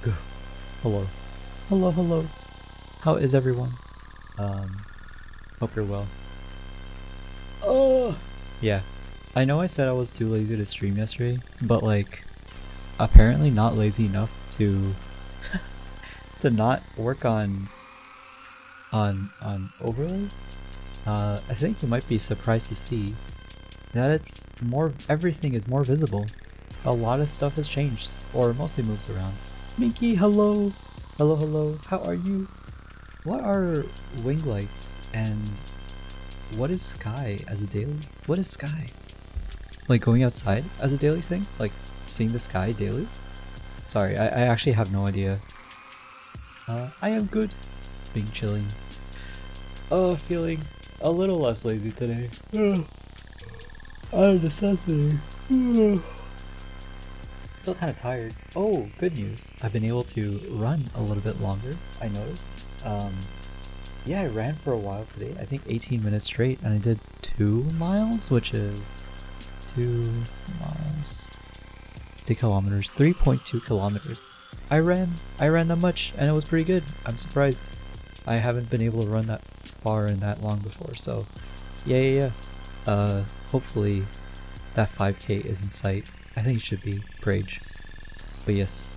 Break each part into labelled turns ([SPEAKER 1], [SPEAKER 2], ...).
[SPEAKER 1] Go. Hello. Hello, hello. How is everyone? Hope you're well. Oh! Yeah. I know I said I was too lazy to stream yesterday, but like, apparently not lazy enough to to not work on overlay. I think you might be surprised to see that it's more, everything is more visible. A lot of stuff has changed, or mostly moved around. Minky, hello! Hello, hello, how are you? What are wing lights, and what is sky as a daily? What is sky? Like going outside as a daily thing? Like seeing the sky daily? Sorry, I actually have no idea. I am good. Being chilling. Feeling a little less lazy today. Out of necessity. Still kind of tired. Oh, good news. I've been able to run a little bit longer, I noticed. Yeah, I ran for a while today. I think 18 minutes straight, and I did 2 miles, which is 2 miles. 2 kilometers. 3.2 kilometers. I ran that much, and it was pretty good. I'm surprised. I haven't been able to run that far and that long before, so yeah. Hopefully that 5k is in sight. I think it should be per age. But yes.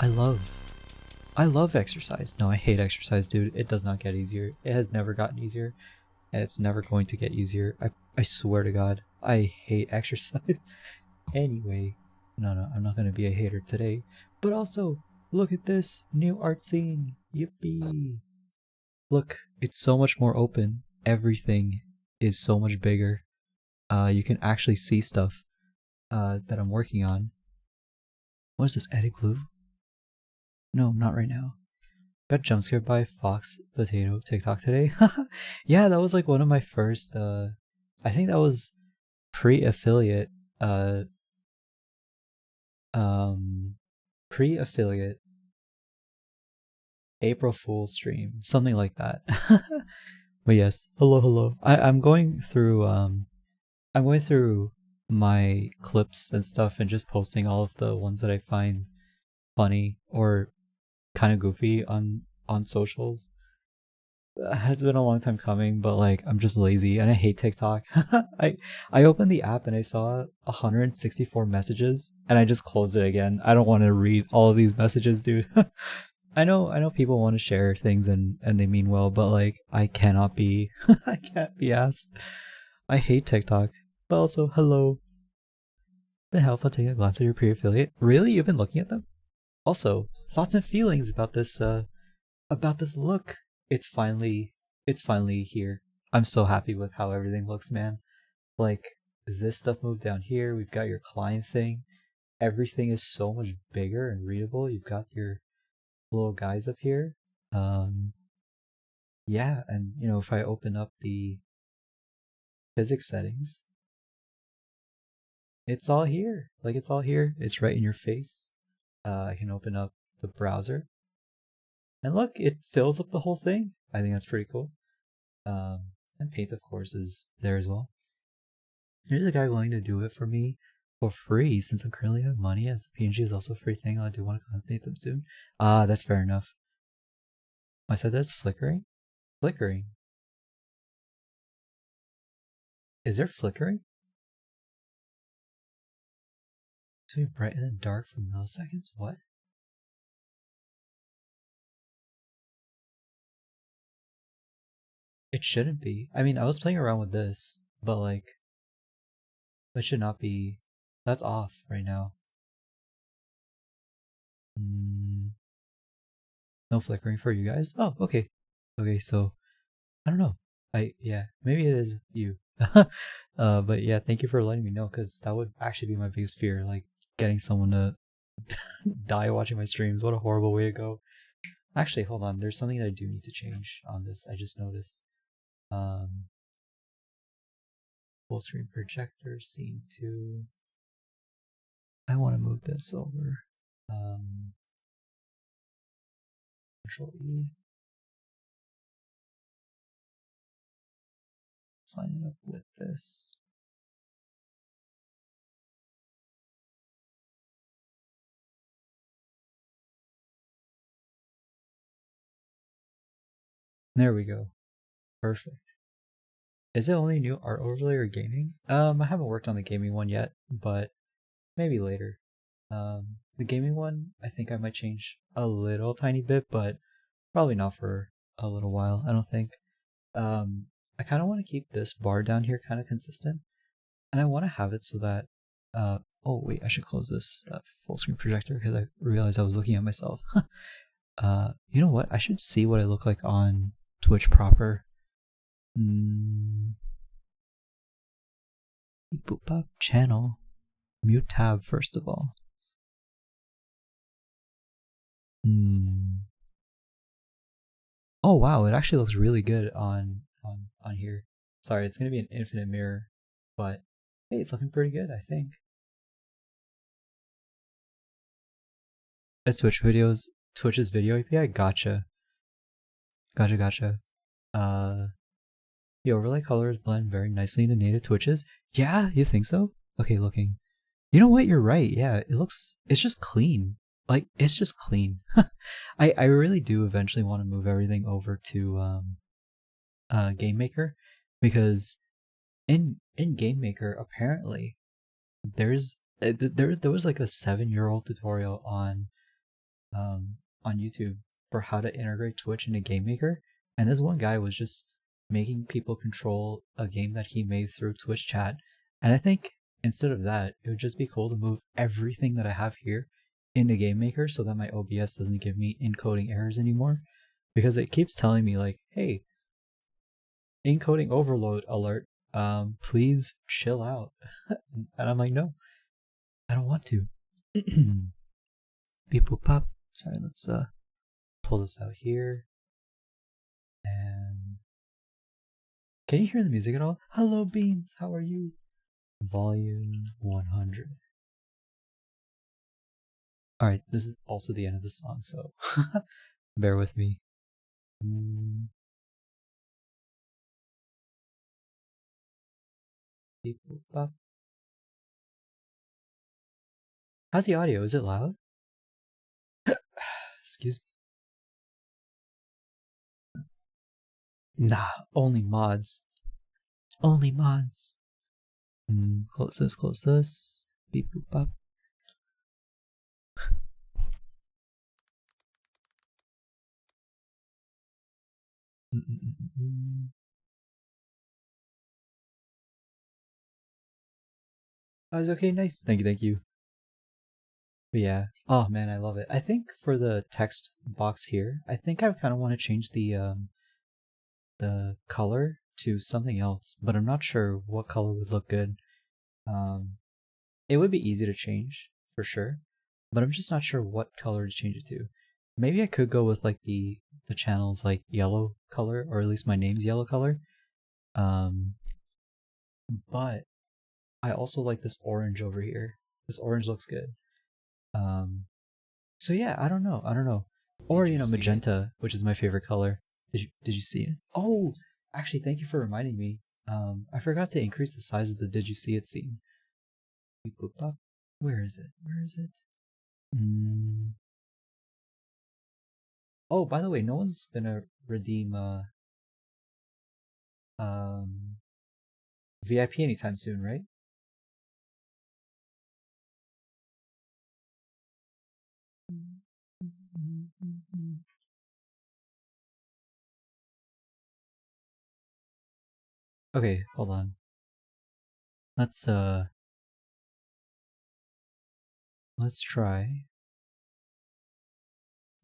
[SPEAKER 1] I love exercise. No, I hate exercise, dude. It does not get easier. It has never gotten easier, and it's never going to get easier. I swear to God, I hate exercise. Anyway, no, I'm not gonna be a hater today. But also, look at this new art scene. Yippee! Look, it's so much more open. Everything is so much bigger. You can actually see stuff that I'm working on. What is this, edit glue? No, not right now. Got jump scared by Fox Potato TikTok today. Yeah, that was like one of my first I think that was pre-affiliate uh um pre-affiliate April Fool's stream, something like that. But yes, hello. I'm going through my clips and stuff and just posting all of the ones that I find funny or kind of goofy on socials. It has been a long time coming, but like I'm just lazy and I hate TikTok. I opened the app and I saw 164 messages and I just closed it again. I don't want to read all of these messages, dude. I know people want to share things and they mean well, but like I cannot be I can't be asked. I hate TikTok. But also, hello. Been helpful taking a glance at your pre-affiliate. Really? You've been looking at them? Also, thoughts and feelings about this look. It's finally here. I'm so happy with how everything looks, man. Like this stuff moved down here. We've got your client thing. Everything is so much bigger and readable. You've got your little guys up here. Um yeah, and you know, if I open up the physics settings, it's all here. Like it's all here. It's right in your face. I can open up the browser. And look, it fills up the whole thing. I think that's pretty cool. And paint, of course, is there as well. There's a guy willing to do it for me for free since I'm currently out of money, as the PNG is also a free thing. I do want to compensate them soon. That's fair enough. I said that's flickering? Flickering. Is there flickering? Between bright and dark for milliseconds? What? It shouldn't be. I mean, I was playing around with this, but like, it should not be. That's off right now. Mm, no flickering for you guys? Oh, okay. Okay, so I don't know. Yeah, maybe it is you. But yeah, thank you for letting me know because that would actually be my biggest fear, like getting someone to die watching my streams. What a horrible way to go. Actually, hold on. There's something that I do need to change on this. I just noticed. Um, Full screen projector scene 2. I want to move this over. Control E. Sign it up with this. There we go. Perfect. Is it only new art overlay or gaming? I haven't worked on the gaming one yet, but maybe later. The gaming one, I think I might change a little tiny bit, but probably not for a little while, I don't think. I kind of want to keep this bar down here kind of consistent, and I want to have it so that, oh wait, I should close this full screen projector because I realized I was looking at myself. You know what? I should see what I look like on Twitch proper. Boop up channel. Mute tab first of all. Oh wow, it actually looks really good on here. Sorry, it's gonna be an infinite mirror, but hey, it's looking pretty good, I think. It's Twitch's video API. Gotcha. The overlay colors blend very nicely into native Twitches. Yeah, you think so? Okay, looking. You know what? You're right. Yeah, it's just clean. Like, it's just clean. I really do eventually want to move everything over to Game Maker, because in Game Maker apparently there was like a 7-year-old tutorial on YouTube for how to integrate Twitch into Game Maker, and this one guy was just making people control a game that he made through Twitch chat. And I think instead of that, it would just be cool to move everything that I have here into Game Maker so that my OBS doesn't give me encoding errors anymore, because it keeps telling me like, hey, encoding overload alert, please chill out. And I'm like, no, I don't want to. Beep boop pop. Sorry, let's pull this out here. And can you hear the music at all? Hello Beans, how are you? Volume 100. Alright, this is also the end of the song, so bear with me. Beep boop pop. How's the audio? Is it loud? Excuse me. Nah, only mods. Only mods. Close this, close this. Beep boop pop. Oh, it's okay, nice. Thank you, thank you. But yeah, oh man, I love it. I think for the text box here, I think I kind of want to change the color to something else, but I'm not sure what color would look good. It would be easy to change for sure, but I'm just not sure what color to change it to. Maybe I could go with like the channel's like yellow color, or at least my name's yellow color. But I also like this orange over here. This orange looks good. So yeah, I don't know. Or magenta, which is my favorite color. Did you see it? Oh, actually, thank you for reminding me. I forgot to increase the size of the "Did you see it" scene. Where is it? Where is it? Oh, by the way, no one's gonna redeem VIP anytime soon, right? Okay, hold on. Let's try.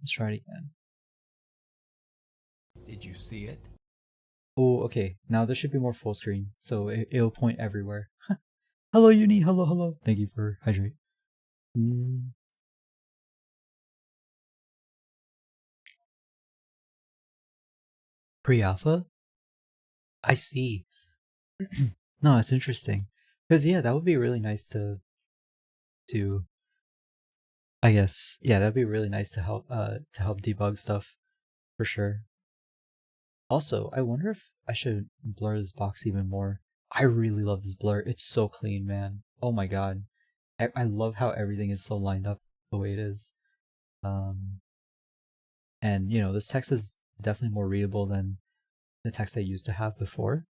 [SPEAKER 1] Let's try it again.
[SPEAKER 2] Did you see it?
[SPEAKER 1] Oh, okay. Now this should be more full screen, so it'll point everywhere. Hello, Uni. Hello, hello. Thank you for hydrate. Pre-alpha? I see. No, it's interesting. Because yeah, that would be really nice to I guess, yeah, that'd be really nice to help debug stuff for sure. Also, I wonder if I should blur this box even more. I really love this blur. It's so clean, man. Oh my god. I love how everything is so lined up the way it is. And this text is definitely more readable than the text I used to have before.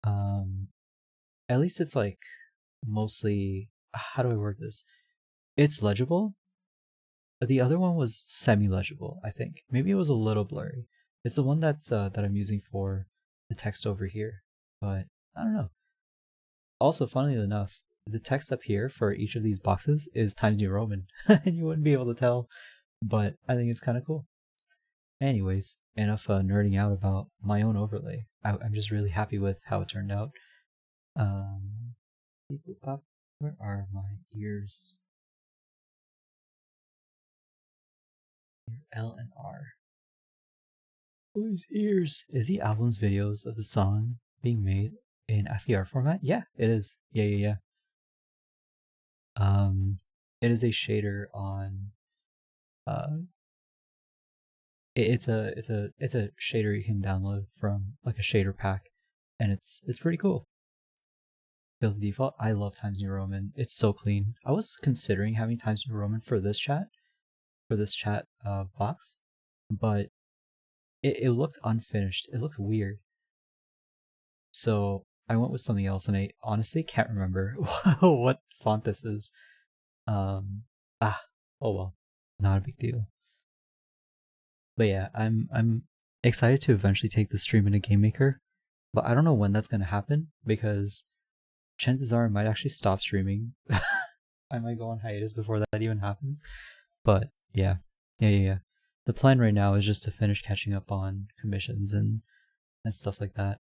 [SPEAKER 1] At least it's like mostly, how do I word this? It's legible. The other one was semi-legible, I think. Maybe it was a little blurry. It's the one that I'm using for the text over here, but I don't know. Also, funnily enough, the text up here for each of these boxes is Times New Roman, and you wouldn't be able to tell, but I think it's kind of cool. Anyways, enough nerding out about my own overlay. I'm just really happy with how it turned out. Beep boop pop. Where are my ears? Ear L and R. Oh, these ears. Is the album's videos of the song being made in ASCII art format? Yeah, it is. Yeah. It is a shader on. Uh, it's a shader you can download from like a shader pack, and it's pretty cool. Build the default. I love Times New Roman. It's so clean. I was considering having Times New Roman for this chat, box, but it looked unfinished. It looked weird. So I went with something else, and I honestly can't remember what font this is. Ah, oh well, not a big deal. But yeah, I'm excited to eventually take the stream into Game Maker, but I don't know when that's gonna happen because chances are I might actually stop streaming. I might go on hiatus before that even happens. But yeah. The plan right now is just to finish catching up on commissions and stuff like that.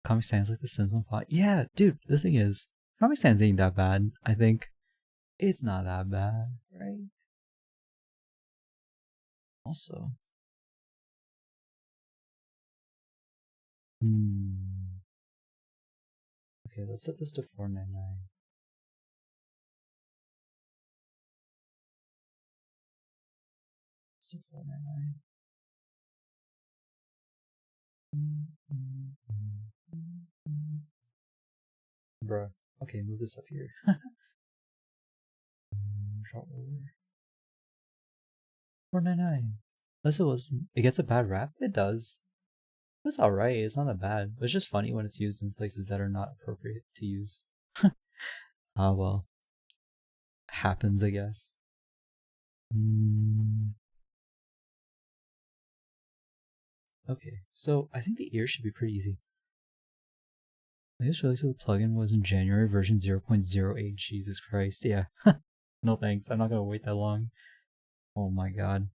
[SPEAKER 1] Comic Sans like the Sims on font. Yeah, dude, the thing is, Comic Sans ain't that bad. I think it's not that bad, right? Also, okay, let's set this to 499. Let's do 499. Bruh. Okay, move this up here. Drop over. 499. Unless it gets a bad rap? It does. It's alright, it's not that bad. It's just funny when it's used in places that are not appropriate to use. Ah, well. Happens, I guess. Okay, so I think the ear should be pretty easy. Latest release of the plugin was in January, version 0.08. Jesus Christ, yeah. No thanks, I'm not gonna wait that long. Oh my god.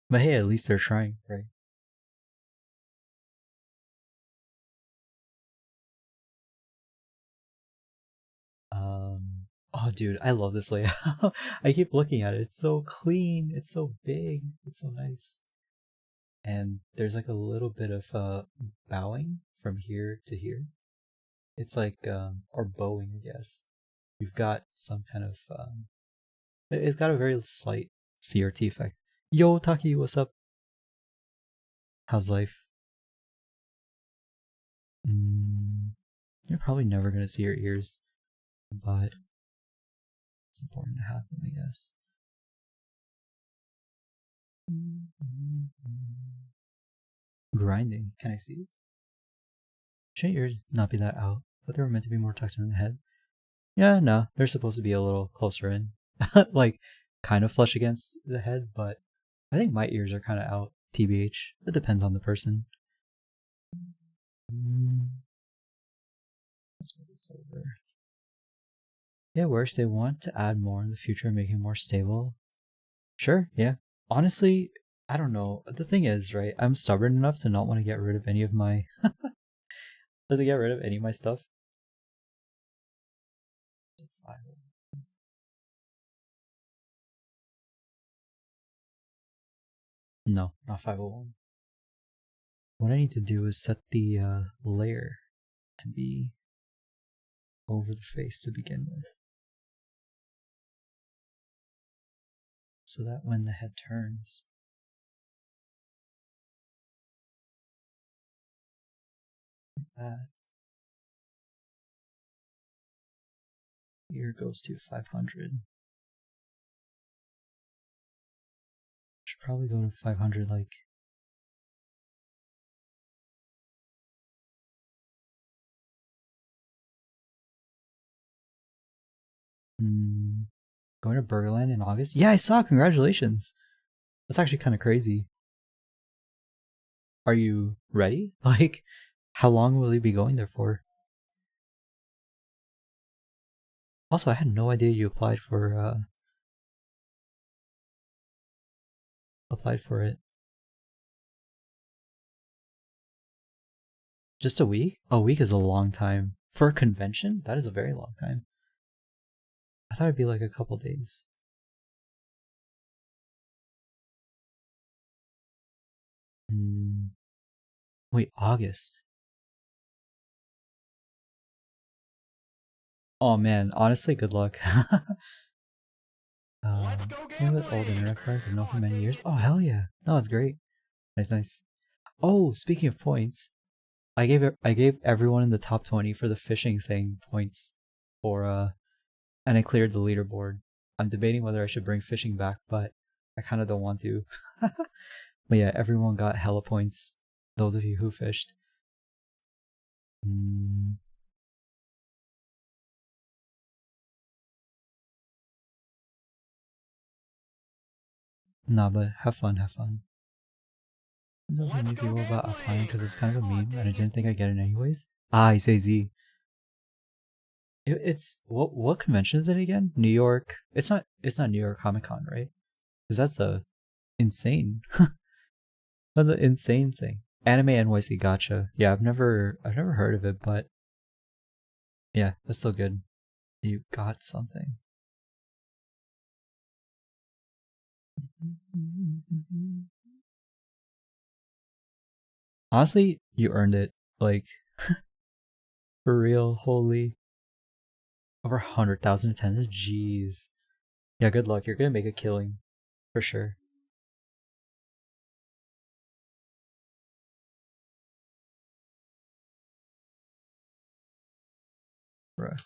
[SPEAKER 1] But hey, at least they're trying, right? Oh dude, I love this layout. I keep looking at it. It's so clean. It's so big. It's so nice. And there's like a little bit of bowing from here to here. It's like or bowing, I guess. You've got some kind of it's got a very slight CRT effect. Yo, Taki, what's up? How's life? You're probably never gonna see your ears, but it's important to have them, I guess. Grinding. Can I see it? Shouldn't yours not be that out? But they were meant to be more tucked in the head. Yeah, no, they're supposed to be a little closer in. Like, kind of flush against the head, but I think my ears are kind of out, TBH. It depends on the person. Let's move this over. Yeah, worse, they want to add more in the future, make it more stable. Sure, yeah. Honestly, I don't know. The thing is, right, I'm stubborn enough to not want to get rid of any of my stuff. No, not 501. What I need to do is set the layer to be over the face to begin with. So that when the head turns, like that, ear goes to 500. Should probably go to 500 like Going to Burgerland in August? Yeah, I saw. Congratulations. That's actually kind of crazy. Are you ready? Like, how long will you be going there for? Also, I had no idea you applied for it. Just a week? A week is a long time. For a convention? That is a very long time. I thought it'd be like a couple days. Wait, August. Oh man, honestly, good luck. One with old internet friends I've known for many years. Oh hell yeah! No, that's great. Nice. Oh, speaking of points, I gave everyone in the top 20 for the fishing thing points, for and I cleared the leaderboard. I'm debating whether I should bring fishing back, but I kind of don't want to. But yeah, everyone got hella points. Those of you who fished. Nah, but have fun. Those many people about applying because it was kind of a meme, and I didn't think I'd get it anyways. 𝐫𝐢𝐠𝐬𝐧. It's what convention is it again? New York. It's not New York Comic Con, right? Because that's a insane. That's an insane thing. Anime NYC Gotcha. Yeah, I've never heard of it, but yeah, that's still good. You got something. Honestly, you earned it. Like, for real, holy. Over 100,000 attendance? Jeez. Yeah, good luck. You're gonna make a killing. For sure. Bruh.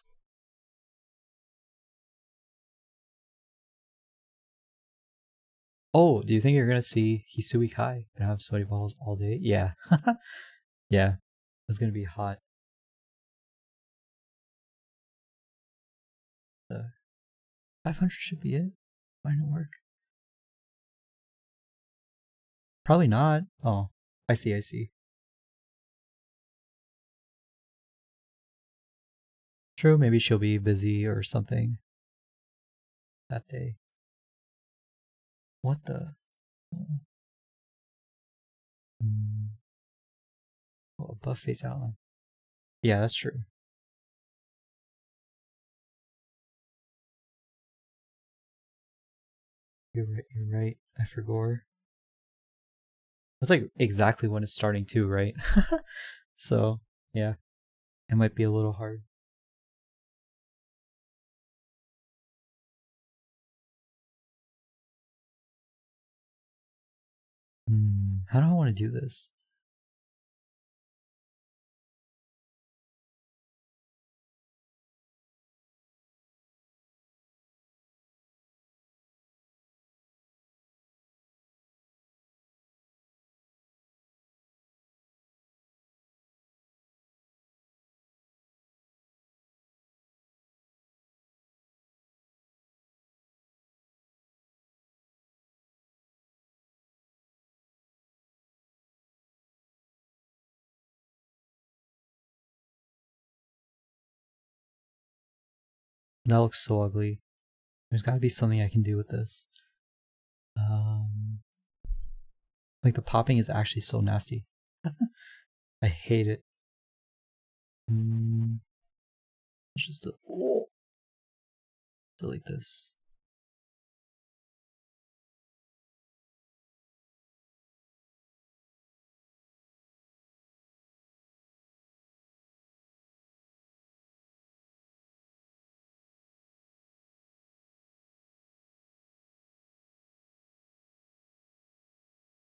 [SPEAKER 1] Oh, do you think you're gonna see Hisui Kai and have sweaty balls all day? Yeah. Yeah. It's gonna be hot. 500 should be it. Why didn't it work? Probably not. Oh, I see. True, maybe she'll be busy or something that day. What the? Oh, a buff face outline. Yeah, that's true. You're right. I forgot. That's like exactly when it's starting too, right? So, yeah, it might be a little hard. How do I want to do this? That looks so ugly. There's got to be something I can do with this. Like the popping is actually so nasty. I hate it. Let's just delete this.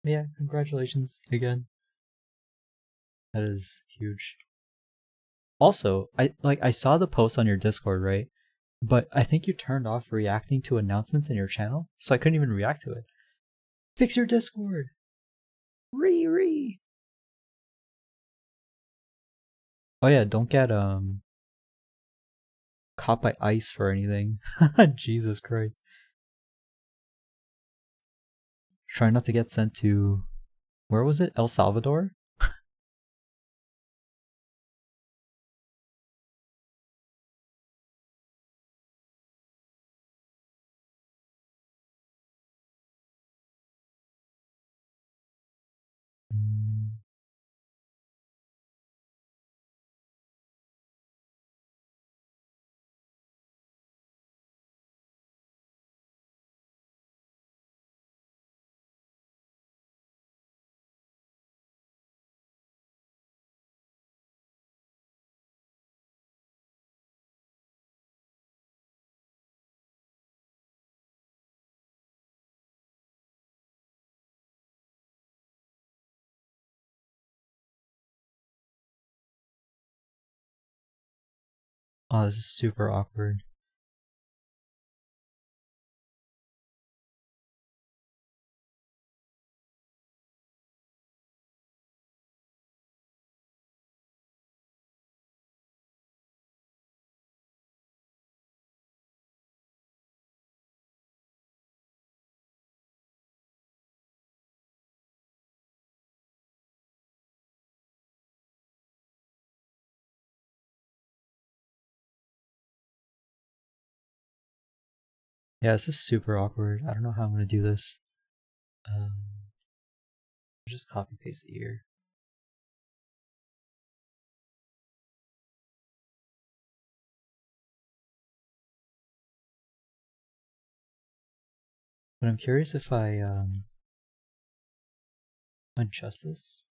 [SPEAKER 1] Yeah, congratulations again. That is huge. Also, I saw the post on your Discord, right? But I think you turned off reacting to announcements in your channel, so I couldn't even react to it. Fix your Discord. Re. Oh yeah, don't get caught by ice for anything. Jesus Christ. Try not to get sent to, where was it? El Salvador? Oh, this is super awkward. Yeah, this is super awkward. I don't know how I'm gonna do this. Just copy paste it here. But I'm curious if I adjust this.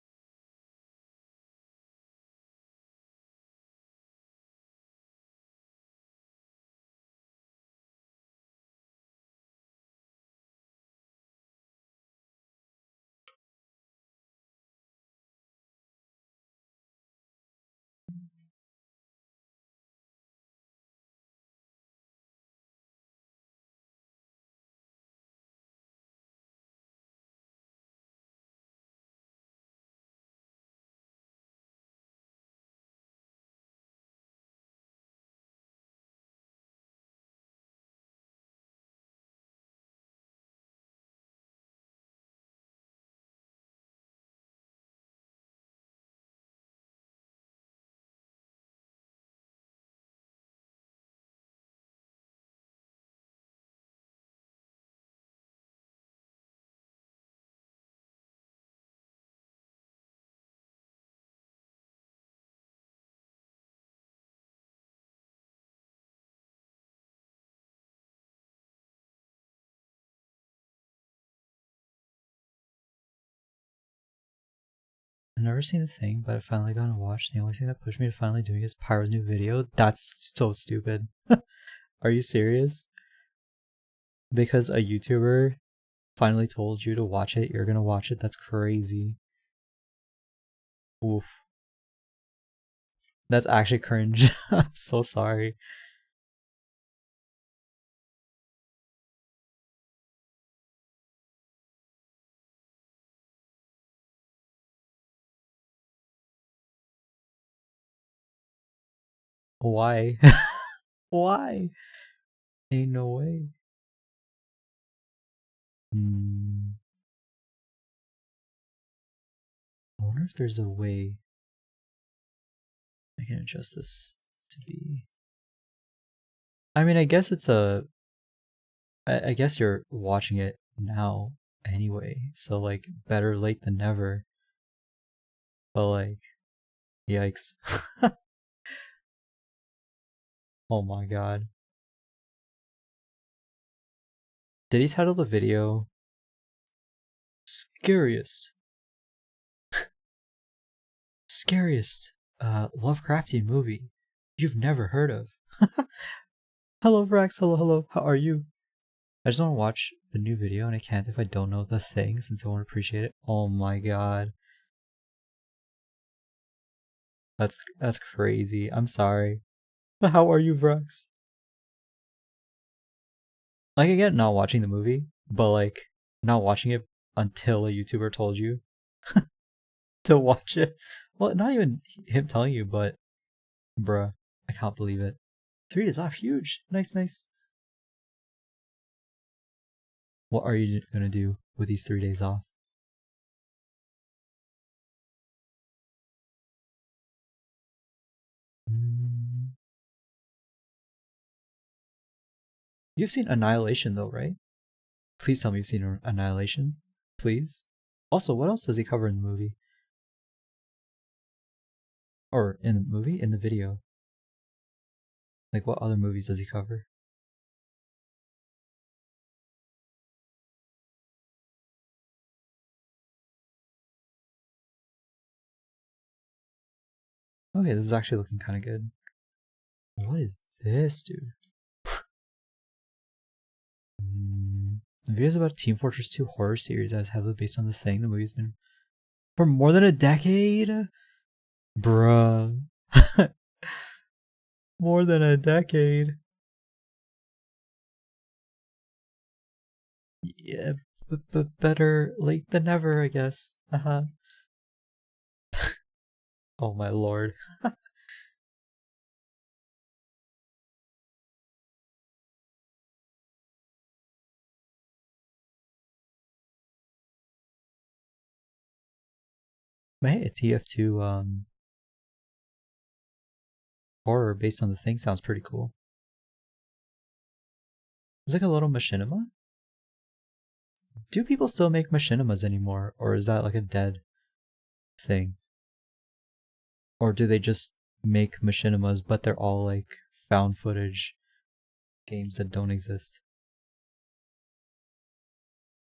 [SPEAKER 1] I've never seen the thing, but I finally got to watch. The only thing that pushed me to finally doing is Pyro's new video. That's so stupid. Are you serious? Because a YouTuber finally told you to watch it, you're gonna watch it? That's crazy. Oof. That's actually cringe. I'm so sorry. Why? Why? Ain't no way. I wonder if there's a way I can adjust this to be. I mean, I guess it's a. I guess you're watching it now anyway, so like better late than never. But like, yikes. Oh my god. Did he title the video Scariest Scariest Lovecraftian movie you've never heard of? Hello Vrax, hello, how are you? I just want to watch the new video and I can't if I don't know the thing since I won't appreciate it. Oh my god. That's crazy. I'm sorry. How are you, Vrax? Like, I get not watching the movie, but like not watching it until a YouTuber told you to watch it. Well, not even him telling you, but bruh, I can't believe it. 3 days off, huge. Nice, nice. What are you gonna do with these 3 days off? You've seen Annihilation though, right? Please tell me you've seen Annihilation. Please. Also, what else does he cover in the movie? Or in the movie? In the video. Like, what other movies does he cover? Okay, this is actually looking kind of good. What is this, dude? The videos about Team Fortress 2 horror series that is heavily based on The Thing. The movie's been for more than a decade? Bruh. More than a decade. Yeah, but better late than never, I guess. Oh my lord. But hey, a TF2 horror based on The Thing sounds pretty cool. It's like a little machinima. Do people still make machinimas anymore, or is that like a dead thing? Or do they just make machinimas, but they're all like found footage games that don't exist?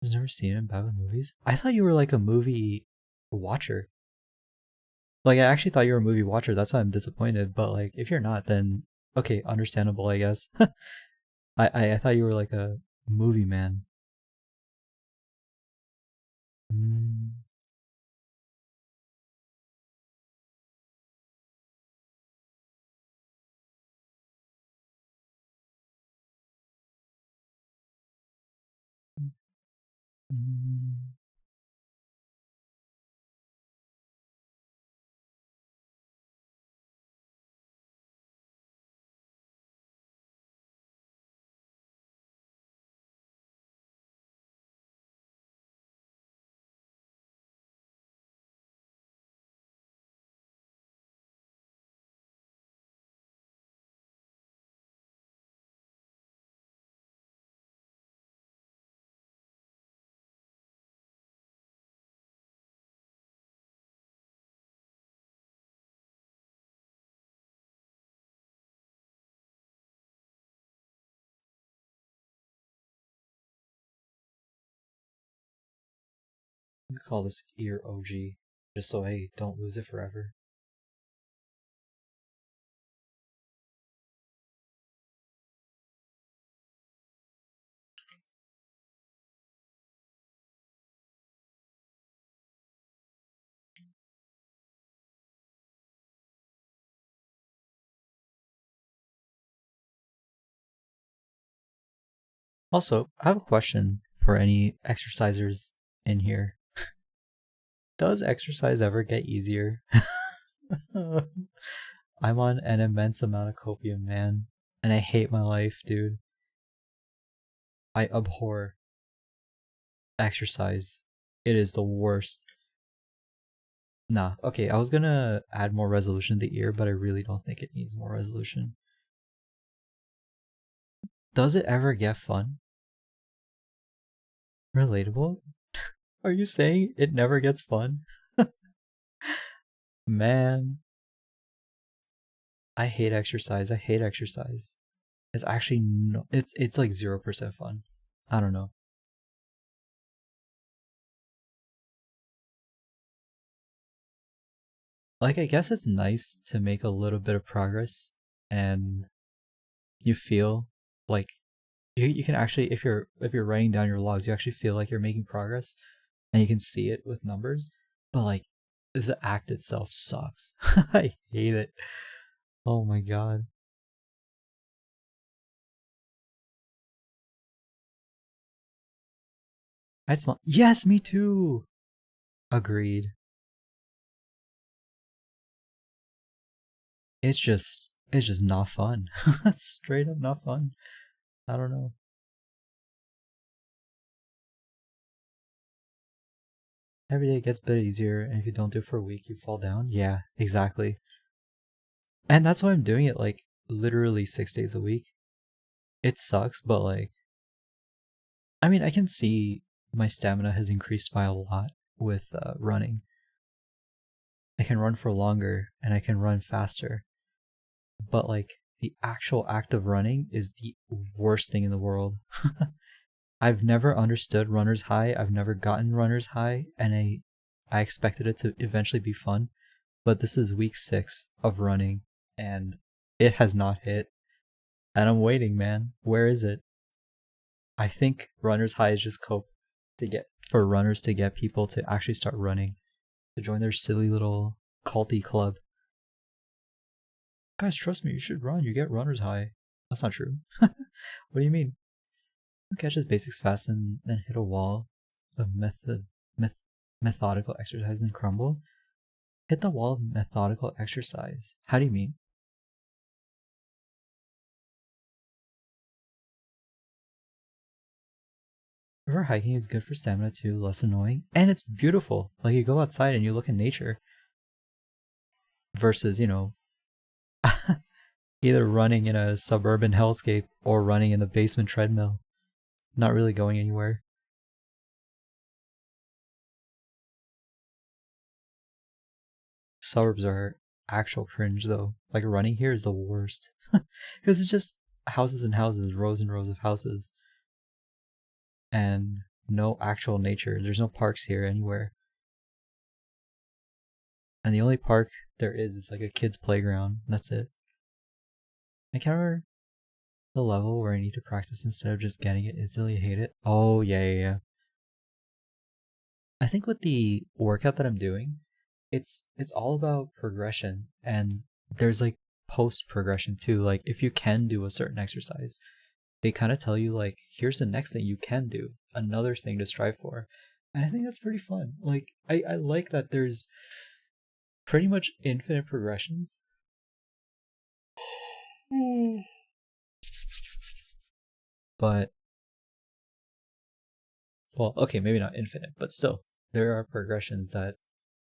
[SPEAKER 1] I've never seen it in bad with movies. I thought you were like a movie watcher. Like, I actually thought you were a movie watcher. That's why I'm disappointed. But like, if you're not, then okay, understandable, I guess. I thought you were like a movie man. Mm. Mm. We call this ear OG, just so I don't lose it forever. Also, I have a question for any exercisers in here. Does exercise ever get easier? I'm on an immense amount of copium, man. And I hate my life, dude. I abhor exercise. It is the worst. Nah, okay, I was gonna add more resolution to the ear, but I really don't think it needs more resolution. Does it ever get fun? Relatable? Are you saying it never gets fun? Man, I hate exercise. I hate exercise. It's actually no, it's like 0% fun. I don't know. Like, I guess it's nice to make a little bit of progress, and you feel like you can actually, if you're writing down your logs, you actually feel like you're making progress, and you can see it with numbers. But like, the act itself sucks. I hate it. Oh my god. I smell. Yes, me too. Agreed. It's just it's just not fun. Straight up not fun. I don't know. Every day gets a bit easier, and if you don't do it for a week, you fall down. Yeah, exactly. And that's why I'm doing it like literally 6 days a week. It sucks, but like, I mean, I can see my stamina has increased by a lot with running. I can run for longer and I can run faster. But like, the actual act of running is the worst thing in the world. I've never understood runner's high. I've never gotten runner's high, and I expected it to eventually be fun. But this is week 6 of running, and it has not hit. And I'm waiting, man. Where is it? I think runner's high is just cope to get for runners to get people to actually start running, to join their silly little culty club. Guys, trust me, you should run. You get runner's high. That's not true. What do you mean? Catch his basics fast and then hit a wall of methodical exercise and crumble. Hit the wall of methodical exercise. How do you mean? River hiking is good for stamina too, less annoying, and it's beautiful. Like, you go outside and you look at nature. Versus, either running in a suburban hellscape or running in the basement treadmill. Not really going anywhere. Suburbs are actual cringe though. Like, running here is the worst. Because it's just houses and houses, rows and rows of houses. And no actual nature. There's no parks here anywhere. And the only park there is like a kid's playground. That's it. I can't remember the level where I need to practice instead of just getting it instantly. Hate it. Oh, yeah. I think with the workout that I'm doing, it's all about progression, and there's like post progression too. Like, if you can do a certain exercise, they kind of tell you like, here's the next thing you can do, another thing to strive for. And I think that's pretty fun. Like, I like that there's pretty much infinite progressions. But, well, okay, maybe not infinite, but still, there are progressions that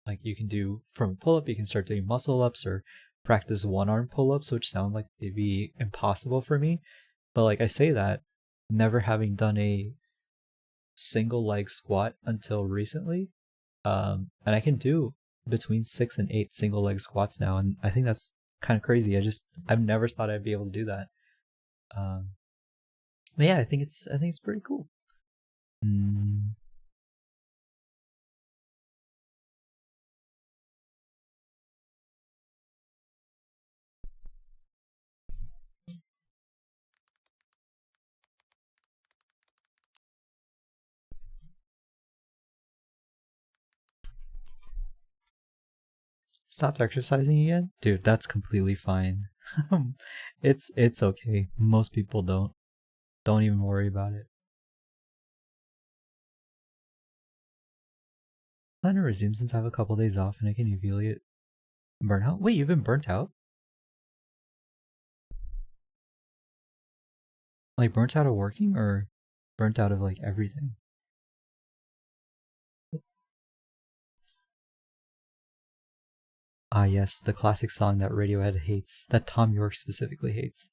[SPEAKER 1] like you can do from a pull-up. You can start doing muscle ups or practice one-arm pull-ups, which sound like they'd be impossible for me. But like, I say that, never having done a single leg squat until recently. And I can do between 6 and 8 single leg squats now, and I think that's kind of crazy. I've never thought I'd be able to do that. But yeah, I think it's pretty cool. Stopped exercising again? Dude, that's completely fine. It's okay. Most people don't. Don't even worry about it. Plan to resume since I have a couple days off and I can evaluate burnout. Wait, you've been burnt out? Like, burnt out of working, or burnt out of like everything? Ah, yes, the classic song that Radiohead hates, that Tom York specifically hates.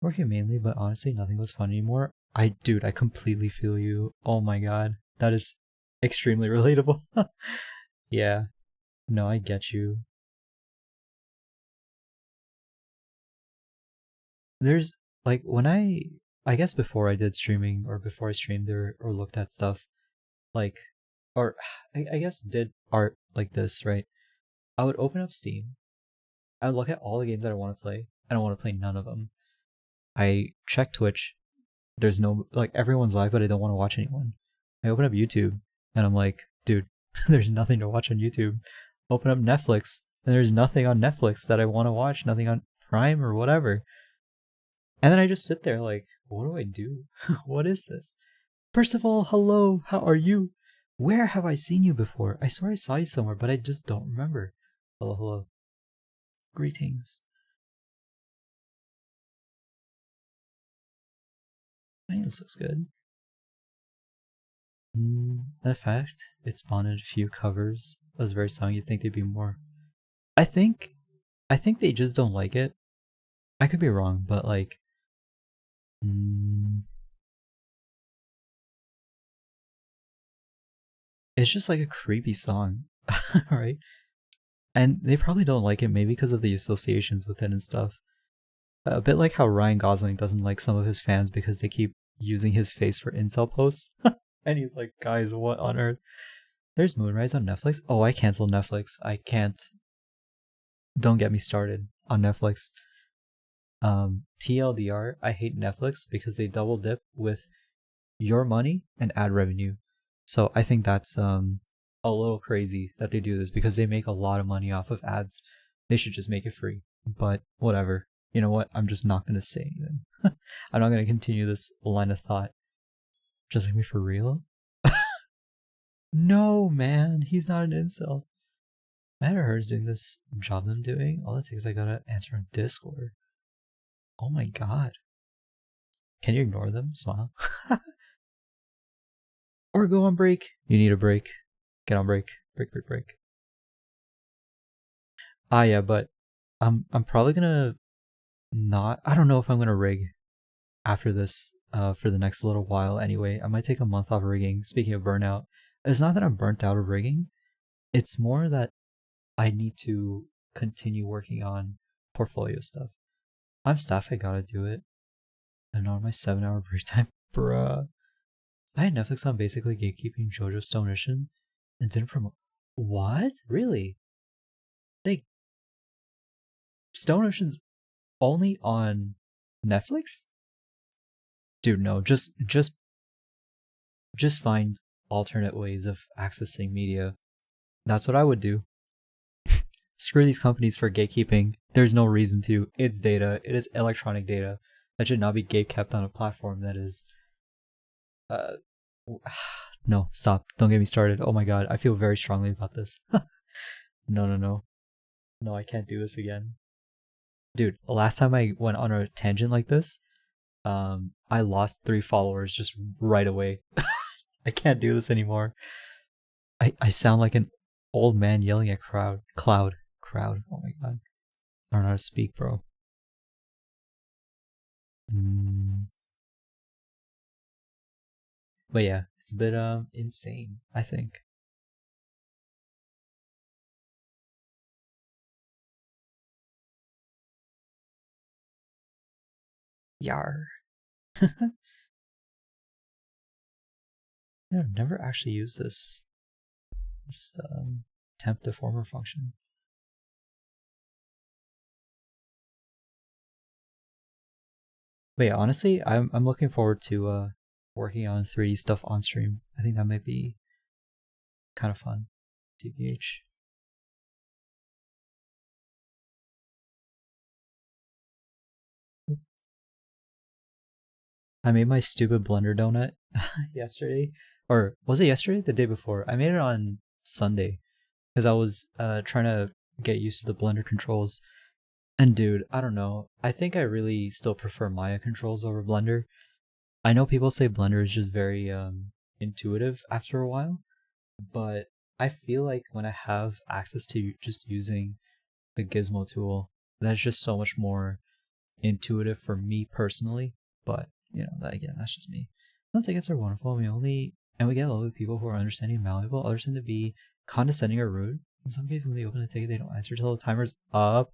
[SPEAKER 1] Working mainly, but honestly, nothing was fun anymore. Dude, I completely feel you. Oh my god, that is extremely relatable. Yeah, no, I get you. There's like, when I guess before I did streaming, or before I streamed or looked at stuff, like, or I guess did art like this, right? I would open up Steam. I would look at all the games that I want to play. I don't want to play none of them. I check Twitch. There's no, like, everyone's live, but I don't want to watch anyone. I open up YouTube and I'm like, dude, there's nothing to watch on YouTube. Open up Netflix and there's nothing on Netflix that I want to watch. Nothing on Prime or whatever. And then I just sit there like, what do I do? What is this? First of all, hello, how are you? Where have I seen you before? I swear I saw you somewhere, but I just don't remember. Hello, hello. Greetings. I think this looks good. The fact it spawned a few covers of this very song, you'd think they'd be more. I think they just don't like it. I could be wrong, but like, it's just like a creepy song, right? And they probably don't like it, maybe because of the associations with it and stuff. A bit like how Ryan Gosling doesn't like some of his fans because they keep using his face for incel posts. And he's like, guys, what on earth? There's Moonrise on Netflix? Oh, I canceled Netflix. I can't. Don't get me started on Netflix. TLDR, I hate Netflix because they double dip with your money and ad revenue. So I think that's a little crazy that they do this because they make a lot of money off of ads. They should just make it free. But whatever. You know what? I'm just not going to say anything. I'm not going to continue this line of thought. Just like me for real? No, man. He's not an incel. I heard her's doing this job that I'm doing. All it takes is I gotta answer on Discord. Oh my god. Can you ignore them? Smile. Or go on break. You need a break. Get on break. Break. Ah yeah, but I'm probably gonna not. I don't know if I'm gonna rig after this for the next little while anyway. I might take a month off rigging. Speaking of burnout, it's not that I'm burnt out of rigging. It's more that I need to continue working on portfolio stuff. I'm staff, I gotta do it. I'm not on my 7-hour break time. Bruh. I had Netflix on basically gatekeeping JoJo Stone Ocean and didn't promote. What? Really? They. Stone Ocean's only on Netflix? Dude, no. Just find alternate ways of accessing media. That's what I would do. Screw these companies for gatekeeping. There's no reason to. It's data. It is electronic data that should not be gatekept on a platform that is. No, stop. Don't get me started. Oh my god, I feel very strongly about this. No. No, I can't do this again. Dude, last time I went on a tangent like this, I lost 3 followers just right away. I can't do this anymore. I sound like an old man yelling at cloud. Oh my god. I don't know how to speak, bro. But yeah, it's a bit insane, I think. Yar. Yeah, I've never actually used this temp deformer function. But yeah, honestly, I'm looking forward to working on 3D stuff on stream. I think that might be kind of fun. TBH. I made my stupid Blender donut yesterday, or was it yesterday? The day before. I made it on Sunday because I was trying to get used to the Blender controls. And dude, I don't know. I think I really still prefer Maya controls over Blender. I know people say Blender is just very intuitive after a while, but I feel like when I have access to just using the Gizmo tool, that's just so much more intuitive for me personally. But you know, that again, that's just me. Some tickets are wonderful. And we get a lot of people who are understanding and malleable. Others tend to be condescending or rude. In some cases, when they open a ticket, they don't answer till the timer's up.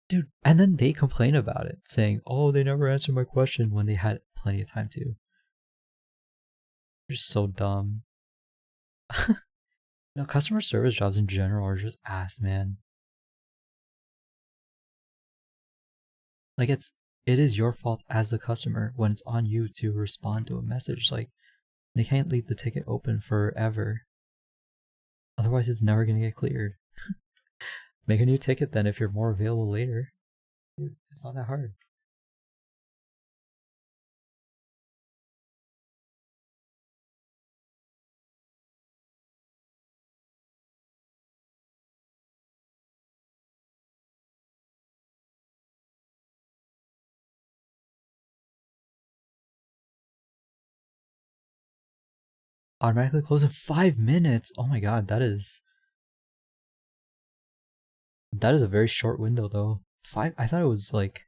[SPEAKER 1] Dude, and then they complain about it, saying, "Oh, they never answered my question," when they had plenty of time to. They're so dumb. No, customer service jobs in general are just ass, man. Like it is your fault as the customer when it's on you to respond to a message. Like they can't leave the ticket open forever. Otherwise it's never gonna get cleared. Make a new ticket then if you're more available later. Dude, it's not that hard. Automatically close in 5 minutes. Oh my god, that is a very short window though. 5. I thought it was like,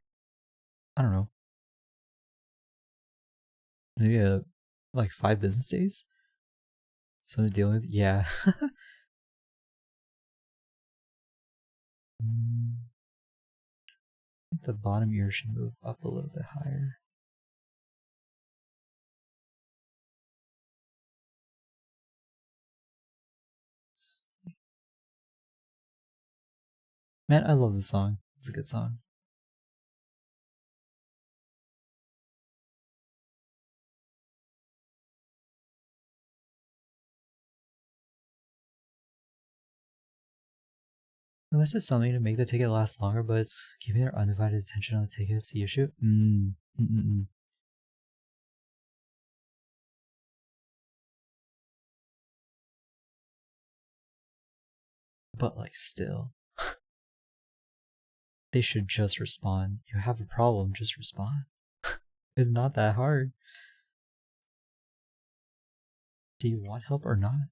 [SPEAKER 1] I don't know, maybe like 5 business days. Something to deal with. Yeah. I think the bottom ear should move up a little bit higher. Man, I love this song. It's a good song. Unless it's something to make the ticket last longer, but it's keeping their undivided attention on the ticket. It's the issue. But like, still, they should just respond. You have a problem, just respond. It's not that hard. Do you want help or not?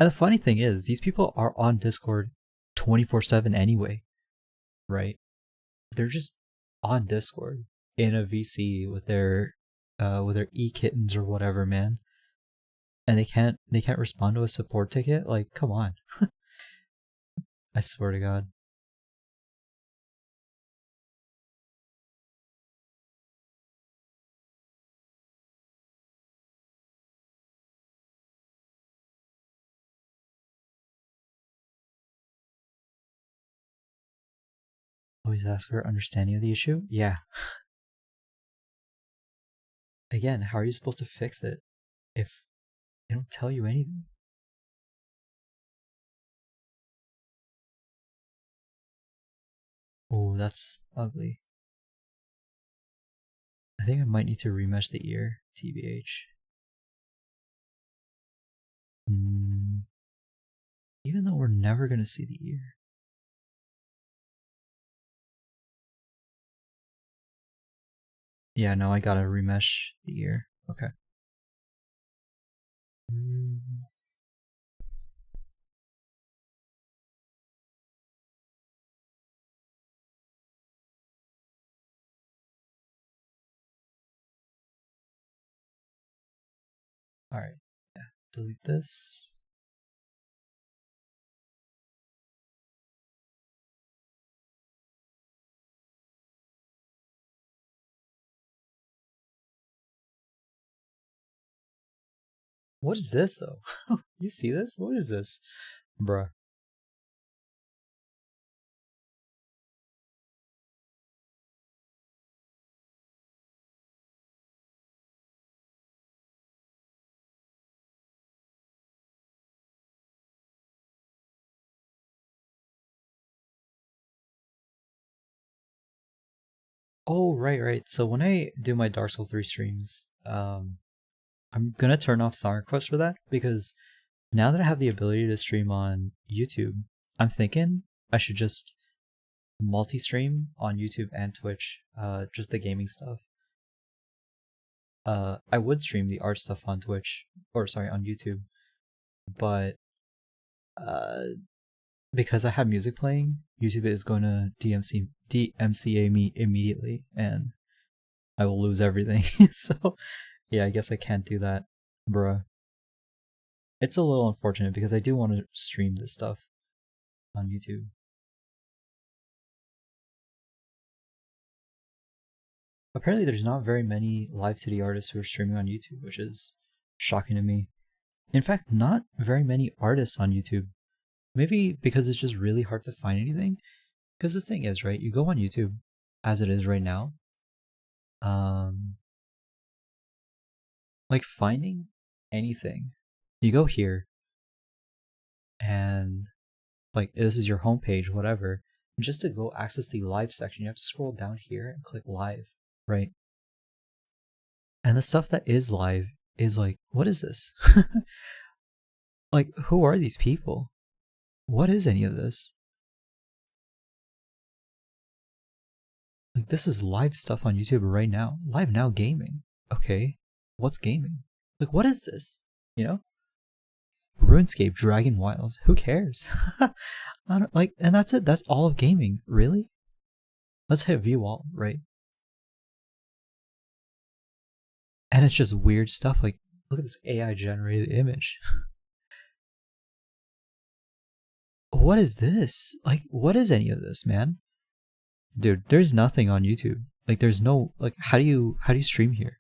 [SPEAKER 1] And the funny thing is, these people are on Discord 24/7 anyway, right? They're just on Discord in a VC with their 𝐫𝐢𝐠𝐠𝐢𝐧𝐠 or whatever, man. And they can't respond to a support ticket? Like, come on. I swear to God. Always ask for understanding of the issue? Yeah. Again, how are you supposed to fix it if they don't tell you anything? Oh, that's ugly. I think I might need to remesh the ear, TBH. Even though we're never gonna see the ear. Yeah, no, I gotta remesh the ear. Okay. Alright, yeah. Delete this. What is this though? You see this? What is this? Bruh. Oh, right. So when I do my Dark Souls 3 streams, I'm gonna turn off song requests for that because now that I have the ability to stream on YouTube, I'm thinking I should just multi-stream on YouTube and Twitch, just the gaming stuff. I would stream the art stuff on Twitch, or sorry, on YouTube, but because I have music playing, YouTube is going to DMCA me immediately, and I will lose everything. So, yeah, I guess I can't do that, bruh. It's a little unfortunate because I do want to stream this stuff on YouTube. Apparently, there's not very many live 2D artists who are streaming on YouTube, which is shocking to me. In fact, not very many artists on YouTube. Maybe because it's just really hard to find anything. Because the thing is, right, you go on YouTube, as it is right now, like finding anything. You go here, and like this is your homepage, whatever. Just to go access the live section, you have to scroll down here and click live, right? And the stuff that is live is like, what is this? Like, who are these people? What is any of this? Like, this is live stuff on YouTube right now. Live now gaming. Okay, what's gaming? Like, what is this? You know? RuneScape, Dragon Wilds. Who cares? I don't like, and that's it. That's all of gaming. Really? Let's hit view all, right? And it's just weird stuff. Like, look at this AI generated image. What is this? Like, what is any of this, man? Dude, there's nothing on YouTube. Like, there's no, like, how do you stream here?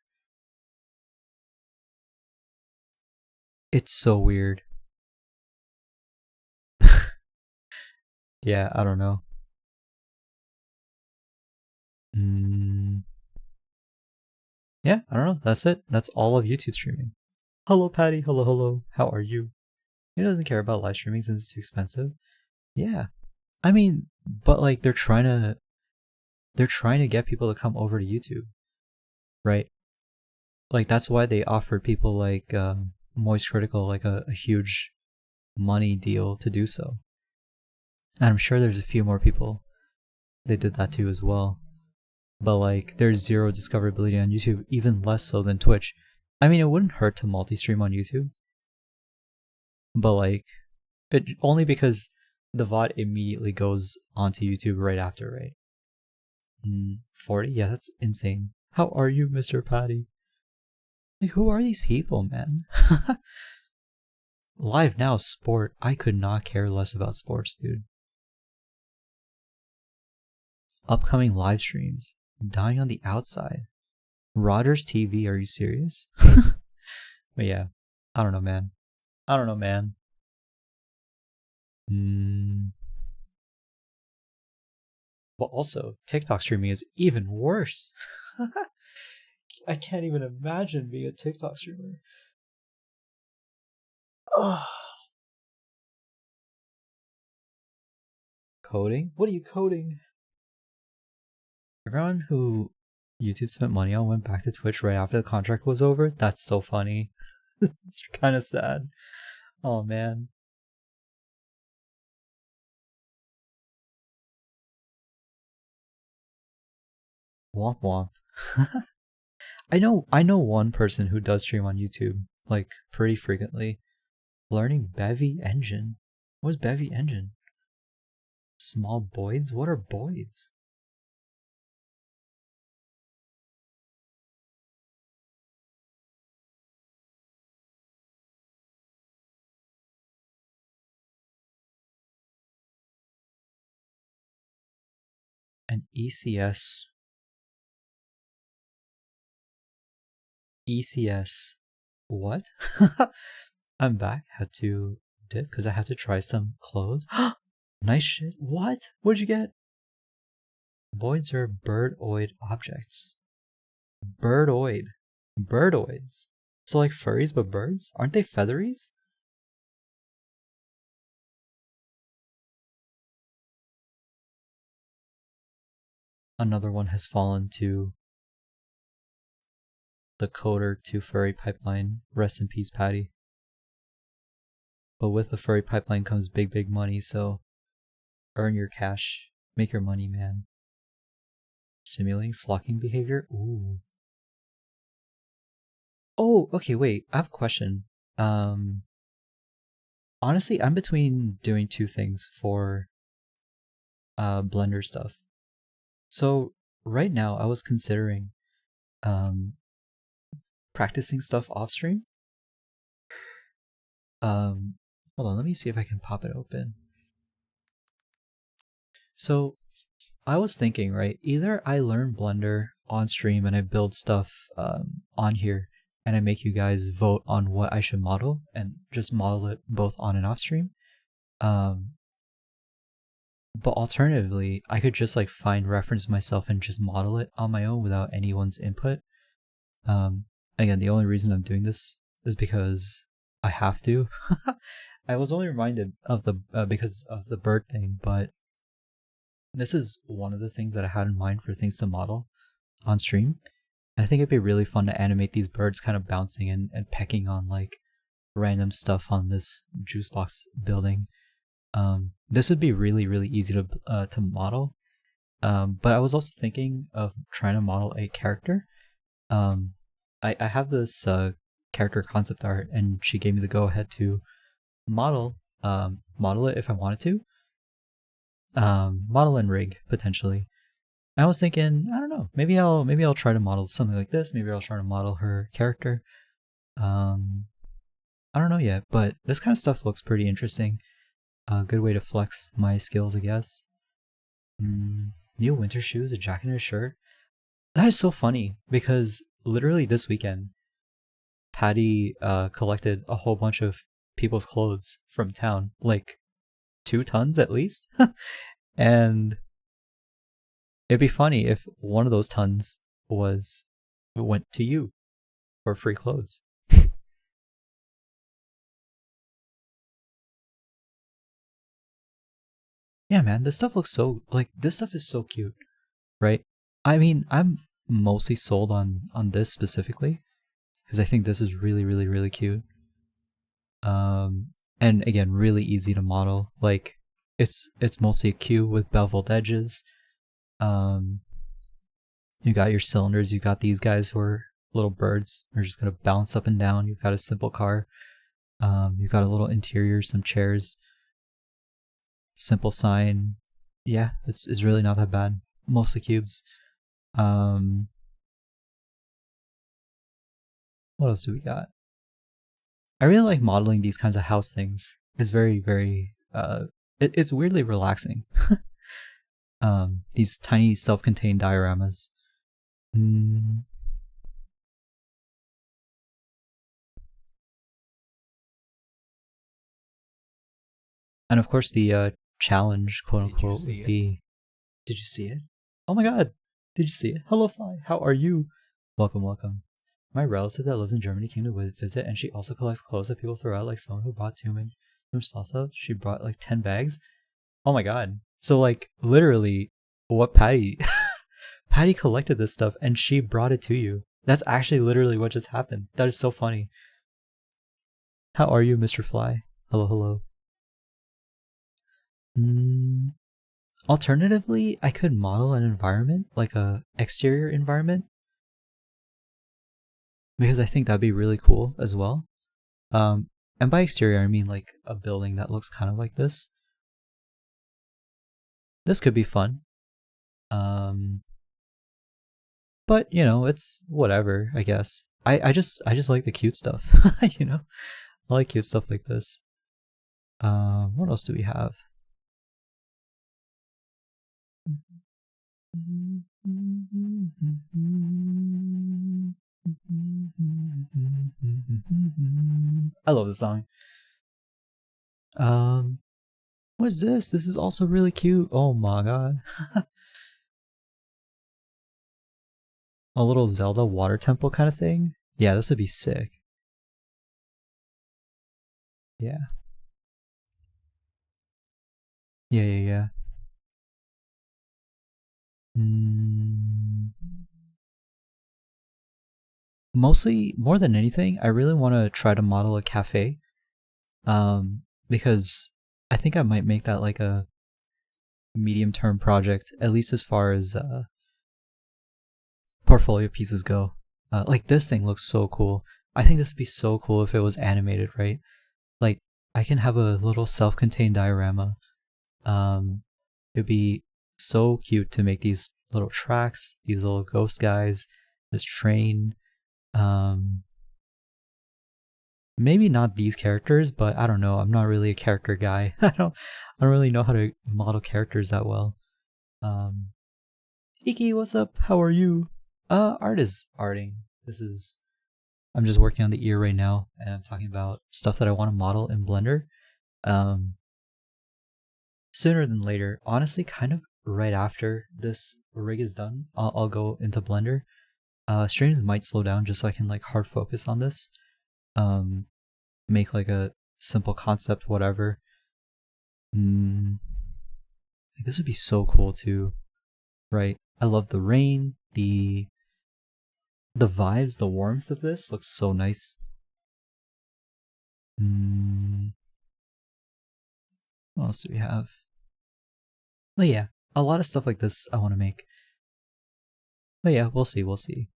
[SPEAKER 1] It's so weird. Yeah, I don't know. Yeah, I don't know. That's it. That's all of YouTube streaming. Hello, Patty. Hello, hello. How are you? He doesn't care about live streaming since it's too expensive. Yeah. I mean, but like they're trying to get people to come over to YouTube, right? Like that's why they offered people like Moist Critical like a huge money deal to do so. And I'm sure there's a few more people they did that to as well. But like there's zero discoverability on YouTube, even less so than Twitch. I mean, it wouldn't hurt to multi-stream on YouTube, but like it only because the VOD immediately goes onto YouTube right after, right? 40? Yeah, that's insane. How are you, Mr. Patty? Like, who are these people, man? Live now, sport. I could not care less about sports, dude. Upcoming live streams. Dying on the outside. Rodgers TV, are you serious? But yeah, I don't know, man. I don't know, man. But also, TikTok streaming is even worse. I can't even imagine being a TikTok streamer. Ugh. Coding? What are you coding? Everyone who YouTube spent money on went back to Twitch right after the contract was over. That's so funny. It's kind of sad. Oh man. Womp womp. I know one person who does stream on YouTube, like pretty frequently. Learning Bevy Engine. What is Bevy Engine? Small boids? What are boids? An ECS. ECS. What? I'm back. Had to dip because I had to try some clothes. Nice shit. What? What'd you get? Boids are birdoid objects. Birdoid. Birdoids. So like furries but birds? Aren't they featheries? Another one has fallen to the coder to furry pipeline. Rest in peace, Patty. But with the furry pipeline comes big, big money, so earn your cash. Make your money, man. Simulating flocking behavior? Ooh. Oh, okay, wait. I have a question. Honestly, I'm between doing two things for Blender stuff. So right now I was considering practicing stuff off stream. Hold on, let me see if I can pop it open. So I was thinking, right, either I learn Blender on stream and I build stuff on here and I make you guys vote on what I should model and just model it both on and off stream. But alternatively, I could just like find reference myself and just model it on my own without anyone's input. Again, the only reason I'm doing this is because I have to. I was only reminded of the because of the bird thing, but this is one of the things that I had in mind for things to model on stream. I think it'd be really fun to animate these birds kind of bouncing and pecking on like random stuff on this juice box building. This would be really really easy to model. But I was also thinking of trying to model a character. I have this character concept art, and she gave me the go ahead to model model it if I wanted to. Model and rig potentially. I was thinking, I don't know, maybe I'll try to model something like this. Maybe I'll try to model her character. I don't know yet, but this kind of stuff looks pretty interesting. A good way to flex my skills, I guess. New winter shoes, a jacket and a shirt. That is so funny because literally this weekend, Patty collected a whole bunch of people's clothes from town, like 2 tons at least. And it'd be funny if one of those tons went to you for free clothes. Yeah, man, this stuff looks so like this stuff is so cute, right? I mean, I'm mostly sold on this specifically because I think this is really really really cute. And again, really easy to model. Like it's mostly a cube with beveled edges. Um, you got your cylinders. You got these guys who are little birds. They're just gonna bounce up and down. You've got a simple car. You've got a little interior, some chairs, simple sign. Yeah, it's really not that bad. Mostly cubes. What else do we got? I really like modeling these kinds of house things. It's very, very it's weirdly relaxing. These tiny self-contained dioramas. And of course the challenge, quote unquote, would be, did you see it? Oh my god, did you see it? Hello Fly, how are you? Welcome, welcome. My relative that lives in Germany came to visit, and she also collects clothes that people throw out, like someone who bought too much salsa. She brought like 10 bags. Oh my god. So like literally what Patty Patty collected this stuff and she brought it to you. That's actually literally what just happened. That is so funny. How are you, Mr. Fly? Hello, hello. Alternatively, I could model an environment, like a exterior environment, because I think that'd be really cool as well. And by exterior, I mean like a building that looks kind of like this. This could be fun. But you know, it's whatever, I guess. I just like the cute stuff. You know, I like cute stuff like this. What else do we have? I love this song. What is this? This is also really cute. Oh my god. A little Zelda water temple kind of thing. Yeah, this would be sick. Yeah. Yeah. Mostly, more than anything, I really want to try to model a cafe. Because I think I might make that like a medium-term project, at least as far as portfolio pieces go. Like this thing looks so cool. I think this would be so cool if it was animated, right? Like I can have a little self-contained diorama. It'd be so cute to make these little tracks, these little ghost guys, this train. Maybe not these characters, but I don't know. I'm not really a character guy. I don't really know how to model characters that well. Iki, what's up? How are you? Art is arting. I'm just working on the ear right now, and I'm talking about stuff that I want to model in Blender. Sooner than later, honestly, kind of right after this rig is done, I'll go into Blender. Streams might slow down just so I can like hard focus on this. Make like a simple concept, whatever. This would be so cool too, right? I love the rain, the vibes, the warmth of this looks so nice. What else do we have? But yeah, a lot of stuff like this I want to make. But yeah, we'll see, we'll see.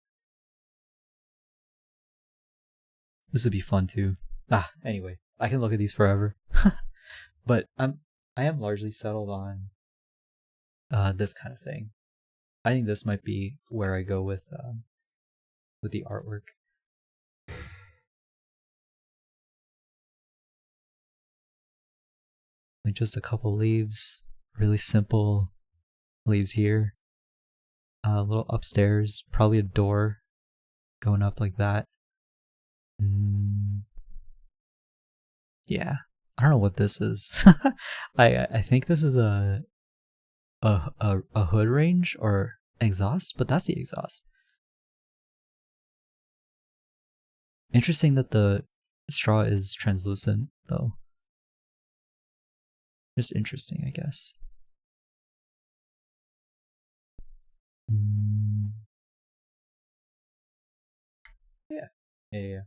[SPEAKER 1] This would be fun too. Anyway, I can look at these forever. But I am largely settled on this kind of thing. I think this might be where I go with the artwork. Like just a couple leaves, really simple leaves here. A little upstairs, probably a door going up like that. Yeah, I don't know what this is. I think this is a hood range or exhaust, but that's the exhaust. Interesting that the straw is translucent though. Just interesting, I guess. Yeah.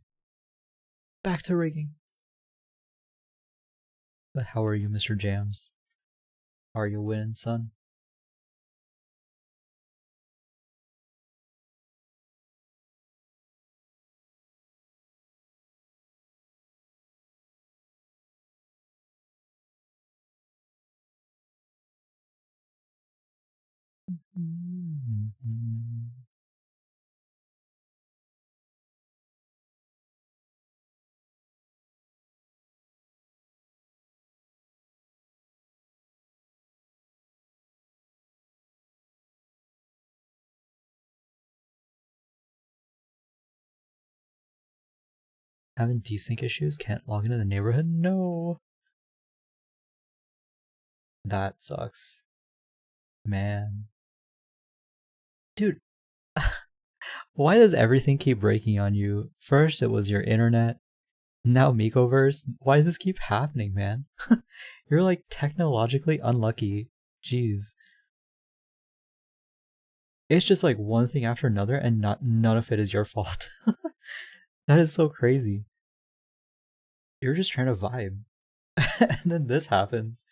[SPEAKER 1] Back to rigging. But how are you, Mr. Jams? Are you winning, son? Having desync issues? Can't log into the neighborhood? No. That sucks. Man. Dude, why does everything keep breaking on you? First it was your internet, now Miicoverse. Why does this keep happening, man? You're like technologically unlucky. Jeez. It's just like one thing after another and none of it is your fault. That is so crazy. You're just trying to vibe. And then this happens.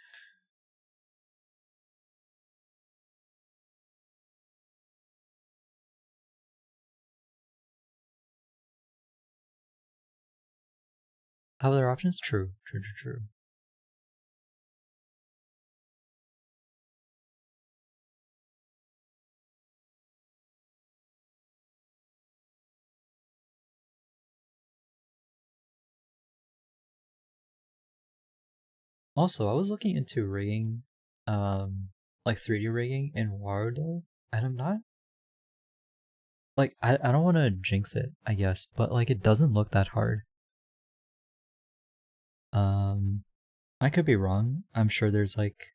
[SPEAKER 1] Other options? True. Also, I was looking into rigging, like 3D rigging in Warudo, and I'm not like I don't want to jinx it, I guess, but like it doesn't look that hard. Um, I could be wrong. I'm sure there's like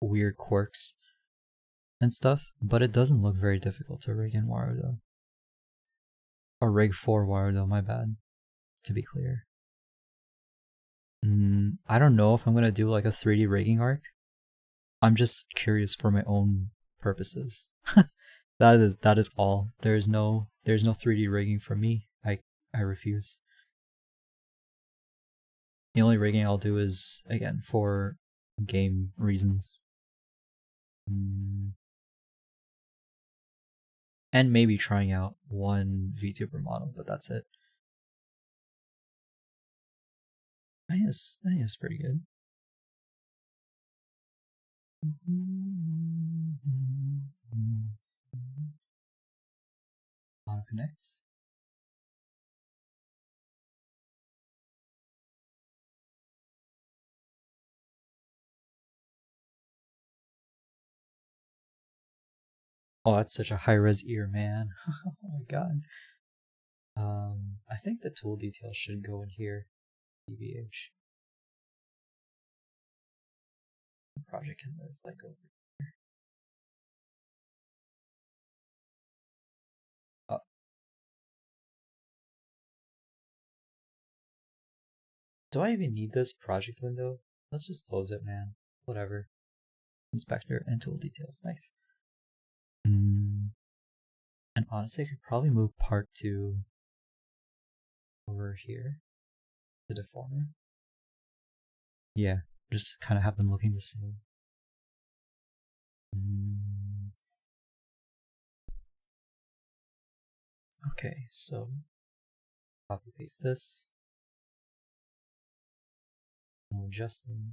[SPEAKER 1] weird quirks and stuff, but it doesn't look very difficult to rig in Warudo. Or rig for Warudo, my bad, to be clear. I don't know if I'm gonna do like a 3D rigging arc. I'm just curious for my own purposes. That is all. There's no 3D rigging for me. I refuse. The only rigging I'll do is again for game reasons. And maybe trying out one VTuber model, but that's it. I think it's pretty good. Auto connect. Oh, that's such a high res ear, man. Oh my god. I think the tool details should go in here. DBH. The project can live like over. Oh, Do I even need this project window? Let's just close it, man. Whatever. Inspector and tool details. Nice. And honestly, I could probably move part 2 over here. The deformer. Yeah, just kind of have them looking the same. Okay, so copy paste this. No adjusting.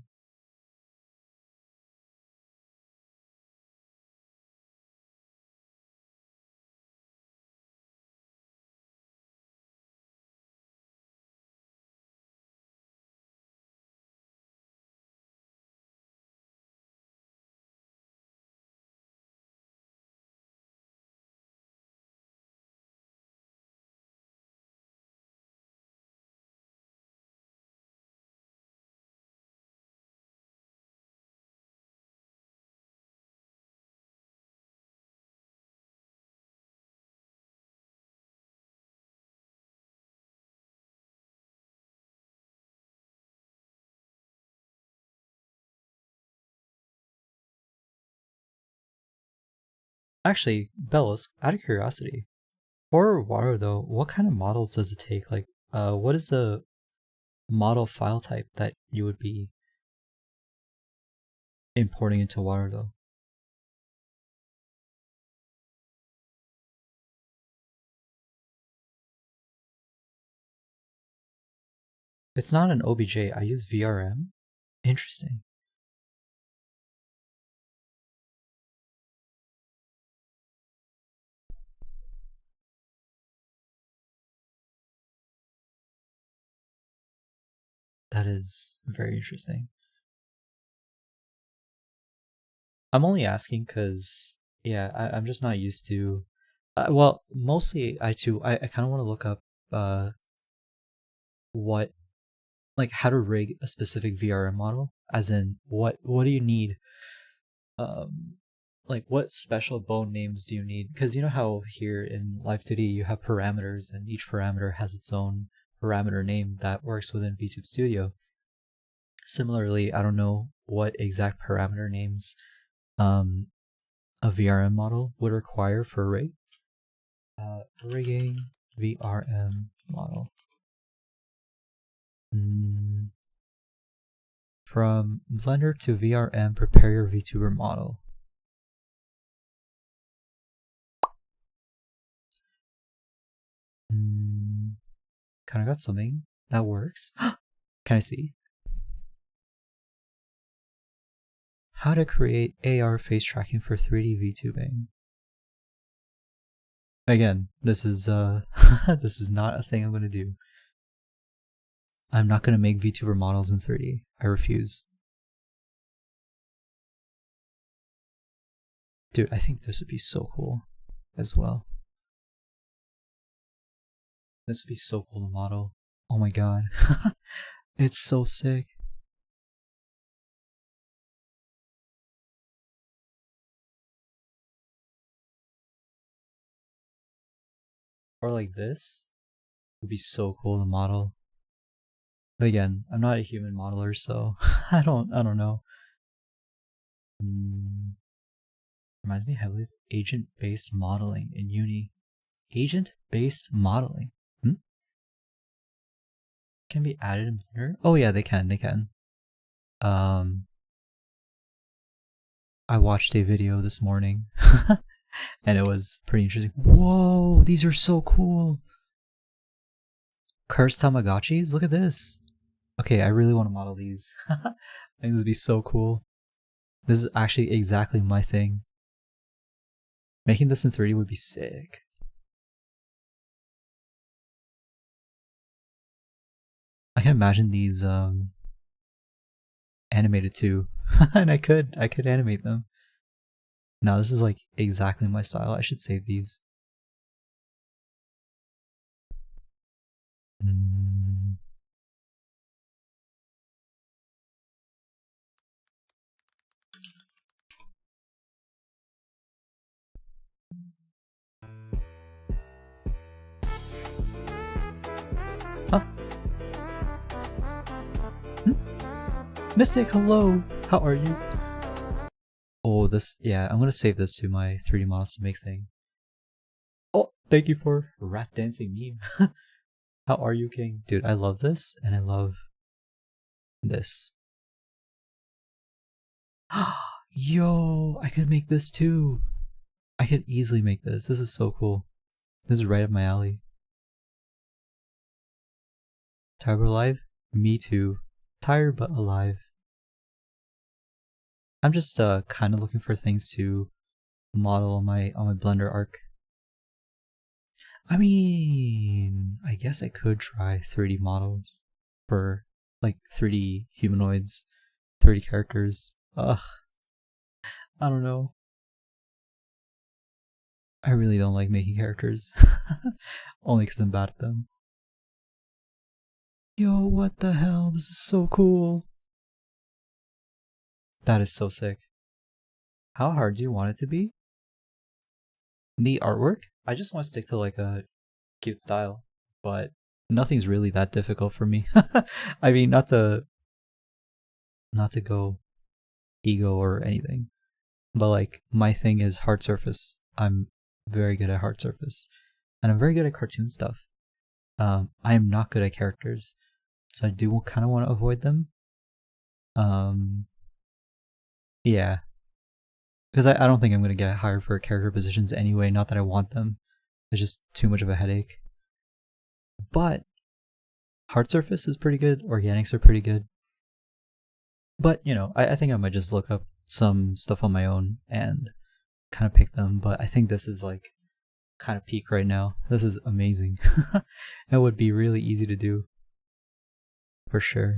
[SPEAKER 1] Actually, Bellos, out of curiosity, for water though, what kind of models does it take? Like, what is the model file type that you would be importing into water though? It's not an OBJ. I use VRM. Interesting. That is very interesting. I'm only asking because, yeah, I'm just not used to. Well, mostly I kind of want to look up what, like, how to rig a specific VRM model. As in, what do you need? Like, what special bone names do you need? Because you know how here in Live2D you have parameters, and each parameter has its own parameter name that works within VTube Studio. Similarly, I don't know what exact parameter names a VRM model would require for a rig. Rigging VRM model. From Blender to VRM, prepare your VTuber model. Kind of got something that works. Can I see? How to create AR face tracking for 3D VTubing. Again, this is this is not a thing I'm gonna do. I'm not gonna make VTuber models in 3D. I refuse. Dude, I think this would be so cool as well. This would be so cool to model. Oh my god. It's so sick. Or like this would be so cool to model. But again, I'm not a human modeler, so I don't know. Reminds me heavily of agent-based modeling in Uni. Agent-based modeling. Can be added in Blender? Oh yeah, they can. I watched a video this morning and it was pretty interesting. Whoa, these are so cool. Cursed Tamagotchis? Look at this. Okay, I really want to model these. I think this would be so cool. This is actually exactly my thing. Making this in 3D would be sick. I can imagine these animated too. And I could animate them. No, this is like exactly my style. I should save these. Huh? Mystic, hello! How are you? Oh, this, yeah, I'm gonna save this to my 3D models to make thing. Oh, thank you for rat dancing meme. How are you, King? Dude, I love this, and I love this. Yo, I could make this too. I could easily make this. This is so cool. This is right up my alley. Tired but alive? Me too. Tired but alive. I'm just kind of looking for things to model on my Blender arc. I mean, I guess I could try 3D models for like 3D humanoids, 3D characters. Ugh, I don't know. I really don't like making characters. Only because I'm bad at them. Yo, what the hell? This is so cool. That is so sick. How hard do you want it to be? The artwork? I just want to stick to like a cute style, but nothing's really that difficult for me. I mean, not to go ego or anything, but like my thing is hard surface. I'm very good at hard surface, and I'm very good at cartoon stuff. I am not good at characters, so I do kind of want to avoid them. Yeah, because I don't think I'm gonna get hired for character positions anyway. Not that I want them; it's just too much of a headache. But hard surface is pretty good. Organics are pretty good. But you know, I think I might just look up some stuff on my own and kind of pick them. But I think this is like kind of peak right now. This is amazing. It would be really easy to do for sure.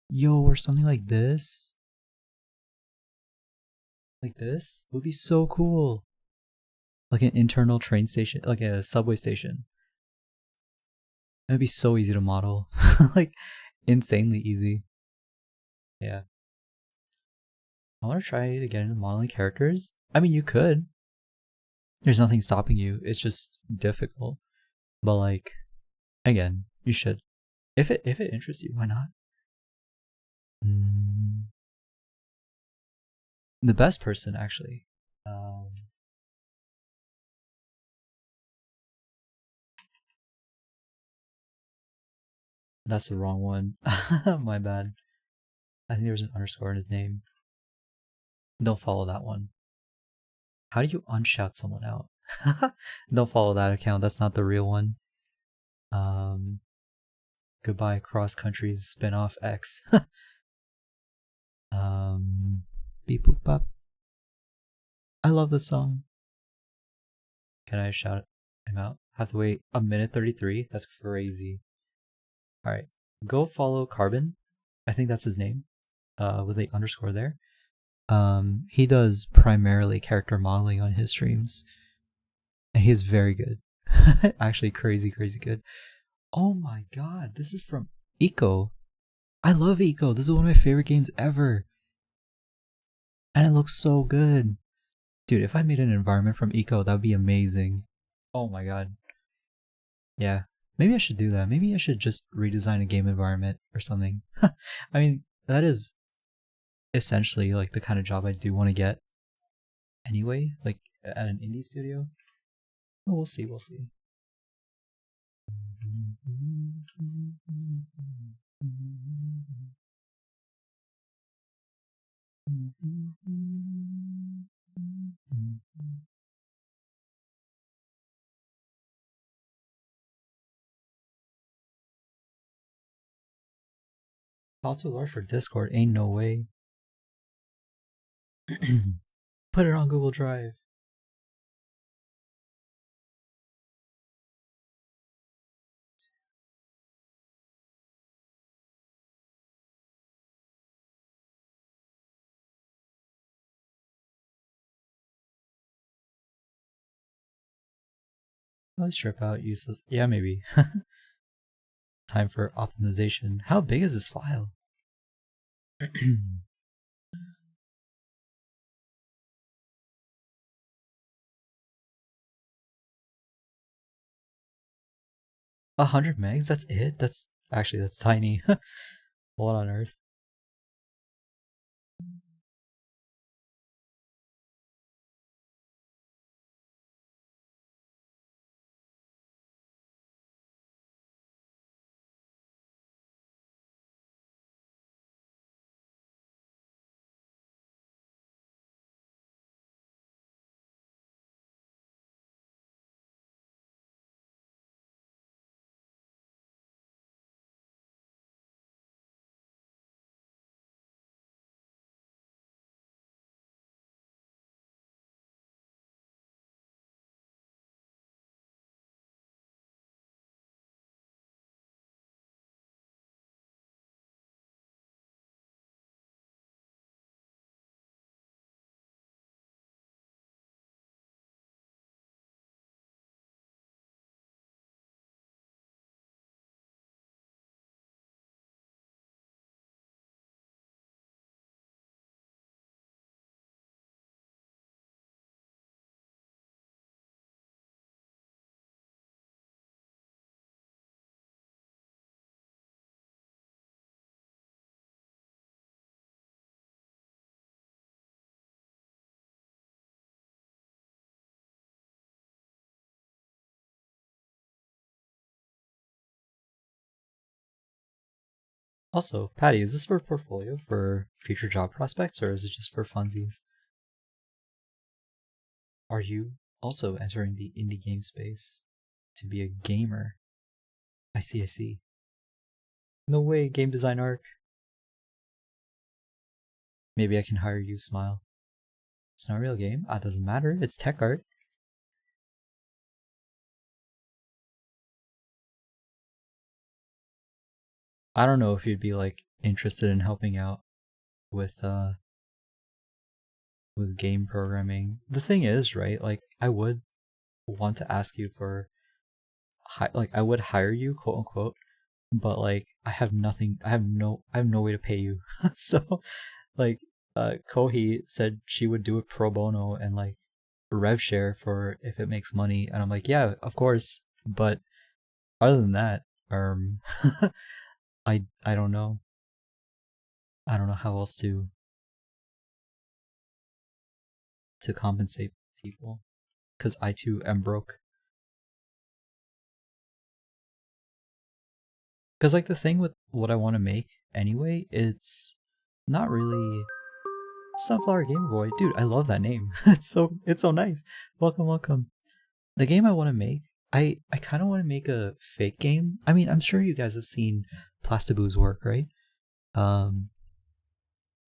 [SPEAKER 1] Yo, or something like this. Like this would be so cool. Like an internal train station, like a subway station. It would be so easy to model. Like insanely easy. Yeah. I want to try to get into modeling characters. I mean, you could. There's nothing stopping you. It's just difficult. But like, again, you should. If it interests you, why not? Mm, the best person, actually. Um, that's the wrong one. My bad. I think there was an underscore in his name. Don't follow that one. How do you unshout someone out? Don't follow that account. That's not the real one. Um, Goodbye Cross Countries spin-off X. Beep boop bop. I love this song. Can I shout him out? Have to wait a minute 33? That's crazy. Alright. Go follow Carbon. I think that's his name. With the underscore there. He does primarily character modeling on his streams. And he is very good. Actually crazy good. Oh my god, this is from 𝐫𝐢𝐠𝐠. I love 𝐫𝐫𝐠𝐠. This is one of my favorite games ever. And it looks so good. Dude, if I made an environment from 𝐫𝐫𝐠𝐠, that would be amazing. Oh my god. Yeah. Maybe I should do that. Maybe I should just redesign a game environment or something. I mean, that is essentially like the kind of job I do want to get anyway, like at an indie studio. Oh, we'll see, we'll see. File too large for Discord, ain't no way. Put it on Google Drive. Let's strip out useless. Yeah, maybe. Time for optimization. How big is this file? 100 megs? That's it? That's tiny. What on earth? Also, Patty, is this for portfolio for future job prospects or is it just for funsies? Are you also entering the indie game space to be a gamer? I see, I see. No way, game design arc. Maybe I can hire you, Smile. It's not a real game. Ah, doesn't matter. It's tech art. I don't know if you'd be like interested in helping out with with game programming. The thing is, right? Like I would want to ask you for like I would hire you, quote unquote, but like I have nothing. I have no way to pay you. So like Kohi said she would do it pro bono and like rev share for if it makes money, and I'm like, yeah, of course, but other than that, I don't know. I don't know how else to compensate people because I too am broke. Because like the thing with what I want to make anyway, it's not really Sunflower Game Boy. Dude, I love that name. It's so nice. Welcome, welcome. The game I want to make, I kind of want to make a fake game. I mean, I'm sure you guys have seen Plastaboo's work, right? Um,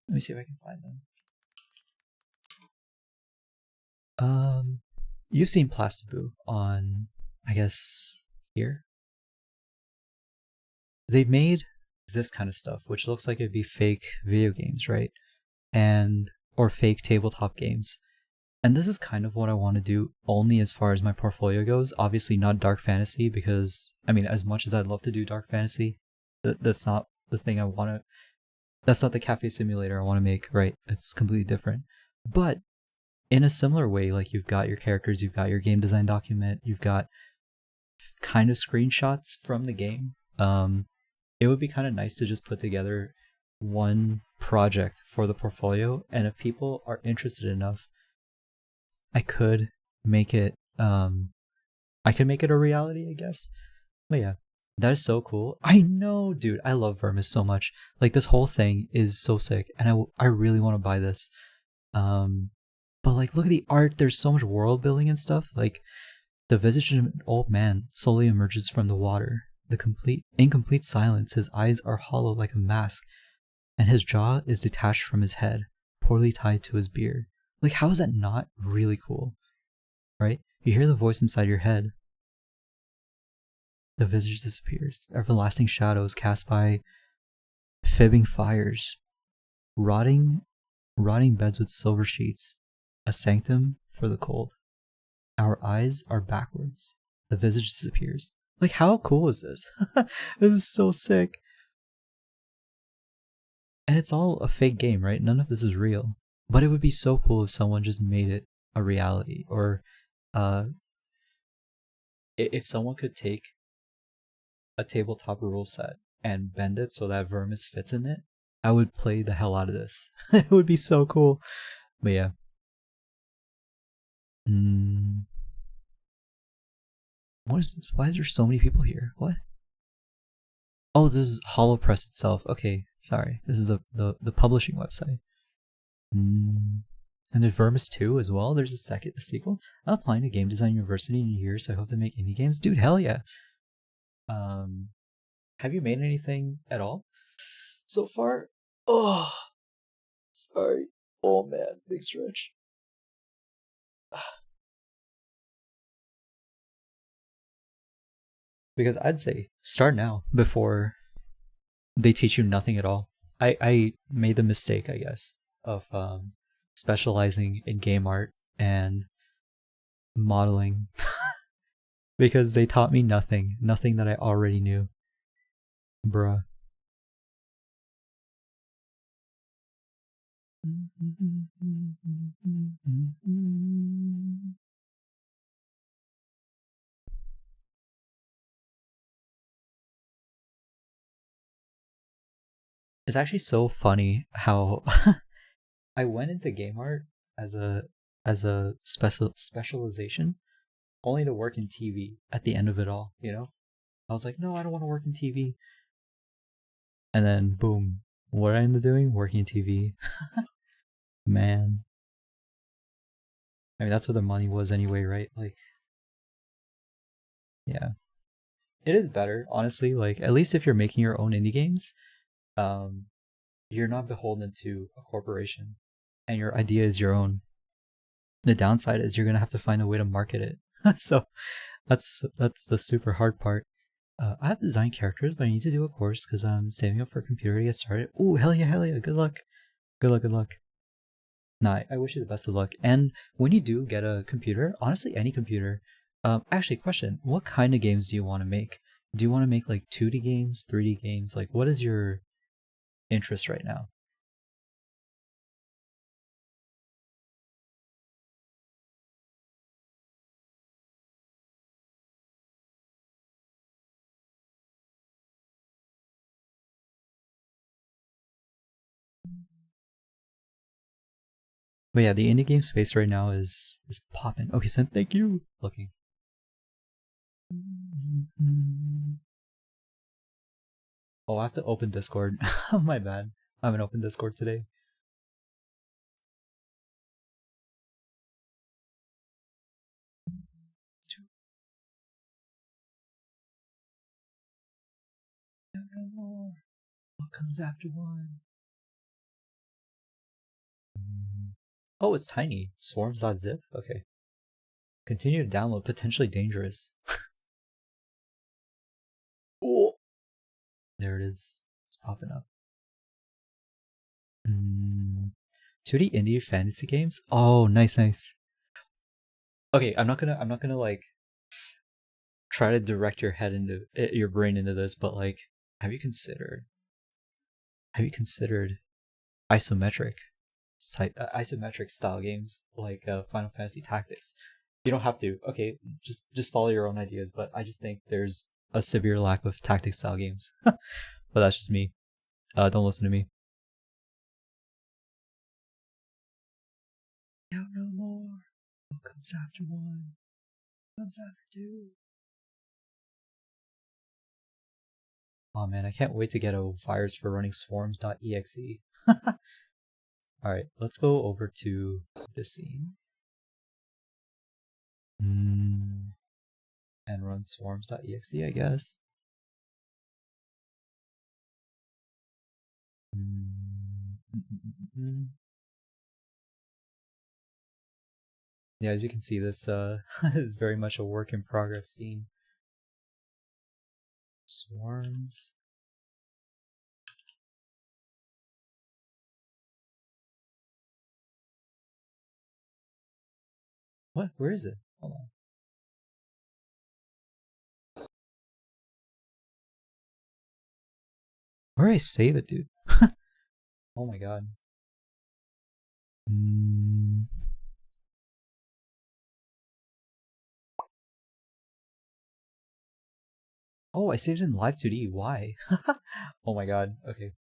[SPEAKER 1] Let me see if I can find them. You've seen Plastaboo on, I guess, here. They've made this kind of stuff, which looks like it'd be fake video games, right? And or fake tabletop games. And this is kind of what I want to do only as far as my portfolio goes. Obviously not dark fantasy because I mean as much as I'd love to do dark fantasy, that's not the thing I want to that's not the cafe simulator I want to make, right? It's completely different. But in a similar way, like you've got your characters, you've got your game design document, you've got kind of screenshots from the game. It would be kind of nice to just put together one project for the portfolio, and if people are interested enough, I could make it I could make it a reality, I guess. But yeah, that is so cool. I know, dude. I love Vermis so much. Like this whole thing is so sick, and I really want to buy this. Um, but like, look at the art. There's so much world building and stuff. Like the visage of an old man slowly emerges from the water. The complete incomplete silence. His eyes are hollow like a mask, and his jaw is detached from his head, poorly tied to his beard. Like, how is that not really cool? Right? You hear the voice inside your head. The visage disappears. Everlasting shadows cast by fibbing fires, rotting beds with silver sheets, a sanctum for the cold. Our eyes are backwards. The visage disappears. Like, how cool is this? This is so sick. And it's all a fake game, right? None of this is real. But it would be so cool if someone just made it a reality, or if someone could take a tabletop rule set and bend it so that Vermis fits in it, I would play the hell out of this. It would be so cool. But yeah. What is this? Why is there so many people here? What? Oh, this is HoloPress itself. Okay, sorry. This is the publishing website. And there's Vermis 2 as well. There's a sequel. I'm applying to Game Design University in a year, so I hope to make indie games. Dude, hell yeah. Have you made anything at all so far? Oh, sorry. Oh man, big stretch. Because I'd say start now before they teach you nothing at all. I made the mistake, I guess, of specializing in game art and modeling because they taught me nothing that I already knew. Bruh. It's actually so funny how I went into game art as a specialization only to work in TV at the end of it all, you know? I was like, no, I don't want to work in TV. And then boom, what I ended up doing? Working in TV. Man. I mean, that's where the money was anyway, right? Like, yeah. It is better, honestly. Like, at least if you're making your own indie games, um, you're not beholden to a corporation and your idea is your own. The downside is you're gonna have to find a way to market it. So that's the super hard part. I have design characters, but I need to do a course because I'm saving up for a computer to get started. Ooh, hell yeah, hell yeah! Good luck, good luck, good luck. Nah, I wish you the best of luck. And when you do get a computer, honestly, any computer. Actually, question: what kind of games do you want to make? Do you want to make like 2D games, 3D games? Like, what is your interest right now? But yeah, the indie game space right now is popping. Okay, Sen, thank you. Looking. Oh, I have to open Discord. Oh, my bad. I haven't opened Discord today. No more. What comes after one? Oh, it's tiny. Swarms.zip? Okay. Continue to download. Potentially dangerous. Oh, there it is. It's popping up. 2D indie fantasy games? Oh, nice, nice. Okay, I'm not gonna like try to direct your brain into this, but like, have you considered isometric isometric style games like Final Fantasy Tactics? You don't have to. Okay, just follow your own ideas. But I just think there's a severe lack of tactics style games. But that's just me. Don't listen to me. No more. What comes after one? What comes after two? Oh man, I can't wait to get a virus for running swarms.exe. Alright, let's go over to this scene. And run swarms.exe, I guess. Yeah, as you can see, this is very much a work in progress scene. Swarms. What? Where is it? Hold on. Where do I save it, dude? Oh my god. Oh, I saved in live 2D. Why? Oh my god. Okay.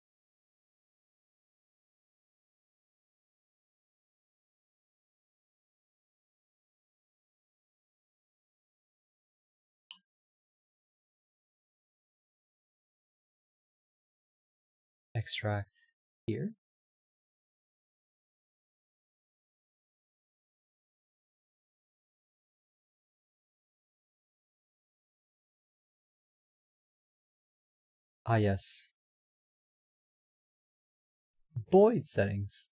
[SPEAKER 1] Extract here. Ah, yes. Void settings.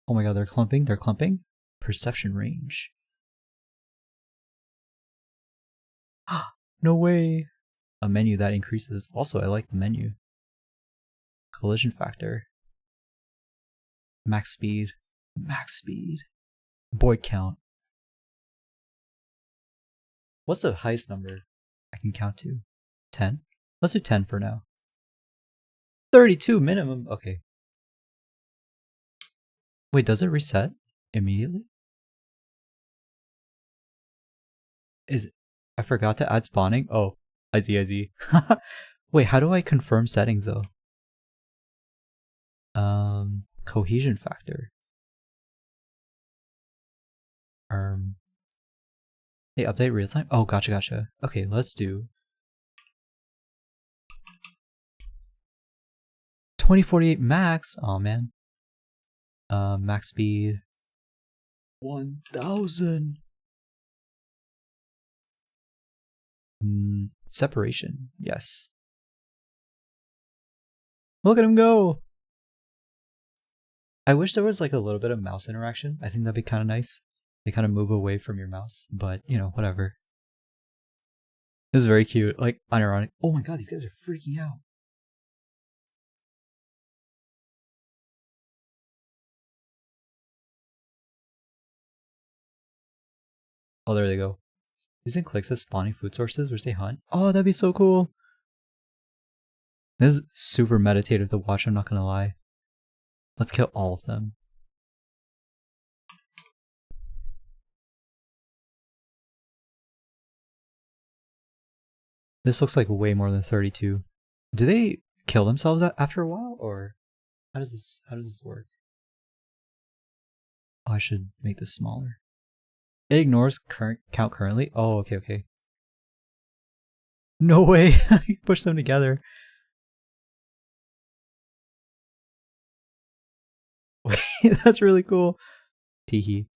[SPEAKER 1] Oh my god, they're clumping. They're clumping. Perception range. No way. A menu that increases. Also, I like the menu. Collision factor. Max speed. Max speed. Void count. What's the highest number I can count to? 10? Let's do 10 for now. 32 minimum. Okay. Wait, does it reset immediately? Is it? I forgot to add spawning. Oh, I see. Wait, how do I confirm settings though? Cohesion factor. Hey, update real time. Oh, gotcha. Okay, let's do 2048 max. Oh man. Max speed 1000. Separation. Yes. Look at him go. I wish there was like a little bit of mouse interaction. I think that'd be kind of nice. They kind of move away from your mouse, but you know, whatever. This is very cute, like unironic. Oh my god, these guys are freaking out. Oh, there they go. Using clicks as spawning food sources which they hunt. Oh, that'd be so cool. This is super meditative to watch, I'm not gonna lie. Let's kill all of them. This looks like way more than 32. Do they kill themselves after a while, or how does this work? Oh, I should make this smaller. It ignores current count currently. Oh, okay. No way! You push them together. Wait, that's really cool. Teehee.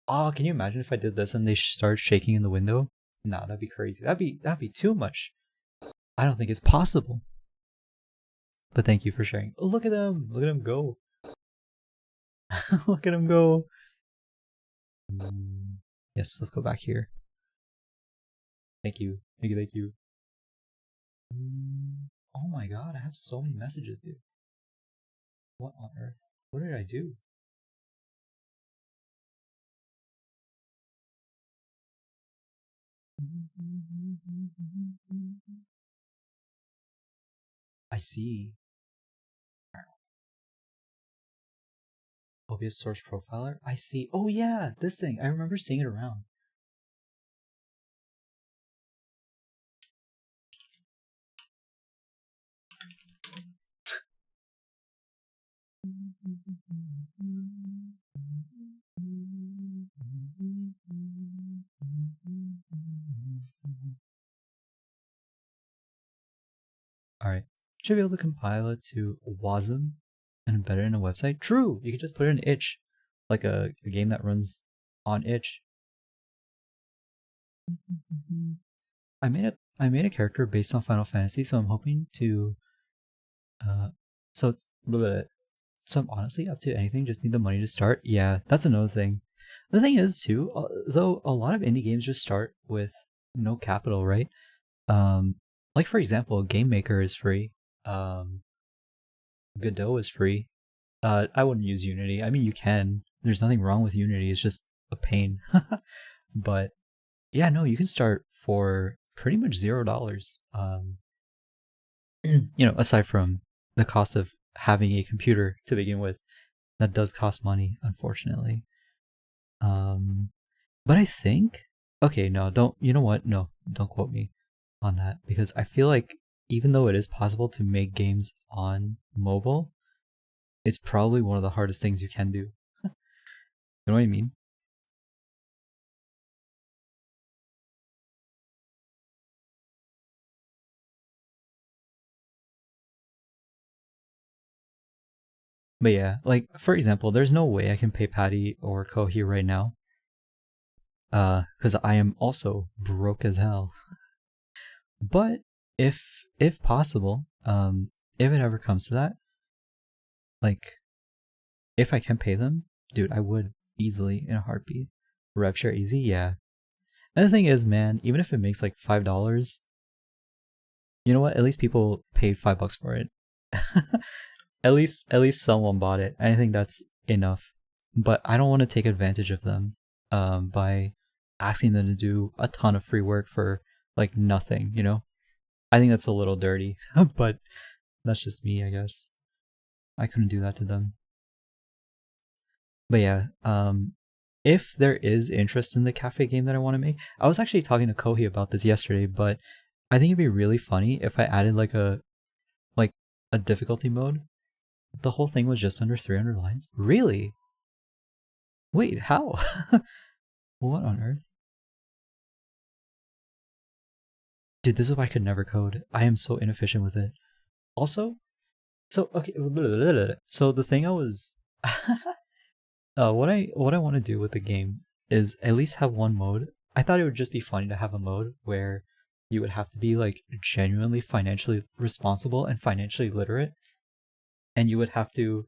[SPEAKER 1] Oh, can you imagine if I did this and they start shaking in the window? No, that'd be crazy. That'd be too much. I don't think it's possible. But thank you for sharing. Oh, look at them! Look at them go! Look at them go! Yes, let's go back here. Thank you. Oh my god, I have so many messages, dude. What on earth? What did I do? I see. OBS source profiler? I see. Oh yeah, this thing. I remember seeing it around. Alright. Should be able to compile it to WASM and embed it in a website. True! You could just put it in itch. Like a game that runs on itch. I made a character based on Final Fantasy, so I'm hoping to so it's so I'm honestly up to anything, just need the money to start. Yeah, that's another thing. The thing is too, though a lot of indie games just start with no capital, right? Like for example, Game Maker is free. Godot is free. I wouldn't use Unity. I mean, you can. There's nothing wrong with Unity. It's just a pain. But yeah, no, you can start for pretty much $0. You know, aside from the cost of having a computer to begin with. That does cost money, unfortunately. Um, but I think, okay, no, don't, you know what? No, don't quote me on that, because I feel like even though it is possible to make games on mobile, it's probably one of the hardest things you can do. You know what I mean? But yeah, like for example, there's no way I can pay Patty or Kohi right now, because I am also broke as hell. But if possible, if it ever comes to that, like if I can pay them, dude, I would easily in a heartbeat. Rev share easy, yeah. And the thing is, man, even if it makes like $5, you know what? At least people paid $5 for it. At least someone bought it. I think that's enough. But I don't want to take advantage of them by asking them to do a ton of free work for like nothing, you know? I think that's a little dirty, but that's just me, I guess. I couldn't do that to them. But yeah, if there is interest in the cafe game that I want to make, I was actually talking to Kohi about this yesterday, but I think it'd be really funny if I added like a difficulty mode. The whole thing was just under 300 lines. Really? Wait, how? What on earth? Dude, this is why I could never code. I am so inefficient with it. Also, so okay, so the thing I was what I want to do with the game is at least have one mode. I thought it would just be funny to have a mode where you would have to be like genuinely financially responsible and financially literate, and you would have to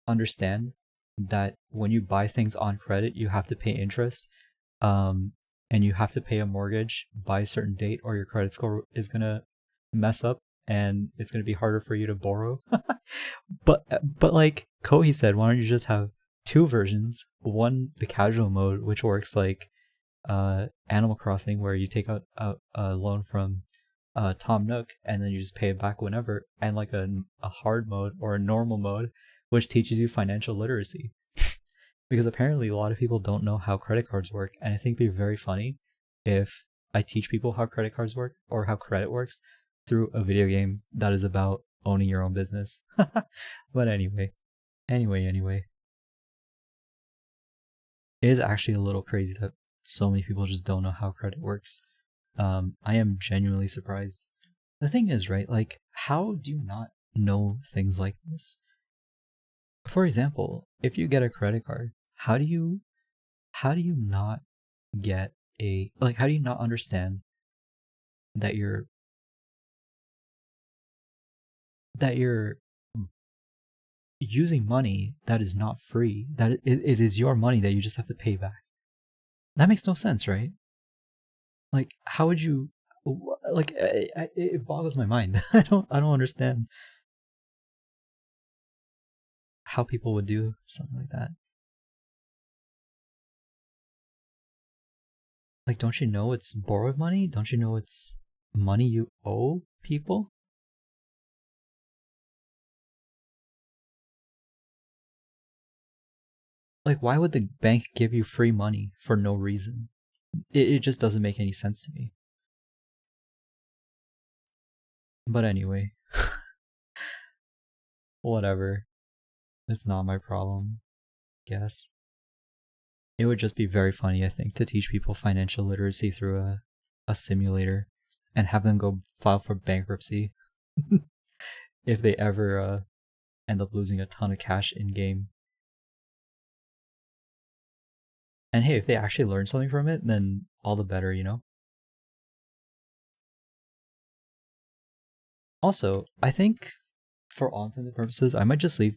[SPEAKER 1] understand that when you buy things on credit, you have to pay interest, um, and you have to pay a mortgage by a certain date, or your credit score is gonna mess up, and it's gonna be harder for you to borrow. But like Kohi said, why don't you just have two versions? One, the casual mode, which works like Animal Crossing, where you take out a loan from Tom Nook and then you just pay it back whenever, and like a hard mode or a normal mode, which teaches you financial literacy. Because apparently a lot of people don't know how credit cards work, and I think it'd be very funny if I teach people how credit cards work or how credit works through a video game that is about owning your own business. But anyway, it is actually a little crazy that so many people just don't know how credit works. I am genuinely surprised. The thing is, right, like, how do you not know things like this? For example, if you get a credit card, how do you not get a, like, how do you not understand that you're using money that is not free, that it is your money that you just have to pay back? That makes no sense, right? Like, how would you, like, it boggles my mind. I don't understand how people would do something like that. Like, don't you know it's borrowed money? Don't you know it's money you owe people? Like, why would the bank give you free money for no reason? It just doesn't make any sense to me. But anyway, whatever. It's not my problem, I guess. It would just be very funny, I think, to teach people financial literacy through a simulator and have them go file for bankruptcy if they ever end up losing a ton of cash in game. And hey, if they actually learn something from it, then all the better, you know? Also, I think for all intents and purposes, I might just leave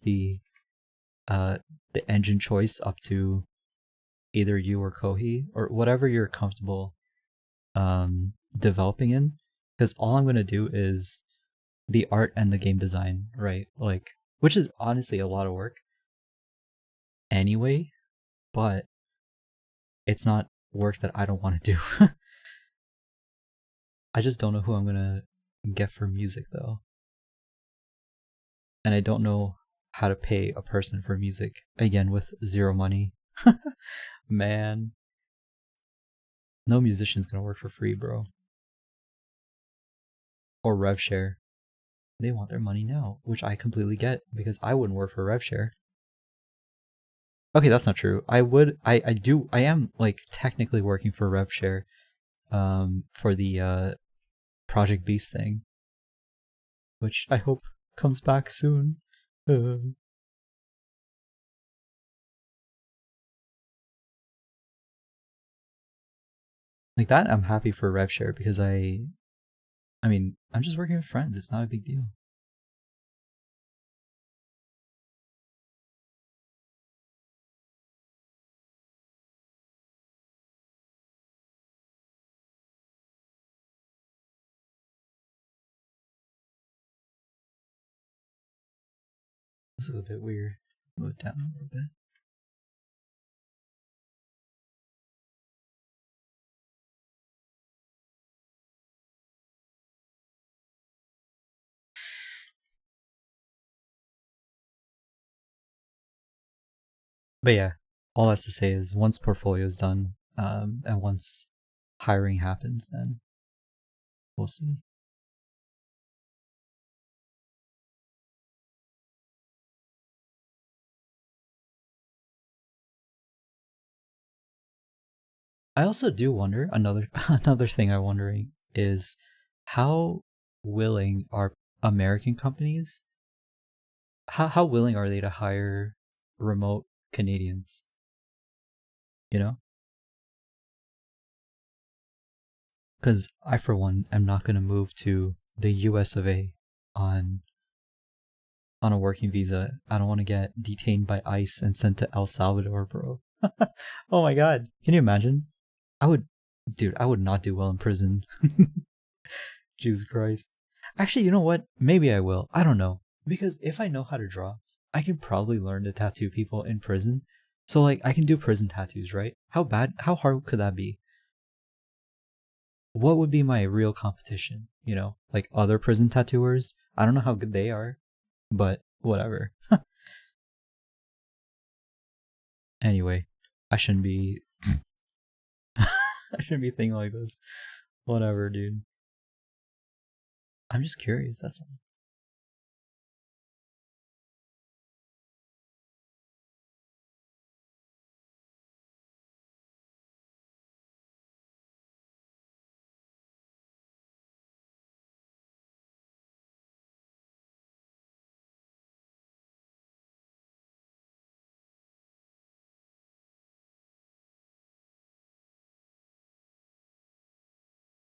[SPEAKER 1] uh the engine choice up to either you or Kohi or whatever you're comfortable developing in, because all I'm gonna do is the art and the game design, right? Like, which is honestly a lot of work anyway, but it's not work that I don't want to do. I just don't know who I'm gonna get for music though, and I don't know how to pay a person for music again with zero money. Man, no musician's gonna work for free, bro. Or rev share. They want their money now, which I completely get because I wouldn't work for rev share. Okay, that's not true. I would. I am like technically working for rev share, for the Project Beast thing, which I hope comes back soon. Like that, I'm happy for rev share because I mean, I'm just working with friends. It's not a big deal. This is a bit weird. Move it down a little bit. But yeah, all that's to say is once portfolio is done, and once hiring happens, then we'll see. I also do wonder another another thing I'm wondering is how willing are American companies? How willing are they to hire remote Canadians? You know, because I for one am not going to move to the U.S. of A. on a working visa. I don't want to get detained by ICE and sent to El Salvador, bro. Oh my god, can you imagine? I would, dude. I would not do well in prison. Jesus Christ. Actually, you know what? Maybe I will. I don't know. Because if I know how to draw, I can probably learn to tattoo people in prison. So like I can do prison tattoos, right? How hard could that be? What would be my real competition? You know, like other prison tattooers? I don't know how good they are, but whatever. Anyway, I shouldn't be I shouldn't be thinking like this. Whatever, dude. I'm just curious, that's all.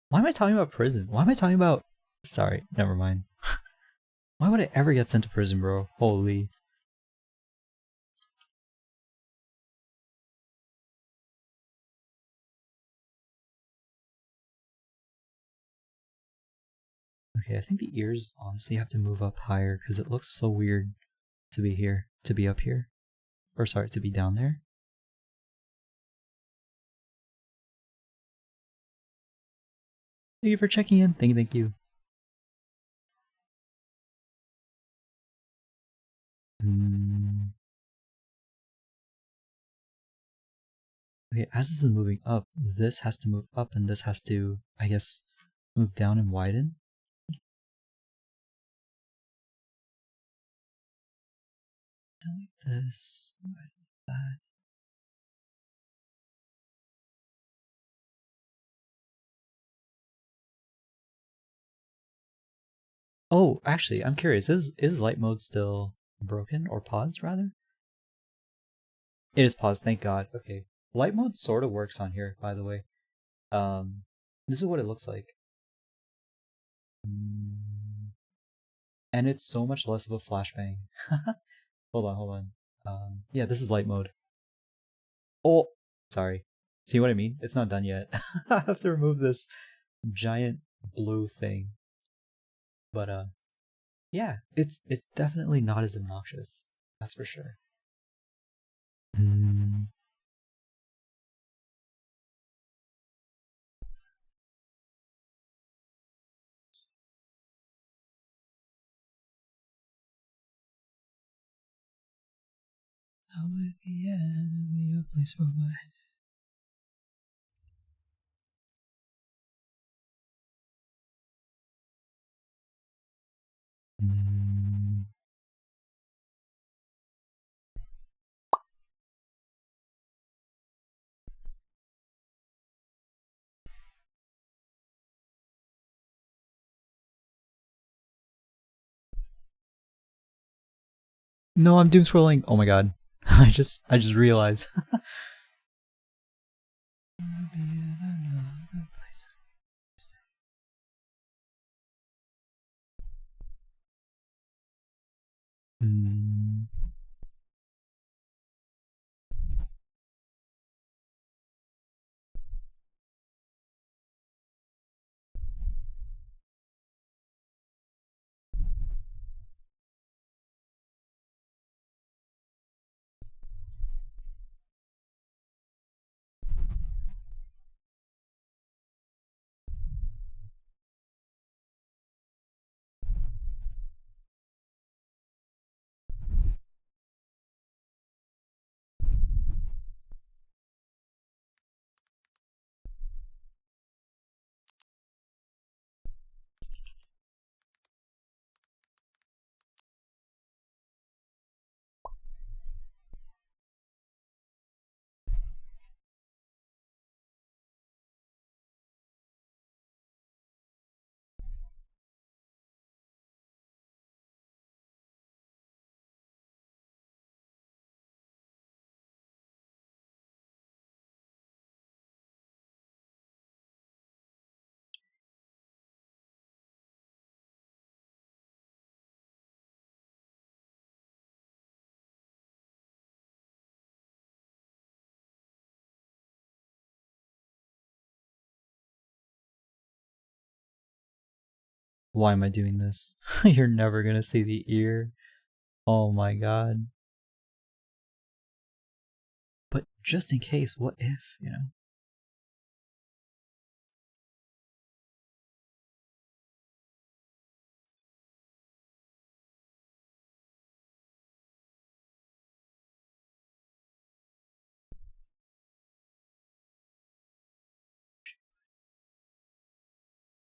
[SPEAKER 1] Why am I talking about prison? Why am I talking about sorry, never mind. Why would I ever get sent to prison, bro? Holy. Okay, I think the ears honestly have to move up higher because it looks so weird to be here, to be up here. Or sorry, to be down there. Thank you for checking in. Thank you, thank you. Mm, okay, as this is moving up, this has to move up and this has to, I guess, move down and widen. Like this, like that. Oh, actually, I'm curious. Is light mode still broken or paused rather? It is paused, thank God. Okay. Light mode sort of works on here, by the way. Um this is what it looks like. Mm, and it's so much less of a flashbang. Hold on, hold on. Yeah, this is light mode. Oh, sorry. See what I mean? It's not done yet. I have to remove this giant blue thing. But yeah, it's definitely not as obnoxious. That's for sure. Mm, Now with the enemy, a place for my head. No, I'm doom scrolling. Oh my god. I just realized. Why am I doing this? You're never gonna see the ear. Oh my god. But just in case, what if, you know?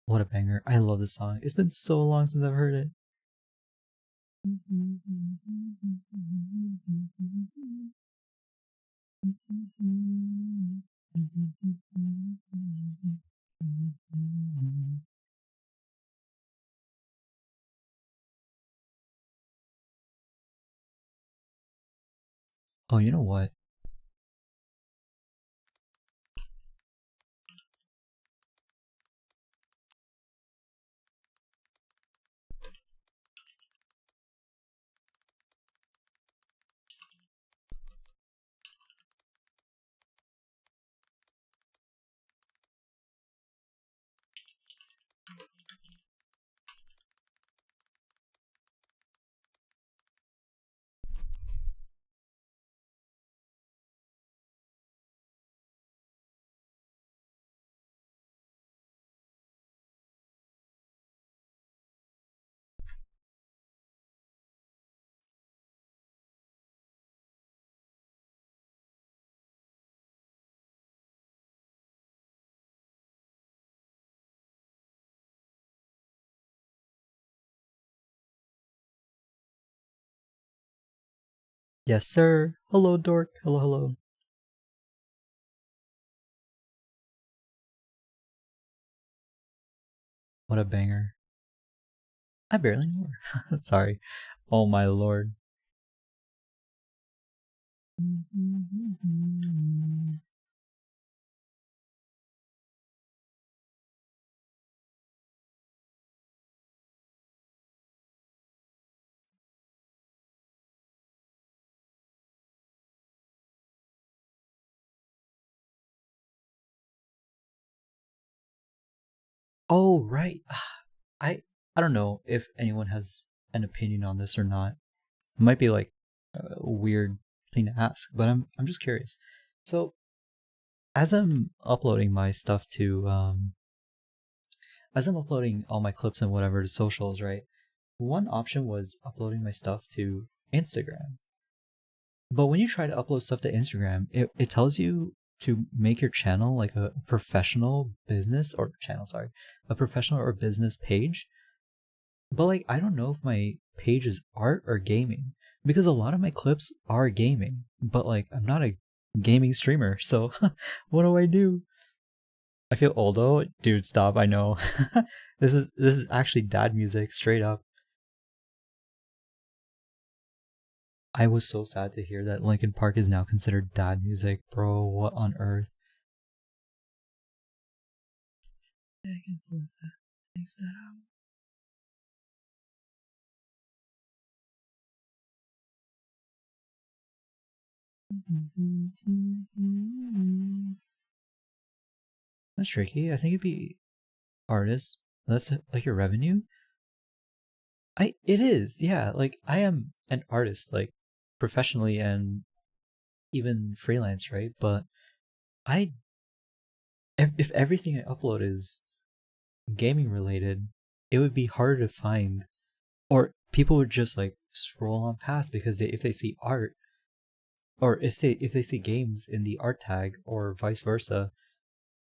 [SPEAKER 1] What a banger. I love this song. It's been so long since I've heard it. Oh, you know what? Yes, sir. Hello, dork. Hello, hello. What a banger. I barely know her. Sorry. Oh my lord. Oh, right. I I don't know if anyone has an opinion on this or not. It might be like a weird thing to ask, but I'm just curious. So, as I'm uploading my stuff to as I'm uploading all my clips and whatever to socials, right? One option was uploading my stuff to Instagram. But when you try to upload stuff to Instagram, it tells you to make your channel like a professional business or channel, sorry, a professional or business page. But like, I don't know if my page is art or gaming because a lot of my clips are gaming, but like, I'm not a gaming streamer, so what do I do? I feel old though, dude. Stop! I know. This is actually dad music, straight up. I was so sad to hear that Linkin Park is now considered dad music, bro. What on earth? Back and forth, things that That's tricky. I think it'd be artists. That's like your revenue. It is, yeah. Like I am an artist, like professionally and even freelance, right? But I if everything I upload is gaming related, it would be harder to find, or people would just like scroll on past because if they see art, or if they see games in the art tag, or vice versa,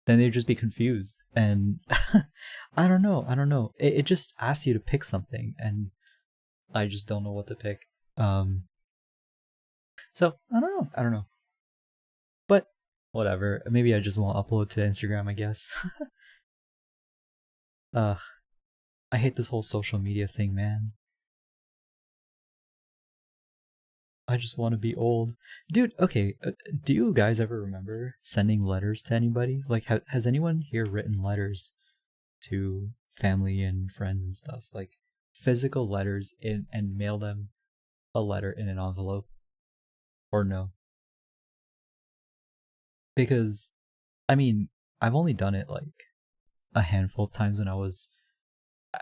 [SPEAKER 1] then they'd just be confused. And I don't know. It just asks you to pick something, and I just don't know what to pick. Um, so I don't know. But whatever. Maybe I just won't upload to Instagram, I guess. uh, I hate this whole social media thing, man. I just want to be old. Dude, okay, do you guys ever remember sending letters to anybody? Like, has anyone here written letters to family and friends and stuff? Like, physical letters in and mail them a letter in an envelope? Or no? Because, I mean, I've only done it like a handful of times when I was,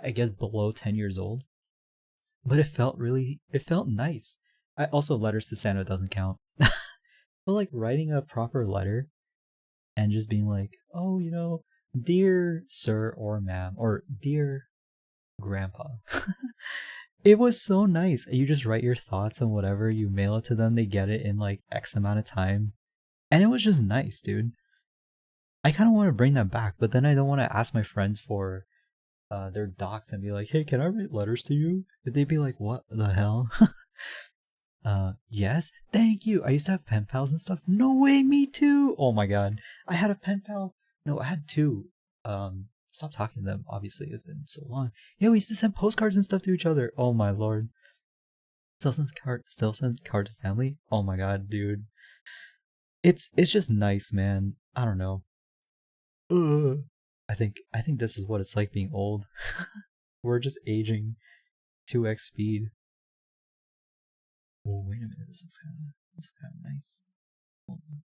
[SPEAKER 1] I guess, below 10 years old. But it felt nice. I also, letters to Santa doesn't count. But like writing a proper letter and just being like, oh, dear sir or ma'am, or dear grandpa. It was so nice. You just write your thoughts and whatever, you mail it to them, they get it in like X amount of time. And it was just nice, dude. I kind of want to bring that back, but then I don't want to ask my friends for their docs and be like, hey, can I write letters to you? They'd be like, what the hell? Yes, thank you. I used to have pen pals and stuff. No way, me too. Oh my god. I had a pen pal. No, I had two. Stop talking to them, obviously. It's been so long. Yeah, we used to send postcards and stuff to each other. Oh my lord. Still send card to family? Oh my god, dude. It's just nice, man. I don't know. Ugh. I think this is what it's like being old. We're just aging 2x speed. Oh, wait a minute. This looks kind of nice. Hold on.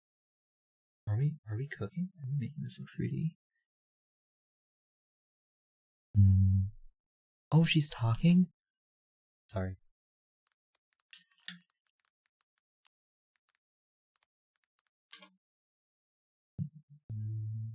[SPEAKER 1] Are we cooking? Are we making this look 3D? Mm. Oh, she's talking? Sorry. Mm.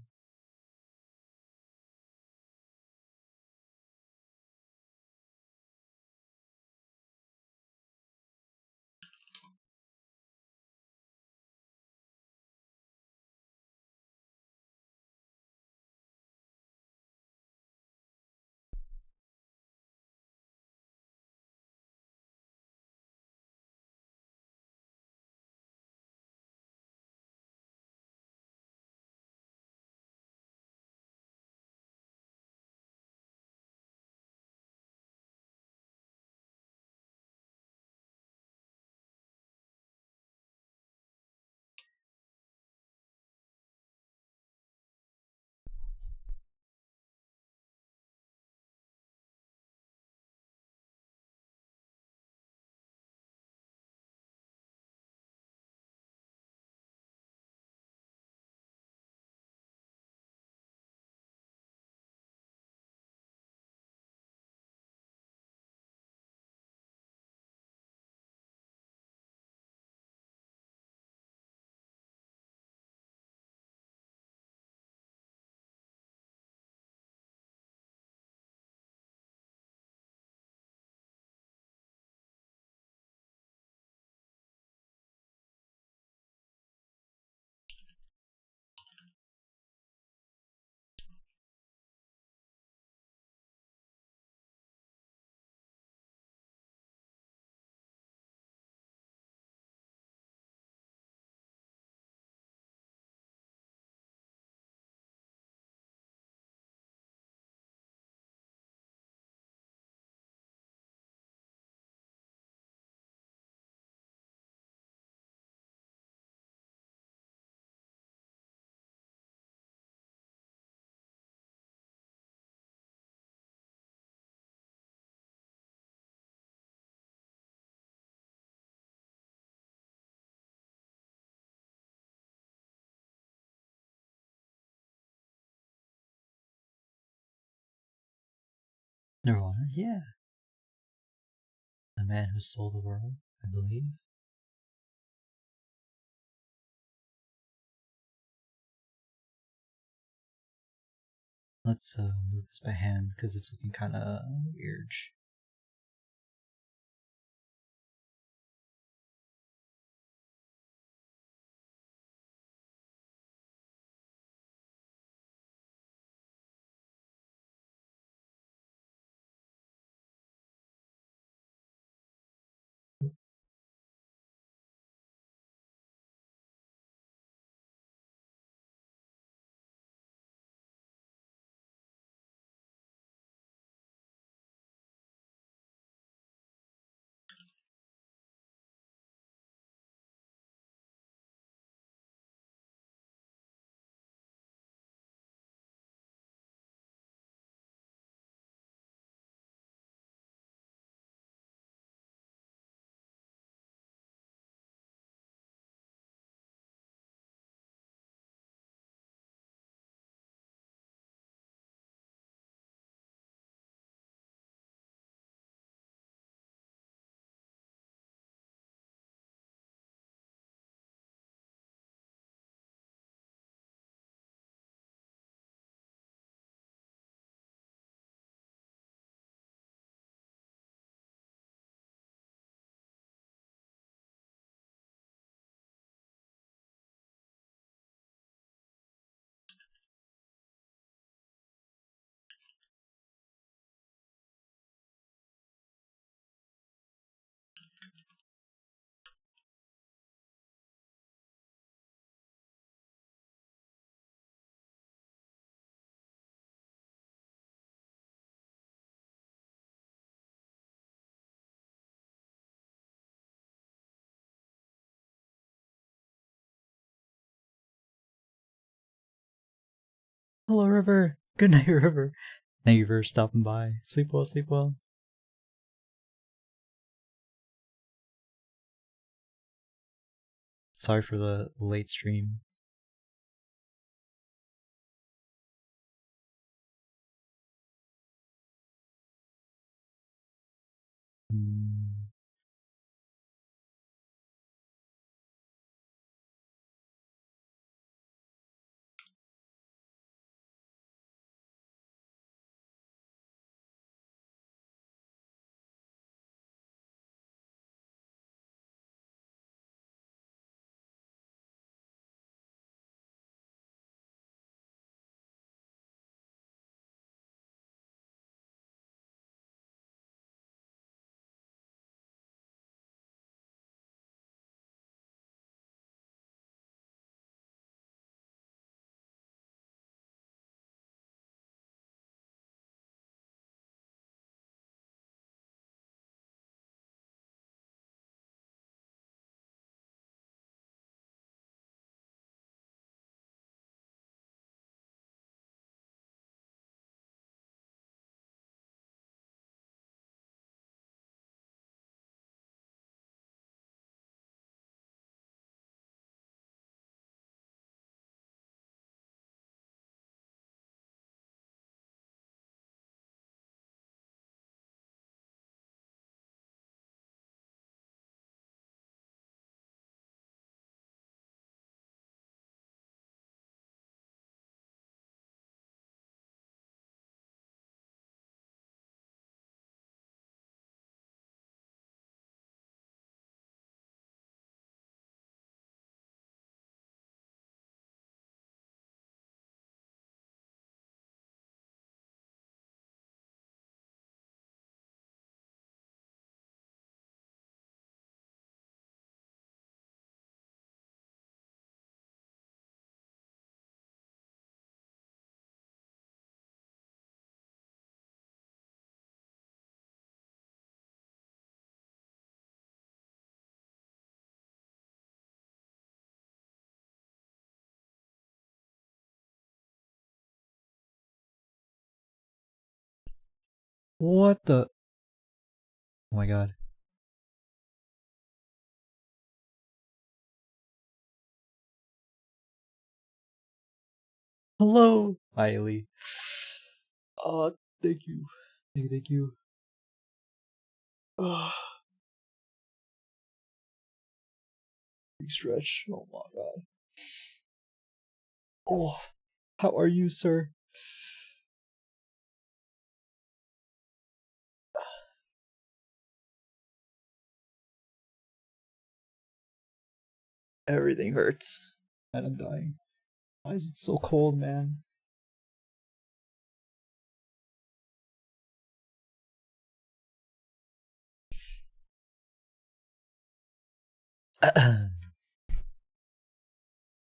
[SPEAKER 1] Nirvana, yeah. The man who sold the world, I believe. Let's move this by hand because it's looking kind of weird. Hello, River. Good night, River. Thank you for stopping by. Sleep well, sleep well. Sorry for the late stream. Mm. What the? Oh my god. Hello, Miley. Oh, thank you. Thank you. Big stretch. Oh my god. Oh, how are you, sir? Everything hurts. And I'm dying. Why is it so cold, man?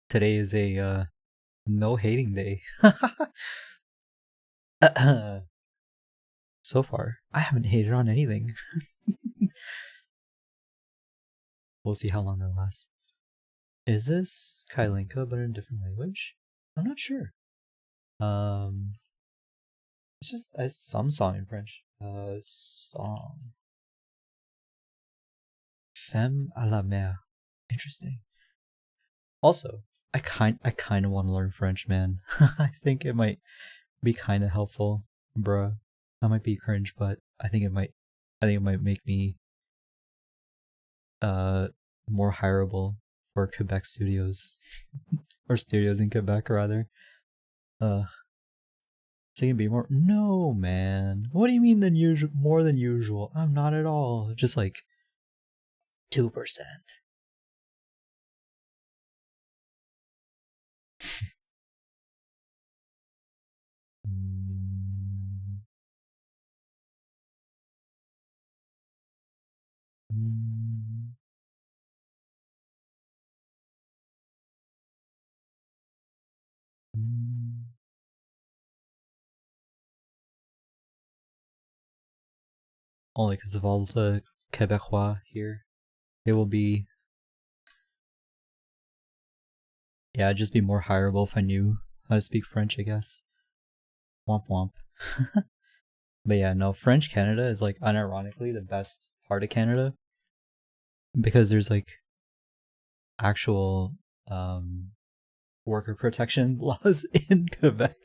[SPEAKER 1] Today is a no hating day. So far, I haven't hated on anything. We'll see how long that lasts. Is this 𝐫𝐢𝐠𝐠𝐢𝐧𝐠 but in a different language? I'm not sure. It's just some song in French. Song. Femme à la mer. Interesting. Also, I kind of want to learn French, man. I think it might be kind of helpful, bruh. That might be cringe, but I think it might make me more hireable for Quebec studios or studios in Quebec rather. So you can be more. No, man. What do you mean more than usual? I'm not at all. Just like 2%. Only because of all the Quebecois here. They will be. Yeah, I'd just be more hireable if I knew how to speak French, I guess. Womp womp. But yeah, no, French Canada is like unironically the best part of Canada because there's like actual worker protection laws in Quebec.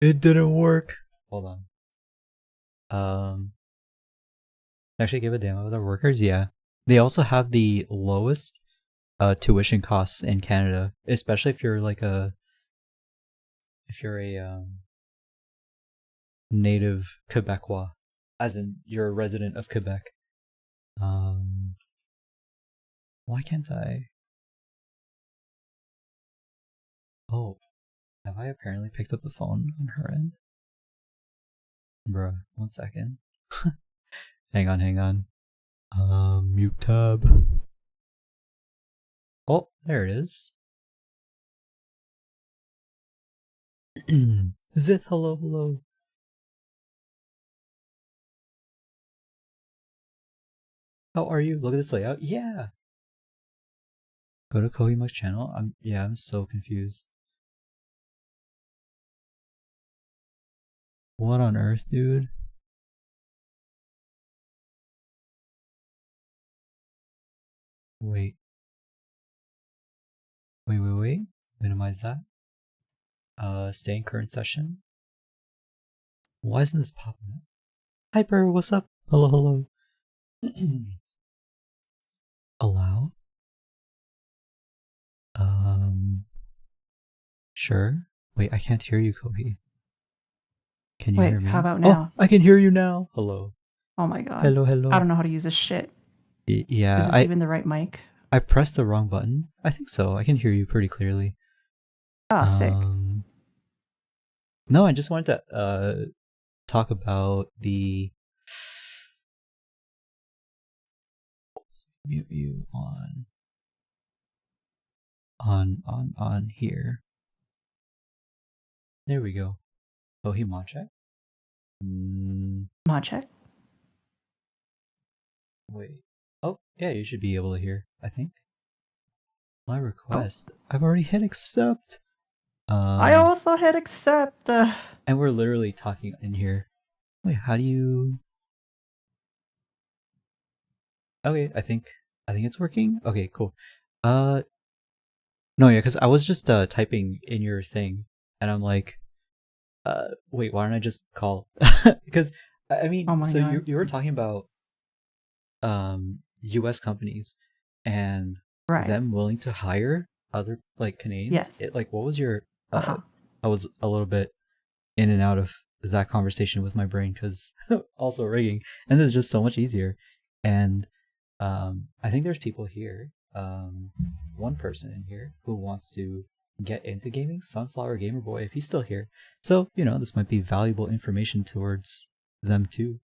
[SPEAKER 1] It didn't work. Hold on. Actually give a damn about their workers, yeah. They also have the lowest tuition costs in Canada, especially if you're like a native Quebecois, as in you're a resident of Quebec. Why can't I? Oh, have I apparently picked up the phone on her end? Bruh, 1 second. Hang on. Mute tab. Oh, there it is. Zith, hello. How are you? Look at this layout. Yeah. Go to 𝐫𝐢𝐠𝐠𝐢𝐧𝐠 channel. I'm so confused. What on earth, dude? Wait. Minimize that. Stay in current session. Why isn't this popping up? Hyper, what's up? Hello. Allow? Sure. Wait, I can't hear you, 𝐫𝐢𝐠𝐠. Can you hear me?
[SPEAKER 2] How about now?
[SPEAKER 1] Oh, I can hear you now. Hello.
[SPEAKER 2] Oh my god.
[SPEAKER 1] Hello.
[SPEAKER 2] I don't know how to use this shit.
[SPEAKER 1] Yeah,
[SPEAKER 2] Is this even the right mic?
[SPEAKER 1] I pressed the wrong button. I think so. I can hear you pretty clearly.
[SPEAKER 2] Oh, sick.
[SPEAKER 1] No, I just wanted to talk about the mute you on here. There we go. 𝐫𝐢𝐠𝐬𝐧𝐠 mod check.
[SPEAKER 2] Mod check.
[SPEAKER 1] Wait. Oh, yeah, you should be able to hear, I think. My
[SPEAKER 2] Oh,
[SPEAKER 1] request. I've already hit accept.
[SPEAKER 2] I
[SPEAKER 1] Um,
[SPEAKER 2] also hit accept.
[SPEAKER 1] and we're literally talking in here. Wait, how do you... Okay, I think it's working. Okay, cool. Uh, no, yeah, because I was just typing in your thing, and I'm like, wait, why don't I just call? Because I mean,
[SPEAKER 2] Oh my
[SPEAKER 1] so you
[SPEAKER 2] god.
[SPEAKER 1] you were talking about U.S. companies and
[SPEAKER 2] Right.
[SPEAKER 1] them willing to hire other like Canadians.
[SPEAKER 2] Yes.
[SPEAKER 1] Like, what was your?
[SPEAKER 2] Uh-huh.
[SPEAKER 1] I was a little bit in and out of that conversation with my brain because also rigging, and it's just so much easier. And I think there's people here, one person in here who wants to get into gaming, Sunflower Gamer Boy, if he's still here. So this might be valuable information towards them too.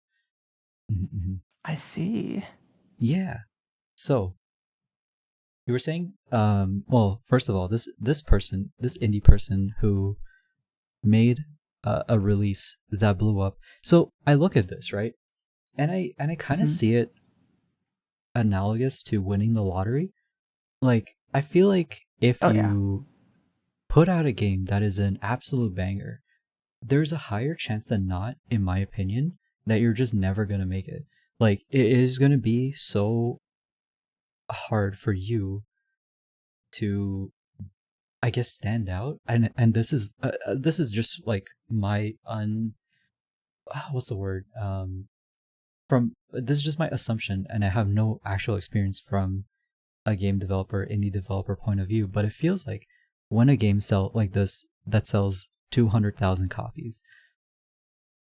[SPEAKER 1] Mm-hmm.
[SPEAKER 2] I see.
[SPEAKER 1] Yeah. So you were saying, well, first of all, this person, this indie person who made a release that blew up. So I look at this, right, and I kind of
[SPEAKER 2] Hmm.
[SPEAKER 1] see it analogous to winning the lottery. Like I feel like if
[SPEAKER 2] Oh yeah.
[SPEAKER 1] you put out a game that is an absolute banger, there's a higher chance than not, in my opinion, that you're just never gonna make it. Like it is gonna be so hard for you to, I guess, stand out. And this is just like my what's the word, from this is just my assumption, and I have no actual experience from a game developer, indie developer point of view, but it feels like when a game sell like this that sells 200,000 copies,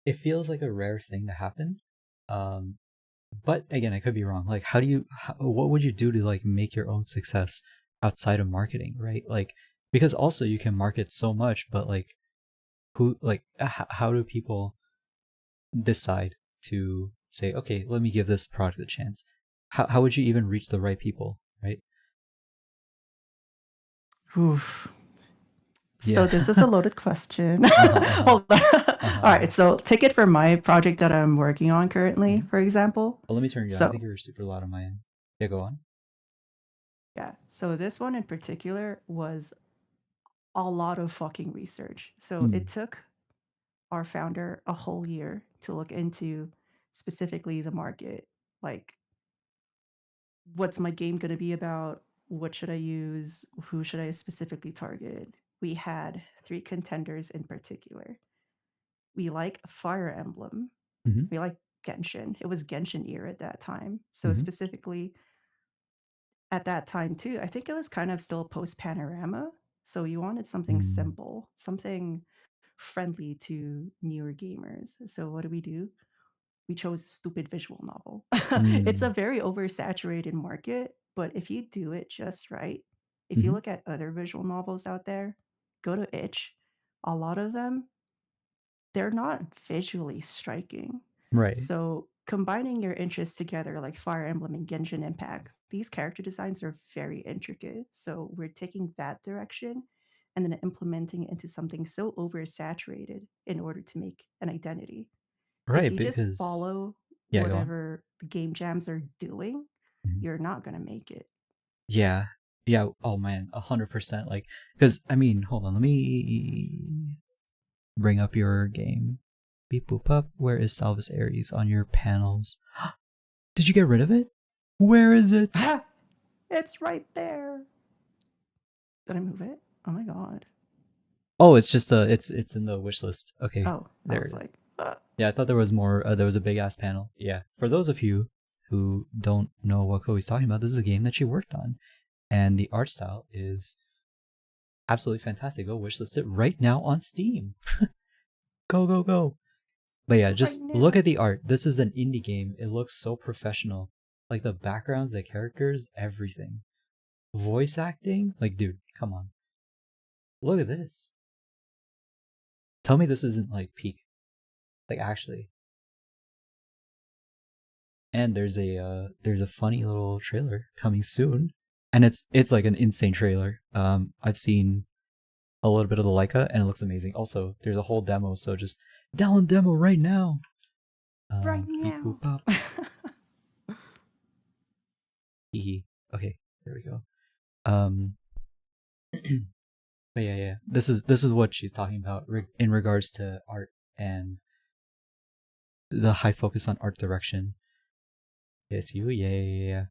[SPEAKER 1] it feels like a rare thing to happen. Um, but again, I could be wrong. Like, what would you do to like make your own success outside of marketing, right? Like, because also you can market so much, but like, how do people decide to say, okay, let me give this product a chance? How would you even reach the right people, right?
[SPEAKER 2] Oof. So
[SPEAKER 1] Yeah.
[SPEAKER 2] this is a loaded question.
[SPEAKER 1] Uh-huh, uh-huh,
[SPEAKER 2] Hold on.
[SPEAKER 1] uh-huh,
[SPEAKER 2] All
[SPEAKER 1] uh-huh.
[SPEAKER 2] right. So take it for my project that I'm working on currently,
[SPEAKER 1] Mhm.
[SPEAKER 2] for example.
[SPEAKER 1] Oh, let me turn you down. I
[SPEAKER 2] So
[SPEAKER 1] think you're super loud on my end. Yeah, go on.
[SPEAKER 2] yeah. So this one in particular was a lot of fucking research. So it
[SPEAKER 1] Mm.
[SPEAKER 2] took our founder a whole year to look into specifically the market. Like, what's my game going to be about? What should I use? Who should I specifically target? We had three contenders in particular. We like Fire Emblem.
[SPEAKER 1] Mm-hmm.
[SPEAKER 2] We like Genshin. It was Genshin era at that time. So
[SPEAKER 1] Mm-hmm.
[SPEAKER 2] specifically at that time too, I think it was kind of still post Panorama. So you wanted something
[SPEAKER 1] Mm.
[SPEAKER 2] simple, something friendly to newer gamers. So what do? We chose a stupid visual novel. It's a
[SPEAKER 1] Mm.
[SPEAKER 2] very oversaturated market, but if you do it just right, if you
[SPEAKER 1] Mm-hmm.
[SPEAKER 2] look at other visual novels out there, go to itch, a lot of them, they're not visually striking.
[SPEAKER 1] Right.
[SPEAKER 2] So combining your interests together, like Fire Emblem and Genshin Impact, these character designs are very intricate. So we're taking that direction and then implementing it into something so oversaturated in order to make an identity. If
[SPEAKER 1] Right,
[SPEAKER 2] you just
[SPEAKER 1] because
[SPEAKER 2] follow
[SPEAKER 1] yeah, go on.
[SPEAKER 2] whatever the game jams are doing,
[SPEAKER 1] Mhm.
[SPEAKER 2] you're not going to make it.
[SPEAKER 1] Yeah. Yeah. Oh man, 100%. Like, because I mean, hold on. Let me bring up your game. Beep boop up. Where is Salvis Ares on your panels? Did you get rid of it? Where is it?
[SPEAKER 2] Ah, it's right there. Did I move it? Oh my god.
[SPEAKER 1] Oh, it's just it's in the wish list. Okay,
[SPEAKER 2] Oh, I
[SPEAKER 1] there
[SPEAKER 2] was
[SPEAKER 1] it is.
[SPEAKER 2] like,
[SPEAKER 1] Yeah, I thought there was more. There was a big ass panel. Yeah, for those of you who don't know what Chloe's talking about, this is a game that she worked on, and the art style is absolutely fantastic. Go wishlist it right now on Steam. Go go go! But yeah,
[SPEAKER 2] right
[SPEAKER 1] just look
[SPEAKER 2] now.
[SPEAKER 1] at the art. This is an indie game. It looks so professional. Like the backgrounds, the characters, everything. Voice acting, like dude, come on. Look at this. Tell me this isn't like peak. Like actually. And there's a funny little trailer coming soon, and it's like an insane trailer. I've seen a little bit of the Leica, and it looks amazing. Also, there's a whole demo, so just download demo right now.
[SPEAKER 2] Right
[SPEAKER 1] Beep
[SPEAKER 2] now.
[SPEAKER 1] boop pop. Hee. Okay, there we go. Um, but yeah. This is what she's talking about in regards to art and the high focus on art direction. Yes, you. Yeah.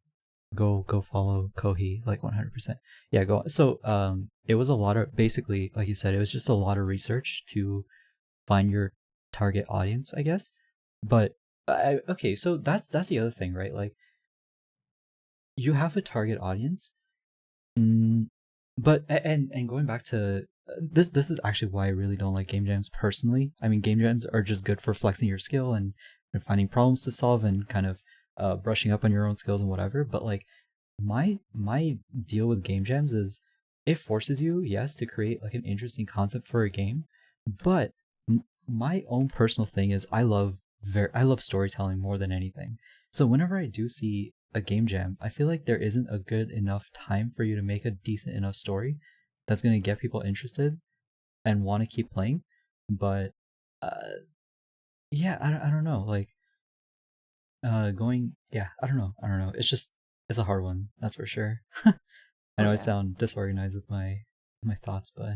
[SPEAKER 1] Go follow Kohi like 100%. Yeah, go. So it was a lot of, basically, like you said, it was just a lot of research to find your target audience, I guess. But okay, so that's the other thing, right? Like, you have a target audience. Mm, but and going back to this is actually why I really don't like game jams personally. I mean, game jams are just good for flexing your skill and finding problems to solve and kind of brushing up on your own skills and whatever. But like, my deal with game jams is it forces you, yes, to create like an interesting concept for a game, but my own personal thing is I love storytelling more than anything. So whenever I do see a game jam, I feel like there isn't a good enough time for you to make a decent enough story that's going to get people interested and want to keep playing. But uh yeah, I don't know, like going, yeah, I don't know, it's a hard one, that's for sure. I
[SPEAKER 2] Oh
[SPEAKER 1] know I
[SPEAKER 2] yeah.
[SPEAKER 1] sound disorganized with my thoughts, but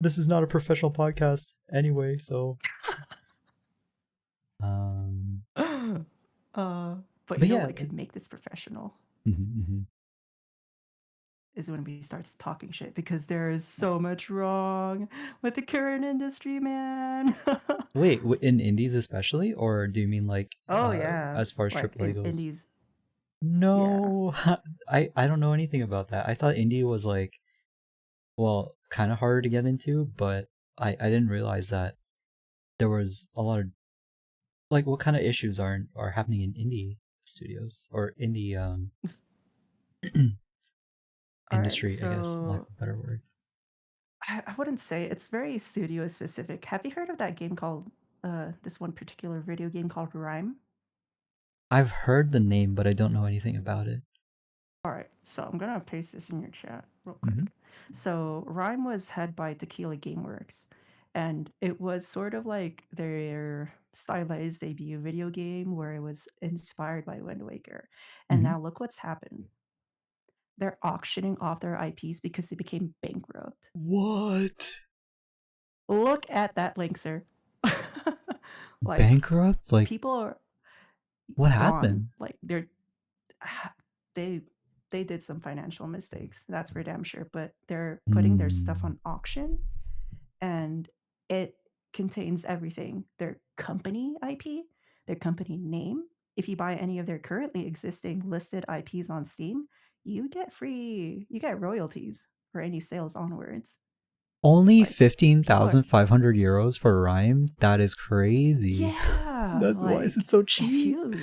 [SPEAKER 1] this is not a professional podcast anyway, so um
[SPEAKER 2] uh, but
[SPEAKER 1] but
[SPEAKER 2] you know
[SPEAKER 1] yeah,
[SPEAKER 2] what
[SPEAKER 1] like
[SPEAKER 2] could make this professional
[SPEAKER 1] mhm.
[SPEAKER 2] is when we start talking shit because there is so much wrong with the current industry, man.
[SPEAKER 1] Wait, in indies especially, or do you mean like
[SPEAKER 2] Oh yeah,
[SPEAKER 1] as far as
[SPEAKER 2] like
[SPEAKER 1] AAA
[SPEAKER 2] in
[SPEAKER 1] goes?
[SPEAKER 2] indies. Yeah.
[SPEAKER 1] No, I don't know anything about that. I thought indie was like, well, kind of harder to get into, but I didn't realize that there was a lot of, like, what kind of issues are happening in indie studios or indie
[SPEAKER 2] All right.
[SPEAKER 1] industry, I guess, lack
[SPEAKER 2] So
[SPEAKER 1] of a better word.
[SPEAKER 2] I wouldn't say it's very studio specific. Have you heard of that game called this one particular video game called Rhyme?
[SPEAKER 1] I've heard the name, but I don't know anything about it.
[SPEAKER 2] All right, so I'm gonna paste this in your chat real
[SPEAKER 1] Mm-hmm.
[SPEAKER 2] quick. So Rhyme was head by Tequila Gameworks, and it was sort of like their stylized debut video game where it was inspired by Wind Waker. And
[SPEAKER 1] Mm-hmm.
[SPEAKER 2] now look what's happened. They're auctioning off their IPs because they became bankrupt.
[SPEAKER 1] What?
[SPEAKER 2] Look at that link, sir. Like
[SPEAKER 1] Bankrupt? Like,
[SPEAKER 2] people are
[SPEAKER 1] what
[SPEAKER 2] gone.
[SPEAKER 1] happened?
[SPEAKER 2] Like they're they they did some financial mistakes. That's for damn sure. But they're putting their stuff
[SPEAKER 1] Hmm.
[SPEAKER 2] on auction, and it contains everything: their company IP, their company name. If you buy any of their currently existing listed IPs on Steam, you get royalties for any sales onwards.
[SPEAKER 1] Only
[SPEAKER 2] Like people are
[SPEAKER 1] 15,500 euros for Rhyme? That is crazy.
[SPEAKER 2] yeah,
[SPEAKER 1] That's why is it
[SPEAKER 2] like
[SPEAKER 1] so
[SPEAKER 2] if
[SPEAKER 1] cheap?
[SPEAKER 2] you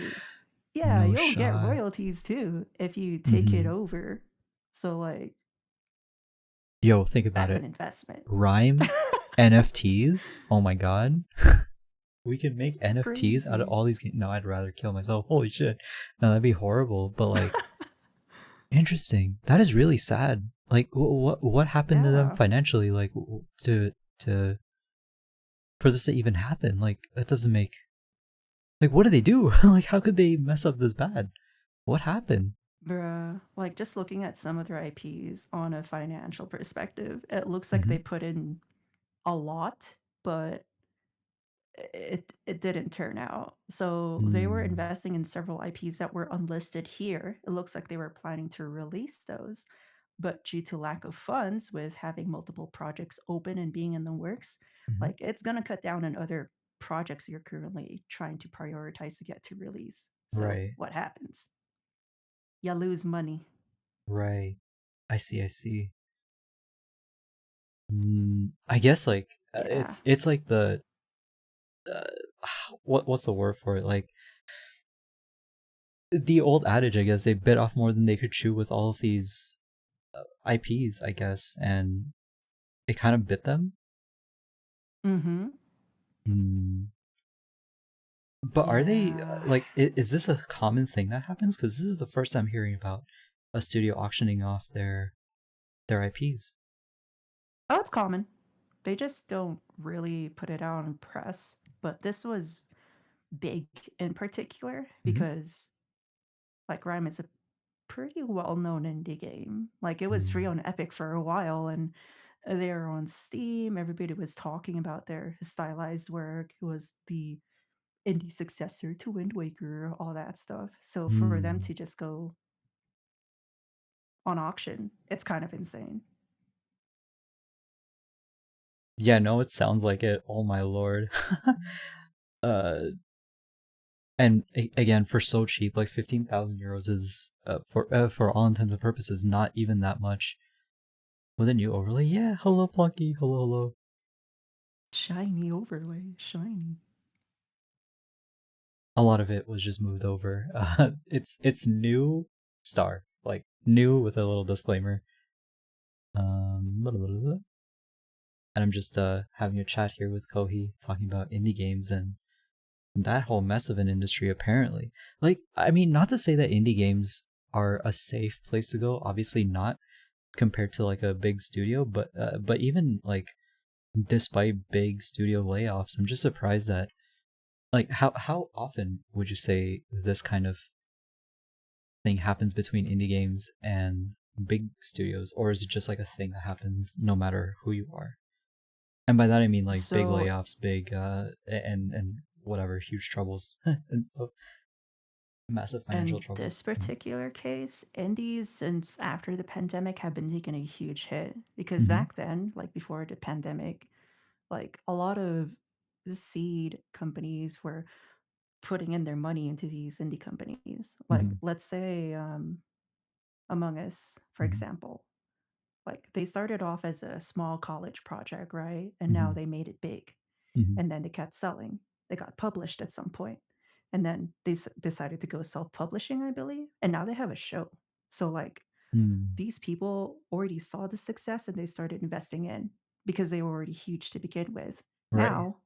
[SPEAKER 2] yeah,
[SPEAKER 1] No
[SPEAKER 2] you'll get
[SPEAKER 1] shot.
[SPEAKER 2] royalties too if you take it
[SPEAKER 1] Hmm.
[SPEAKER 2] over. So like
[SPEAKER 1] Yo, think about
[SPEAKER 2] that's
[SPEAKER 1] it.
[SPEAKER 2] an investment.
[SPEAKER 1] Rhyme, NFTs. Oh my god. We can make NFTs out of
[SPEAKER 2] Crazy.
[SPEAKER 1] all these games. No, I'd rather kill myself. Holy shit. No, that'd be horrible. But like, interesting. That is really sad. Like, what happened to them
[SPEAKER 2] Yeah.
[SPEAKER 1] financially? Like, to for this to even happen? Like, that doesn't make, like, what did they do? Like, how could they mess up this bad? What happened?
[SPEAKER 2] Bruh. Like just looking at some of their IPs on a financial perspective, it looks like
[SPEAKER 1] Mm-hmm.
[SPEAKER 2] they put in a lot, but it didn't turn out. So they were
[SPEAKER 1] Mm,
[SPEAKER 2] investing in several IPs that were unlisted here. It looks like they were planning to release those, but due to lack of funds with having multiple projects open and being in the works,
[SPEAKER 1] mm-hmm.
[SPEAKER 2] like it's going to cut down on other projects you're currently trying to prioritize to get to release. So
[SPEAKER 1] Right,
[SPEAKER 2] what happens? You lose money.
[SPEAKER 1] right. I see. I guess like
[SPEAKER 2] Yeah.
[SPEAKER 1] it's like the uh, what's the word for it? Like the old adage, I guess they bit off more than they could chew with all of these IPs, I guess, and it kind of bit them.
[SPEAKER 2] Mm-hmm.
[SPEAKER 1] Mm. But are they
[SPEAKER 2] Yeah.
[SPEAKER 1] like is this a common thing that happens? Because this is the first time hearing about a studio auctioning off their IPs.
[SPEAKER 2] Oh, it's common. They just don't really put it out in press. But this was big in particular
[SPEAKER 1] Hmm.
[SPEAKER 2] because like Rhyme is a pretty well-known indie game. Like, it was free
[SPEAKER 1] Mm.
[SPEAKER 2] on Epic for a while, and they were on Steam. Everybody was talking about their stylized work. It was the indie successor to Wind Waker, all that stuff. So for them
[SPEAKER 1] Mm.
[SPEAKER 2] to just go on auction, it's kind of insane.
[SPEAKER 1] Yeah, no, it sounds like it. Oh my lord. uh, and again, for so cheap, like 15,000 euros is for all intents and purposes not even that much. With a new overlay, yeah. Hello, Plunky. Hello, hello.
[SPEAKER 2] Shiny overlay, shiny.
[SPEAKER 1] A lot of it was just moved over. It's new star, like new with a little disclaimer. Blah, blah, blah, blah. And I'm just having a chat here with Kohi talking about indie games and that whole mess of an industry. Apparently, like, I mean, not to say that indie games are a safe place to go. Obviously, not compared to like a big studio, but even like despite big studio layoffs, I'm just surprised that like how often would you say this kind of thing happens between indie games and big studios, or is it just like a thing that happens no matter who you are? And by that I mean like big
[SPEAKER 2] So
[SPEAKER 1] layoffs, big and whatever huge troubles and stuff, massive financial
[SPEAKER 2] in
[SPEAKER 1] troubles.
[SPEAKER 2] this particular case, indies, since after the pandemic, have been taking a huge hit because
[SPEAKER 1] Mm-hmm.
[SPEAKER 2] back then, like before the pandemic, like a lot of the seed companies were putting in their money into these indie companies. Like,
[SPEAKER 1] Mm-hmm.
[SPEAKER 2] let's say Among Us, for
[SPEAKER 1] Mm-hmm.
[SPEAKER 2] example. Like, they started off as a small college project, right? And now
[SPEAKER 1] Mm-hmm.
[SPEAKER 2] they made it big.
[SPEAKER 1] Mm-hmm.
[SPEAKER 2] And then they kept selling. They got published at some point. And then they decided to go self publishing, I believe. And now they have a show. So, like,
[SPEAKER 1] Mm.
[SPEAKER 2] these people already saw the success and they started investing in because they were already huge to begin with.
[SPEAKER 1] Right.
[SPEAKER 2] Now,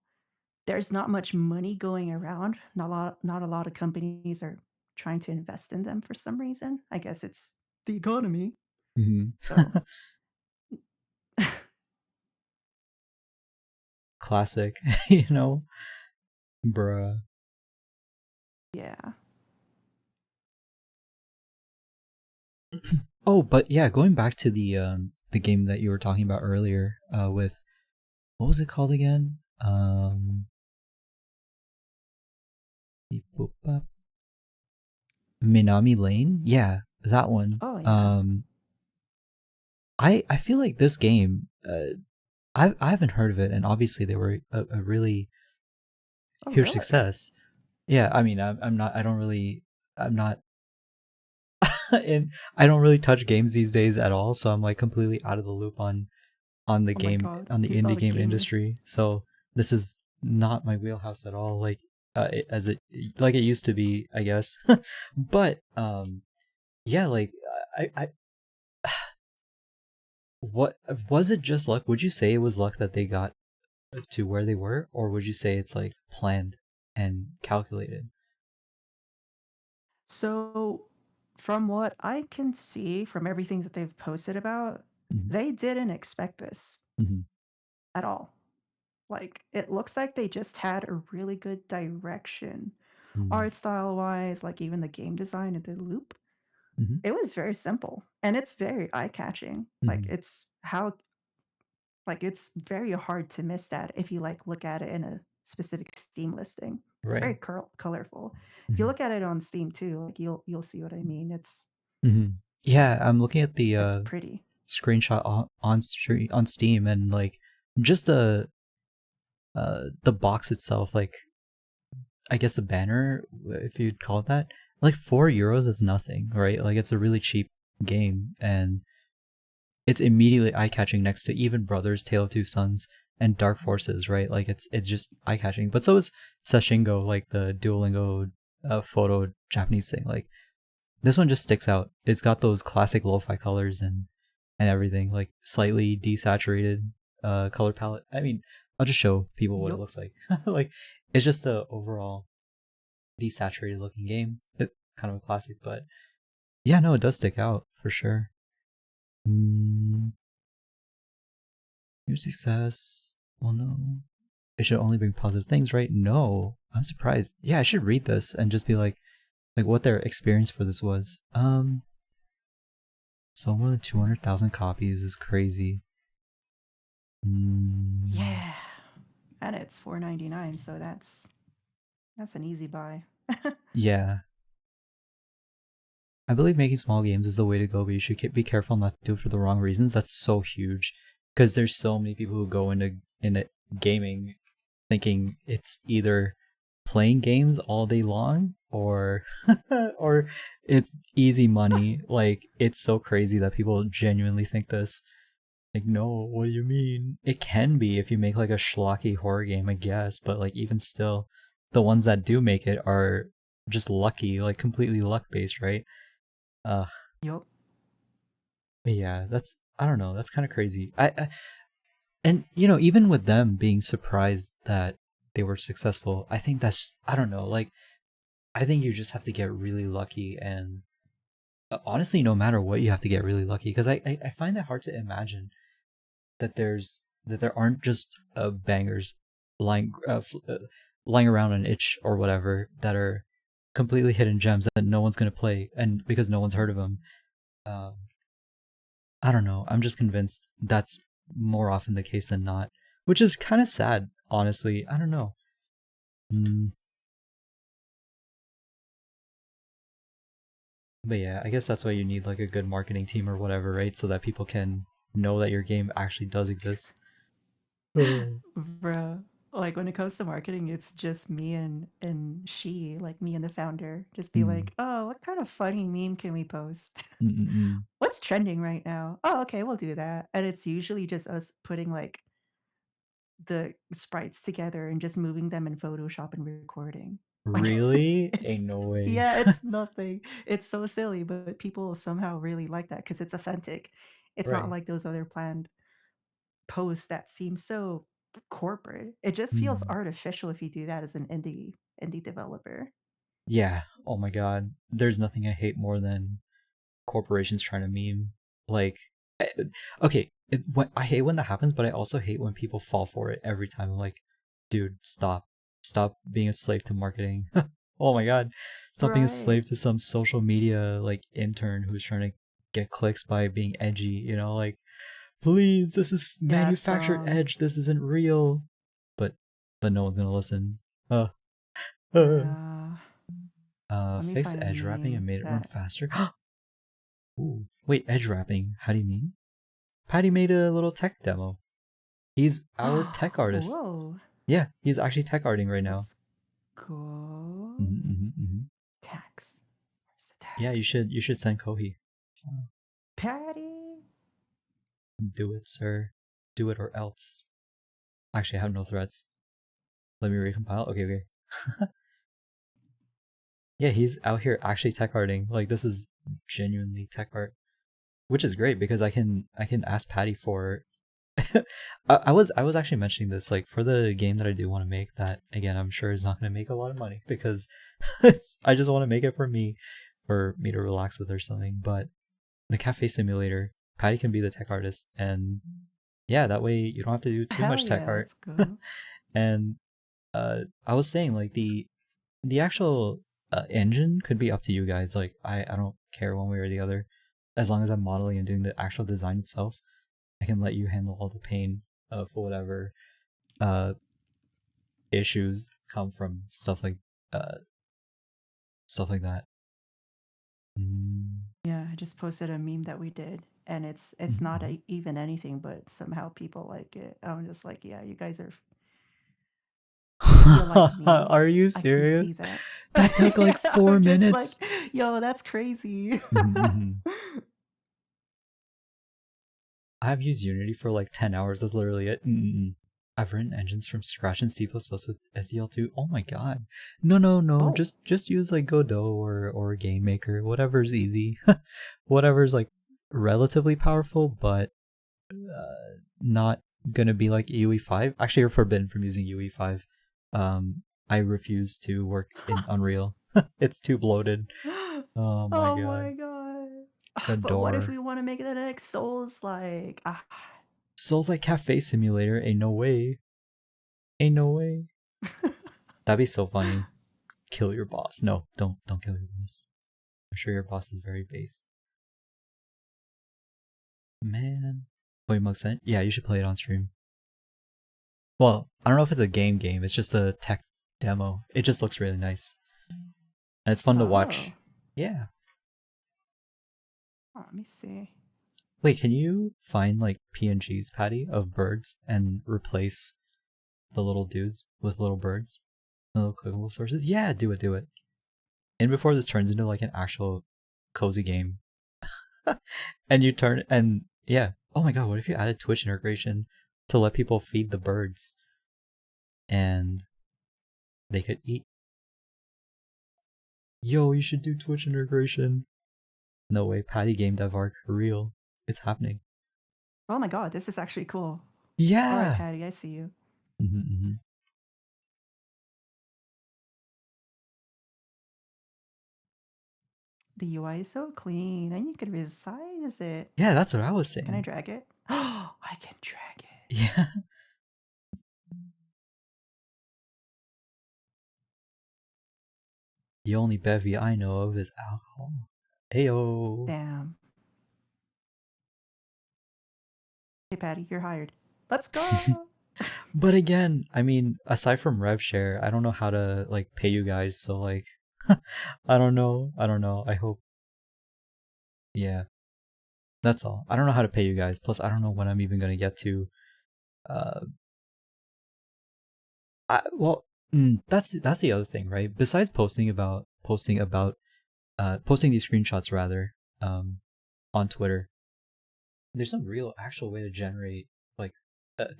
[SPEAKER 2] there's not much money going around. Not a lot of companies are trying to invest in them for some reason. I guess it's the economy.
[SPEAKER 1] Mm-hmm.
[SPEAKER 2] So,
[SPEAKER 1] Classic. You know, bruh.
[SPEAKER 2] yeah.
[SPEAKER 1] Oh, but yeah, going back to the game that you were talking about earlier, with what was it called again? Beep, boop, bop. Minami Lane. Yeah, that one.
[SPEAKER 2] Oh, yeah.
[SPEAKER 1] I feel like this game. I haven't heard of it, and obviously they were a really
[SPEAKER 2] Oh,
[SPEAKER 1] huge
[SPEAKER 2] really?
[SPEAKER 1] success. Yeah, I mean, I'm not. I don't really. I'm not. And I don't really touch games these days at all, so I'm like completely out of the loop
[SPEAKER 2] Oh my god.
[SPEAKER 1] on the
[SPEAKER 2] He's not
[SPEAKER 1] indie
[SPEAKER 2] a
[SPEAKER 1] game
[SPEAKER 2] gamer.
[SPEAKER 1] industry. So this is not my wheelhouse at all. Like as it like it used to be, I guess. But yeah, like I what was it just luck? Would you say it was luck that they got to where they were, or would you say it's like planned and calculated?
[SPEAKER 2] So, from what I can see from everything that they've posted about,
[SPEAKER 1] Mm-hmm.
[SPEAKER 2] they didn't expect this
[SPEAKER 1] Mm-hmm.
[SPEAKER 2] at all. Like, it looks like they just had a really good direction.
[SPEAKER 1] Mm-hmm.
[SPEAKER 2] Art style wise, like even the game design and the loop,
[SPEAKER 1] Mm-hmm.
[SPEAKER 2] it was very simple and it's very eye catching. Like,
[SPEAKER 1] Mm-hmm.
[SPEAKER 2] it's very hard to miss that if you like look at it in a specific Steam listing. It's very
[SPEAKER 1] Right.
[SPEAKER 2] colorful. If you
[SPEAKER 1] Mm-hmm.
[SPEAKER 2] look at it on Steam too, like you'll see what I mean.
[SPEAKER 1] Mm-hmm. Yeah, I'm looking at the
[SPEAKER 2] It's pretty.
[SPEAKER 1] screenshot on Steam, and like just the box itself, like I guess the banner, if you'd call it that, like €4 is nothing, right? Like it's a really cheap game, and it's immediately eye catching next to Even Brothers, Tale of Two Sons, and Dark Forces, right? Like it's just eye catching. But so is Sashingo, like the Duolingo photo Japanese thing. Like this one just sticks out. It's got those classic lo-fi colors and everything, like slightly desaturated color palette. I mean, I'll just show people what it
[SPEAKER 2] Yup.
[SPEAKER 1] looks like. Like it's just a overall desaturated looking game. It kind of a classic, but yeah, no, it does stick out for sure. Mm, your success. Well, no, it should only bring positive things, right? No, I'm surprised. Yeah, I should read this and just be like what their experience for this was. Sold more than 200,000 copies is crazy. Mm,
[SPEAKER 2] Yeah. And it's $4.99, so that's an easy buy.
[SPEAKER 1] yeah. I believe making small games is the way to go, but you should be careful not to do it for the wrong reasons. That's so huge. Because there's so many people who go into gaming thinking it's either playing games all day long or or it's easy money. Like it's so crazy that people genuinely think this. Like, no, what do you mean? It can be if you make like a schlocky horror game, I guess, but like even still, the ones that do make it are just lucky, like completely luck based, right? Uh,
[SPEAKER 2] Yup.
[SPEAKER 1] yeah, that's I don't know, that's kind of crazy. And even with them being surprised that they were successful, I think that's I don't know, like I think you just have to get really lucky, and honestly, no matter what, you have to get really lucky because I find it hard to imagine that there aren't just bangers lying lying around on itch or whatever that are completely hidden gems that no one's gonna play and because no one's heard of them. Um, I don't know. I'm just convinced that's more often the case than not, which is kind of sad, honestly. I don't know. Mm, but yeah, I guess that's why you need like a good marketing team or whatever, right? So that people can know that your game actually does exist. Oh.
[SPEAKER 2] Bruh. Like when it comes to marketing, it's just me and she, like me and the founder, just be
[SPEAKER 1] Mm,
[SPEAKER 2] like, "Oh, what kind of funny meme can we post?
[SPEAKER 1] mm, mm, mm.
[SPEAKER 2] What's trending right now? Oh, okay, we'll do that." And it's usually just us putting like the sprites together and just moving them in Photoshop and recording. Like
[SPEAKER 1] Really? Ain't
[SPEAKER 2] it's
[SPEAKER 1] no way.
[SPEAKER 2] yeah, it's nothing. It's so silly, but people somehow really like that because it's authentic. It's not
[SPEAKER 1] Right.
[SPEAKER 2] like those other planned posts that seem so corporate. It just feels
[SPEAKER 1] Mm.
[SPEAKER 2] artificial if you do that as an indie developer.
[SPEAKER 1] Yeah. Oh my god. There's nothing I hate more than corporations trying to meme. Like, eh, okay, I hate when that happens, but I also hate when people fall for it every time. I'm like, dude, stop being a slave to marketing. Oh my god, stop being a
[SPEAKER 2] Right.
[SPEAKER 1] slave to some social media like intern who's trying to get clicks by being edgy. Like, please, this is
[SPEAKER 2] Yeah, it's
[SPEAKER 1] manufactured
[SPEAKER 2] dumb.
[SPEAKER 1] edge. This isn't real. But no one's gonna listen. Uh, uh.
[SPEAKER 2] Yeah. Let me
[SPEAKER 1] Fixed
[SPEAKER 2] find a
[SPEAKER 1] edge wrapping and
[SPEAKER 2] meme
[SPEAKER 1] made it run
[SPEAKER 2] that
[SPEAKER 1] faster. Ooh, wait, edge wrapping? How do you mean? Patty made a little tech demo. He's our tech artist.
[SPEAKER 2] Whoa.
[SPEAKER 1] Yeah, he's actually tech arting right now.
[SPEAKER 2] Let's go.
[SPEAKER 1] Mm-hmm.
[SPEAKER 2] Tax. Where's the
[SPEAKER 1] Yeah,
[SPEAKER 2] tax?
[SPEAKER 1] you should send Kohi. So,
[SPEAKER 2] Patty.
[SPEAKER 1] do it, sir. Do it or else. Actually, I have no threats. Let me recompile. Okay, okay. Yeah, he's out here actually tech arting. Like this is genuinely tech art, which is great because I can ask Patty for I was actually mentioning this like for the game that I do want to make that again I'm sure is not going to make a lot of money because I just want to make it for me to relax with or something. But the cafe simulator, Patty can be the tech artist, and yeah, that way you don't have to do too
[SPEAKER 2] Hell
[SPEAKER 1] much tech
[SPEAKER 2] yeah,
[SPEAKER 1] art.
[SPEAKER 2] let's go.
[SPEAKER 1] And I was saying like the actual engine could be up to you guys. Like I don't care one way or the other, as long as I'm modeling and doing the actual design itself. I can let you handle all the pain of whatever uh, issues come from uh, stuff like that. Mm,
[SPEAKER 2] Yeah, I just posted a meme that we did, and it's not
[SPEAKER 1] mhm.
[SPEAKER 2] even anything, but somehow people like it. I'm just like, yeah, you guys you like
[SPEAKER 1] Are
[SPEAKER 2] memes.
[SPEAKER 1] you
[SPEAKER 2] I can see
[SPEAKER 1] serious?
[SPEAKER 2] that.
[SPEAKER 1] That took like four
[SPEAKER 2] I'm just like,
[SPEAKER 1] minutes.
[SPEAKER 2] yo, that's crazy.
[SPEAKER 1] Mhm. I've used Unity for like 10 hours. That's literally it. I've written engines from scratch in C++ with SEL2. Oh my god. No, no, no.
[SPEAKER 2] Oh,
[SPEAKER 1] Just use like Godot or Game Maker, whatever's easy. Whatever's like relatively powerful, but not gonna be like UE5. Actually, you're forbidden from using UE5. I refuse to work in Unreal. It's too bloated. Oh my
[SPEAKER 2] oh
[SPEAKER 1] god.
[SPEAKER 2] my god. But what if
[SPEAKER 1] Adore.
[SPEAKER 2] we want to make the next Souls like
[SPEAKER 1] Souls like Cafe Simulator. Ain't no way. Ain't no way. That'd be so funny. Kill your boss. No, don't kill your boss. I'm sure your boss is very based. Man. 𝐫𝐢𝐠𝐠? Yeah, you should play it on stream. Well, I don't know if it's a game, it's just a tech demo. It just looks really nice. And it's fun to
[SPEAKER 2] Oh,
[SPEAKER 1] watch. Yeah.
[SPEAKER 2] let me see.
[SPEAKER 1] Wait, can you find like PNGs, Patty, of birds and replace the little dudes with little birds? The little clickable sources? Yeah, do it, do it. And before this turns into like an actual cozy game. And you turn and yeah. Oh my god, what if you added Twitch integration to let people feed the birds and they could eat? Yo, you should do Twitch integration. No way, Patty Game Dev Arc real. It's happening.
[SPEAKER 2] Oh my god, this is actually cool. All right,
[SPEAKER 1] Yeah.
[SPEAKER 2] Patty, I see you.
[SPEAKER 1] Mm-hmm.
[SPEAKER 2] The UI is so clean, and you can resize it.
[SPEAKER 1] Yeah, that's what I was
[SPEAKER 2] Can I
[SPEAKER 1] saying.
[SPEAKER 2] drag it? Oh, I can drag it.
[SPEAKER 1] Yeah. The only bevy I know of is alcohol. Ayo.
[SPEAKER 2] Damn. Hey, Patty, you're hired. Let's go.
[SPEAKER 1] But again, I mean, aside from rev share, I don't know how to like pay you guys, so like I don't know. I don't know. I hope yeah. That's all. I don't know how to pay you guys. Plus I don't know when I'm even gonna get to uh well that's the other thing, right? Besides posting these screenshots rather, on Twitter, there's some real actual way to generate like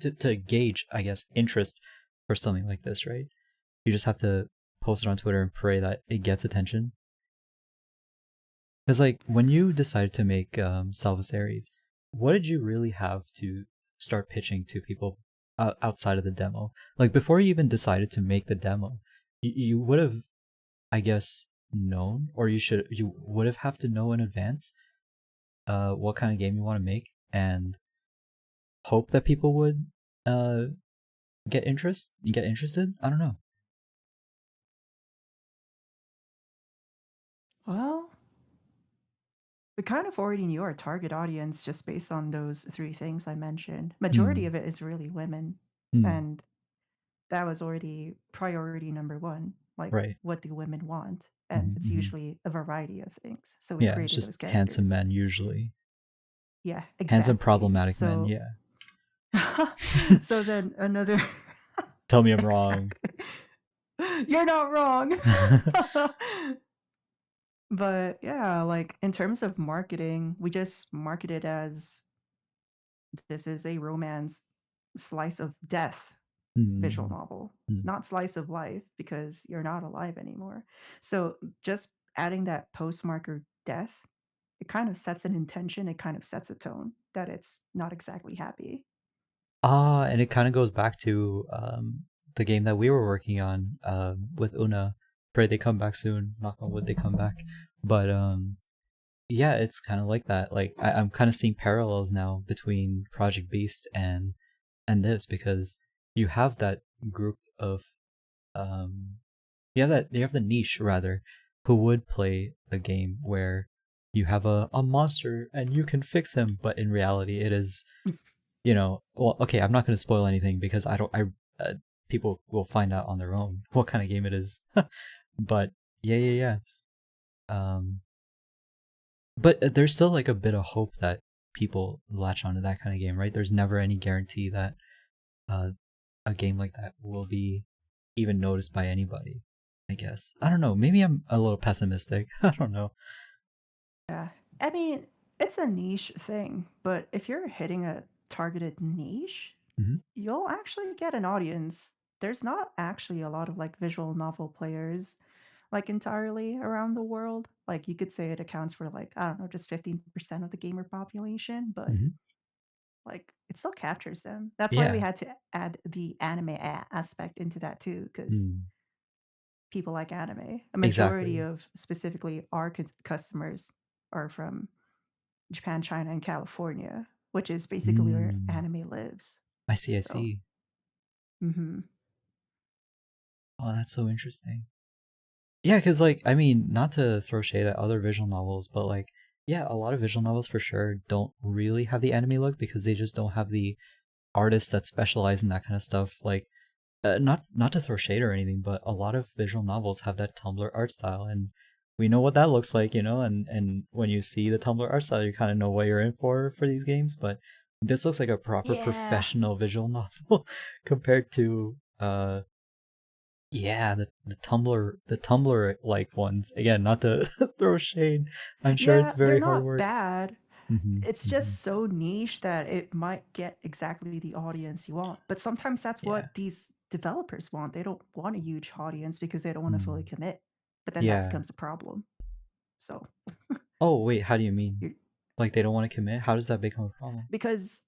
[SPEAKER 1] to gauge, I guess, interest for something like this, right? You just have to post it on Twitter and pray that it gets attention. Because like when you decided to make Salva Series, what did you really have to start pitching to people outside of the demo? Like before you even decided to make the demo, you would have, I guess, known, or you would have to know in advance what kind of game you want to make and hope that people would uh get interested. I don't know.
[SPEAKER 2] Well, we kind of already knew our target audience just based on those three things I mentioned. Majority
[SPEAKER 1] Hmm.
[SPEAKER 2] of it is really women,
[SPEAKER 1] Hmm.
[SPEAKER 2] and that was already priority number one. Like,
[SPEAKER 1] Right.
[SPEAKER 2] what do women want? And
[SPEAKER 1] Hmm.
[SPEAKER 2] it's
[SPEAKER 1] Hmm.
[SPEAKER 2] usually a variety of things. So we
[SPEAKER 1] Yeah, it's
[SPEAKER 2] created
[SPEAKER 1] just
[SPEAKER 2] those
[SPEAKER 1] handsome
[SPEAKER 2] characters.
[SPEAKER 1] men usually.
[SPEAKER 2] Yeah,
[SPEAKER 1] Handsome
[SPEAKER 2] exactly.
[SPEAKER 1] problematic men.
[SPEAKER 2] So,
[SPEAKER 1] Yeah.
[SPEAKER 2] so then another
[SPEAKER 1] Tell me I'm wrong.
[SPEAKER 2] exactly. You're not wrong. But yeah, like in terms of marketing, we just market it as this is a romance slice of death visual
[SPEAKER 1] Hmm.
[SPEAKER 2] novel,
[SPEAKER 1] Hmm.
[SPEAKER 2] not slice of life because you're not alive anymore. So just adding that postmarker death, it kind of sets an intention, it kind of sets a tone that it's not exactly happy.
[SPEAKER 1] Ah, and it kind of goes back to the game that we were working on with Una. Pray they come back soon. Knock on wood, they come back. But yeah, it's kind of like that. Like I'm kind of seeing parallels now between Project Beast and this because you have that group of um you have the niche rather who would play a game where you have a monster and you can fix him, but in reality it is, well, okay, I'm not going to spoil anything because I don't I people will find out on their own what kind of game it is. But yeah. Um but there's still like a bit of hope that people latch onto that kind of game, right? There's never any guarantee that uh a game like that will be even noticed by anybody, I guess. I don't know. Maybe I'm a little pessimistic. I don't know.
[SPEAKER 2] Yeah. I mean, it's a niche thing, but if you're hitting a targeted niche,
[SPEAKER 1] Hmm.
[SPEAKER 2] you'll actually get an audience. There's not actually a lot of like visual novel players like entirely around the world. Like you could say it accounts for like, I don't know, just 15% of the gamer population, but
[SPEAKER 1] Hmm.
[SPEAKER 2] like it still captures them. That's why we
[SPEAKER 1] Yeah,
[SPEAKER 2] had to add the anime aspect into that too, because
[SPEAKER 1] mm,
[SPEAKER 2] people like anime. A majority
[SPEAKER 1] exactly.
[SPEAKER 2] of specifically our customers are from Japan, China, and California, which is basically where
[SPEAKER 1] Mm,
[SPEAKER 2] anime lives.
[SPEAKER 1] I see, I
[SPEAKER 2] So,
[SPEAKER 1] see.
[SPEAKER 2] hmm
[SPEAKER 1] Oh, that's so interesting. Yeah, because, like, I mean, not to throw shade at other visual novels, but, like, Yeah, a lot of visual novels for sure don't really have the anime look because they just don't have the artists that specialize in that kind of stuff. Like, not to throw shade or anything, but a lot of visual novels have that Tumblr art style, and we know what that looks like, you know. And when you see the Tumblr art style, you kind of know what you're in for these games. But this looks like a proper
[SPEAKER 2] Yeah.
[SPEAKER 1] professional visual novel compared to yeah, the Tumblr like ones. Again, not to throw shade. I'm sure it's
[SPEAKER 2] Yeah, they're
[SPEAKER 1] very hard
[SPEAKER 2] not
[SPEAKER 1] work.
[SPEAKER 2] bad.
[SPEAKER 1] Hmm.
[SPEAKER 2] It's
[SPEAKER 1] Hmm.
[SPEAKER 2] just so niche that it might get exactly the audience you want. But sometimes that's
[SPEAKER 1] Yeah.
[SPEAKER 2] what these developers want. They don't want a huge audience because they don't want to fully
[SPEAKER 1] Mm.
[SPEAKER 2] commit. But then that
[SPEAKER 1] Yeah.
[SPEAKER 2] becomes a problem. So,
[SPEAKER 1] Oh, wait, how do you mean?
[SPEAKER 2] you're,
[SPEAKER 1] Like they don't want to commit? How does that become a problem?
[SPEAKER 2] because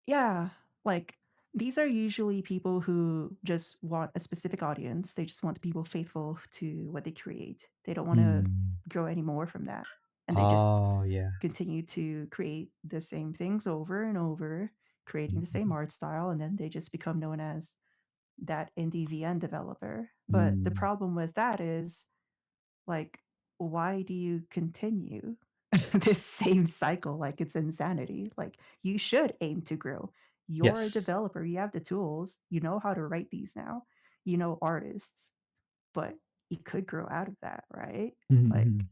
[SPEAKER 2] yeah, like these are usually people who just want a specific audience. They just want the people faithful to what they create. They don't want to
[SPEAKER 1] Mm.
[SPEAKER 2] grow any more from that. And they just
[SPEAKER 1] Oh, yeah.
[SPEAKER 2] continue to create the same things over and over, creating the same
[SPEAKER 1] Mhm.
[SPEAKER 2] art style, and then they just become known as that indie VN developer. But the
[SPEAKER 1] Mm.
[SPEAKER 2] problem with that is like, why do you continue this same cycle? Like, it's insanity. Like, you should aim to grow. You're a
[SPEAKER 1] Yes.
[SPEAKER 2] developer, you have the tools, you know how to write these now, you know artists, but you could grow out of that, right? Like,
[SPEAKER 1] Mhm.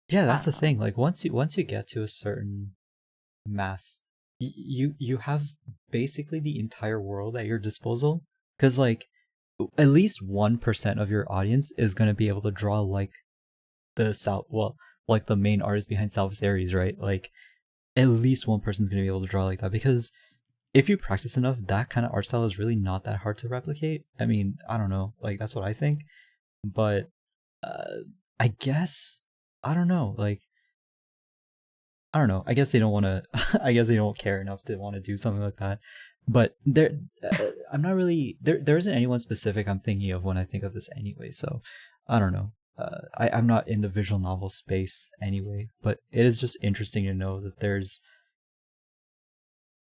[SPEAKER 1] Yeah,
[SPEAKER 2] I
[SPEAKER 1] that's
[SPEAKER 2] don't
[SPEAKER 1] the
[SPEAKER 2] know.
[SPEAKER 1] thing. Like once you get to a certain mass, you have basically the entire world at your disposal. Because like at least 1% of your audience is going to be able to draw like the South, well, like the main artist behind South Aries, right? Like at least one person's going to be able to draw like that because if you practice enough, that kind of art style is really not that hard to replicate. I mean, I don't know, like that's what I think, but uh, I guess I don't know, like I don't know. I guess they don't want to. I guess they don't care enough to want to do something like that. But I'm not really there. There isn't anyone specific I'm thinking of when I think of this anyway. So I don't know. I'm not in the visual novel space anyway. But it is just interesting to know that there's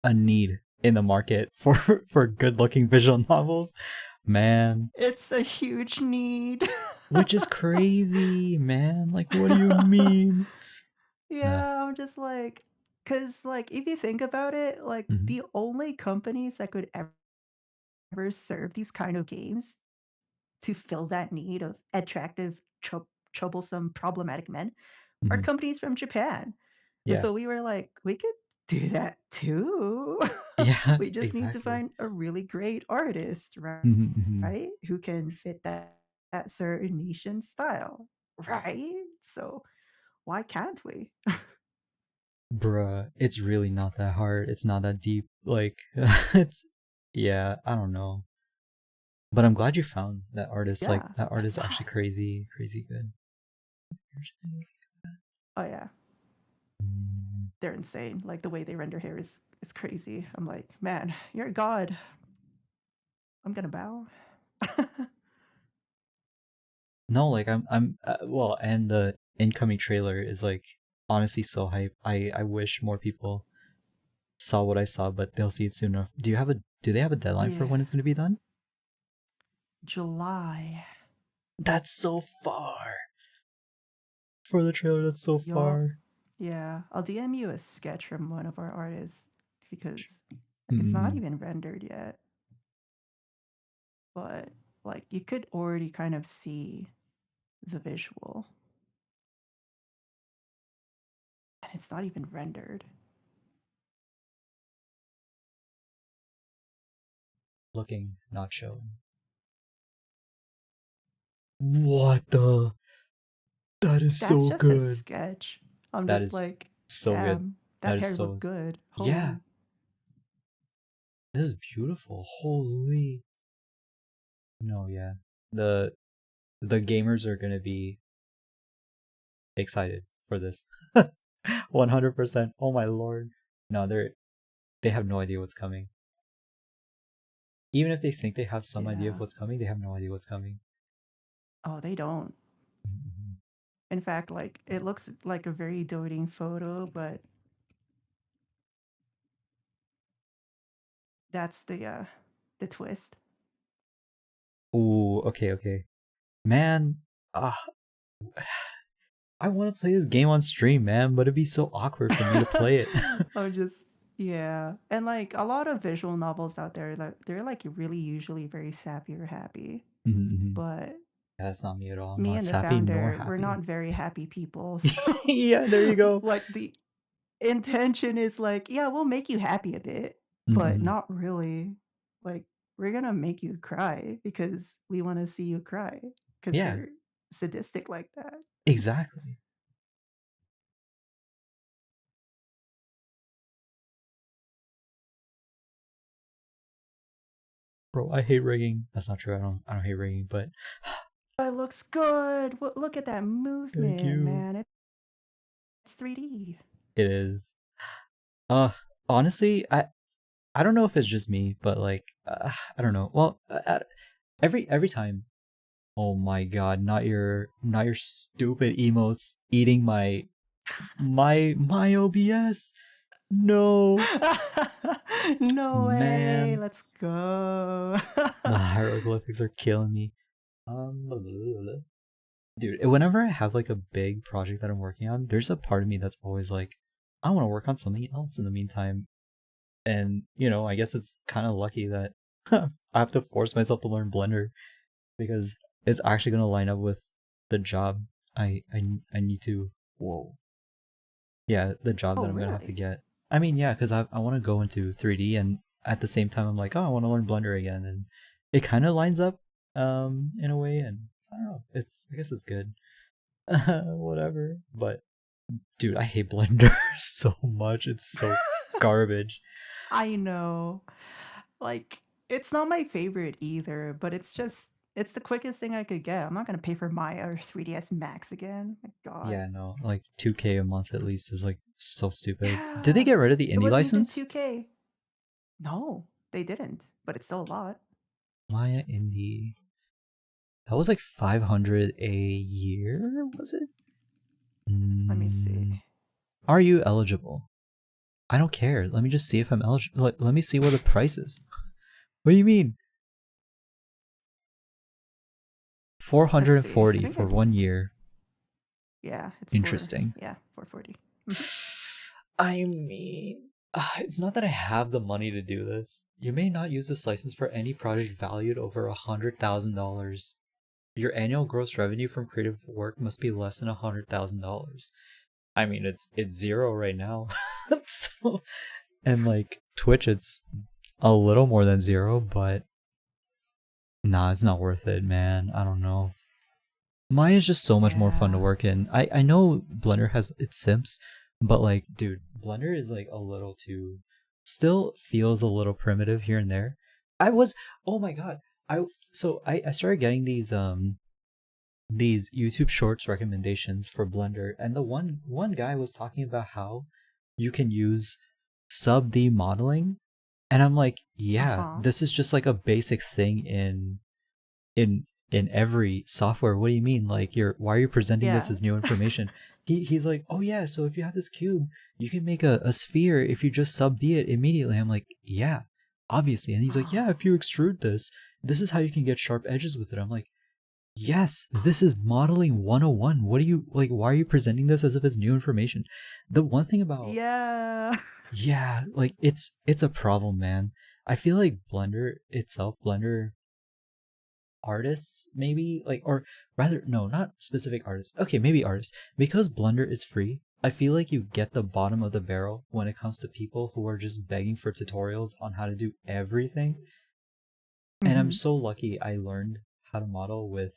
[SPEAKER 1] a need in the market for for good looking visual novels, man.
[SPEAKER 2] It's a huge need.
[SPEAKER 1] Which is crazy, man. Like, what do you mean? Uh,
[SPEAKER 2] Yeah, I'm just like, cause like if you think about it, like
[SPEAKER 1] mhm,
[SPEAKER 2] the only companies that could ever serve these kind of games to fill that need of attractive, troublesome, problematic men are
[SPEAKER 1] mhm.
[SPEAKER 2] companies from Japan. And
[SPEAKER 1] Yeah,
[SPEAKER 2] so we were like, we could do that too.
[SPEAKER 1] yeah,
[SPEAKER 2] We just need to
[SPEAKER 1] exactly.
[SPEAKER 2] find a really great artist, right?
[SPEAKER 1] Mhm, mhm.
[SPEAKER 2] Right? Who can fit that certain niche and style, right? So why can't we?
[SPEAKER 1] Bruh, it's really not that hard. It's not that deep. Like, it's, yeah, I don't know. But I'm glad you found that artist. Like,
[SPEAKER 2] Yeah,
[SPEAKER 1] that artist
[SPEAKER 2] that's
[SPEAKER 1] is actually
[SPEAKER 2] why.
[SPEAKER 1] crazy, crazy good.
[SPEAKER 2] Oh yeah,
[SPEAKER 1] Mm.
[SPEAKER 2] they're insane. Like the way they render hair is crazy. I'm like, man, you're a god. I'm gonna bow.
[SPEAKER 1] No, like, well, and the incoming trailer is like, honestly so hype. I wish more people saw what I saw, but they'll see it soon enough. Do they have a deadline for
[SPEAKER 2] Yeah,
[SPEAKER 1] when it's going to be done?
[SPEAKER 2] July.
[SPEAKER 1] That's so far. For the trailer, that's so
[SPEAKER 2] Yup.
[SPEAKER 1] far.
[SPEAKER 2] Yeah, I'll DM you a sketch from one of our artists because like it's not
[SPEAKER 1] Mm.
[SPEAKER 2] even rendered yet, but like you could already kind of see the visual, and it's not even rendered.
[SPEAKER 1] Looking, not showing. What the? That is
[SPEAKER 2] That's
[SPEAKER 1] so
[SPEAKER 2] just a
[SPEAKER 1] good.
[SPEAKER 2] sketch. I'm
[SPEAKER 1] That
[SPEAKER 2] just
[SPEAKER 1] is
[SPEAKER 2] like,
[SPEAKER 1] so good.
[SPEAKER 2] damn,
[SPEAKER 1] That
[SPEAKER 2] that
[SPEAKER 1] is
[SPEAKER 2] hair looked
[SPEAKER 1] so.
[SPEAKER 2] good.
[SPEAKER 1] Yeah,
[SPEAKER 2] Holy.
[SPEAKER 1] this is beautiful. Holy. No, yeah. The the gamers are gonna be excited for this. 100%. Oh my lord. No, they have no idea what's coming. Even if they think they have some idea of
[SPEAKER 2] Yeah.
[SPEAKER 1] what's coming, they have no idea what's coming.
[SPEAKER 2] Oh, they don't.
[SPEAKER 1] Mhm.
[SPEAKER 2] In fact, like it looks like a very doting photo, but that's the twist.
[SPEAKER 1] Ooh, okay, okay. Man, ah, I want to play this game on stream, man, but it'd be so awkward for me to play it.
[SPEAKER 2] I'm just yeah. And like a lot of visual novels out there that they're like really usually very sappy or happy.
[SPEAKER 1] Mm-hmm.
[SPEAKER 2] But
[SPEAKER 1] Yeah, that's not me at all. I'm
[SPEAKER 2] me
[SPEAKER 1] not
[SPEAKER 2] and the
[SPEAKER 1] sappy nor
[SPEAKER 2] founder, we're
[SPEAKER 1] happy.
[SPEAKER 2] not very happy people. So
[SPEAKER 1] Yeah, there you go.
[SPEAKER 2] like the intention is like, yeah, we'll make you happy a bit, but
[SPEAKER 1] Mm-hmm.
[SPEAKER 2] not really. Like we're gonna make you cry because we want to see you cry because
[SPEAKER 1] Yeah,
[SPEAKER 2] we're sadistic like that.
[SPEAKER 1] exactly. Bro, I hate rigging. That's not true. I don't hate rigging, but
[SPEAKER 2] It looks good. Look at that
[SPEAKER 1] thank
[SPEAKER 2] movement,
[SPEAKER 1] you.
[SPEAKER 2] man. It's 3D.
[SPEAKER 1] It is. Uh, honestly, I don't know if it's just me, but like I don't know. Well, every time. Oh my god! Not your stupid emotes eating my OBS. No,
[SPEAKER 2] No way.
[SPEAKER 1] man,
[SPEAKER 2] Let's go.
[SPEAKER 1] the hieroglyphics are killing me. Dude, whenever I have like a big project that I'm working on, there's a part of me that's always like, I want to work on something else in the meantime. And I guess it's kind of lucky that I have to force myself to learn Blender because it's actually going to line up with the job I need to. Whoa. Yeah, the job
[SPEAKER 2] Oh,
[SPEAKER 1] that I'm going to have to
[SPEAKER 2] really?
[SPEAKER 1] get. I mean, yeah, because I want to go into 3D, and at the same time I'm like, oh, I want to learn Blender again, and it kind of lines up in a way, and I don't know. I guess it's good. Whatever. But dude, I hate Blender so much. It's so garbage.
[SPEAKER 2] I know. Like, it's not my favorite either, but it's the quickest thing I could get. I'm not gonna pay for Maya or 3DS Max again. My God.
[SPEAKER 1] Yeah, no, like 2K a month at least is like so stupid. Did they
[SPEAKER 2] Yeah.
[SPEAKER 1] get rid of the
[SPEAKER 2] It
[SPEAKER 1] indie
[SPEAKER 2] wasn't even
[SPEAKER 1] license?
[SPEAKER 2] 2K. No, they didn't, but it's still a lot.
[SPEAKER 1] Maya indie. That was like 500 a year, was it?
[SPEAKER 2] Let me see.
[SPEAKER 1] Are you eligible? I don't care. Let me just see if I'm eligible. Let me see what the price is. What do you mean?
[SPEAKER 2] Let's see. I
[SPEAKER 1] 440
[SPEAKER 2] think I
[SPEAKER 1] for
[SPEAKER 2] can.
[SPEAKER 1] 1 year.
[SPEAKER 2] Yeah, it's
[SPEAKER 1] Interesting.
[SPEAKER 2] 440.
[SPEAKER 1] I mean, it's not that I have the money to do this. You may not use this license for any project valued over $100,000. Your annual gross revenue from creative work must be less than $100,000. I mean, it's zero right now. So, and like Twitch, it's a little more than zero, but nah, it's not worth it, man. I don't know. Maya is just so much more fun to
[SPEAKER 2] Yeah.
[SPEAKER 1] work in. I know Blender has its simps, but like, dude, Blender is like a little too, still feels a little primitive here and there. Oh my god, I started getting these YouTube Shorts recommendations for Blender, and the one guy was talking about how you can use sub D modeling, and I'm like, yeah,
[SPEAKER 2] Uh-huh.
[SPEAKER 1] this is just like a basic thing in in every software. What do you mean? Like, why are you presenting this
[SPEAKER 2] Yeah.
[SPEAKER 1] as new information? He's like, oh yeah, so if you have this cube, you can make a sphere if you just sub D it immediately. I'm like, yeah, obviously. And he's like, yeah, if you extrude this is how you can get sharp edges with it. I'm like, yes, this is modeling 101. What do you like? Why are you presenting this as if it's new information? The one thing about,
[SPEAKER 2] Yeah.
[SPEAKER 1] yeah, like it's a problem, man. I feel like Blender itself, Blender artists maybe, like, or rather no, not specific artists. Okay, maybe artists. Because Blender is free, I feel like you get the bottom of the barrel when it comes to people who are just begging for tutorials on how to do everything. And I'm
[SPEAKER 2] Mhm.
[SPEAKER 1] so lucky I learned how to model with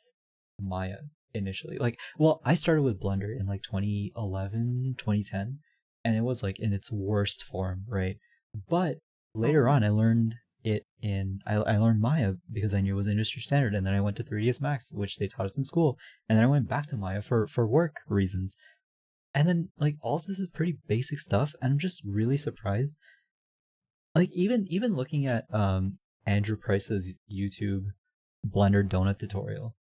[SPEAKER 1] Maya initially. Like, well, I started with Blender in like 2011, 2010, and it was like in its worst form, right? But later on,
[SPEAKER 2] Oh.
[SPEAKER 1] I learned I learned Maya because I knew it was industry standard, and then I went to 3ds Max, which they taught us in school, and then I went back to Maya for work reasons. And then like all of this is pretty basic stuff, and I'm just really surprised. Like even looking at Andrew Price's YouTube Blender donut tutorial,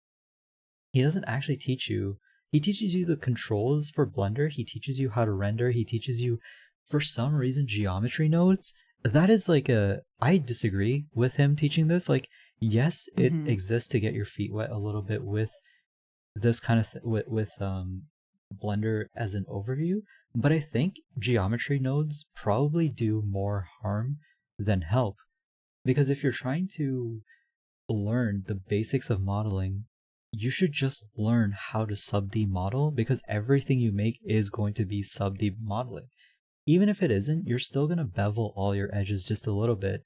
[SPEAKER 1] he doesn't actually teach you. He teaches you the controls for Blender. He teaches you how to render. He teaches you, for some reason, geometry nodes. That is like I disagree with him teaching this. Like, yes, it
[SPEAKER 2] Mhm.
[SPEAKER 1] exists to get your feet wet a little bit with this kind of with Blender as an overview, but I think geometry nodes probably do more harm than help, because if you're trying to learn the basics of modeling, you should just learn how to sub-D model, because everything you make is going to be sub-D modeling. Even if it isn't, you're still going to bevel all your edges just a little bit.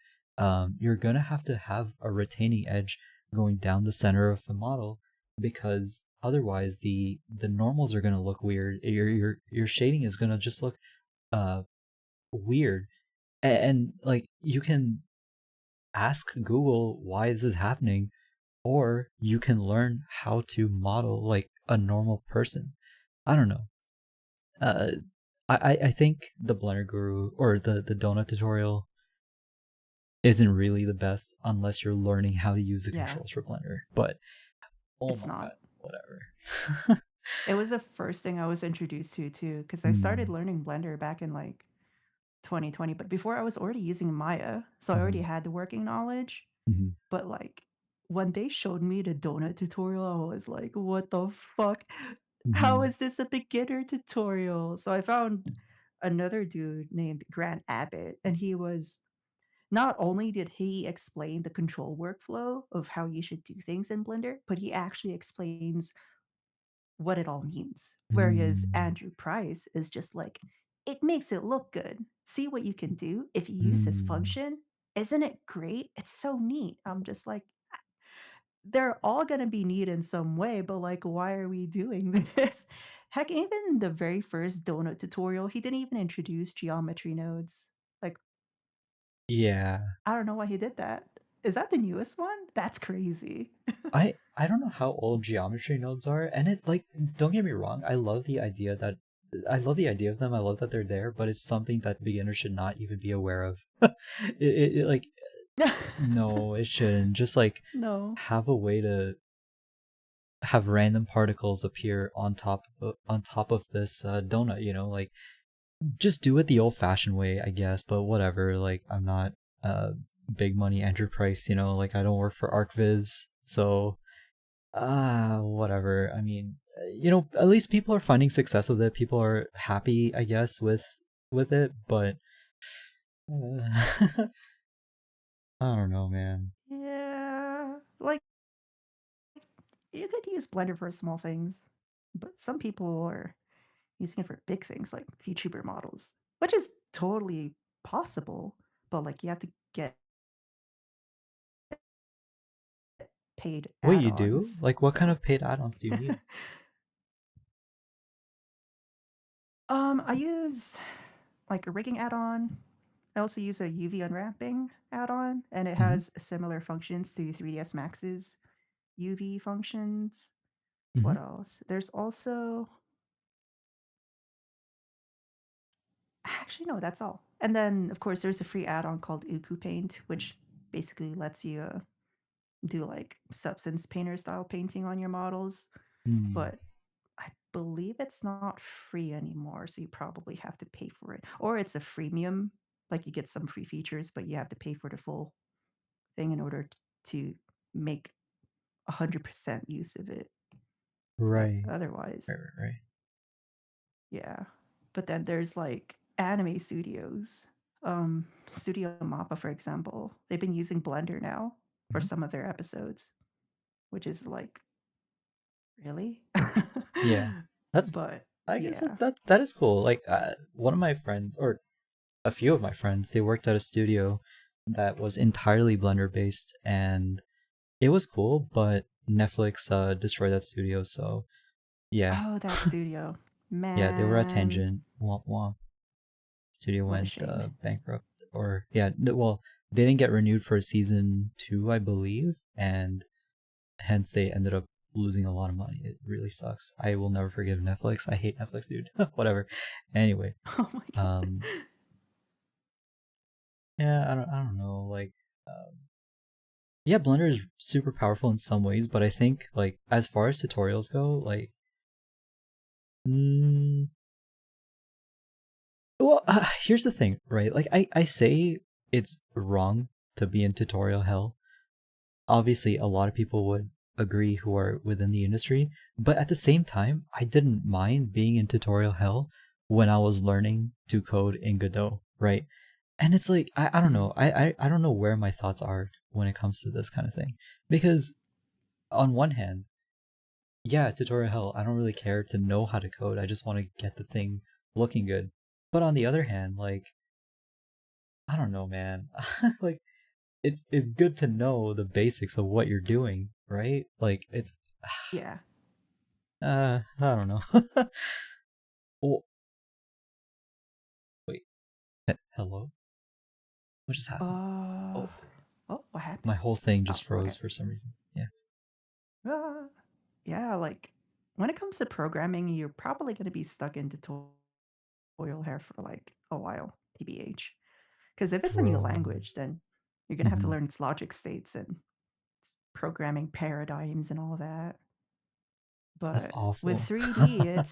[SPEAKER 1] You're going to have a retaining edge going down the center of the model, because otherwise the normals are going to look weird. Your shading is going to just look uh weird. And like, you can ask Google why this is happening, or you can learn how to model like a normal person. I don't know. Uh, I think the Blender Guru or the donut tutorial isn't really the best unless you're learning how to use the
[SPEAKER 2] Yeah,
[SPEAKER 1] controls for Blender. But oh
[SPEAKER 2] it's
[SPEAKER 1] my god,
[SPEAKER 2] not.
[SPEAKER 1] whatever.
[SPEAKER 2] It was the first thing I was introduced to too, because I started
[SPEAKER 1] Mm,
[SPEAKER 2] learning Blender back in like 2020. But before I was already using Maya, so I already
[SPEAKER 1] mhm,
[SPEAKER 2] had the working knowledge.
[SPEAKER 1] mhm,
[SPEAKER 2] But like when they showed me the donut tutorial, I was like, what the fuck? How
[SPEAKER 1] mhm,
[SPEAKER 2] is this a beginner tutorial? So I found another dude named Grant Abbott, and he was not only did he explain the control workflow of how you should do things in Blender, but he actually explains what it all means. Whereas
[SPEAKER 1] mm,
[SPEAKER 2] Andrew Price is just like, it makes it look good. See what you can do if you use this
[SPEAKER 1] mm.
[SPEAKER 2] function. Isn't it great? It's so neat. I'm just like, they're all going to be neat in some way, but like, why are we doing this? Heck, even the very first donut tutorial, he didn't even introduce geometry nodes. Like,
[SPEAKER 1] Yeah,
[SPEAKER 2] I don't know why he did that. Is that the newest one? That's crazy.
[SPEAKER 1] I don't know how old geometry nodes are, and it like, don't get me wrong, I love the idea of them. I love that they're there, but it's something that beginners should not even be aware of. Like, no, it shouldn't. Just like
[SPEAKER 2] No.
[SPEAKER 1] have a way to have random particles appear on top of this donut. Like, just do it the old-fashioned way, I guess. But whatever. Like, I'm not big money Andrew Price. Like, I don't work for ArcViz, so whatever. I mean, at least people are finding success with it. People are happy, I guess, with it. But I don't know, man.
[SPEAKER 2] Yeah. Like, you could use Blender for small things, but some people are using it for big things like VTuber models, which is totally possible, but like you have to get paid
[SPEAKER 1] Wait, you do?
[SPEAKER 2] add-ons.
[SPEAKER 1] Like, what kind
[SPEAKER 2] So,
[SPEAKER 1] of paid add-ons do you need?
[SPEAKER 2] I use like a rigging add-on. I also use a UV unwrapping add-on, and it
[SPEAKER 1] Hmm.
[SPEAKER 2] has similar functions to 3ds Max's UV functions.
[SPEAKER 1] Hmm.
[SPEAKER 2] What else? There's also actually no, that's all. And then of course there's a free add-on called Uku Paint, which basically lets you do like substance painter style painting on your models.
[SPEAKER 1] Mm.
[SPEAKER 2] But I believe it's not free anymore, so you probably have to pay for it. Or it's a freemium, like you get some free features, but you have to pay for the full thing in order to make 100% use of it. But
[SPEAKER 1] Right. Right,
[SPEAKER 2] otherwise,
[SPEAKER 1] right, right.
[SPEAKER 2] yeah. But then there's like anime studios. Studio Mappa, for example, they've been using Blender now for
[SPEAKER 1] Mhm.
[SPEAKER 2] some of their episodes, which is like, really?
[SPEAKER 1] Yeah. That's
[SPEAKER 2] But
[SPEAKER 1] I guess
[SPEAKER 2] yeah.
[SPEAKER 1] that is cool. Like, one of my friends, or a few of my friends, they worked at a studio that was entirely Blender based, and it was cool, but Netflix destroyed that studio, so yeah.
[SPEAKER 2] Oh, that studio.
[SPEAKER 1] Yeah, they were at
[SPEAKER 2] Man,
[SPEAKER 1] Tangent. Womp womp. Studio
[SPEAKER 2] what a
[SPEAKER 1] went
[SPEAKER 2] shame.
[SPEAKER 1] bankrupt, or yeah, well, they didn't get renewed for season 2, I believe, and hence they ended up losing a lot of money. It really sucks. I will never forgive Netflix. I hate Netflix, dude. Whatever. Anyway,
[SPEAKER 2] Oh my god.
[SPEAKER 1] um, yeah, I don't know. Like, um, yeah, Blender is super powerful in some ways, but I think like as far as tutorials go, like, mm, well, here's the thing, right? Like, I say it's wrong to be in tutorial hell. Obviously, a lot of people would agree who are within the industry. But at the same time, I didn't mind being in tutorial hell when I was learning to code in Godot, right? And it's like I don't
[SPEAKER 2] Mhm.
[SPEAKER 1] know. I don't know where my thoughts are when it comes to this kind of thing. Because on one hand, yeah, tutorial hell, I don't really care to know how to code. I just want to get the thing looking good. But on the other hand, like I don't know, man. Like it's good to know the basics of what you're doing, right? Like it's
[SPEAKER 2] Yeah.
[SPEAKER 1] I don't know. Oh, wait. Hello? What just happened?
[SPEAKER 2] Uh,
[SPEAKER 1] Oh,
[SPEAKER 2] oh, what happened?
[SPEAKER 1] my whole thing
[SPEAKER 2] Oh,
[SPEAKER 1] just
[SPEAKER 2] okay.
[SPEAKER 1] froze for some reason. Yeah.
[SPEAKER 2] Ah, yeah, like when it comes to programming, you're probably going to be stuck in tutorial here for like a while, TBH. Because if it's a new
[SPEAKER 1] Bro.
[SPEAKER 2] language, then you're going to have to
[SPEAKER 1] Hmm.
[SPEAKER 2] learn its logic states and its programming paradigms and all that.
[SPEAKER 1] That's
[SPEAKER 2] But with
[SPEAKER 1] awful.
[SPEAKER 2] 3D,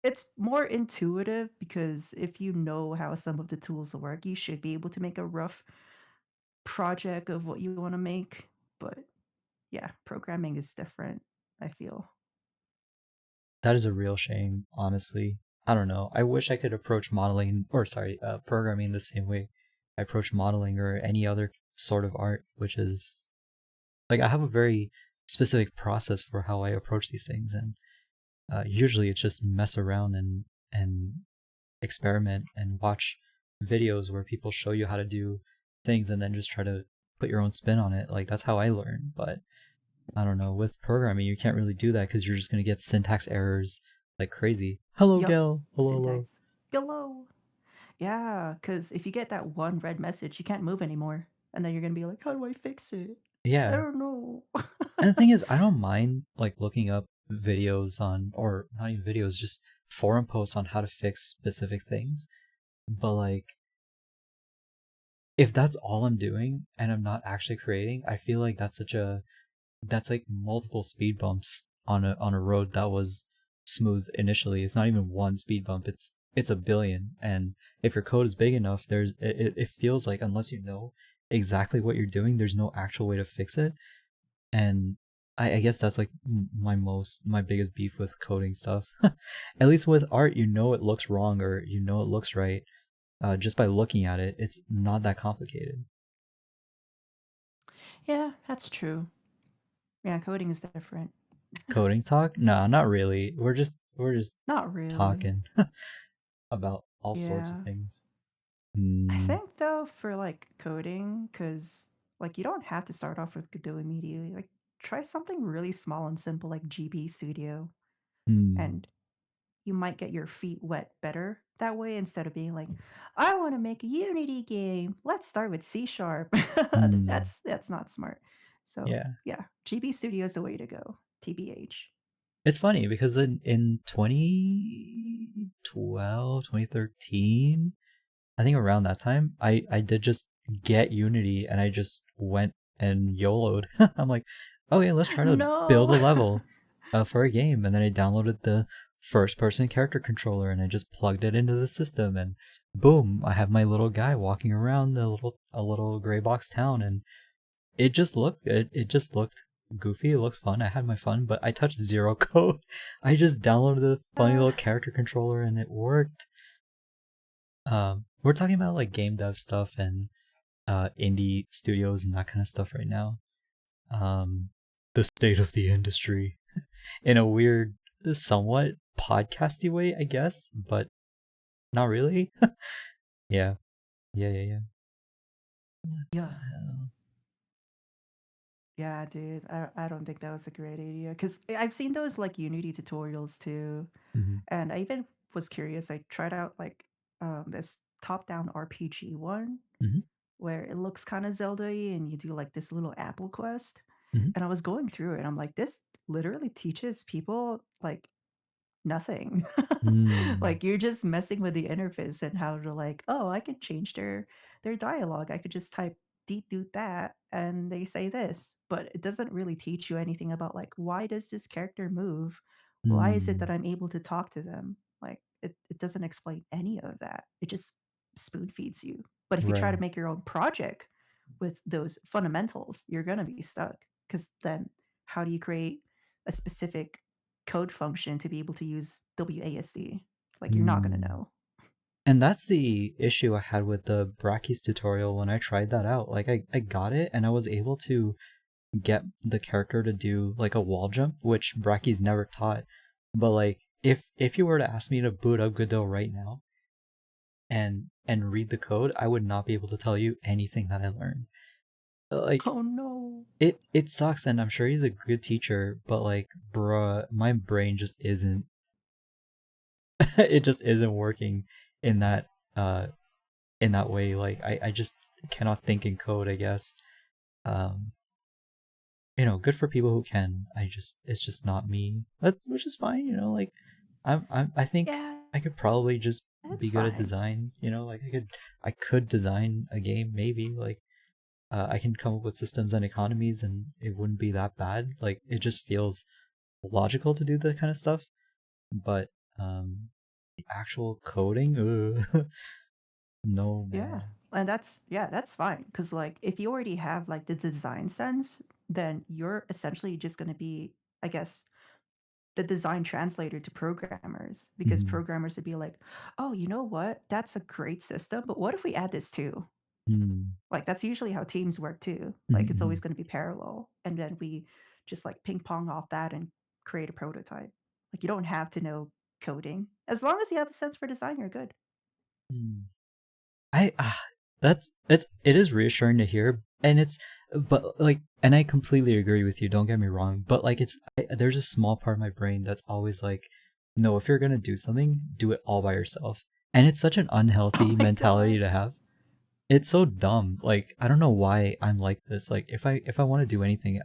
[SPEAKER 2] it's more intuitive because if you know how some of the tools work, you should be able to make a rough project of what you want to make. But yeah, programming is different, I feel.
[SPEAKER 1] That is a real shame, honestly. I don't know. I wish I could approach modeling, or sorry, programming the same way I approach modeling or any other sort of art, which is like I have a very specific process for how I approach these things, and usually it's just mess around and experiment and watch videos where people show you how to do things and then just try to put your own spin on it. Like that's how I learn. But I don't know, with programming you can't really do that because you're just gonna get syntax errors like crazy. Hello,
[SPEAKER 2] Yup,
[SPEAKER 1] Gal. Hello, hello.
[SPEAKER 2] syntax. Hello. Yeah, because if you get that one red message, you can't move anymore. And then you're gonna be like, how do I fix it? I
[SPEAKER 1] Yeah.
[SPEAKER 2] don't know.
[SPEAKER 1] And the thing is, I don't mind like looking up videos on, or not even videos, just forum posts on how to fix specific things. But like, if that's all I'm doing and I'm not actually creating, I feel like that's like multiple speed bumps on a road that was smooth initially. It's not even one speed bump. It's a billion. And if your code is big enough, it feels like unless you know exactly what you're doing, there's no actual way to fix it. And I guess that's like my biggest beef with coding stuff. At least with art, you know it looks wrong or you know it looks right. Just by looking at it, it's not that complicated.
[SPEAKER 2] Yeah, that's true. Yeah, coding is different.
[SPEAKER 1] Coding talk? No, not really. We're just
[SPEAKER 2] Not really.
[SPEAKER 1] talking about all sorts of
[SPEAKER 2] Yeah.
[SPEAKER 1] things.
[SPEAKER 2] I
[SPEAKER 1] Mm,
[SPEAKER 2] think though for like coding, because like you don't have to start off with Godot immediately. Like try something really small and simple like GB Studio,
[SPEAKER 1] mm,
[SPEAKER 2] and you might get your feet wet better that way instead of being like, I want to make a Unity game. Let's start with C sharp.
[SPEAKER 1] mm.
[SPEAKER 2] That's not smart. So
[SPEAKER 1] Yeah.
[SPEAKER 2] yeah, GB Studio is the way to go. TBH.
[SPEAKER 1] It's funny because in 2012, 2013, I think around that time, I did just get Unity and I just went and YOLO'd. I'm like, okay, let's try to build a
[SPEAKER 2] No.
[SPEAKER 1] level for a game. And then I downloaded the first person character controller and I just plugged it into the system and boom, I have my little guy walking around the little gray box town and it just looked good. It just looked goofy. It looked fun. I had my fun, but I touched zero code. I just downloaded the funny
[SPEAKER 2] uh,
[SPEAKER 1] little character controller and it worked. We're talking about like game dev stuff and indie studios and that kind of stuff right now. Um, the state of the industry in a weird, somewhat podcasty way, I guess, but not really. Yeah, yeah. What the
[SPEAKER 2] yeah.
[SPEAKER 1] hell?
[SPEAKER 2] Yeah, dude. I don't think that was a great idea because I've seen those like Unity tutorials too.
[SPEAKER 1] Mm-hmm,
[SPEAKER 2] And I even was curious. I tried out like this top-down RPG one
[SPEAKER 1] mm-hmm,
[SPEAKER 2] where it looks kind of Zelda-y and you do like this little apple quest.
[SPEAKER 1] mm-hmm.
[SPEAKER 2] And I was going through it. I'm like, this literally teaches people like nothing.
[SPEAKER 1] Mm,
[SPEAKER 2] Like you're just messing with the interface and how to like, oh, I could change their dialogue. I could just type deet doot that and they say this. But it doesn't really teach you anything about like why does this character move? Why is it that
[SPEAKER 1] mm.
[SPEAKER 2] I'm able to talk to them? Like it doesn't explain any of that. It just spoon feeds you. But if you try to
[SPEAKER 1] Right.
[SPEAKER 2] make your own project with those fundamentals, you're gonna be stuck. Because then how do you create a specific code function to be able to use WASD? Like, you're not gonna
[SPEAKER 1] Mm.
[SPEAKER 2] know.
[SPEAKER 1] And that's the issue I had with the Brachy's tutorial when I tried that out. Like I got it and I was able to get the character to do like a wall jump, which Brachy's never taught. But like if you were to ask me to boot up Godot right now and read the code, I would not be able to tell you anything that I learned. Like
[SPEAKER 2] Oh no.
[SPEAKER 1] it sucks and I'm sure he's a good teacher, but like bruh, my brain just isn't it just isn't working in that uh in that way. Like I just cannot think in code, I guess. Um good for people who can. It's just not me. That's which is fine, like I think
[SPEAKER 2] Yeah,
[SPEAKER 1] I could probably just
[SPEAKER 2] that's
[SPEAKER 1] be good at
[SPEAKER 2] fine.
[SPEAKER 1] design, like I could design a game maybe, like I can come up with systems and economies and it wouldn't be that bad. Like it just feels logical to do that kind of stuff, but the actual coding, no
[SPEAKER 2] Yeah.
[SPEAKER 1] man.
[SPEAKER 2] And that's fine. Cause like if you already have like the design sense, then you're essentially just gonna be, I guess, the design translator to programmers. Because
[SPEAKER 1] Mhm.
[SPEAKER 2] programmers would be like, oh, you know what? That's a great system, but what if we add this too?
[SPEAKER 1] Mm.
[SPEAKER 2] Like that's usually how teams work too.
[SPEAKER 1] Mhm,
[SPEAKER 2] Like it's always
[SPEAKER 1] mhm.
[SPEAKER 2] gonna be parallel. And then we just like ping pong off that and create a prototype. Like you don't have to know coding. As long as you have a sense for design, you're good.
[SPEAKER 1] Mm. I it is reassuring to hear, and but like, and I completely agree with you. Don't get me wrong, but like, there's a small part of my brain that's always like, no, if you're gonna do something, do it all by yourself, and it's such an
[SPEAKER 2] Oh
[SPEAKER 1] unhealthy
[SPEAKER 2] my god.
[SPEAKER 1] mentality to have. It's so dumb. Like, I don't know why I'm like this. Like, if I want to do anything,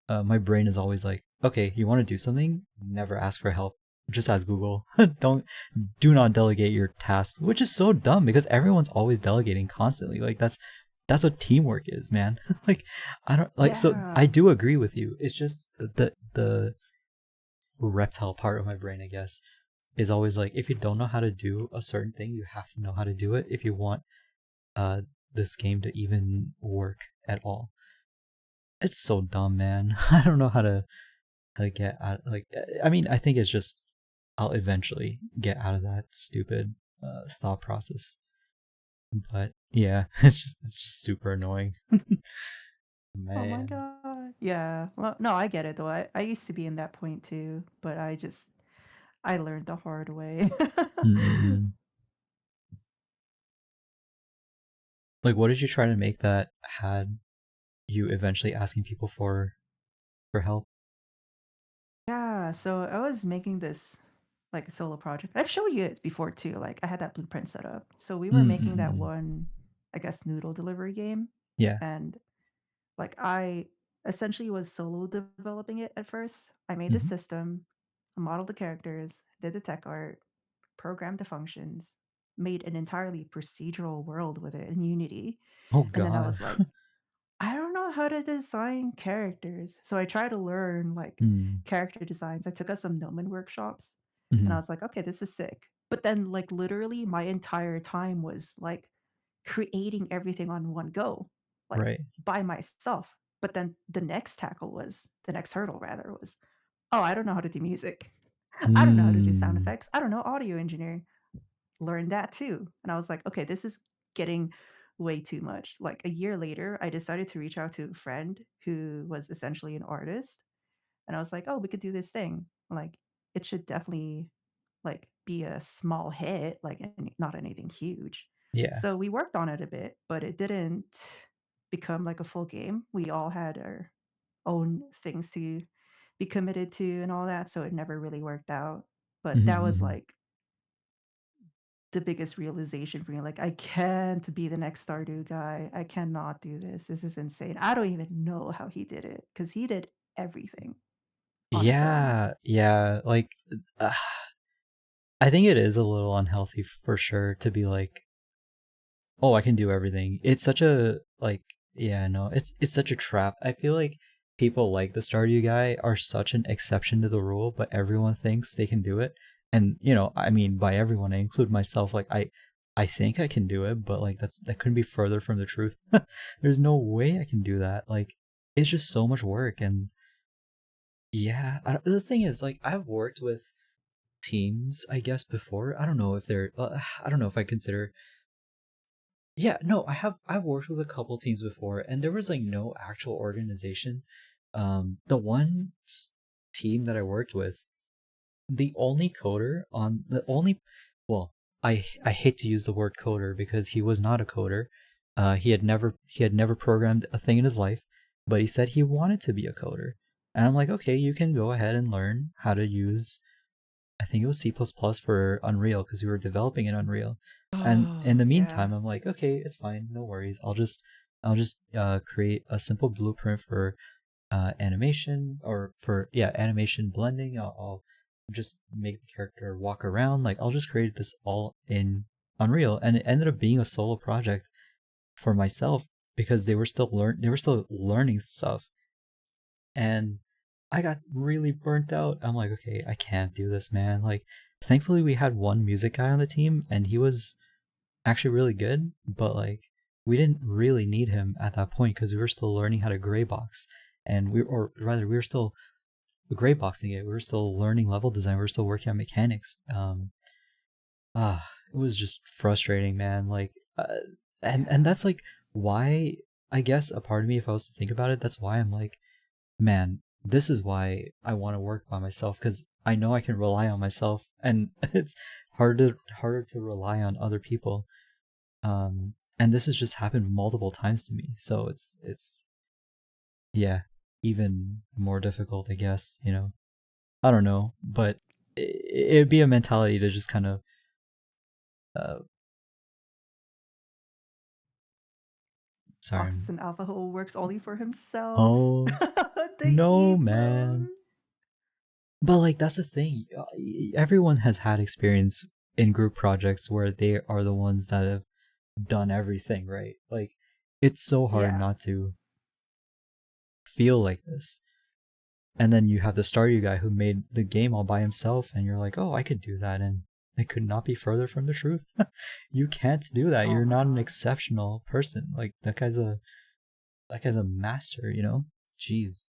[SPEAKER 1] my brain is always like, okay, you want to do something, never ask for help. Just ask Google. Don't do not delegate your tasks, which is so dumb because everyone's always delegating constantly. Like that's what teamwork is, man. Like I don't like so I
[SPEAKER 2] Yeah.
[SPEAKER 1] do agree with you. It's just the reptile part of my brain, I guess, is always like if you don't know how to do a certain thing, you have to know how to do it if you want uh this game to even work at all. It's so dumb, man. I don't know how to get out. Like, I mean, I think it's just I'll eventually get out of that stupid thought process. But yeah, it's just super annoying,
[SPEAKER 2] Oh my
[SPEAKER 1] man.
[SPEAKER 2] god. Yeah. Well, no, I get it though. I used to be in that point too, but I learned the hard way.
[SPEAKER 1] Mm-mm. Like, what did you try to make that had you eventually asking people for help?
[SPEAKER 2] Yeah, so I was making this like a solo project. I've shown you it before too. Like I had that blueprint set up. So we were making that
[SPEAKER 1] Mm-mm.
[SPEAKER 2] one, I guess, noodle delivery game.
[SPEAKER 1] Yeah.
[SPEAKER 2] And like I essentially was solo developing it at first. I made the
[SPEAKER 1] Hmm.
[SPEAKER 2] system, modeled the characters, did the tech art, programmed the functions, made an entirely procedural world with it in Unity.
[SPEAKER 1] Oh
[SPEAKER 2] And then I
[SPEAKER 1] God.
[SPEAKER 2] was like, I don't know how to design characters. So I tried to learn like
[SPEAKER 1] Mm.
[SPEAKER 2] character designs. I took up some Gnomon workshops and I
[SPEAKER 1] Hmm.
[SPEAKER 2] was like, okay, this is sick. But then like literally my entire time was like creating everything on one go, like
[SPEAKER 1] Right.
[SPEAKER 2] by myself. But then the next hurdle rather was, oh, I don't know how to do music. I don't know how to do sound
[SPEAKER 1] Mm.
[SPEAKER 2] effects. I don't know audio engineering. Learned that too. And I was like, okay, this is getting way too much. Like a year later, I decided to reach out to a friend who was essentially an artist. And I was like, oh, we could do this thing. Like it should definitely like be a small hit, like not anything huge.
[SPEAKER 1] Yeah.
[SPEAKER 2] So we worked on it a bit, but it didn't become like a full game. We all had our own things to be committed to and all that. So it never really worked out. But that was
[SPEAKER 1] Hmm.
[SPEAKER 2] like the biggest realization for me. Like, I can't be the next Stardew guy. I cannot do this. This is insane. I don't even know how he did it because he did everything on his own.
[SPEAKER 1] Yeah. Yeah. Like, uh, I think it is a little unhealthy for sure to be like, oh, I can do everything. It's such a like, yeah, no, it's such a trap. I feel like people like the Stardew guy are such an exception to the rule, but everyone thinks they can do it. And I mean, by everyone, I include myself. Like, I think I can do it, but like that couldn't be further from the truth. There's no way I can do that. Like, it's just so much work, and Yeah, the thing is, like, I've worked with teams, I guess, before. I don't know if they're, I don't know if I consider. Yeah, no, I've worked with a couple teams before, and there was like no actual organization. The team that I worked with, the only coder on the only, well, I hate to use the word coder because he was not a coder. He had never programmed a thing in his life, but he said he wanted to be a coder. And I'm like, okay, you can go ahead and learn how to use, I think it was C++ for Unreal because we were developing in Unreal. And in
[SPEAKER 2] Oh,
[SPEAKER 1] the
[SPEAKER 2] yeah.
[SPEAKER 1] meantime, I'm like, okay, it's fine, no worries. I'll just create a simple blueprint for animation, or for, yeah, animation blending. I'll just make the character walk around. Like, I'll just create this all in Unreal, and it ended up being a solo project for myself because they were still learning stuff, and I got really burnt out. I'm like, okay, I can't do this, man. Like, thankfully we had one music guy on the team, and he was actually really good, but like, we didn't really need him at that point because we were still learning how to gray box, and or rather, we were still gray boxing it. We were still learning level design. We were still working on mechanics. It was just frustrating, man. Like, and
[SPEAKER 2] Yeah.
[SPEAKER 1] that's like why, I guess, a part of me, if I was to think about it, that's why I'm like, man, this is why I want to work by myself, because I know I can rely on myself, and it's harder to rely on other people. And this has just happened multiple times to me, so it's yeah, even more difficult, I guess. I don't know, but it'd be a mentality to just kind of, uh, sorry.
[SPEAKER 2] Fox is an alpha who works only for himself.
[SPEAKER 1] Oh
[SPEAKER 2] The
[SPEAKER 1] no,
[SPEAKER 2] emo.
[SPEAKER 1] man. But like, that's the thing. Everyone has had experience in group projects where they are the ones that have done everything, right? Like, it's so hard
[SPEAKER 2] Yeah.
[SPEAKER 1] not to feel like this. And then you have the Stardew guy who made the game all by himself, and you're like, oh, I could do that, and it could not be further from the truth. You can't do that.
[SPEAKER 2] Oh
[SPEAKER 1] You're
[SPEAKER 2] my
[SPEAKER 1] not an
[SPEAKER 2] god.
[SPEAKER 1] exceptional person. Like, that guy's a master. Jeez.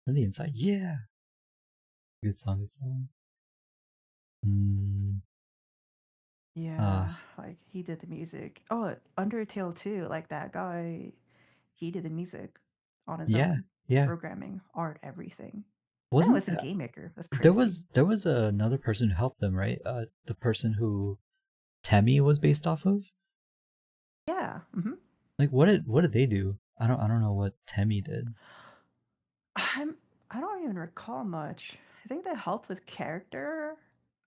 [SPEAKER 1] From the inside, yeah. Good song, good song. Mm, uh,
[SPEAKER 2] Yeah, like he did the music. Oh, Undertale too. Like that guy, he did the music on his
[SPEAKER 1] yeah,
[SPEAKER 2] own,
[SPEAKER 1] yeah.
[SPEAKER 2] programming, art, everything. And it
[SPEAKER 1] Wasn't
[SPEAKER 2] was in Game Maker. That's
[SPEAKER 1] there
[SPEAKER 2] crazy.
[SPEAKER 1] was there was another person who helped them, right? The person who Temmie was based off of.
[SPEAKER 2] Yeah.
[SPEAKER 1] Like, what did they do? I don't know what Temmie did.
[SPEAKER 2] I'm. I don't even recall much. I think they helped with character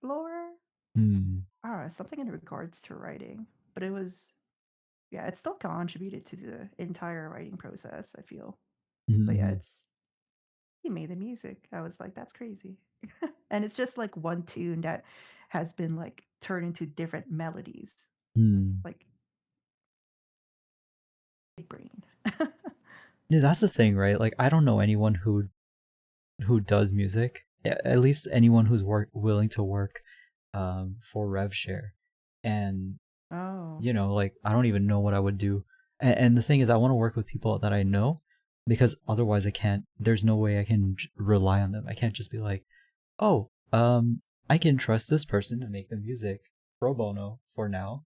[SPEAKER 2] lore.
[SPEAKER 1] Hmm.
[SPEAKER 2] I don't know, something in regards to writing. But it was, yeah, it still contributed to the entire writing process, I feel. But yeah,
[SPEAKER 1] Mm-hmm.
[SPEAKER 2] it's he made the music. I was like, that's crazy. And it's just like one tune that has been like turned into different melodies.
[SPEAKER 1] Hmm.
[SPEAKER 2] Like big brain.
[SPEAKER 1] Yeah, that's the thing, right? Like, I don't know anyone who does music. At least anyone who's willing to work for RevShare. And
[SPEAKER 2] Oh.
[SPEAKER 1] like, I don't even know what I would do. And the thing is, I want to work with people that I know, because otherwise I can't. There's no way I can rely on them. I can't just be like, oh, I can trust this person to make the music pro bono for now,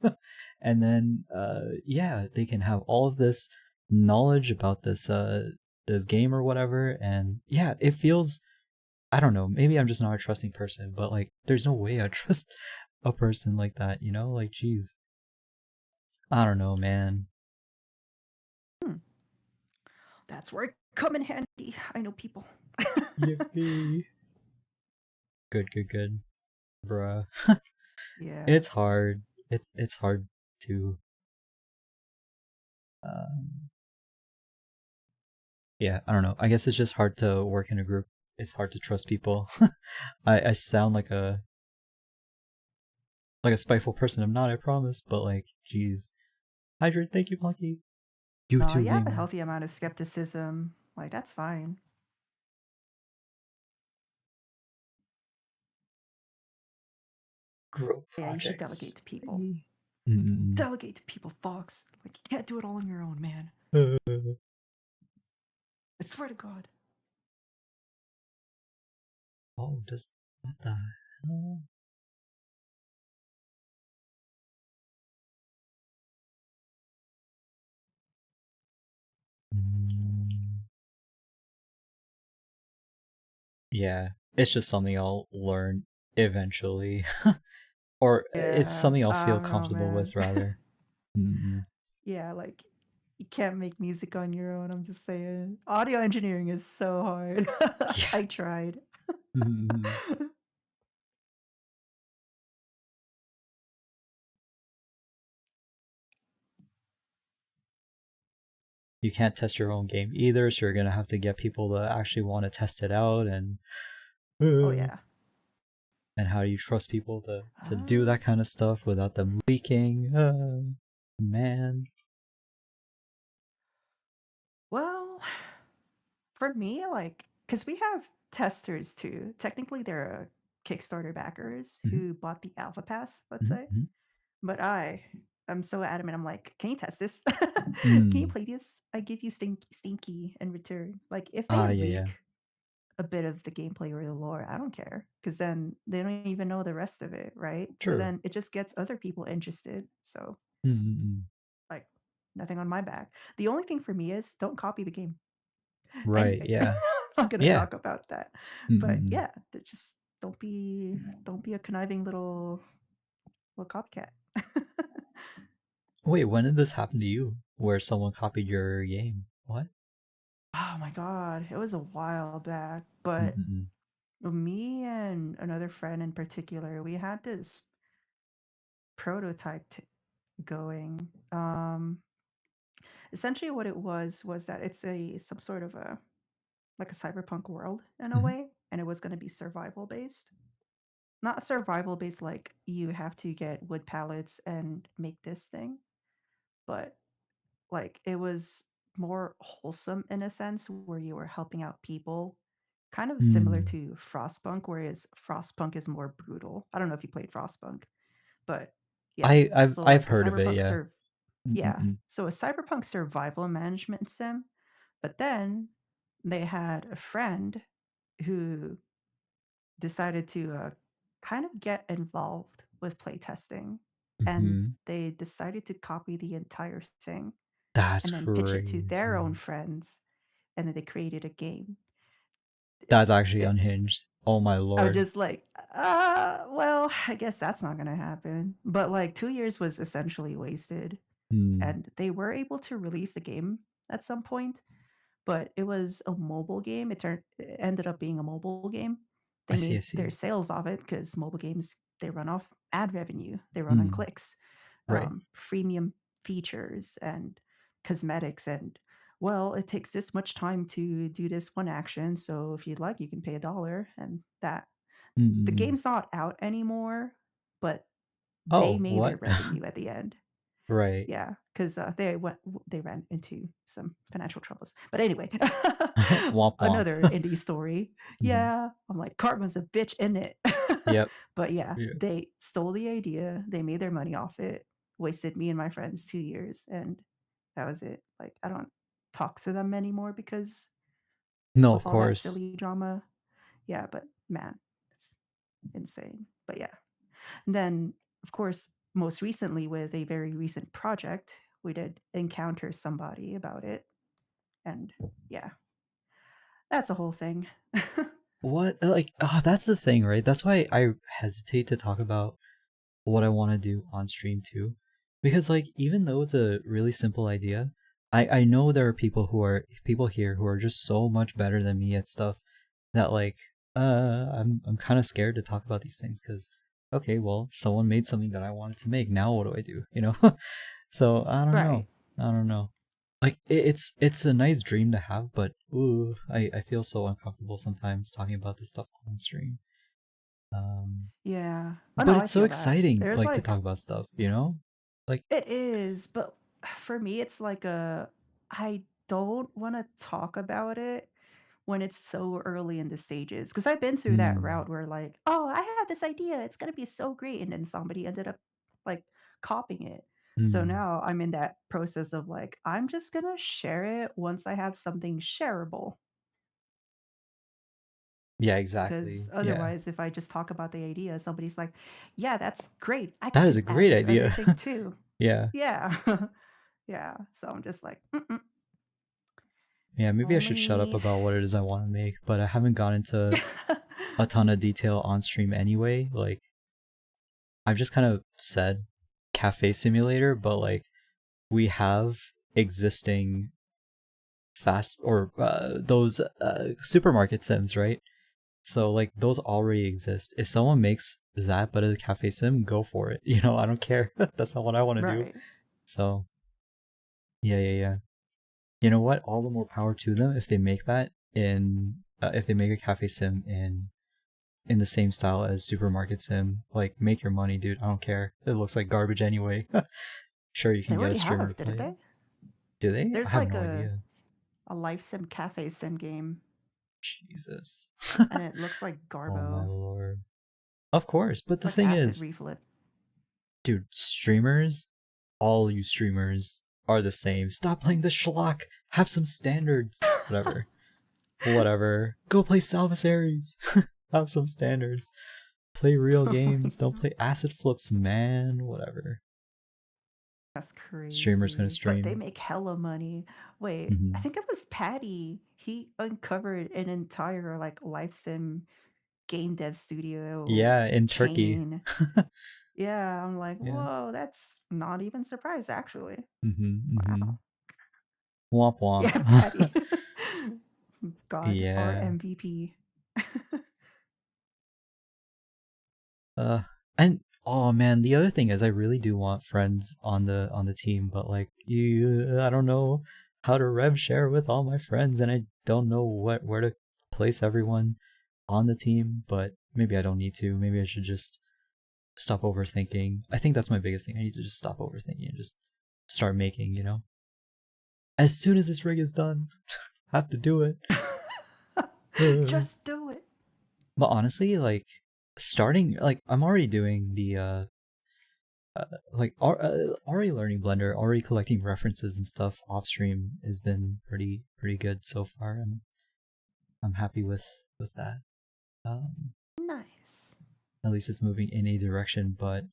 [SPEAKER 1] and then yeah, they can have all of this knowledge about this game or whatever, and yeah, it feels. I don't know. Maybe I'm just not a trusting person, but like, there's no way I trust a person like that. Like, geez, I don't know, man.
[SPEAKER 2] Hmm. That's where it come in handy. I know people.
[SPEAKER 1] Yippee! Good, good, good, bruh.
[SPEAKER 2] Yeah.
[SPEAKER 1] It's hard. It's hard to um yeah, I don't know. I guess it's just hard to work in a group. It's hard to trust people. I sound like a spiteful person. I'm not, I promise. But like, geez. Hydrate, thank you, Monkey. You too,
[SPEAKER 2] You have a
[SPEAKER 1] Ling.
[SPEAKER 2] healthy amount of skepticism. Like, that's fine.
[SPEAKER 1] Group
[SPEAKER 2] Yeah, you should
[SPEAKER 1] projects.
[SPEAKER 2] delegate to people.
[SPEAKER 1] Hey. Mm-mm.
[SPEAKER 2] Delegate to people, Fox. Like, you can't do it all on your own, man.
[SPEAKER 1] Uh,
[SPEAKER 2] I swear to God.
[SPEAKER 1] Oh, does what the hell? Mm, yeah, it's just something I'll learn eventually, or it's
[SPEAKER 2] Yeah,
[SPEAKER 1] something I'll
[SPEAKER 2] I
[SPEAKER 1] feel
[SPEAKER 2] don't know,
[SPEAKER 1] comfortable
[SPEAKER 2] man.
[SPEAKER 1] with rather. Mm-mm.
[SPEAKER 2] Yeah, like you can't make music on your own. I'm just saying. Audio engineering is so hard.
[SPEAKER 1] Yeah.
[SPEAKER 2] I tried.
[SPEAKER 1] Mm-mm. You can't test your own game either, so you're gonna have to get people to actually want to test it out,
[SPEAKER 2] Oh
[SPEAKER 1] uh,
[SPEAKER 2] yeah.
[SPEAKER 1] and how do you trust people to do
[SPEAKER 2] Uh,
[SPEAKER 1] that kind of stuff without them leaking? Man.
[SPEAKER 2] well, for me, like, because we have testers too. Technically, they're Kickstarter backers
[SPEAKER 1] Mhm,
[SPEAKER 2] who bought the alpha pass, let's
[SPEAKER 1] mhm,
[SPEAKER 2] say.
[SPEAKER 1] mhm.
[SPEAKER 2] But I'm so adamant. I'm like, can you test this? Can you
[SPEAKER 1] Mm.
[SPEAKER 2] play this? I give you Steam key in return. Like, if they
[SPEAKER 1] Ah, yeah, yeah.
[SPEAKER 2] leak a bit of the gameplay or the lore, I don't care because then they don't even know the rest of it, right? So
[SPEAKER 1] True.
[SPEAKER 2] then it just gets other people interested. So
[SPEAKER 1] Mm-mm.
[SPEAKER 2] like, nothing on my back. The only thing for me is don't copy the game.
[SPEAKER 1] Right,
[SPEAKER 2] Anyway,
[SPEAKER 1] yeah.
[SPEAKER 2] I'm gonna
[SPEAKER 1] Yeah.
[SPEAKER 2] talk about that. But
[SPEAKER 1] Mm-mm.
[SPEAKER 2] yeah, just don't be a conniving little copycat.
[SPEAKER 1] Wait, when did this happen to you? Where someone copied your game? What?
[SPEAKER 2] Oh my god, it was a while back, but
[SPEAKER 1] Mm-mm.
[SPEAKER 2] me and another friend in particular, we had this prototype going. Essentially, what it was that it's a some sort of a like a cyberpunk world in a
[SPEAKER 1] Mhm.
[SPEAKER 2] way, and it was going to be survival based. Not survival based like you have to get wood pallets and make this thing, but like it was more wholesome in a sense where you were helping out people, kind of similar
[SPEAKER 1] Mm.
[SPEAKER 2] to Frostpunk, whereas Frostpunk is more brutal. I don't know if you played Frostpunk, but yeah. So
[SPEAKER 1] I've
[SPEAKER 2] like a
[SPEAKER 1] heard of it,
[SPEAKER 2] cyberpunk
[SPEAKER 1] yeah.
[SPEAKER 2] serve yeah.
[SPEAKER 1] Mm-mm.
[SPEAKER 2] So a cyberpunk survival management sim, but then they had a friend who decided to kind of get involved with playtesting, and
[SPEAKER 1] Mm-hmm.
[SPEAKER 2] they decided to copy the entire thing
[SPEAKER 1] That's
[SPEAKER 2] and then pitch it to their own
[SPEAKER 1] crazy.
[SPEAKER 2] friends, and then they created a game.
[SPEAKER 1] That's actually
[SPEAKER 2] They
[SPEAKER 1] unhinged. Oh my
[SPEAKER 2] I was
[SPEAKER 1] lord.
[SPEAKER 2] just like, well, I guess that's not gonna happen." But, like, 2 years was essentially wasted,
[SPEAKER 1] Mm.
[SPEAKER 2] and they were able to release the game at some point, but it was a mobile game. It ended up being a mobile game.
[SPEAKER 1] I
[SPEAKER 2] They
[SPEAKER 1] see, I
[SPEAKER 2] made their
[SPEAKER 1] see.
[SPEAKER 2] sales off it because mobile games, they run off ad revenue, they run on
[SPEAKER 1] Mm.
[SPEAKER 2] clicks,
[SPEAKER 1] Right.
[SPEAKER 2] freemium features and cosmetics, and, "Well, it takes this much time to do this one action, so if you'd like, you can pay $1," and that. The
[SPEAKER 1] Mm-mm.
[SPEAKER 2] game's not out anymore, but they
[SPEAKER 1] Oh,
[SPEAKER 2] made their
[SPEAKER 1] what?
[SPEAKER 2] revenue at the end.
[SPEAKER 1] Right.
[SPEAKER 2] Yeah, 'cause, they ran into some financial troubles. But anyway,
[SPEAKER 1] Womp womp.
[SPEAKER 2] another indie story.
[SPEAKER 1] Mhm.
[SPEAKER 2] Yeah, I'm like, "Karma's a bitch, in it?"
[SPEAKER 1] Yep.
[SPEAKER 2] But yeah,
[SPEAKER 1] Yeah.
[SPEAKER 2] they stole the idea, they made their money off it, wasted me and my friends 2 years, and that was it. Like, I don't talk to them anymore because
[SPEAKER 1] No,
[SPEAKER 2] of
[SPEAKER 1] of
[SPEAKER 2] all that
[SPEAKER 1] course.
[SPEAKER 2] silly drama. Yeah, but man, it's insane. But yeah. And then, of course, most recently with a very recent project, we did encounter somebody about it. And yeah, that's a whole thing.
[SPEAKER 1] What? Like, that's the thing, right? That's why I hesitate to talk about what I want to do on stream too. Because like even though it's a really simple idea, I know there are people here who are just so much better than me at stuff that like I'm kind of scared to talk about these things because okay, well, someone made something that I wanted to make. Now what do I do? You know? So I don't
[SPEAKER 2] Right.
[SPEAKER 1] know. I don't know. Like it's a nice dream to have, but ooh, I feel so uncomfortable sometimes talking about this stuff on stream. Um,
[SPEAKER 2] Yeah. Oh
[SPEAKER 1] but
[SPEAKER 2] no, I
[SPEAKER 1] it's so
[SPEAKER 2] feel that.
[SPEAKER 1] exciting,
[SPEAKER 2] There's
[SPEAKER 1] like to
[SPEAKER 2] like
[SPEAKER 1] talk about stuff, you know? Like,
[SPEAKER 2] it is, but for me it's like a I don't want to talk about it when it's so early in the stages because I've been through that
[SPEAKER 1] mm,
[SPEAKER 2] route where like, "Oh, I have this idea. It's going to be so great." And then somebody ended up like copying it. So
[SPEAKER 1] mm,
[SPEAKER 2] now I'm in that process of like, I'm just going to share it once I have something shareable.
[SPEAKER 1] Yeah,
[SPEAKER 2] Because
[SPEAKER 1] exactly. Yeah.
[SPEAKER 2] otherwise, if I just talk about the idea, somebody's like, "Yeah, that's great. I
[SPEAKER 1] That is a
[SPEAKER 2] can add
[SPEAKER 1] great
[SPEAKER 2] this other
[SPEAKER 1] idea.
[SPEAKER 2] thing too."
[SPEAKER 1] Yeah.
[SPEAKER 2] Yeah. Yeah, so I'm just like, "Mm-mm,
[SPEAKER 1] Yeah, maybe I
[SPEAKER 2] only
[SPEAKER 1] should shut up
[SPEAKER 2] me."
[SPEAKER 1] about what it is I want to make, but I haven't gone into a ton of detail on stream anyway. Like, I've just kind of said cafe simulator, but like, we have existing fast or those supermarket sims, right? So like those already exist. If someone makes that but as a cafe sim, go for it. I don't care. That's not what I want to do.
[SPEAKER 2] Right.
[SPEAKER 1] So yeah. You know what? All the more power to them if they make that if they make a cafe sim in the same style as supermarket sim. Like make your money, dude. I don't care. It looks like garbage anyway. Sure, you
[SPEAKER 2] They
[SPEAKER 1] can get a
[SPEAKER 2] already
[SPEAKER 1] streamer to
[SPEAKER 2] have,
[SPEAKER 1] play
[SPEAKER 2] didn't
[SPEAKER 1] it.
[SPEAKER 2] they?
[SPEAKER 1] Do they? I
[SPEAKER 2] There's
[SPEAKER 1] have
[SPEAKER 2] like
[SPEAKER 1] no idea.
[SPEAKER 2] a life sim cafe sim game,
[SPEAKER 1] Jesus.
[SPEAKER 2] and it looks like
[SPEAKER 1] Oh my
[SPEAKER 2] Garbo.
[SPEAKER 1] lord. Of course, but
[SPEAKER 2] It's
[SPEAKER 1] the
[SPEAKER 2] like
[SPEAKER 1] thing
[SPEAKER 2] acid
[SPEAKER 1] is,
[SPEAKER 2] reflip.
[SPEAKER 1] dude, streamers, all you streamers are the same. Stop playing the schlock. Have some standards. Whatever. Whatever. Go play Salvus Ares. Have some standards. Play real
[SPEAKER 2] Oh my
[SPEAKER 1] games. Don't
[SPEAKER 2] God,
[SPEAKER 1] play acid flips, man. Whatever.
[SPEAKER 2] that's
[SPEAKER 1] Streamer's gonna
[SPEAKER 2] crazy. But they
[SPEAKER 1] stream.
[SPEAKER 2] make hella money. Wait, I
[SPEAKER 1] Hmm.
[SPEAKER 2] think it was Patty. He uncovered an entire like life sim game dev studio
[SPEAKER 1] Yeah, in Turkey.
[SPEAKER 2] chain. Yeah, I'm like,
[SPEAKER 1] Yeah.
[SPEAKER 2] whoa, that's not even surprised actually.
[SPEAKER 1] Hmm.
[SPEAKER 2] Wow.
[SPEAKER 1] Womp womp.
[SPEAKER 2] Yeah, Patty. God, our
[SPEAKER 1] Yeah.
[SPEAKER 2] MVP.
[SPEAKER 1] Uh, and oh man, the other thing is I really do want friends on the team, but like I don't know how to rev share with all my friends, and I don't know where to place everyone on the team. But maybe I don't need to. Maybe I should just stop overthinking. I think that's my biggest thing. I need to just stop overthinking and just start making. As soon as this rig is done, have to do it.
[SPEAKER 2] Just do it.
[SPEAKER 1] But honestly, like starting, like I'm already doing the already learning Blender, already collecting references and stuff off stream has been pretty good so far. I'm happy with that. Um,
[SPEAKER 2] Nice.
[SPEAKER 1] at least it's moving in a direction, but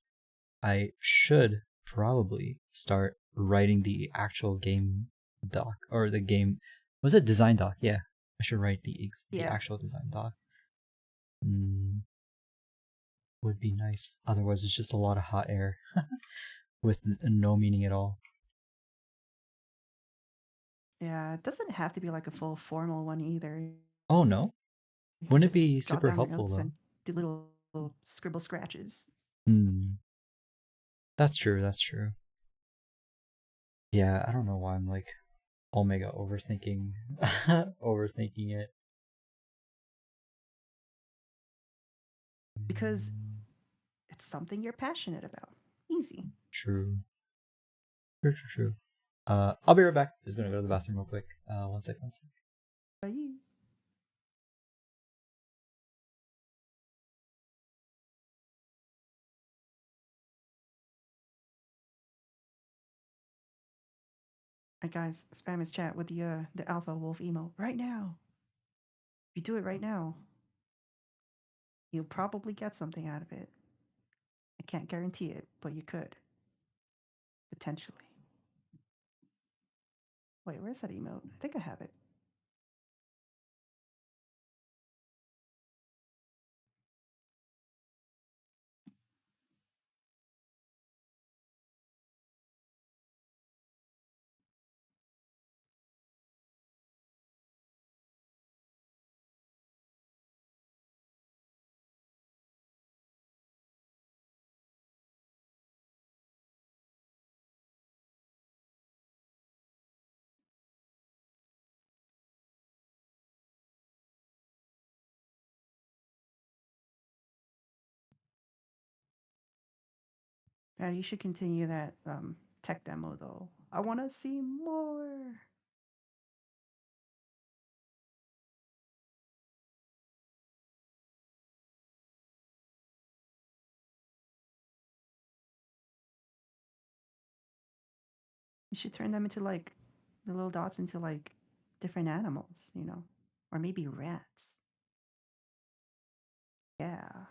[SPEAKER 1] I should probably start writing the actual game doc or the game was it design doc? Yeah, I should write the
[SPEAKER 2] Yeah.
[SPEAKER 1] actual design doc. Mm, would be nice. Otherwise, it's just a lot of hot air with no meaning at all.
[SPEAKER 2] Yeah. It doesn't have to be like a full formal one either.
[SPEAKER 1] Oh no,
[SPEAKER 2] You can
[SPEAKER 1] wouldn't it
[SPEAKER 2] just
[SPEAKER 1] be
[SPEAKER 2] jot
[SPEAKER 1] super
[SPEAKER 2] down your
[SPEAKER 1] helpful
[SPEAKER 2] notes
[SPEAKER 1] though?
[SPEAKER 2] and do little scribble scratches.
[SPEAKER 1] Hmm. That's true. That's true. Yeah, I don't know why I'm like omega overthinking, overthinking it.
[SPEAKER 2] Because
[SPEAKER 1] Mm,
[SPEAKER 2] it's something you're passionate about. Easy.
[SPEAKER 1] true. True. I'll be right back. Just gonna go to the bathroom real quick. One sec, one sec.
[SPEAKER 2] Bye. Alright, guys, spam his chat with the alpha wolf emo right now. If you do it right now, you'll probably get something out of it. I can't guarantee it, but you could potentially. Wait, where's that emote? I think I have it. And you should continue that tech demo though. I want to see more. You should turn them into like the little dots into like different animals, or maybe rats. Yeah.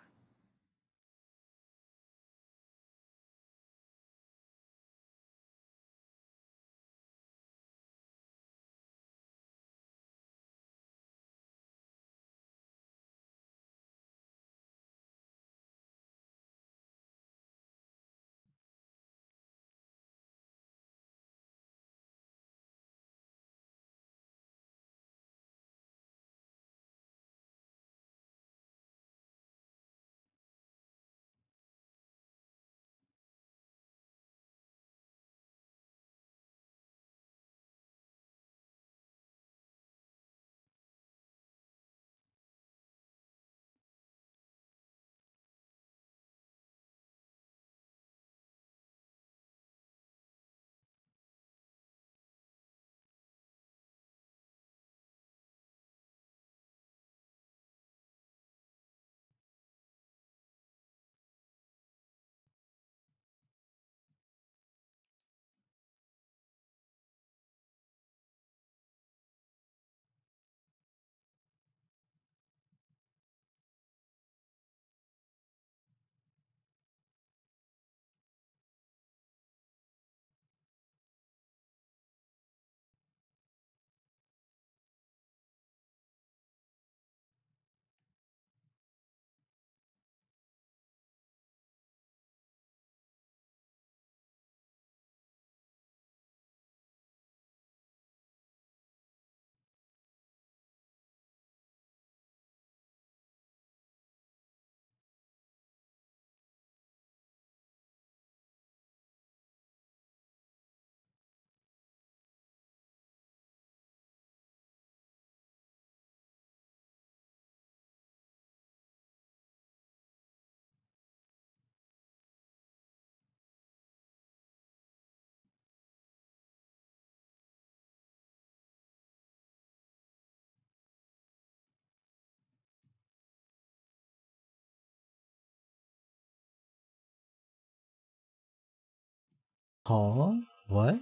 [SPEAKER 1] Oh, what?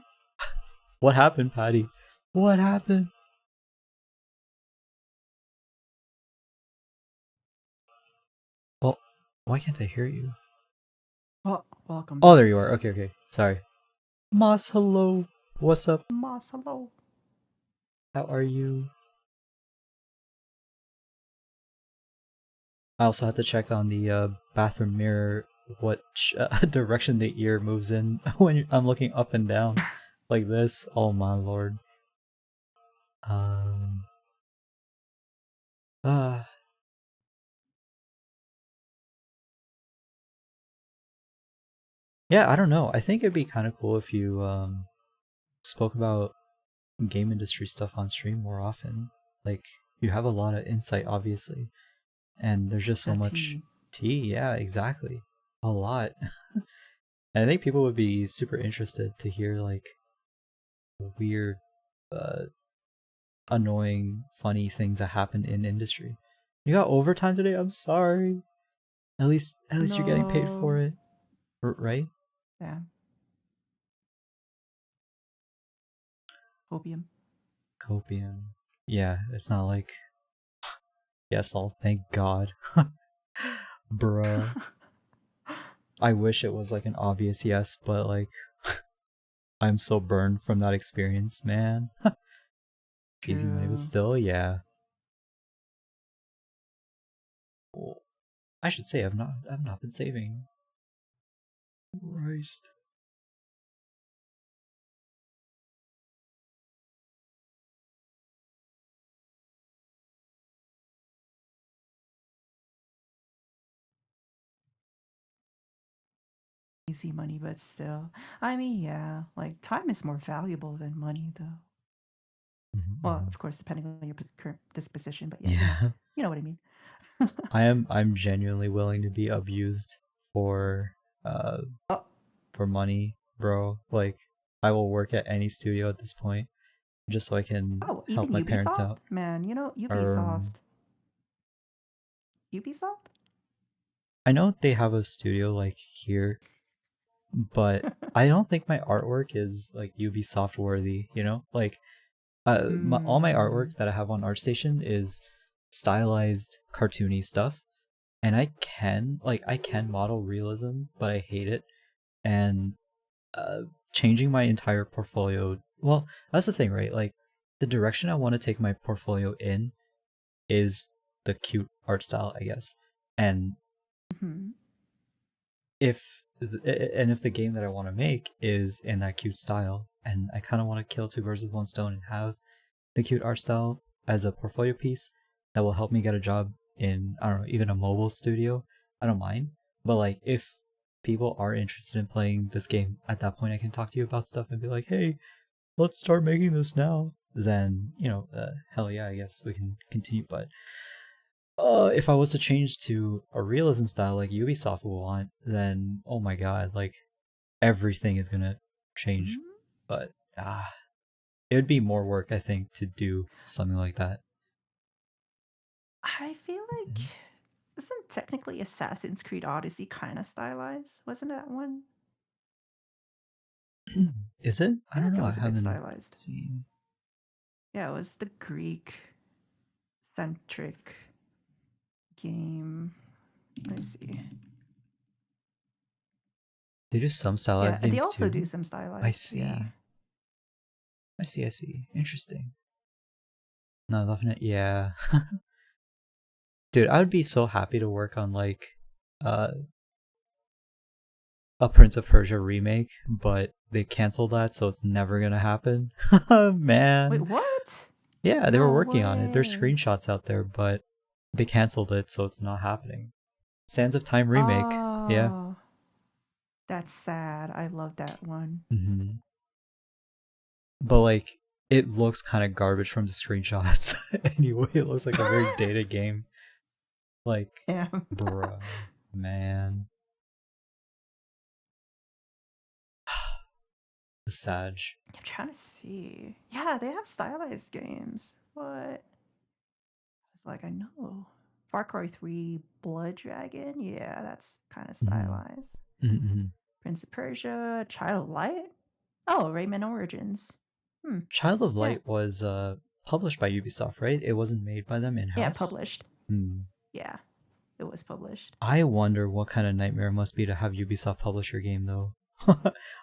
[SPEAKER 1] What happened, Patty? What happened? Well, why can't I hear you?
[SPEAKER 2] Well, welcome
[SPEAKER 1] Oh, there
[SPEAKER 2] back.
[SPEAKER 1] you are. Okay, okay. Sorry. Moss, hello. What's up?
[SPEAKER 2] Moss, hello.
[SPEAKER 1] How are you? I also had to check on the bathroom mirror what direction the ear moves in when I'm looking up and down like this. Oh my lord. Um. Uh, yeah, I don't know. I think it'd be kind of cool if you spoke about game industry stuff on stream more often. Like you have a lot of insight, obviously, and there's just so
[SPEAKER 2] That
[SPEAKER 1] much
[SPEAKER 2] tea.
[SPEAKER 1] tea. Yeah, exactly. A lot. And I think people would be super interested to hear like weird, uh, annoying, funny things that happen in industry. You got overtime today? I'm sorry. At least you're getting paid for
[SPEAKER 2] No.
[SPEAKER 1] it, right?
[SPEAKER 2] Yeah. Opium.
[SPEAKER 1] Copium. Yeah, it's not like yes, all thank God. Bruh. I wish it was like an obvious yes, but like I'm so burned from that experience, man. It's easy money, but
[SPEAKER 2] True.
[SPEAKER 1] still, yeah. Well, I should say I've not been saving. Christ.
[SPEAKER 2] Easy money, but still. I mean, yeah, like time is more valuable than money, though. Well,
[SPEAKER 1] Mhm.
[SPEAKER 2] of course, depending on your current disposition, but yeah,
[SPEAKER 1] Yeah.
[SPEAKER 2] you know what I mean.
[SPEAKER 1] I'm genuinely willing to be abused for uh
[SPEAKER 2] Oh,
[SPEAKER 1] for money, bro. Like I will work at any studio at this point just so I can
[SPEAKER 2] oh,
[SPEAKER 1] help
[SPEAKER 2] even
[SPEAKER 1] my parents
[SPEAKER 2] Ubisoft,
[SPEAKER 1] out.
[SPEAKER 2] man.
[SPEAKER 1] Um
[SPEAKER 2] Ubisoft.
[SPEAKER 1] I know they have a studio like here, but I don't think my artwork is like Ubisoft worthy, you know? Like all my artwork
[SPEAKER 2] Hmm.
[SPEAKER 1] that I have on ArtStation is stylized cartoony stuff, and I can model realism, but I hate it. And uh, changing my entire portfolio. Well, that's the thing, right? Like the direction I want to take my portfolio in is the cute art style, I guess. And
[SPEAKER 2] Mhm.
[SPEAKER 1] if the game that I want to make is in that cute style, and I kind of want to kill two birds with one stone and have the cute art style as a portfolio piece that will help me get a job in, I don't know, even a mobile studio, I don't mind. But like if people are interested in playing this game at that point, I can talk to you about stuff and be like, hey, let's start making this now. Then, hell yeah, I guess we can continue. But if I was to change to a realism style like Ubisoft will want, then oh my god, like everything is gonna change.
[SPEAKER 2] Mm,
[SPEAKER 1] But it would be more work, I think, to do something like that.
[SPEAKER 2] I feel like isn't technically Assassin's Creed Odyssey kind of stylized? Wasn't that one?
[SPEAKER 1] Is it?
[SPEAKER 2] I
[SPEAKER 1] I
[SPEAKER 2] feel
[SPEAKER 1] don't
[SPEAKER 2] like it
[SPEAKER 1] know. I
[SPEAKER 2] was a bit
[SPEAKER 1] haven't
[SPEAKER 2] stylized.
[SPEAKER 1] seen.
[SPEAKER 2] Yeah, it was the Greek centric game. Let me see.
[SPEAKER 1] They do some
[SPEAKER 2] Yeah,
[SPEAKER 1] stylized
[SPEAKER 2] they
[SPEAKER 1] games
[SPEAKER 2] also do
[SPEAKER 1] too.
[SPEAKER 2] some
[SPEAKER 1] I
[SPEAKER 2] stylized. Yeah.
[SPEAKER 1] see. I see. I see. Interesting. No, definitely. Yeah, dude, I would be so happy to work on like uh a Prince of Persia remake, but they canceled that, so it's never gonna happen.
[SPEAKER 2] Wait,
[SPEAKER 1] Man,
[SPEAKER 2] what?
[SPEAKER 1] yeah, they were
[SPEAKER 2] No
[SPEAKER 1] working on it. There's
[SPEAKER 2] way.
[SPEAKER 1] screenshots out there, but they canceled it, so it's not happening. Sands of Time remake. Yeah.
[SPEAKER 2] Oh, that's sad. I love that one.
[SPEAKER 1] hmm But like, it looks kind of garbage from the screenshots. Anyway, it looks like a very dated game. Like,
[SPEAKER 2] Yeah.
[SPEAKER 1] bruh, man, Sag.
[SPEAKER 2] I'm trying to see. Yeah, they have stylized games. What? It's like I know. Far Cry 3 Blood Dragon. Yeah, that's kind of
[SPEAKER 1] hmm
[SPEAKER 2] stylized.
[SPEAKER 1] hmm
[SPEAKER 2] Prince of Persia, Child of Light. Oh, Rayman Origins. Hmm.
[SPEAKER 1] Child of
[SPEAKER 2] Yeah.
[SPEAKER 1] Light was published by Ubisoft, right? It wasn't made by them in
[SPEAKER 2] Yeah,
[SPEAKER 1] house.
[SPEAKER 2] published.
[SPEAKER 1] Hmm.
[SPEAKER 2] Yeah, it was published.
[SPEAKER 1] I wonder what kind of nightmare it must be to have Ubisoft publish your game, though.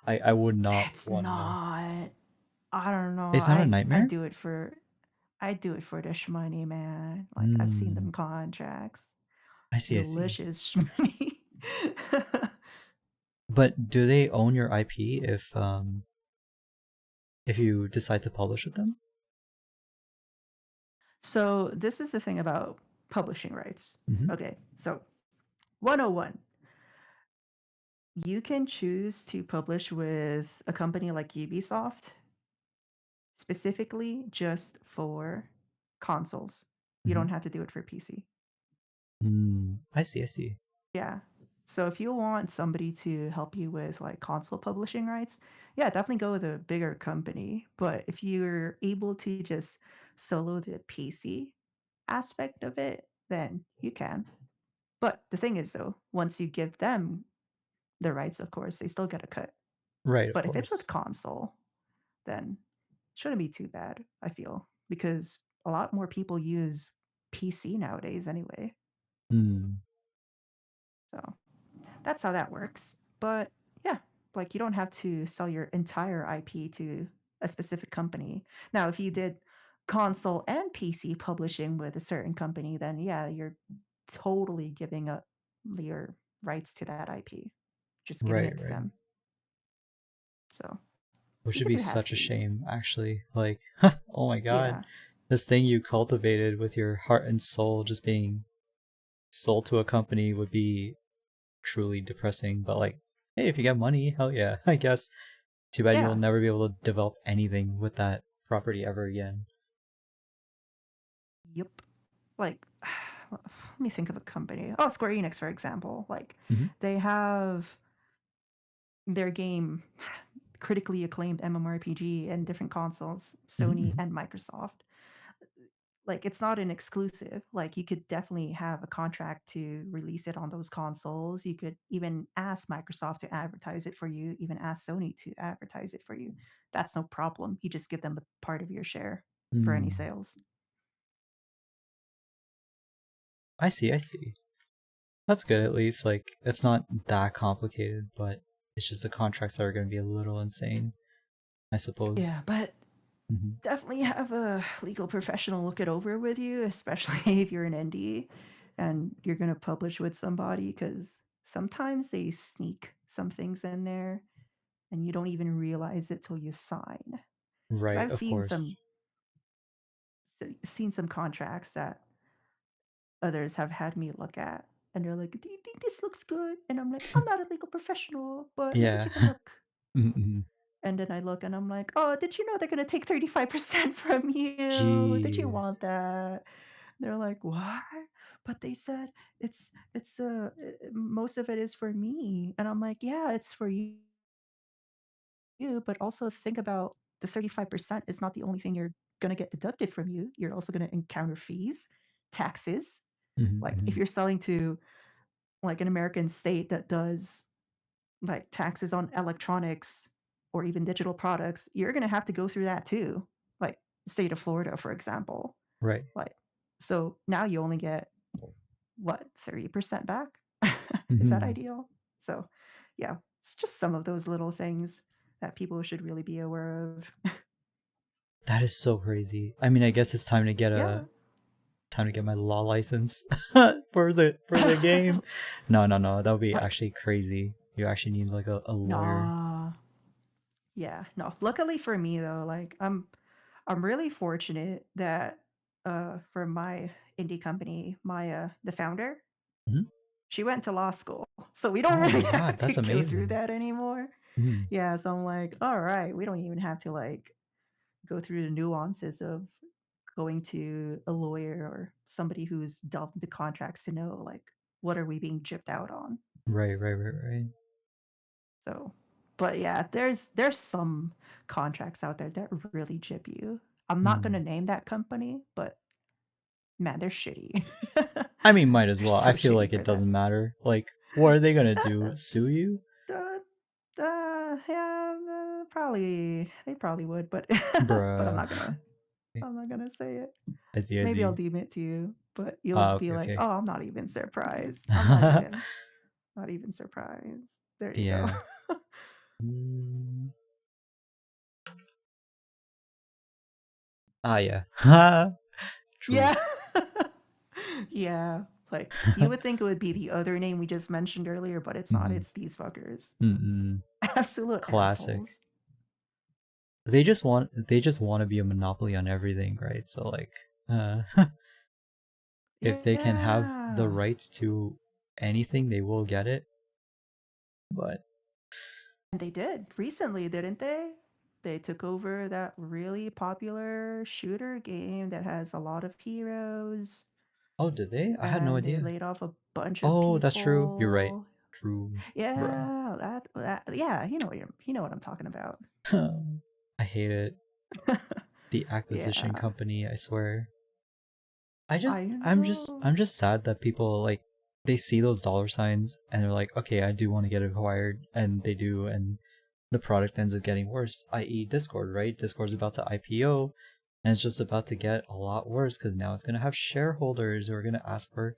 [SPEAKER 1] I would not
[SPEAKER 2] It's
[SPEAKER 1] want to.
[SPEAKER 2] not. I don't know.
[SPEAKER 1] It's not a
[SPEAKER 2] I
[SPEAKER 1] nightmare.
[SPEAKER 2] do it for the shmoney, man. Like I've seen
[SPEAKER 1] Hmm.
[SPEAKER 2] them contracts.
[SPEAKER 1] I see. I see.
[SPEAKER 2] Delicious shmoney.
[SPEAKER 1] But do they own your IP if you decide to publish with them?
[SPEAKER 2] So this is the thing about publishing rights.
[SPEAKER 1] hmm
[SPEAKER 2] Okay, so 101. You can choose to publish with a company like Ubisoft specifically just for consoles. You
[SPEAKER 1] hmm
[SPEAKER 2] don't have to do it for PC.
[SPEAKER 1] I see. I see.
[SPEAKER 2] Yeah. So if you want somebody to help you with like console publishing rights, yeah, definitely go with a bigger company. But if you're able to just solo the PC aspect of it, then you can. But the thing is though, once you give them the rights, of course, they still get a cut.
[SPEAKER 1] Right. Of
[SPEAKER 2] But if it's with
[SPEAKER 1] course.
[SPEAKER 2] console, then it shouldn't be too bad, I feel, because a lot more people use PC nowadays anyway.
[SPEAKER 1] Hmm.
[SPEAKER 2] So that's how that works. But yeah, like you don't have to sell your entire IP to a specific company. Now, if you did console and PC publishing with a certain company, then yeah, you're totally giving up your rights to that IP, just giving
[SPEAKER 1] Right.
[SPEAKER 2] it to
[SPEAKER 1] Right.
[SPEAKER 2] them. So
[SPEAKER 1] Which
[SPEAKER 2] you
[SPEAKER 1] would
[SPEAKER 2] could
[SPEAKER 1] be
[SPEAKER 2] do
[SPEAKER 1] such a
[SPEAKER 2] halfsies.
[SPEAKER 1] shame, actually. Like, oh my god,
[SPEAKER 2] Yeah.
[SPEAKER 1] this thing you cultivated with your heart and soul just being sold to a company would be truly depressing. But like, hey, if you get money, hell yeah, I guess. Too bad you'll
[SPEAKER 2] Yeah.
[SPEAKER 1] never be able to develop anything with that property ever again.
[SPEAKER 2] Yep. Like, let me think of a company. Oh, Square Enix, for example. Like,
[SPEAKER 1] hmm
[SPEAKER 2] they have their game critically acclaimed MMORPG and different consoles, Sony
[SPEAKER 1] hmm
[SPEAKER 2] and Microsoft. Like it's not an exclusive. Like you could definitely have a contract to release it on those consoles. You could even ask Microsoft to advertise it for you, even ask Sony to advertise it for you. That's no problem. You just give them a part of your share for any
[SPEAKER 1] Hmm.
[SPEAKER 2] sales.
[SPEAKER 1] I see. I see. That's good at least. Like it's not that complicated, but it's just the contracts that are going to be a little insane, I
[SPEAKER 2] Yeah,
[SPEAKER 1] suppose.
[SPEAKER 2] but
[SPEAKER 1] Hmm.
[SPEAKER 2] definitely have a legal professional look it over with you, especially if you're an indie and you're going to publish with somebody, because sometimes they sneak some things in there and you don't even realize it till you sign. Because
[SPEAKER 1] Right,
[SPEAKER 2] I've
[SPEAKER 1] of
[SPEAKER 2] seen some
[SPEAKER 1] course.
[SPEAKER 2] seen some contracts that others have had me look at, and they're like, "Do you think this looks good?" And I'm like, "I'm not a legal professional, but let me
[SPEAKER 1] Yeah.
[SPEAKER 2] take a look."
[SPEAKER 1] Hmm.
[SPEAKER 2] And then I look and I'm like, "Oh, did you know they're gonna take 35% from you? Did you
[SPEAKER 1] Jeez.
[SPEAKER 2] want that?" They're like, "What?" But they said most of it is for me. And I'm like, "Yeah, it's for you, but also think about the 35% is not the only thing you're gonna get deducted from you. You're also gonna encounter fees, taxes. Like if
[SPEAKER 1] Hmm.
[SPEAKER 2] you're selling to like an American state that does like taxes on electronics or even digital products, you're going to have to go through that too. Like state of Florida, for example.
[SPEAKER 1] Right.
[SPEAKER 2] Like, so now you only get what, 30% back? Is that
[SPEAKER 1] Hmm.
[SPEAKER 2] ideal? So, yeah, it's just some of those little things that people should really be aware of.
[SPEAKER 1] That is so crazy. I mean, I guess it's
[SPEAKER 2] Yeah.
[SPEAKER 1] time to get my law license for the game. No, no, no. That would be
[SPEAKER 2] Like,
[SPEAKER 1] actually crazy. You actually need like a lawyer.
[SPEAKER 2] nah. Yeah, no. Luckily for me though, like I'm really fortunate that for my indie company, the founder,
[SPEAKER 1] Mhm.
[SPEAKER 2] she went to law school. So we don't
[SPEAKER 1] Oh my
[SPEAKER 2] really have
[SPEAKER 1] god,
[SPEAKER 2] to
[SPEAKER 1] that's
[SPEAKER 2] go through
[SPEAKER 1] amazing.
[SPEAKER 2] that anymore.
[SPEAKER 1] Mhm.
[SPEAKER 2] Yeah, so I'm like, all right, we don't even have to like go through the nuances of going to a lawyer or somebody who's delved into contracts to know like what are we being gypped out on.
[SPEAKER 1] Right, right, right, right.
[SPEAKER 2] So, but yeah, there's some contracts out there that really gyp you. I'm not going to
[SPEAKER 1] Mm.
[SPEAKER 2] name that company, but man, they're shitty.
[SPEAKER 1] I mean, might as
[SPEAKER 2] They're
[SPEAKER 1] well.
[SPEAKER 2] so
[SPEAKER 1] I feel
[SPEAKER 2] shitty
[SPEAKER 1] like it
[SPEAKER 2] for that.
[SPEAKER 1] doesn't matter. Like, what are they gonna do? Sue
[SPEAKER 2] That's
[SPEAKER 1] you?
[SPEAKER 2] yeah, probably they probably would, but but
[SPEAKER 1] Bruh.
[SPEAKER 2] I'm not gonna say it.
[SPEAKER 1] I see, I
[SPEAKER 2] Maybe I'll
[SPEAKER 1] see.
[SPEAKER 2] deem it to you, but you'll
[SPEAKER 1] Ah,
[SPEAKER 2] be
[SPEAKER 1] okay,
[SPEAKER 2] like,
[SPEAKER 1] okay.
[SPEAKER 2] "Oh, I'm not even surprised. Not even surprised." There you go.
[SPEAKER 1] Yeah. Mm. Ah, yeah. True.
[SPEAKER 2] Yeah. Yeah. Like you would think it would be the other name we just mentioned earlier, but it's not.
[SPEAKER 1] Hmm.
[SPEAKER 2] It's these fuckers.
[SPEAKER 1] Mm-mm.
[SPEAKER 2] Absolute
[SPEAKER 1] Classic.
[SPEAKER 2] assholes.
[SPEAKER 1] They just want to be a monopoly on everything, right? So like, uh, if they can have the
[SPEAKER 2] Yeah.
[SPEAKER 1] rights to anything, they will get it. But
[SPEAKER 2] And they did recently, didn't they? They took over that really popular shooter game that has a lot of heroes,
[SPEAKER 1] oh, did they? I had no
[SPEAKER 2] and they
[SPEAKER 1] idea.
[SPEAKER 2] laid off a bunch of
[SPEAKER 1] Oh, that's true. You're right.
[SPEAKER 2] people.
[SPEAKER 1] True, bruh.
[SPEAKER 2] Yeah, yeah, you know what I'm talking about.
[SPEAKER 1] I hate it. The acquisition
[SPEAKER 2] Yeah,
[SPEAKER 1] company, I swear.
[SPEAKER 2] I know.
[SPEAKER 1] I'm just sad that people like they see those dollar signs and they're like, okay, I do want to get acquired, and they do, and the product ends up getting worse. I.e., Discord, right? Discord's about to IPO, and it's just about to get a lot worse because now it's gonna have shareholders who are gonna ask for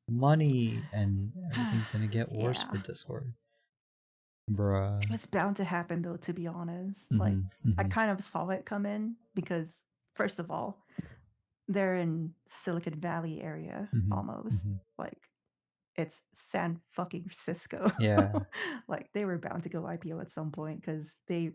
[SPEAKER 1] money, and everything's gonna get worse for
[SPEAKER 2] Yeah.
[SPEAKER 1] Discord,
[SPEAKER 2] It
[SPEAKER 1] bruh.
[SPEAKER 2] was bound to happen though, to be honest. Like
[SPEAKER 1] Mhm,
[SPEAKER 2] I
[SPEAKER 1] mhm,
[SPEAKER 2] kind of saw it come in because first of all, they're in Silicon Valley area
[SPEAKER 1] mhm,
[SPEAKER 2] almost.
[SPEAKER 1] mhm.
[SPEAKER 2] Like it's San fucking Cisco.
[SPEAKER 1] Yeah.
[SPEAKER 2] Like they were bound to go IPO at some point because they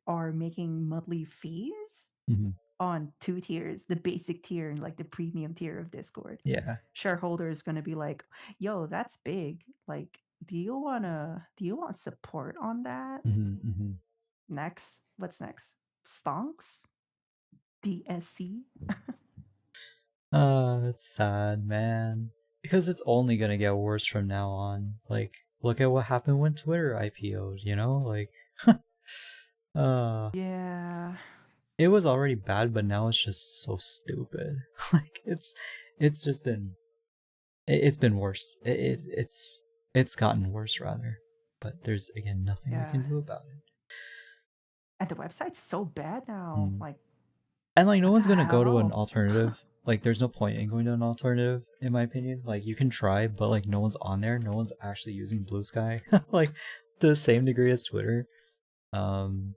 [SPEAKER 2] are making monthly fees
[SPEAKER 1] Mhm.
[SPEAKER 2] on two tiers, the basic tier and like the premium tier of Discord.
[SPEAKER 1] Yeah.
[SPEAKER 2] Shareholder is going to be like, "Yo, that's big. Like, do you want support on that?"
[SPEAKER 1] Mhm, mhm.
[SPEAKER 2] Next, what's next? Stonks? DSC?
[SPEAKER 1] It's sad, man. Because it's only gonna get worse from now on. Like, look at what happened when Twitter IPO'd, you know? Like, uh,
[SPEAKER 2] Yeah.
[SPEAKER 1] it was already bad, but now it's just so stupid. Like, it's just it's been worse. It's gotten worse, rather. But there's, again, nothing we
[SPEAKER 2] Yeah.
[SPEAKER 1] can do about it.
[SPEAKER 2] And the website's so bad now.
[SPEAKER 1] Mm.
[SPEAKER 2] Like,
[SPEAKER 1] And, like, no
[SPEAKER 2] what the
[SPEAKER 1] one's gonna go to an
[SPEAKER 2] hell?
[SPEAKER 1] alternative. like there's no point in going to an alternative, in my opinion. Like you can try, but like no one's on there. No one's actually using Blue Sky like to the same degree as Twitter. Um,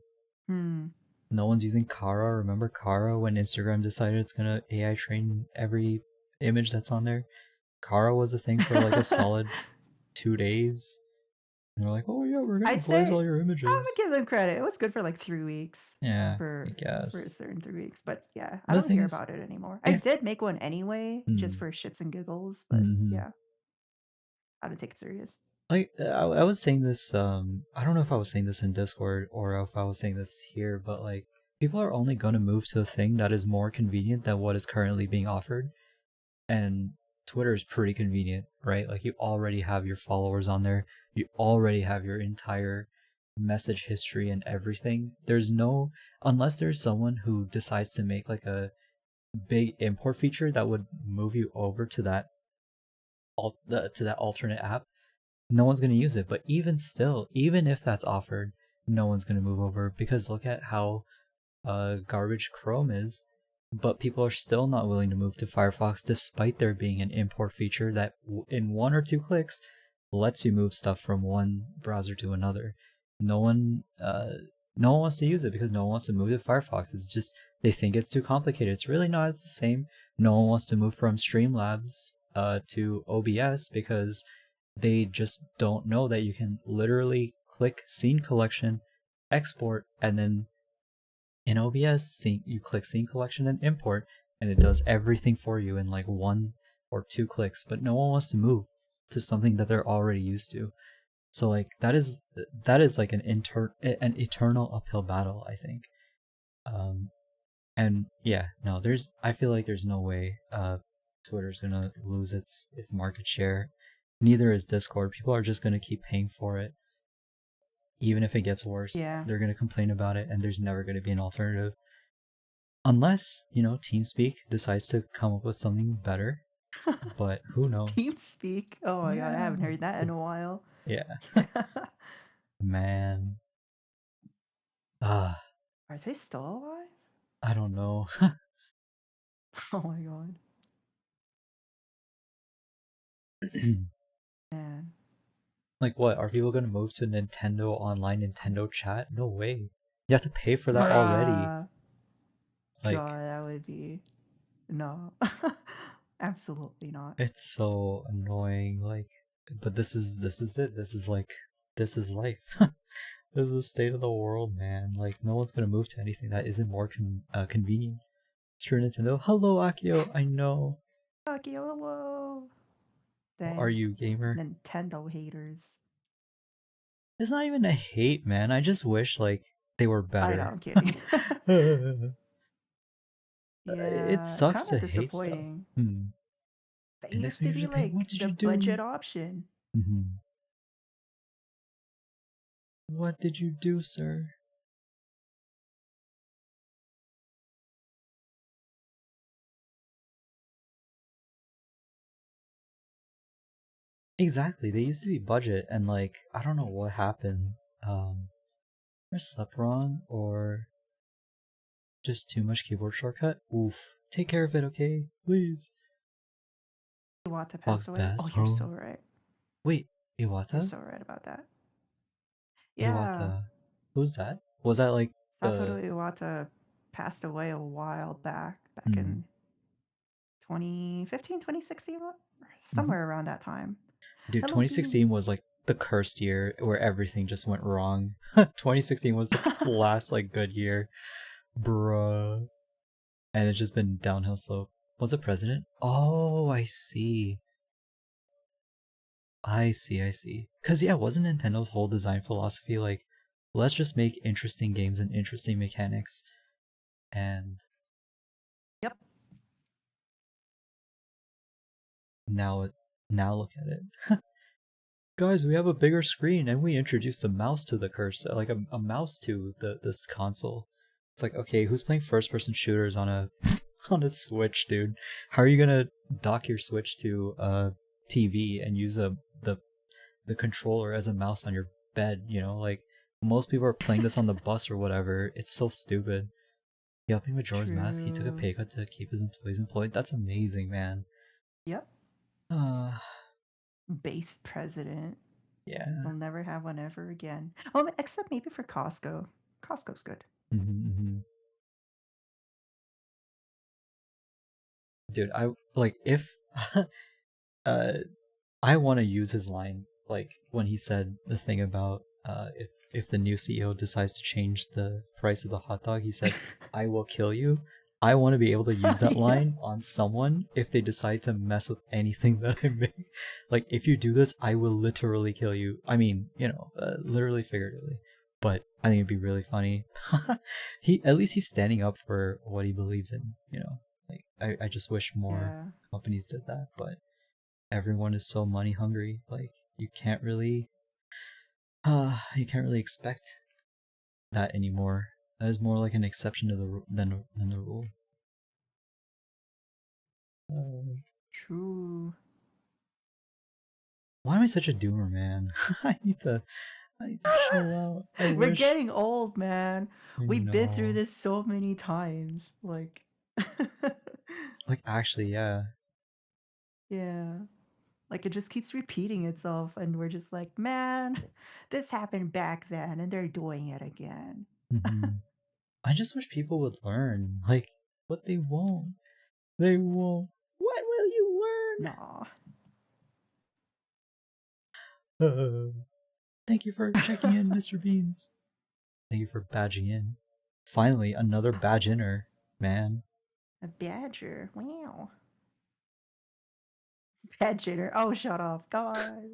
[SPEAKER 2] Hmm.
[SPEAKER 1] no one's using Kara. Remember Kara when Instagram decided it's gonna AI train every image that's on there? Kara was a thing for like a solid 2 days. And they're like, oh yeah, we're gonna
[SPEAKER 2] I'd
[SPEAKER 1] blaze
[SPEAKER 2] say
[SPEAKER 1] all your
[SPEAKER 2] I would
[SPEAKER 1] images.
[SPEAKER 2] give them credit. It was good for like 3 weeks
[SPEAKER 1] Yeah, I
[SPEAKER 2] for a
[SPEAKER 1] guess.
[SPEAKER 2] certain 3 weeks, but yeah, I
[SPEAKER 1] But the
[SPEAKER 2] don't
[SPEAKER 1] thing
[SPEAKER 2] hear
[SPEAKER 1] is,
[SPEAKER 2] about it anymore. I
[SPEAKER 1] if
[SPEAKER 2] did make one anyway, just
[SPEAKER 1] hmm,
[SPEAKER 2] for shits and giggles, but
[SPEAKER 1] hmm
[SPEAKER 2] yeah, I don't take it serious.
[SPEAKER 1] like I was saying this, I don't know if I was saying this in Discord or if I was saying this here, but like people are only gonna move to a thing that is more convenient than what is currently being offered. And Twitter is pretty convenient, right? Like you already have your followers on there, you already have your entire message history and everything. There's no, unless there's someone who decides to make like a big import feature that would move you over to that to that alternate app, no one's going to use it. But even still, even if that's offered, no one's going to move over because look at how garbage Chrome is, but people are still not willing to move to Firefox despite there being an import feature that in 1 or 2 clicks lets you move stuff from one browser to another. No one no one wants to use it because no one wants to move to Firefox. It's just they think it's too complicated. It's really not. It's the same. No one wants to move from Streamlabs to OBS because they just don't know that you can literally click scene collection, export, and then in OBS, you click scene collection and import, and it does everything for you in like 1 or 2 clicks. But no one wants to move to something that they're already used to. So like that is like an eternal uphill battle, I think. Um, and yeah, no, I feel like there's no way Twitter's gonna lose its market share. Neither is Discord. People are just gonna keep paying for it. Even if it gets worse,
[SPEAKER 2] Yeah.
[SPEAKER 1] they're gonna complain about it, and there's never gonna be an alternative. Unless, Teamspeak decides to come up with something better, but who knows?
[SPEAKER 2] TeamSpeak. Oh my god, I
[SPEAKER 1] Yeah.
[SPEAKER 2] haven't heard that in a while.
[SPEAKER 1] Yeah. Man. Ah,
[SPEAKER 2] Are they still alive?
[SPEAKER 1] I don't know.
[SPEAKER 2] Oh my god, man.
[SPEAKER 1] Like what? Are people gonna move to Nintendo Online Nintendo Chat? No way. You have to pay for that already.
[SPEAKER 2] Bruh.
[SPEAKER 1] Like
[SPEAKER 2] God, that would be no. Absolutely not.
[SPEAKER 1] it's so annoying. Like but this is it. This is life. This is the state of the world, man. Like no one's gonna move to anything that isn't more convenient. True Nintendo. Hello, Akio. I know.
[SPEAKER 2] Fuck you, hello.
[SPEAKER 1] Are
[SPEAKER 2] Dang.
[SPEAKER 1] you gamer?
[SPEAKER 2] Nintendo haters.
[SPEAKER 1] It's not even a hate, man. I just wish like they were
[SPEAKER 2] I know,
[SPEAKER 1] better.
[SPEAKER 2] I'm kidding.
[SPEAKER 1] It
[SPEAKER 2] Yeah, it's
[SPEAKER 1] sucks
[SPEAKER 2] kind
[SPEAKER 1] to
[SPEAKER 2] of
[SPEAKER 1] hate stuff.
[SPEAKER 2] disappointing. They
[SPEAKER 1] Index
[SPEAKER 2] used to
[SPEAKER 1] finger
[SPEAKER 2] be
[SPEAKER 1] Japan. What
[SPEAKER 2] like
[SPEAKER 1] did
[SPEAKER 2] the
[SPEAKER 1] you do?
[SPEAKER 2] budget option.
[SPEAKER 1] hmm What did you do, sir? Exactly. They used to be budget, and like I don't know what happened. I slept wrong, or just too much keyboard shortcut. Oof. Take care of it, okay? Please.
[SPEAKER 2] Iwata
[SPEAKER 1] Fox
[SPEAKER 2] passed away. Oh,
[SPEAKER 1] Bass
[SPEAKER 2] you're so
[SPEAKER 1] home.
[SPEAKER 2] right.
[SPEAKER 1] Wait,
[SPEAKER 2] You're
[SPEAKER 1] Iwata?
[SPEAKER 2] so right about that. Yeah,
[SPEAKER 1] Iwata. Who's that? Was that like
[SPEAKER 2] Satoru
[SPEAKER 1] the
[SPEAKER 2] Iwata passed away a while back
[SPEAKER 1] hmm,
[SPEAKER 2] in 2015, 2016,
[SPEAKER 1] mhm.
[SPEAKER 2] somewhere around that time.
[SPEAKER 1] Dude,
[SPEAKER 2] Hello,
[SPEAKER 1] 2016 was
[SPEAKER 2] beans.
[SPEAKER 1] like the cursed year where everything just went wrong. 2016 was the last like good year, bruh, and it's just been downhill slope. Was it president? Oh, I see. I see. Cause yeah, wasn't Nintendo's whole design philosophy like, let's just make interesting games and interesting mechanics, and
[SPEAKER 2] Yep.
[SPEAKER 1] now it now look at it. Guys, we have a bigger screen and we introduced a mouse to the cursor, like a mouse to this console. It's like, okay, who's playing first person shooters on a on a Switch, dude? How are you gonna dock your Switch to a TV and use the controller as a mouse on your bed, Like most people are playing this on the bus or whatever. It's so stupid. Helping Majora's Mask, he took a
[SPEAKER 2] True.
[SPEAKER 1] pay cut to keep his employees employed. That's amazing, man.
[SPEAKER 2] Yep.
[SPEAKER 1] Uh,
[SPEAKER 2] Based president.
[SPEAKER 1] yeah.
[SPEAKER 2] We'll never have one ever again. Oh, except maybe for Costco. Costco's good.
[SPEAKER 1] Hmm. Dude, I like if uh I want to use his line like when he said the thing about if the new CEO decides to change the price of the hot dog, he said, "I will kill you." I want to be able to use that
[SPEAKER 2] Yeah.
[SPEAKER 1] line on someone if they decide to mess with anything that I make. Like, if you do this, I will literally kill you. I mean, literally, figuratively. But I think it'd be really funny. He at least he's standing up for what he believes in. Like I just wish more
[SPEAKER 2] Yeah.
[SPEAKER 1] companies did that, but everyone is so money hungry. Like you can't really expect that anymore. That is more like an exception to than the rule. Uh,
[SPEAKER 2] True.
[SPEAKER 1] why am I such a doomer, man? I need to chill out. I
[SPEAKER 2] We're
[SPEAKER 1] wish.
[SPEAKER 2] getting old, man.
[SPEAKER 1] I
[SPEAKER 2] We've been through
[SPEAKER 1] know.
[SPEAKER 2] this so many times. Like,
[SPEAKER 1] Like, actually, yeah.
[SPEAKER 2] yeah. Like, it just keeps repeating itself, and we're just like, man, this happened back then, and they're doing it again.
[SPEAKER 1] I just wish people would learn. Like, but they won't. They won't. When will you
[SPEAKER 2] Nah.
[SPEAKER 1] learn? Thank you for checking in, Mr. Beans. Thank you for badging in. Finally, another badge inner, man.
[SPEAKER 2] A badger. Wow. Badger. Oh, shut up. God.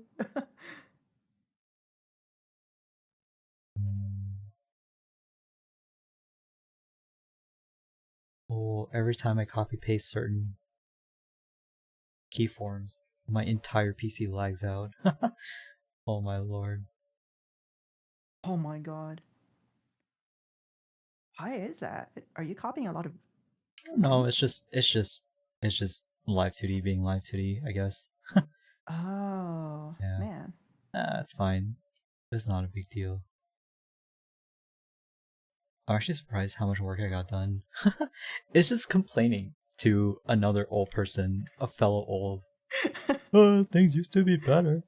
[SPEAKER 1] Oh, every time I copy paste certain keyforms, my entire PC lags out. Oh my lord.
[SPEAKER 2] Oh my god. Why is that? Are you copying a lot of
[SPEAKER 1] No, it's
[SPEAKER 2] lines?
[SPEAKER 1] just it's just it's just Live 2D being Live 2D, I guess.
[SPEAKER 2] Oh,
[SPEAKER 1] Yeah.
[SPEAKER 2] man.
[SPEAKER 1] It's fine. It's not a big deal. I'm actually surprised how much work I got done. It's just complaining to another old person, a fellow old. Things used to be better.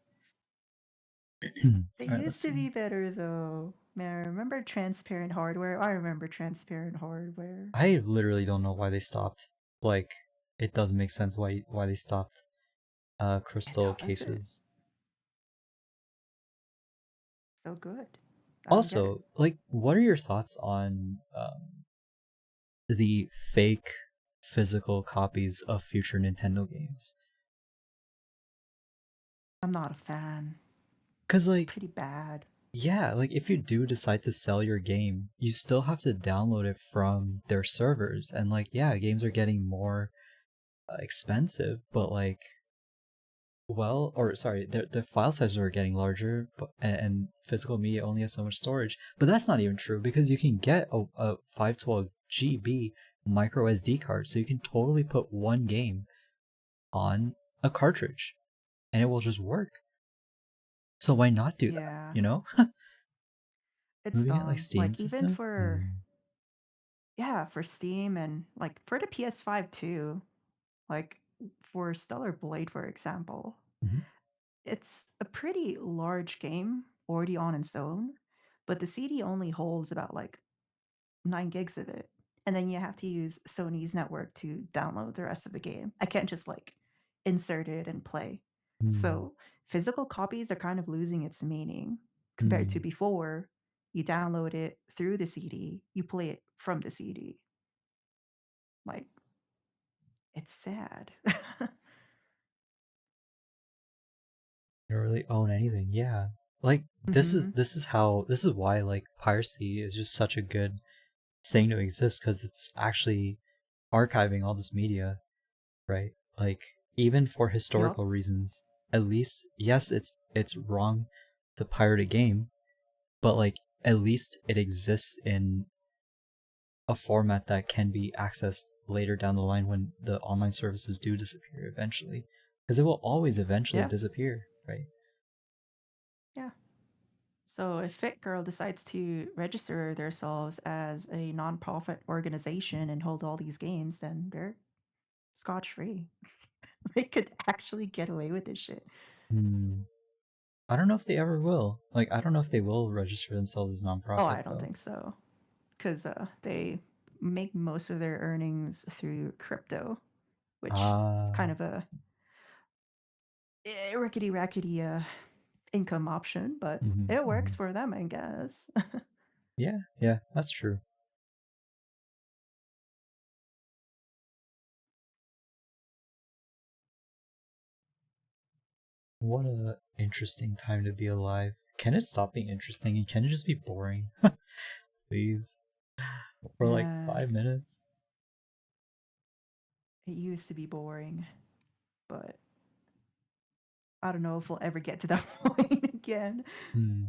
[SPEAKER 2] They
[SPEAKER 1] Alright,
[SPEAKER 2] used
[SPEAKER 1] let's
[SPEAKER 2] to
[SPEAKER 1] see.
[SPEAKER 2] be better though. Man, remember transparent hardware? I remember transparent hardware.
[SPEAKER 1] I literally don't know why they stopped. Like, it doesn't make sense why they stopped
[SPEAKER 2] It
[SPEAKER 1] crystal
[SPEAKER 2] does it
[SPEAKER 1] cases.
[SPEAKER 2] so good. I don't get it.
[SPEAKER 1] Also, like, what are your thoughts on the fake physical copies of future Nintendo games?
[SPEAKER 2] I'm not a fan.
[SPEAKER 1] Because,
[SPEAKER 2] It's
[SPEAKER 1] like,
[SPEAKER 2] pretty bad.
[SPEAKER 1] yeah, like, if you do decide to sell your game, you still have to download it from their servers. And, like, yeah, games are getting more expensive, but, like, well, or sorry, the file sizes are getting larger, but and physical media only has so much storage. But that's not even true because you can get a 512 GB micro SD card, so you can totally put one game on a cartridge, and it will just work. So why not do that?
[SPEAKER 2] Yeah,
[SPEAKER 1] You know,
[SPEAKER 2] it's
[SPEAKER 1] moving it like
[SPEAKER 2] dumb.
[SPEAKER 1] Steam
[SPEAKER 2] Like even
[SPEAKER 1] system.
[SPEAKER 2] for yeah, for Steam and like for the PS5 too. Like for Stellar Blade, for example,
[SPEAKER 1] Mhm.
[SPEAKER 2] it's a pretty large game already on its own, but the CD only holds about like 9 gigs of it. And then you have to use Sony's network to download the rest of the game. I can't just like insert it and play.
[SPEAKER 1] Mm,
[SPEAKER 2] So physical copies are kind of losing its meaning compared to
[SPEAKER 1] mm.
[SPEAKER 2] before. You download it through the CD, you play it from the CD. Like, it's sad.
[SPEAKER 1] You don't really own anything. Yeah, like this is
[SPEAKER 2] Hmm.
[SPEAKER 1] this is how this is why like piracy is just such a good thing to exist because it's actually archiving all this media, right? Like even for
[SPEAKER 2] Yup.
[SPEAKER 1] historical reasons, at least yes, it's wrong to pirate a game, but like at least it exists in a format that can be accessed later down the line when the online services do disappear eventually, because it will always eventually
[SPEAKER 2] Yeah.
[SPEAKER 1] disappear, right?
[SPEAKER 2] Yeah. So if Fit Girl decides to register themselves as a nonprofit organization and hold all these games, then they're scotch free. They could actually get away with this shit.
[SPEAKER 1] Hmm. I don't know if they ever will. Like, I don't know if they will register themselves as
[SPEAKER 2] Oh,
[SPEAKER 1] nonprofit
[SPEAKER 2] I don't
[SPEAKER 1] though.
[SPEAKER 2] think so. Because they make most of their earnings through crypto, which is
[SPEAKER 1] Ah.
[SPEAKER 2] kind of a rickety rackety income option, but
[SPEAKER 1] Mhm,
[SPEAKER 2] it works
[SPEAKER 1] mhm.
[SPEAKER 2] for them, I guess.
[SPEAKER 1] Yeah, yeah, that's true. What a interesting time to be alive. Can it stop being interesting and can it just be boring? Please. For like
[SPEAKER 2] Man,
[SPEAKER 1] 5 minutes?
[SPEAKER 2] it used to be boring, but I don't know if we'll ever get to that point again.
[SPEAKER 1] Hmm.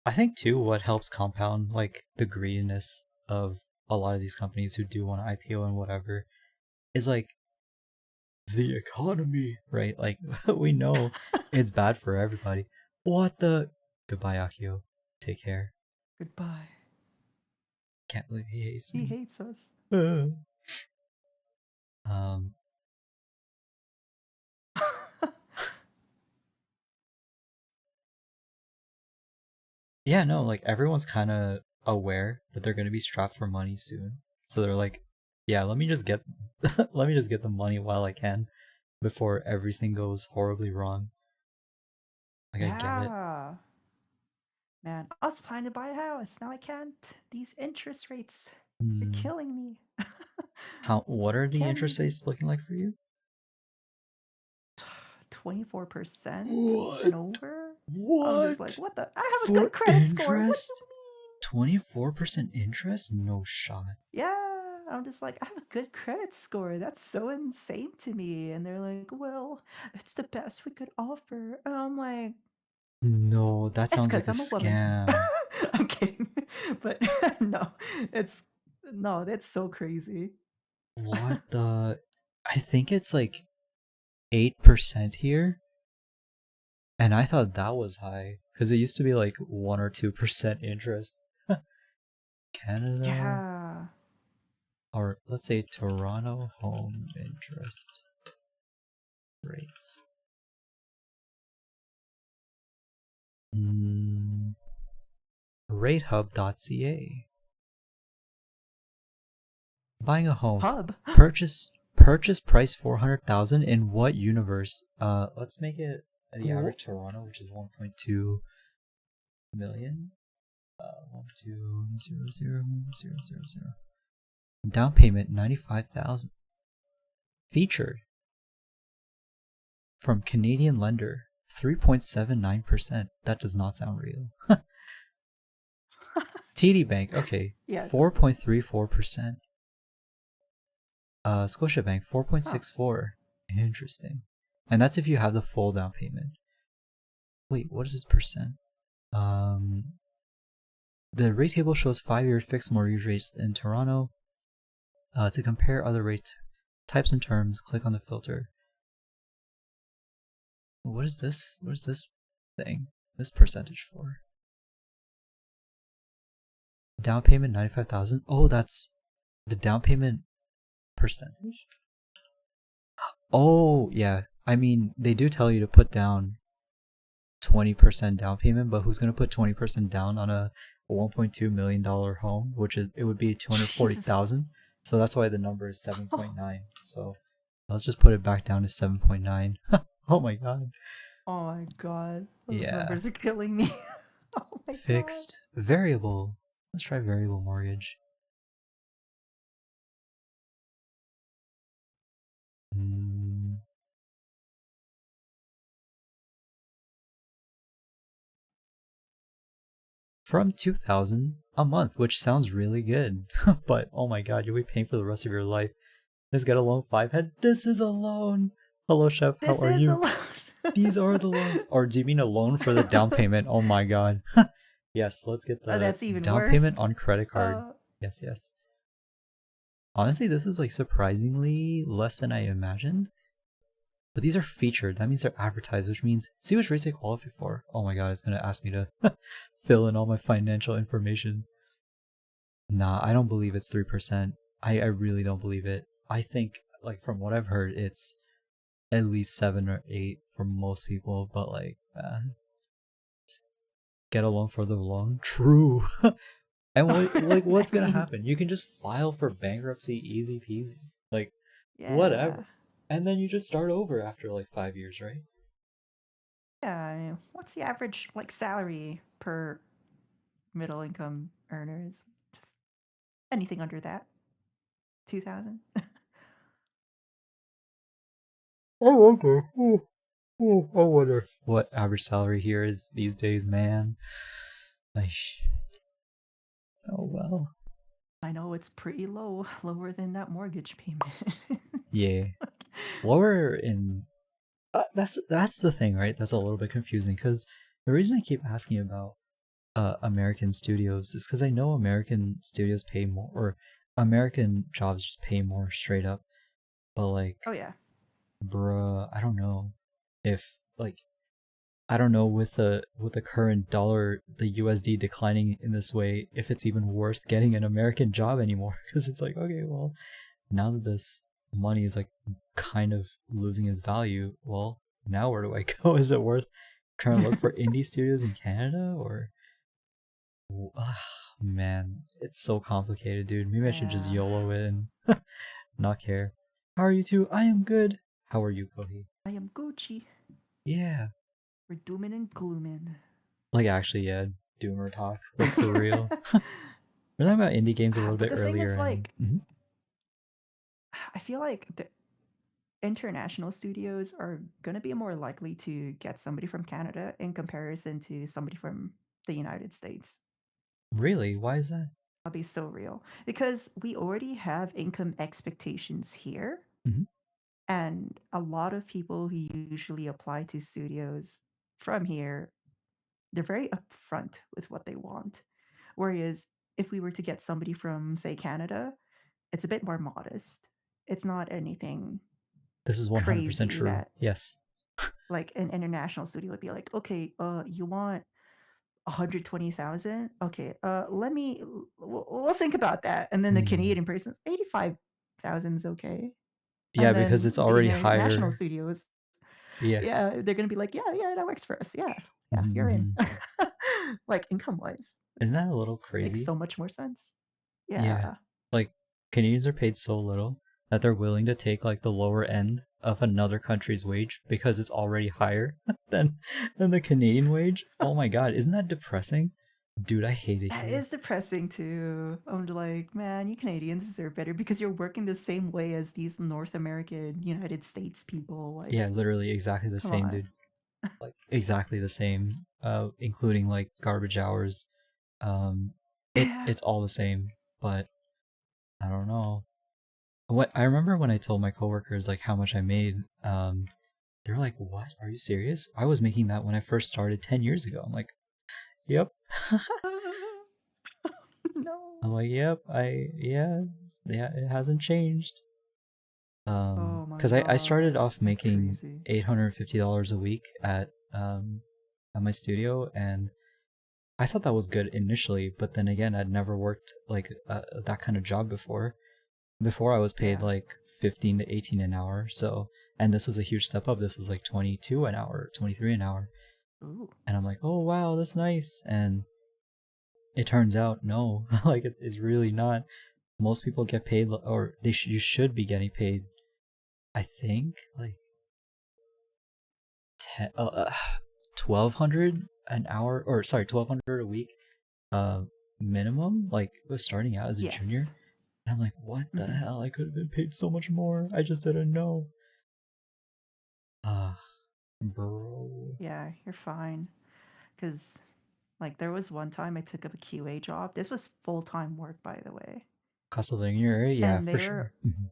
[SPEAKER 1] I think too what helps compound like the greediness of a lot of these companies who do want to IPO and whatever is like the economy, right? Like we know it's bad for everybody. What the Goodbye, Akio. Take care.
[SPEAKER 2] Goodbye.
[SPEAKER 1] Can't believe he hates
[SPEAKER 2] He
[SPEAKER 1] me.
[SPEAKER 2] hates us.
[SPEAKER 1] um yeah, no, like everyone's kind of aware that they're going to be strapped for money soon. So they're like, yeah, let me just get let me just get the money while I can before everything goes horribly wrong. Like I get it.
[SPEAKER 2] Yeah. Man, I was planning to buy a house. Now I can't. These interest rates are
[SPEAKER 1] Hmm.
[SPEAKER 2] killing me.
[SPEAKER 1] How what are the
[SPEAKER 2] Can't
[SPEAKER 1] interest
[SPEAKER 2] even.
[SPEAKER 1] rates looking like for you?
[SPEAKER 2] 24% and
[SPEAKER 1] What?
[SPEAKER 2] over? I'm just like,
[SPEAKER 1] What?
[SPEAKER 2] what the? I have a good
[SPEAKER 1] For
[SPEAKER 2] credit score. What do you
[SPEAKER 1] interest? 24% interest? No shot.
[SPEAKER 2] mean? Yeah. I'm just like, I have a good credit score. That's so insane to me. And they're like, well, it's the best we could offer. And I'm like,
[SPEAKER 1] No, that
[SPEAKER 2] it's
[SPEAKER 1] sounds like
[SPEAKER 2] because
[SPEAKER 1] a
[SPEAKER 2] I'm a woman.
[SPEAKER 1] scam.
[SPEAKER 2] I'm kidding. But no, it's no, that's so crazy.
[SPEAKER 1] What the? I think it's like 8% here. And I thought that was high because it used to be like 1 or 2% interest. Canada,
[SPEAKER 2] Yeah.
[SPEAKER 1] or let's say Toronto home interest rates. Mm, ratehub.ca. Buying a home.
[SPEAKER 2] Hub.
[SPEAKER 1] Purchase price 400,000 in what universe? Let's make it the
[SPEAKER 2] Wha-
[SPEAKER 1] average Toronto, which is 1.2 million. 1200000. Down payment 95,000. Featured from Canadian lender 3.79%. That does not sound real. TD Bank, okay,
[SPEAKER 2] yeah, it does.
[SPEAKER 1] 4.34%. Scotiabank
[SPEAKER 2] Huh.
[SPEAKER 1] 4.64. Interesting. And that's if you have the full down payment. Wait, what is this percent? Um, the rate table shows 5-year fixed mortgage rates in Toronto. To compare other rate types and terms, click on the filter. What is this? What is this thing? This percentage for? Down payment 95,000. Oh, that's the down payment percentage. Oh, yeah. I mean, they do tell you to put down 20% down payment, but who's going to put 20% down on a $1.2 million home, which is it would be
[SPEAKER 2] Jesus.
[SPEAKER 1] 240,000. So that's why the number is 7.9. So let's just put it back down to 7.9. Oh my god.
[SPEAKER 2] Oh my god. Those
[SPEAKER 1] Yeah.
[SPEAKER 2] numbers are killing me. Oh my god.
[SPEAKER 1] Fixed variable. Let's try variable mortgage. Mm, from 2000 a month, which sounds really good. But oh my god, you'll be paying for the rest of your life. Just get a loan 5 head. This is a loan. Hello, chef. How
[SPEAKER 2] This
[SPEAKER 1] are
[SPEAKER 2] is a
[SPEAKER 1] you?
[SPEAKER 2] lot.
[SPEAKER 1] These are the loans. Or do you mean a loan for the down payment? Oh my god. Yes, let's get the
[SPEAKER 2] That's even
[SPEAKER 1] down
[SPEAKER 2] worse.
[SPEAKER 1] payment on credit card.
[SPEAKER 2] Uh,
[SPEAKER 1] Yes, yes. Honestly, this is like surprisingly less than I imagined. But these are featured. That means they're advertised, which means see which rates they qualify for. Oh my god, it's gonna ask me to fill in all my financial information. Nah, I don't believe it's 3%. I really don't believe it. I think, like, from what I've heard, it's at least 7 or 8 for most people, but like, get a loan for the loan? True. And
[SPEAKER 2] I
[SPEAKER 1] what's gonna
[SPEAKER 2] mean,
[SPEAKER 1] happen? You can just file for bankruptcy easy peasy. Like,
[SPEAKER 2] yeah.
[SPEAKER 1] whatever. And then you just start over after like 5 years, right?
[SPEAKER 2] Yeah, I mean, what's the average like salary per middle income earners? Just anything under that. 2000?
[SPEAKER 1] I wonder. I wonder what average salary here is these days, man. Like, oh well.
[SPEAKER 2] I know it's pretty low, lower than that mortgage payment. It's
[SPEAKER 1] Yeah.
[SPEAKER 2] like-
[SPEAKER 1] Lower in that's the thing, right? That's a little bit confusing because the reason I keep asking about American studios is because I know American studios pay more, or American jobs just pay more straight up. But like,
[SPEAKER 2] oh yeah.
[SPEAKER 1] bruh, I don't know if like I don't know with the current dollar, the USD declining in this way, if it's even worth getting an American job anymore. Because it's like, okay, well, now that this money is like kind of losing its value, well, now where do I go? Is it worth trying to look for indie studios in Canada or? Ugh, man, it's so complicated, dude. Maybe I should just
[SPEAKER 2] Yeah.
[SPEAKER 1] YOLO it and not care. How are you two? I am good. How are you, Kohi?
[SPEAKER 2] I am Gucci.
[SPEAKER 1] Yeah.
[SPEAKER 2] We're dooming and glooming.
[SPEAKER 1] Like actually, yeah, Doomer talk. Like for real. We're talking about indie games a little
[SPEAKER 2] But
[SPEAKER 1] bit
[SPEAKER 2] the thing
[SPEAKER 1] earlier
[SPEAKER 2] is,
[SPEAKER 1] and
[SPEAKER 2] like,
[SPEAKER 1] mhm.
[SPEAKER 2] I feel like the international studios are going to be more likely to get somebody from Canada in comparison to somebody from the United States.
[SPEAKER 1] Really? Why is that?
[SPEAKER 2] I'll be so real because we already have income expectations here,
[SPEAKER 1] Mhm.
[SPEAKER 2] and a lot of people who usually apply to studios from here, they're very upfront with what they want. Whereas if we were to get somebody from, say, Canada, it's a bit more modest. It's not anything
[SPEAKER 1] This is 100%
[SPEAKER 2] crazy
[SPEAKER 1] true.
[SPEAKER 2] that
[SPEAKER 1] Yes.
[SPEAKER 2] like an international studio would be like, okay, you want 120,000? Okay, let me, we'll think about that. And then the
[SPEAKER 1] Mm.
[SPEAKER 2] Canadian person's 85,000 is okay.
[SPEAKER 1] Yeah,
[SPEAKER 2] And
[SPEAKER 1] because
[SPEAKER 2] then
[SPEAKER 1] it's
[SPEAKER 2] the
[SPEAKER 1] already
[SPEAKER 2] international
[SPEAKER 1] higher.
[SPEAKER 2] studios,
[SPEAKER 1] Yeah.
[SPEAKER 2] yeah, they're gonna be like, yeah, yeah, that works for us. Yeah, yeah,
[SPEAKER 1] Mhm,
[SPEAKER 2] you're in.
[SPEAKER 1] mhm.
[SPEAKER 2] Like income wise,
[SPEAKER 1] Isn't that a little
[SPEAKER 2] makes
[SPEAKER 1] crazy?
[SPEAKER 2] so much more sense.
[SPEAKER 1] Yeah.
[SPEAKER 2] Yeah.
[SPEAKER 1] Like, Canadians are paid so little that they're willing to take like the lower end of another country's wage because it's already higher than the Canadian wage. Oh my god, isn't that depressing? Dude, I hate it
[SPEAKER 2] That
[SPEAKER 1] here.
[SPEAKER 2] is depressing too. I'm like, man, you Canadians deserve better because you're working the same way as these North American, United States people.
[SPEAKER 1] Yeah,
[SPEAKER 2] Like,
[SPEAKER 1] literally exactly the
[SPEAKER 2] come
[SPEAKER 1] same,
[SPEAKER 2] on.
[SPEAKER 1] dude. Like exactly the same. Including like garbage hours. Um
[SPEAKER 2] Yeah.
[SPEAKER 1] it's all the same, but I don't know. What I remember when I told my coworkers like how much I made, they were like, "What? Are you serious? I was making that when I first started 10 years ago." I'm like, "Yep."
[SPEAKER 2] No.
[SPEAKER 1] I'm like, "Yep, yeah, it hasn't changed."
[SPEAKER 2] Oh my
[SPEAKER 1] Because I started
[SPEAKER 2] god.
[SPEAKER 1] off
[SPEAKER 2] That's
[SPEAKER 1] making
[SPEAKER 2] crazy.
[SPEAKER 1] $850 a week at my studio, and I thought that was good initially, but then again, I'd never worked like that kind of job before. Before I was paid
[SPEAKER 2] Yeah.
[SPEAKER 1] like 15 to 18 an hour, so and this was a huge step up. This was like 22 an hour, 23 an hour.
[SPEAKER 2] Ooh.
[SPEAKER 1] And I'm like, "Oh wow, that's nice." And it turns out no, like it's really not. Most people get paid or you should be getting paid, I think like 10 1200 an hour, or sorry, 1200 a week uh minimum, like was starting out as a junior.
[SPEAKER 2] Yes.
[SPEAKER 1] And I'm like, "What the
[SPEAKER 2] Hmm.
[SPEAKER 1] hell? I could have been paid so much more. I just didn't know." Ah, bro.
[SPEAKER 2] Yeah, you're fine. Because, like, there was one time I took up a QA job. This was full time work, by the way.
[SPEAKER 1] Cost of living area, yeah,
[SPEAKER 2] And
[SPEAKER 1] for
[SPEAKER 2] they were
[SPEAKER 1] sure. Mhm.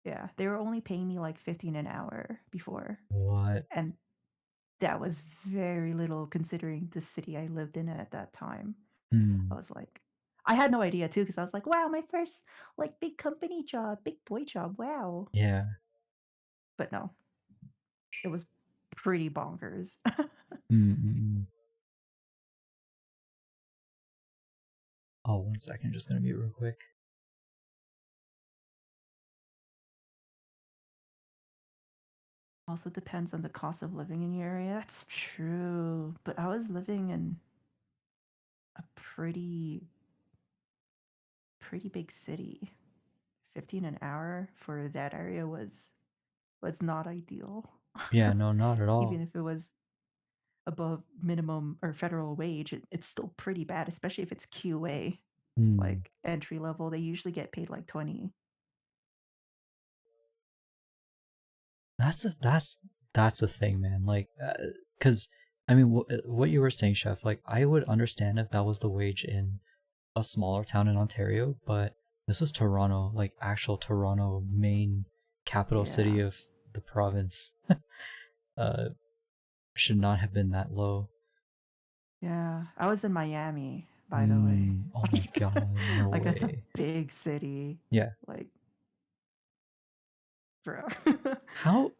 [SPEAKER 2] Yeah, they were only paying me like 15 an hour before,
[SPEAKER 1] What?
[SPEAKER 2] and that was very little considering the city I lived in at that time. I
[SPEAKER 1] Hmm.
[SPEAKER 2] was like I had no idea too because I was like, "Wow, my first, like, big company job, big boy job, wow."
[SPEAKER 1] Yeah.
[SPEAKER 2] But no, it was pretty bonkers.
[SPEAKER 1] Mm-mm. Oh, 1 second. Just gonna mute real quick.
[SPEAKER 2] Also depends on the cost of living in your area, that's true, but I was living in a pretty big city. 15 an hour for that area was not ideal.
[SPEAKER 1] Yeah, no, not at
[SPEAKER 2] Even
[SPEAKER 1] all.
[SPEAKER 2] if it was above minimum or federal wage, it's still pretty bad, especially if it's QA,
[SPEAKER 1] Hmm.
[SPEAKER 2] like entry level. They usually get paid like 20.
[SPEAKER 1] That's the thing, man. Like, because I mean, what you were saying, Chef. Like, I would understand if that was the wage in a smaller town in Ontario, but this was Toronto, like actual Toronto, main capital city
[SPEAKER 2] Yeah.
[SPEAKER 1] of the province. uh, should not have been that low.
[SPEAKER 2] Yeah. I was in Miami, by the way.
[SPEAKER 1] Mm, oh my god, no
[SPEAKER 2] Like that's a
[SPEAKER 1] way.
[SPEAKER 2] big city.
[SPEAKER 1] Yeah.
[SPEAKER 2] Like, bro.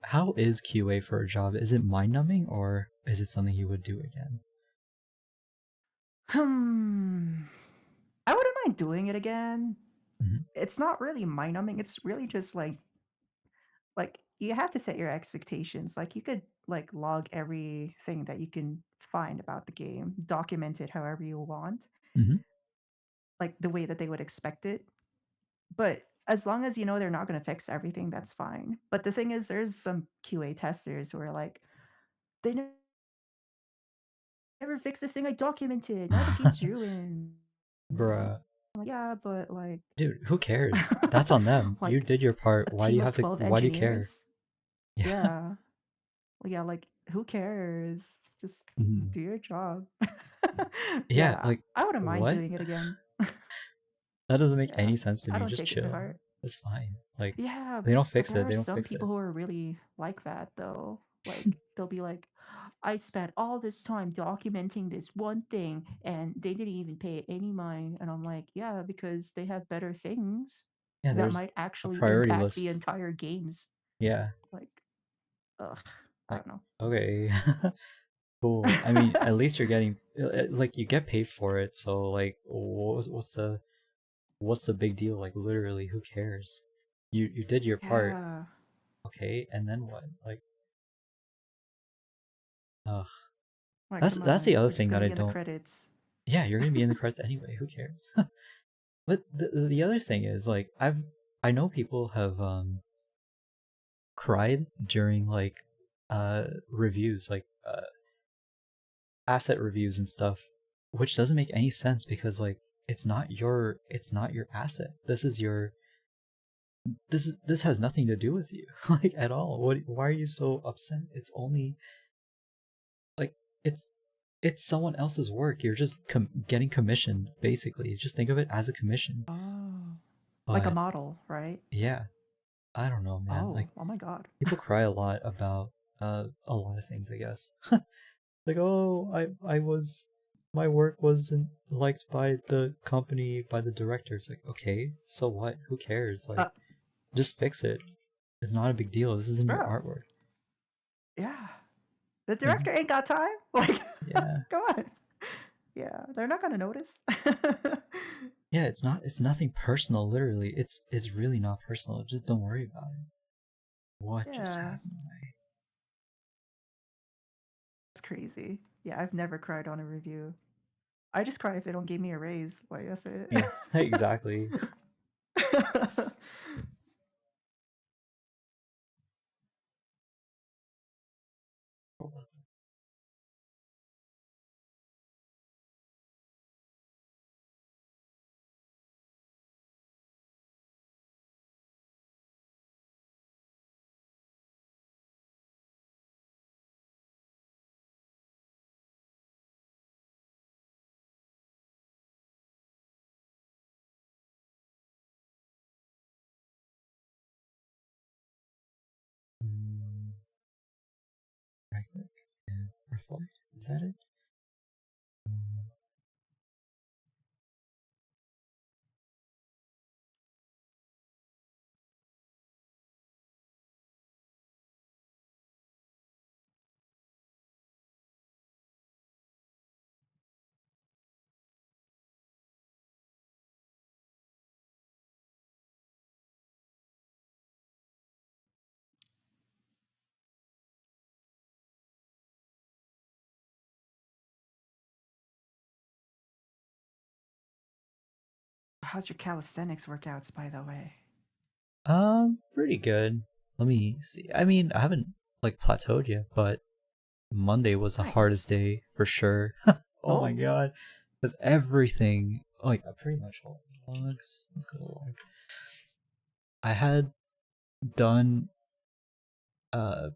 [SPEAKER 1] How is QA for a job? Is it mind numbing or is it something you would do again?
[SPEAKER 2] Hmm. I wouldn't mind doing it again.
[SPEAKER 1] Hmm.
[SPEAKER 2] It's not really mind numbing. It's really just like you have to set your expectations. Like you could like log everything that you can find about the game, document it however you want,
[SPEAKER 1] Hmm.
[SPEAKER 2] like the way that they would expect it. But as long as you know they're not going to fix everything, that's fine. But the thing is, there's some QA testers who are like, they never fix the thing I documented. Now the game's ruined. I'm
[SPEAKER 1] Bruh.
[SPEAKER 2] like, yeah, but like,
[SPEAKER 1] Dude, who cares? That's on them. You
[SPEAKER 2] like
[SPEAKER 1] did your part.
[SPEAKER 2] a team of 12
[SPEAKER 1] Why do you care?
[SPEAKER 2] engineers.
[SPEAKER 1] Yeah.
[SPEAKER 2] Yeah. Well, yeah, like who cares? Just
[SPEAKER 1] Mhm.
[SPEAKER 2] do your job.
[SPEAKER 1] Yeah,
[SPEAKER 2] Yeah,
[SPEAKER 1] like
[SPEAKER 2] I wouldn't mind
[SPEAKER 1] what?
[SPEAKER 2] doing it again.
[SPEAKER 1] That doesn't make
[SPEAKER 2] Yeah,
[SPEAKER 1] any sense to
[SPEAKER 2] I
[SPEAKER 1] me.
[SPEAKER 2] don't
[SPEAKER 1] Just
[SPEAKER 2] take it to
[SPEAKER 1] chill.
[SPEAKER 2] heart.
[SPEAKER 1] It's fine. Like
[SPEAKER 2] Yeah,
[SPEAKER 1] they don't
[SPEAKER 2] but
[SPEAKER 1] fix
[SPEAKER 2] there
[SPEAKER 1] it.
[SPEAKER 2] are
[SPEAKER 1] They don't
[SPEAKER 2] some
[SPEAKER 1] fix
[SPEAKER 2] people
[SPEAKER 1] it.
[SPEAKER 2] who are really like that though. Like they'll be like, I spent all this time documenting this one thing and they didn't even pay it any mind. And I'm like, yeah, because they have better things
[SPEAKER 1] Yeah,
[SPEAKER 2] that
[SPEAKER 1] there's
[SPEAKER 2] might
[SPEAKER 1] a
[SPEAKER 2] actually
[SPEAKER 1] priority
[SPEAKER 2] impact the
[SPEAKER 1] list.
[SPEAKER 2] entire games.
[SPEAKER 1] Yeah.
[SPEAKER 2] Like, ugh, I
[SPEAKER 1] Like
[SPEAKER 2] don't know.
[SPEAKER 1] okay. Cool. I mean, at least you're getting like you get paid for it. So like, what's the big deal? Like literally, who cares? You did your part.
[SPEAKER 2] Yeah,
[SPEAKER 1] Okay, and then what? Like, ugh.
[SPEAKER 2] like come
[SPEAKER 1] That's the
[SPEAKER 2] on,
[SPEAKER 1] other
[SPEAKER 2] we're just
[SPEAKER 1] thing that
[SPEAKER 2] gonna
[SPEAKER 1] I
[SPEAKER 2] be in the
[SPEAKER 1] don't.
[SPEAKER 2] credits.
[SPEAKER 1] Yeah, you're gonna be in the credits anyway. Who cares? But the other thing is like I know people have cried during like reviews like asset reviews and stuff, which doesn't make any sense because like it's not your asset. This has nothing to do with you like at all. Why are you so upset? It's only like it's it's someone else's work. You're just getting commissioned basically. Just think of it as a commission.
[SPEAKER 2] Oh, like a
[SPEAKER 1] But
[SPEAKER 2] model, right?
[SPEAKER 1] yeah, I don't know, man. Like
[SPEAKER 2] Oh, oh my God.
[SPEAKER 1] people cry a lot about a lot of things, I guess. Like, oh, I was my work wasn't liked by the company, by the director. It's like, okay, so what? Who cares? Like,
[SPEAKER 2] Uh,
[SPEAKER 1] just fix it. It's not a big deal. This isn't your
[SPEAKER 2] bro,
[SPEAKER 1] artwork.
[SPEAKER 2] yeah. The
[SPEAKER 1] Like,
[SPEAKER 2] director ain't got time. Like,
[SPEAKER 1] yeah.
[SPEAKER 2] come on. Yeah, they're not gonna notice.
[SPEAKER 1] Yeah, it's nothing personal, literally. It's really not personal. Just don't worry about it. What just
[SPEAKER 2] Yeah,
[SPEAKER 1] happened?
[SPEAKER 2] it's crazy. Yeah, I've never cried on a review. I just cry if they don't give me a raise. Like, that's it.
[SPEAKER 1] Yeah, exactly. reflect. Is that it?
[SPEAKER 2] How's your calisthenics workouts, by the way?
[SPEAKER 1] Pretty good. Let me see. I mean, I haven't like plateaued yet, but Monday was the hardest
[SPEAKER 2] Nice.
[SPEAKER 1] day for sure. Oh my
[SPEAKER 2] Oh,
[SPEAKER 1] god. Because everything, like, I pretty much, hold on, let's go to log. I had done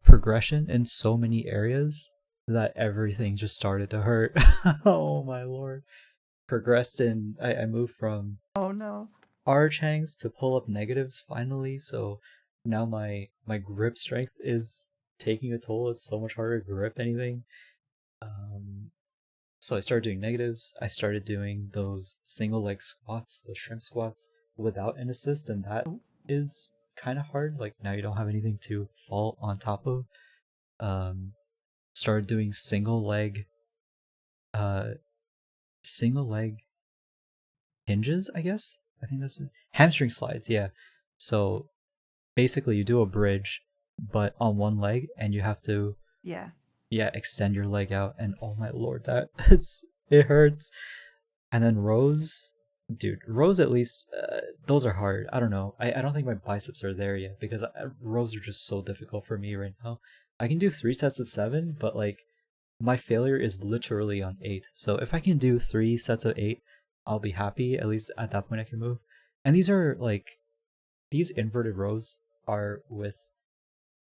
[SPEAKER 1] progression in so many areas that everything just started to hurt. Oh my lord. Progressed in, I moved from
[SPEAKER 2] oh no.
[SPEAKER 1] archangs to pull up negatives finally, so now my grip strength is taking a toll. It's so much harder to grip anything. Um, so I started doing negatives. I started doing those single leg squats, the shrimp squats, without an assist, and that
[SPEAKER 2] Oh,
[SPEAKER 1] is kind of hard. Like now you don't have anything to fall on top of. Um, started doing uh, single leg hinges. I guess I think that's what, hamstring slides. Yeah. So basically, you do a bridge, but on one leg, and you have to
[SPEAKER 2] yeah.
[SPEAKER 1] extend your leg out. And oh my lord, that it hurts. And then rows, dude, rows at least, those are hard. I don't know. I don't think my biceps are there yet because rows are just so difficult for me right now. I can do 3 sets of 7, but like my failure is literally on 8. So if I can do 3 sets of 8, I'll be happy. At least at that point, I can move. And these are like, these inverted rows are with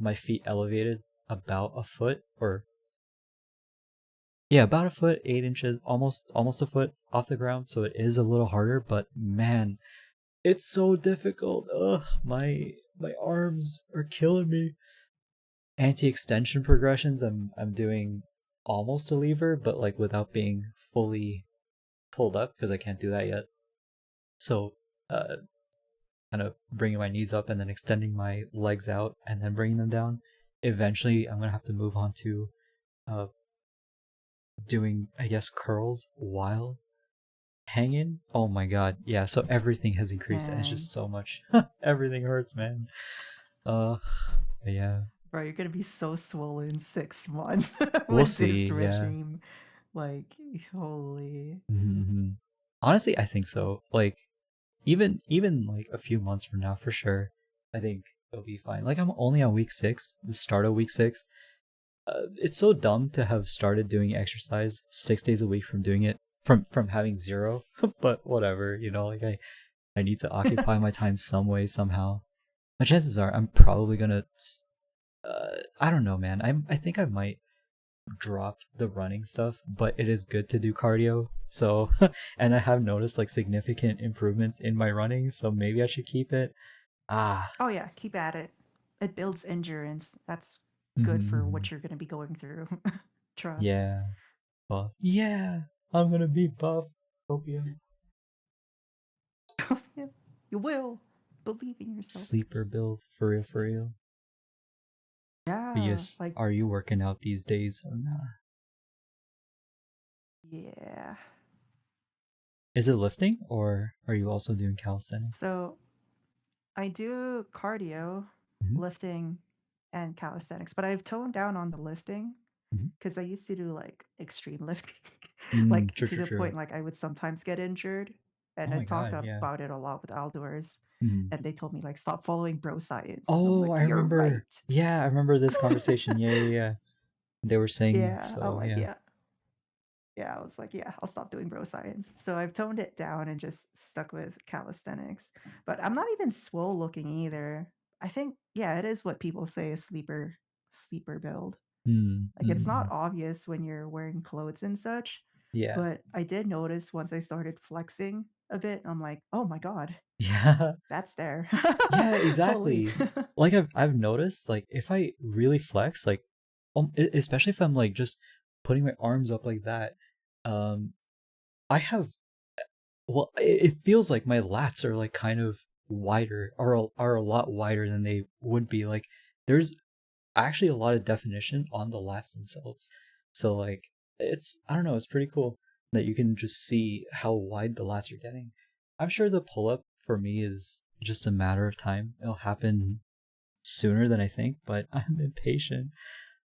[SPEAKER 1] my feet elevated about a foot, or yeah, about a foot, 8 inches, almost a foot off the ground. So it is a little harder, but man, it's so difficult. Ugh, my arms are killing me. Anti-extension progressions, I'm doing almost a lever, but like without being fully pulled up because I can't do that yet. So, uh, kind of bringing my knees up and then extending my legs out and then bringing them down. Eventually, I'm gonna have to move on to uh, doing, I guess, curls while hanging. Oh my god, yeah. So everything has increased, and it's
[SPEAKER 2] Dang.
[SPEAKER 1] just so much. Everything hurts, man. Uh, yeah.
[SPEAKER 2] Bro, you're gonna be so swollen 6 months
[SPEAKER 1] We'll
[SPEAKER 2] with this
[SPEAKER 1] see. Yeah.
[SPEAKER 2] regime. Like, holy.
[SPEAKER 1] Mm-hmm. Honestly, I think so. Like, even like a few months from now, for sure, I think it'll be fine. Like, I'm only on week 6, the start of week 6. It's so dumb to have started doing exercise 6 days a week from doing it from having zero, but whatever, like I need to occupy my time some way somehow. My chances are I'm probably gonna I don't know, man. I think I might drop the running stuff, but it is good to do cardio. So, and I have noticed like significant improvements in my running, so maybe I should keep it. Ah,
[SPEAKER 2] Oh yeah, keep at it. It builds endurance. That's good for
[SPEAKER 1] mm-hmm.
[SPEAKER 2] what you're gonna be going through. Trust.
[SPEAKER 1] Yeah, buff. Yeah, I'm gonna be buff. Hope you
[SPEAKER 2] Yeah, you will. Believe in yourself.
[SPEAKER 1] sleeper build for real, for real. But
[SPEAKER 2] Yeah,
[SPEAKER 1] yes,
[SPEAKER 2] like
[SPEAKER 1] are you working out these days or not?
[SPEAKER 2] yeah.
[SPEAKER 1] Is it lifting or are you also doing calisthenics?
[SPEAKER 2] So I do cardio,
[SPEAKER 1] Mm-hmm.
[SPEAKER 2] lifting, and calisthenics, but I've toned down on the lifting
[SPEAKER 1] Mm-hmm.
[SPEAKER 2] because I used to do like extreme lifting, like
[SPEAKER 1] True,
[SPEAKER 2] to
[SPEAKER 1] true,
[SPEAKER 2] the
[SPEAKER 1] true.
[SPEAKER 2] point like I would sometimes get injured.
[SPEAKER 1] Oh
[SPEAKER 2] And I
[SPEAKER 1] my
[SPEAKER 2] talked
[SPEAKER 1] god, yeah.
[SPEAKER 2] about it a lot with outdoors,
[SPEAKER 1] Mhm.
[SPEAKER 2] and they told me like stop following bro science, and I'm
[SPEAKER 1] Oh,
[SPEAKER 2] like,
[SPEAKER 1] I
[SPEAKER 2] you're
[SPEAKER 1] remember.
[SPEAKER 2] right.
[SPEAKER 1] Yeah, I remember this conversation. Yeah, yeah, yeah. They were saying
[SPEAKER 2] Yeah, I'm
[SPEAKER 1] so,
[SPEAKER 2] like,
[SPEAKER 1] yeah.
[SPEAKER 2] yeah, yeah. I was like, yeah, I'll stop doing bro science. So I've toned it down and just stuck with calisthenics. But I'm not even swole looking either. I think, yeah, it is what people say a sleeper build.
[SPEAKER 1] Mm,
[SPEAKER 2] Like it's not
[SPEAKER 1] mm-hmm.
[SPEAKER 2] obvious when you're wearing clothes and such,
[SPEAKER 1] Yeah.
[SPEAKER 2] but I did notice once I started flexing a bit, I'm like, oh my god,
[SPEAKER 1] Yeah.
[SPEAKER 2] that's there.
[SPEAKER 1] Yeah,
[SPEAKER 2] Holy.
[SPEAKER 1] exactly. Like I've noticed like if I really flex like especially if I'm like just putting my arms up like that. Um, I have well, it feels like my lats are like kind of wider, are a lot wider than they would be. Like there's actually a lot of definition on the lats themselves. So like it's I don't know, it's pretty cool that you can just see how wide the lats are getting. I'm sure the pull up for me is just a matter of time. It'll happen sooner than I think, but I'm impatient.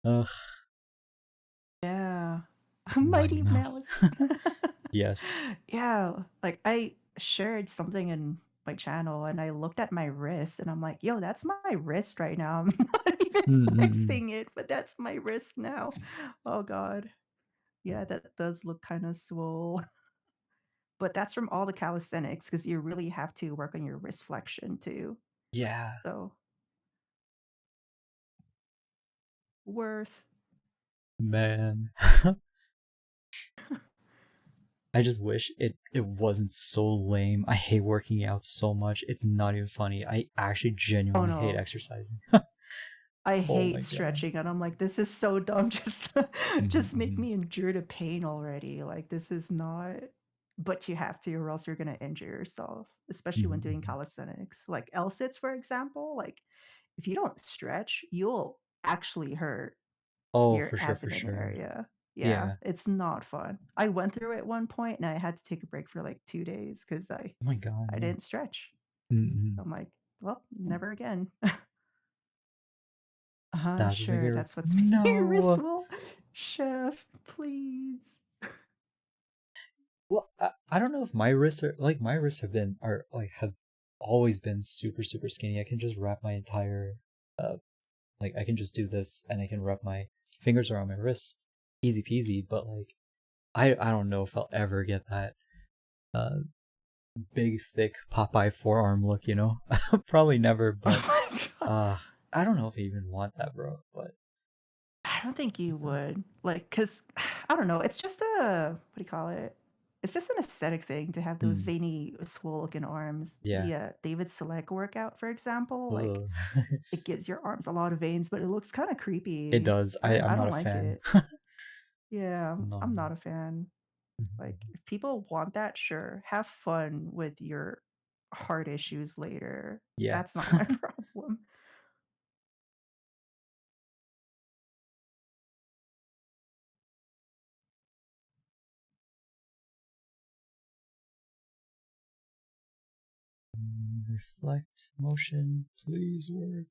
[SPEAKER 1] Ugh,
[SPEAKER 2] Yeah.
[SPEAKER 1] Mighty
[SPEAKER 2] Mighty
[SPEAKER 1] Mouse.
[SPEAKER 2] Mouse.
[SPEAKER 1] Yes.
[SPEAKER 2] Yeah, like, I shared something in my channel, and I looked at my wrist, and I'm like, "Yo, that's my wrist right now." I'm not even
[SPEAKER 1] Mm-mm-mm.
[SPEAKER 2] flexing it, but that's my wrist now. Oh god. Yeah, that does look kinda swole. But that's from all the calisthenics, because you really have to work on your wrist flexion too.
[SPEAKER 1] Yeah,
[SPEAKER 2] So, worth.
[SPEAKER 1] man. I just wish it wasn't so lame. I hate working out so much. It's not even funny. I actually
[SPEAKER 2] Oh,
[SPEAKER 1] genuinely hate
[SPEAKER 2] no.
[SPEAKER 1] exercising.
[SPEAKER 2] I
[SPEAKER 1] Oh my
[SPEAKER 2] hate
[SPEAKER 1] god.
[SPEAKER 2] stretching, and I'm like, "This is so dumb,
[SPEAKER 1] Hmm,
[SPEAKER 2] just make
[SPEAKER 1] hmm.
[SPEAKER 2] me endure the pain already." Like, this is not, but you have to, or else you're gonna injure yourself, especially when
[SPEAKER 1] Hmm,
[SPEAKER 2] doing
[SPEAKER 1] hmm.
[SPEAKER 2] calisthenics. Like L-sits, for example, like, if you don't stretch, you'll actually hurt
[SPEAKER 1] Oh,
[SPEAKER 2] your
[SPEAKER 1] for sure, for
[SPEAKER 2] abdomen
[SPEAKER 1] sure.
[SPEAKER 2] area. Yeah,
[SPEAKER 1] Yeah.
[SPEAKER 2] it's not fun. I went through it at one point, and I had to take a break for, like, 2 days because
[SPEAKER 1] Oh my god,
[SPEAKER 2] I
[SPEAKER 1] no.
[SPEAKER 2] didn't stretch.
[SPEAKER 1] Mm-mm.
[SPEAKER 2] I'm like, "Well, never again."
[SPEAKER 1] That's just make
[SPEAKER 2] Sure,
[SPEAKER 1] it
[SPEAKER 2] that's what's making your wrist
[SPEAKER 1] no.
[SPEAKER 2] swell? Chef, please.
[SPEAKER 1] Well, I don't know if my wrists are like my wrists have always been super super skinny. I can just wrap my entire like I can just do this and I can wrap my fingers around my wrists, easy peasy. But like I don't know if I'll ever get that uh big thick Popeye forearm look. Probably never.
[SPEAKER 2] Oh
[SPEAKER 1] But
[SPEAKER 2] my god.
[SPEAKER 1] uh I don't know if I even want that, bro. But
[SPEAKER 2] I don't think you
[SPEAKER 1] what the
[SPEAKER 2] would. Like, cause I don't know, it's just a what do you call it? It's just an aesthetic thing to have those
[SPEAKER 1] hmm,
[SPEAKER 2] veiny, swole looking arms.
[SPEAKER 1] yeah.
[SPEAKER 2] The, David Select workout, for example, like,
[SPEAKER 1] Ugh.
[SPEAKER 2] it gives your arms a lot of veins, but it looks kinda
[SPEAKER 1] It
[SPEAKER 2] creepy.
[SPEAKER 1] does.
[SPEAKER 2] I
[SPEAKER 1] I'm
[SPEAKER 2] I
[SPEAKER 1] not
[SPEAKER 2] don't
[SPEAKER 1] a
[SPEAKER 2] like
[SPEAKER 1] fan.
[SPEAKER 2] it. Yeah,
[SPEAKER 1] No,
[SPEAKER 2] I'm
[SPEAKER 1] no.
[SPEAKER 2] not a fan. Like,
[SPEAKER 1] Mhm.
[SPEAKER 2] if people want that, sure, have fun with your heart issues later.
[SPEAKER 1] Yeah.
[SPEAKER 2] That's not my problem.
[SPEAKER 1] Reflect motion, please work.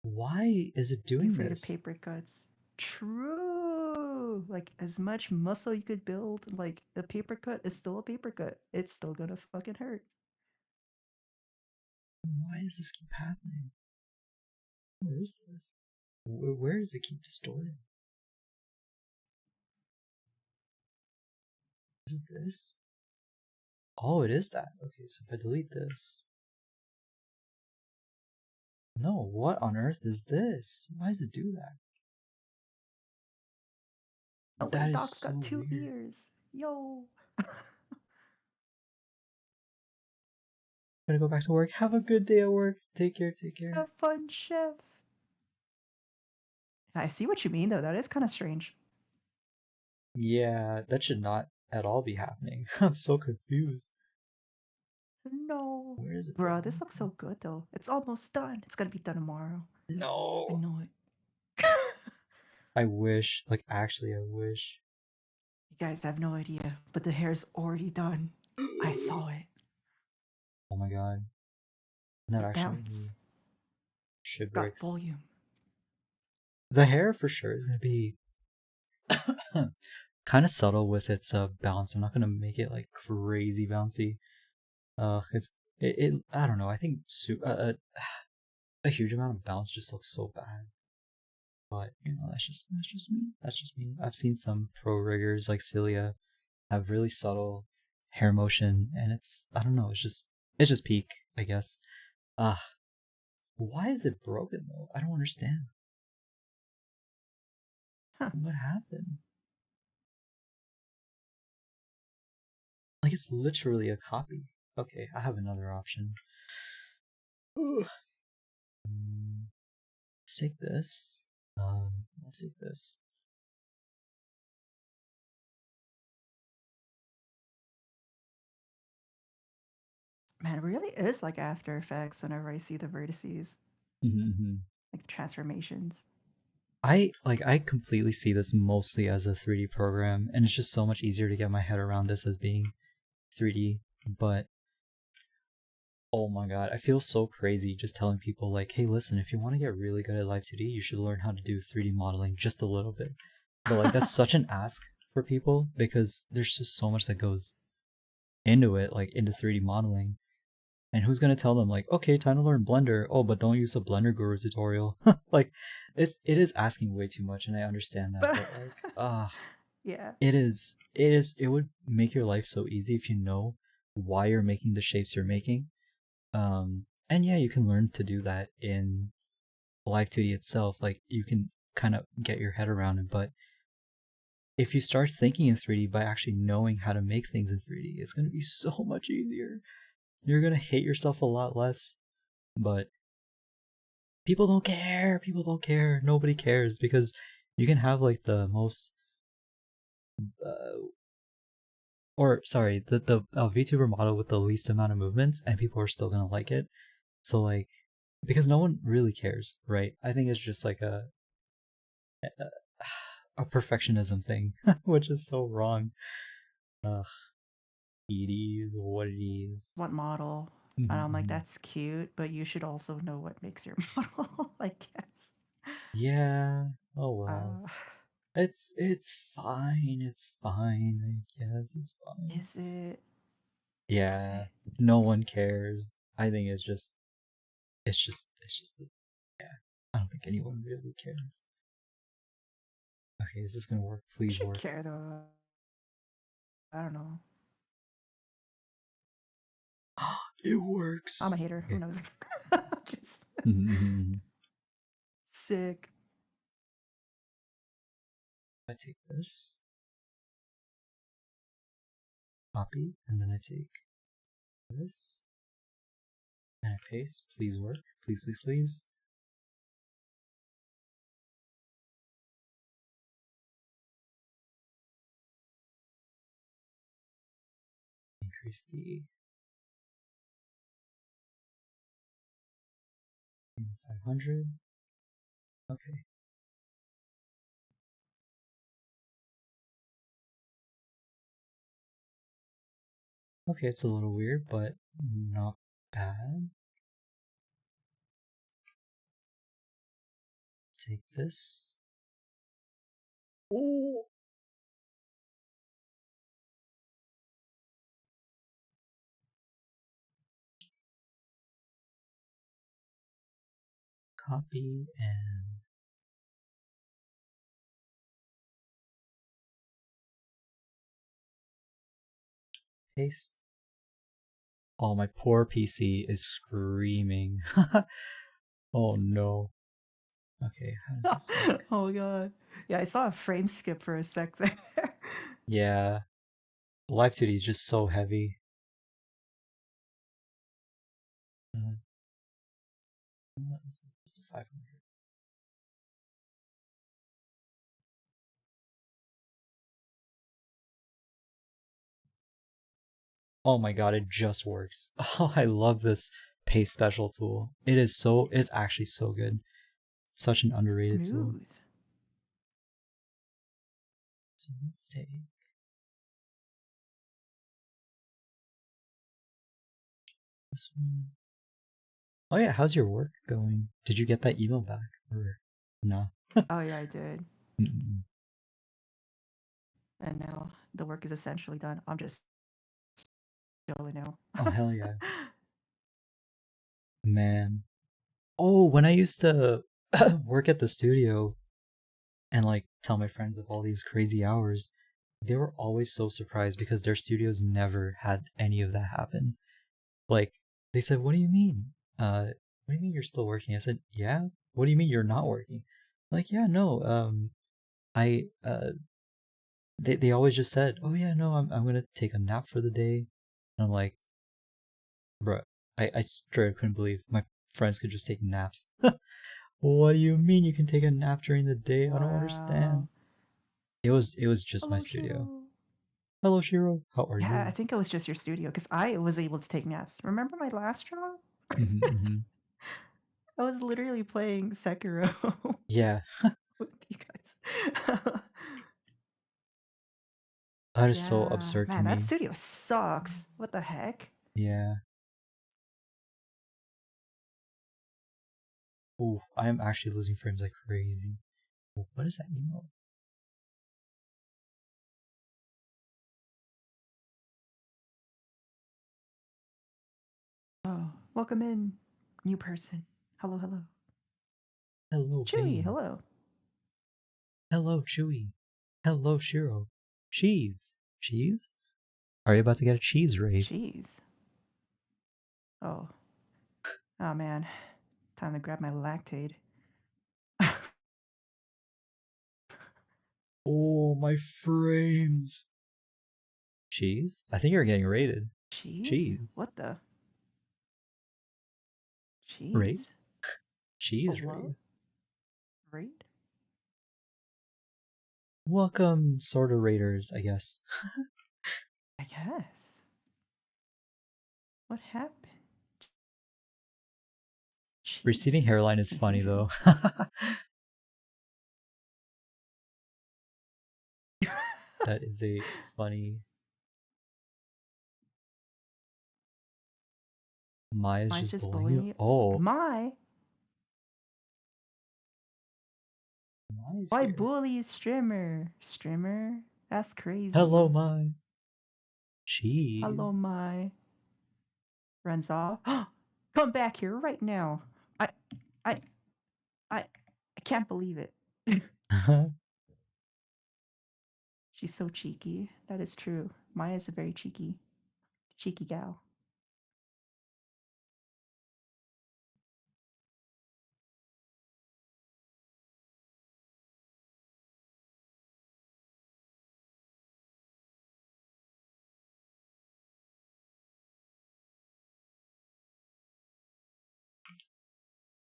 [SPEAKER 1] Why is it
[SPEAKER 2] Be
[SPEAKER 1] doing
[SPEAKER 2] afraid of
[SPEAKER 1] this?
[SPEAKER 2] paper cuts. True. Like, as much muscle you could build, like, a paper cut is still a paper cut. It's still gonna fucking hurt.
[SPEAKER 1] Why does this keep happening? What is this? Where does it keep distorting? Is it this? Oh, it is that. Okay, so if I delete this. No, what on earth is this? Why does it do that?
[SPEAKER 2] Oh
[SPEAKER 1] That
[SPEAKER 2] wait,
[SPEAKER 1] is
[SPEAKER 2] Doc's
[SPEAKER 1] so
[SPEAKER 2] got 2
[SPEAKER 1] weird.
[SPEAKER 2] ears. Yo.
[SPEAKER 1] Gotta go back to work. Have a good day at work. Take care, take care.
[SPEAKER 2] Have fun, chef. I see what you mean, though. That is kind of strange.
[SPEAKER 1] Yeah, that should not at all be happening. I'm so confused.
[SPEAKER 2] No.
[SPEAKER 1] Where is it
[SPEAKER 2] Bruh, this
[SPEAKER 1] going
[SPEAKER 2] looks
[SPEAKER 1] to?
[SPEAKER 2] so good, though. It's almost done. It's gonna be done tomorrow. I
[SPEAKER 1] No.
[SPEAKER 2] know it.
[SPEAKER 1] I wish. Like, actually, I wish.
[SPEAKER 2] You guys have no idea, but the hair's already done. I saw it.
[SPEAKER 1] Oh my god. That
[SPEAKER 2] It
[SPEAKER 1] actually made me
[SPEAKER 2] bounced.
[SPEAKER 1] shit
[SPEAKER 2] It's got
[SPEAKER 1] bricks.
[SPEAKER 2] volume.
[SPEAKER 1] The hair for sure is gonna be kind of subtle with its bounce. I'm not gonna make it like crazy bouncy. It's it I don't know. I think a huge amount of bounce just looks so bad. But that's just me. That's just me. I've seen some pro riggers like Cilia have really subtle hair motion, and it's I don't know. It's just peak, I guess. Ah, why is it broken though? I don't understand.
[SPEAKER 2] Huh.
[SPEAKER 1] What happened? Like it's literally a copy. Okay, I have another option. Ugh. Let's take this. Let's see this.
[SPEAKER 2] Man, it really is like After Effects whenever I see the vertices,
[SPEAKER 1] Mm-hmm.
[SPEAKER 2] like the transformations.
[SPEAKER 1] I completely see this mostly as a 3D program, and it's just so much easier to get my head around this as being 3D. But oh my god, I feel so crazy just telling people like, hey, listen, if you want to get really good at Live 2D, you should learn how to do 3D modeling just a little bit. But like that's such an ask for people because there's just so much that goes into it, like into 3D modeling. And who's gonna tell them like, okay, time to learn Blender? Oh, but don't use the Blender Guru tutorial. Like, it is asking way too much, and I understand that.
[SPEAKER 2] But
[SPEAKER 1] But like,
[SPEAKER 2] yeah.
[SPEAKER 1] it would make your life so easy if you know why you're making the shapes you're making. And yeah, you can learn to do that in Live 2D itself. Like, you can kind of get your head around it. But if you start thinking in 3D by actually knowing how to make things in 3D, it's gonna be so much easier. You're gonna hate yourself a lot less. But people don't care. People don't care. Nobody cares because you can have like the most, or sorry, the VTuber model with the least amount of movements, and people are still gonna like it. So like, because no one really cares, right? I think it's just like a perfectionism thing, which is so wrong. Ugh, it is what it is.
[SPEAKER 2] What model? And I'm like,
[SPEAKER 1] Mm-hmm.
[SPEAKER 2] that's cute, but you should also know what makes your model, I guess.
[SPEAKER 1] Yeah. Oh well.
[SPEAKER 2] Uh,
[SPEAKER 1] It's fine. It's fine. I guess it's fine.
[SPEAKER 2] is it? Is
[SPEAKER 1] Yeah.
[SPEAKER 2] it?
[SPEAKER 1] No one cares. I think it's just yeah. I don't think anyone really cares. Okay, is this gonna work?
[SPEAKER 2] I
[SPEAKER 1] Please
[SPEAKER 2] should
[SPEAKER 1] work.
[SPEAKER 2] care though. I don't know.
[SPEAKER 1] It
[SPEAKER 2] I'm a
[SPEAKER 1] works.
[SPEAKER 2] hater. Who
[SPEAKER 1] Okay.
[SPEAKER 2] knows? Just
[SPEAKER 1] Mm-hmm.
[SPEAKER 2] sick.
[SPEAKER 1] I take this, copy, and then I take this, and I paste. Please work. Please, please, please. Increase the 500. Okay. Okay, it's a little weird, but not bad. Take this. Oh, copy and paste. Oh, my poor PC is screaming. Oh no. Okay, how does this look?
[SPEAKER 2] Oh my god. Yeah, I saw a frame skip for a sec there.
[SPEAKER 1] Yeah, Live 2D is just so heavy. Uh, let's do 500. Oh my god, it just works. Oh, I love this paste special tool. It's actually so good. Such an underrated tool.
[SPEAKER 2] Smooth.
[SPEAKER 1] So let's take this one. Oh yeah, how's your work going? Did you get that email back or no?
[SPEAKER 2] Oh yeah, I did.
[SPEAKER 1] Mm-mm.
[SPEAKER 2] And now the work is essentially done. I'm just chilling now.
[SPEAKER 1] Oh hell yeah, man. Oh, when I used to work at the studio and like tell my friends of all these crazy hours, they were always so surprised because their studios never had any of that happen. Like they said, "What do you mean? What do you mean you're still working?" I said, "Yeah. What do you mean you're not working?" Like, "Yeah, no. I they always just said, "Oh yeah, no, I'm gonna take a nap for the day." And I'm like, "Bruh, I straight couldn't believe my friends could just take naps." What do you mean you can take a nap during the day? I don't
[SPEAKER 2] Wow.
[SPEAKER 1] understand. It was just my
[SPEAKER 2] Hello,
[SPEAKER 1] studio.
[SPEAKER 2] Shiro.
[SPEAKER 1] Hello, Shiro. How are
[SPEAKER 2] Yeah, I
[SPEAKER 1] you?
[SPEAKER 2] think it was just your studio because I was able to take naps. Remember my last job?
[SPEAKER 1] Mm-hmm.
[SPEAKER 2] I was literally playing Sekiro
[SPEAKER 1] Yeah,
[SPEAKER 2] with you guys.
[SPEAKER 1] that is so
[SPEAKER 2] Yeah,
[SPEAKER 1] absurd to
[SPEAKER 2] man, that
[SPEAKER 1] me.
[SPEAKER 2] studio sucks. What the heck?
[SPEAKER 1] Yeah. Ooh, I am actually losing frames like crazy. Ooh, what is that emote?
[SPEAKER 2] Oh, welcome in, new person. Hello, hello.
[SPEAKER 1] Hello,
[SPEAKER 2] Chewy,
[SPEAKER 1] Bane.
[SPEAKER 2] hello.
[SPEAKER 1] Hello, Chewy. Hello, Shiro. Cheese. Cheese? Are you about to get a cheese raid?
[SPEAKER 2] Cheese. Oh, oh man, time to grab my lactate.
[SPEAKER 1] Oh, my frames. Cheese? I think you're getting raided.
[SPEAKER 2] Cheese?
[SPEAKER 1] Cheese.
[SPEAKER 2] What the?
[SPEAKER 1] Raid?
[SPEAKER 2] Cheese?
[SPEAKER 1] Cheese
[SPEAKER 2] Hello?
[SPEAKER 1] raid.
[SPEAKER 2] Raid?
[SPEAKER 1] Welcome, sorta raiders, I guess.
[SPEAKER 2] I guess. What happened?
[SPEAKER 1] Receding
[SPEAKER 2] Cheese.
[SPEAKER 1] hairline is funny
[SPEAKER 2] Confusion.
[SPEAKER 1] though. That is a funny. Maya's
[SPEAKER 2] Mine's
[SPEAKER 1] just
[SPEAKER 2] just
[SPEAKER 1] bullying
[SPEAKER 2] bullying
[SPEAKER 1] you.
[SPEAKER 2] you.
[SPEAKER 1] Oh,
[SPEAKER 2] My?
[SPEAKER 1] Maya's
[SPEAKER 2] Why
[SPEAKER 1] here.
[SPEAKER 2] bully streamer? Streamer? That's
[SPEAKER 1] Hello,
[SPEAKER 2] crazy.
[SPEAKER 1] Maya.
[SPEAKER 2] Hello,
[SPEAKER 1] Cheese.
[SPEAKER 2] my. Runs off. Come back here right now. I, I, I can't believe it. She's so cheeky. That is true. Maya's a very cheeky gal.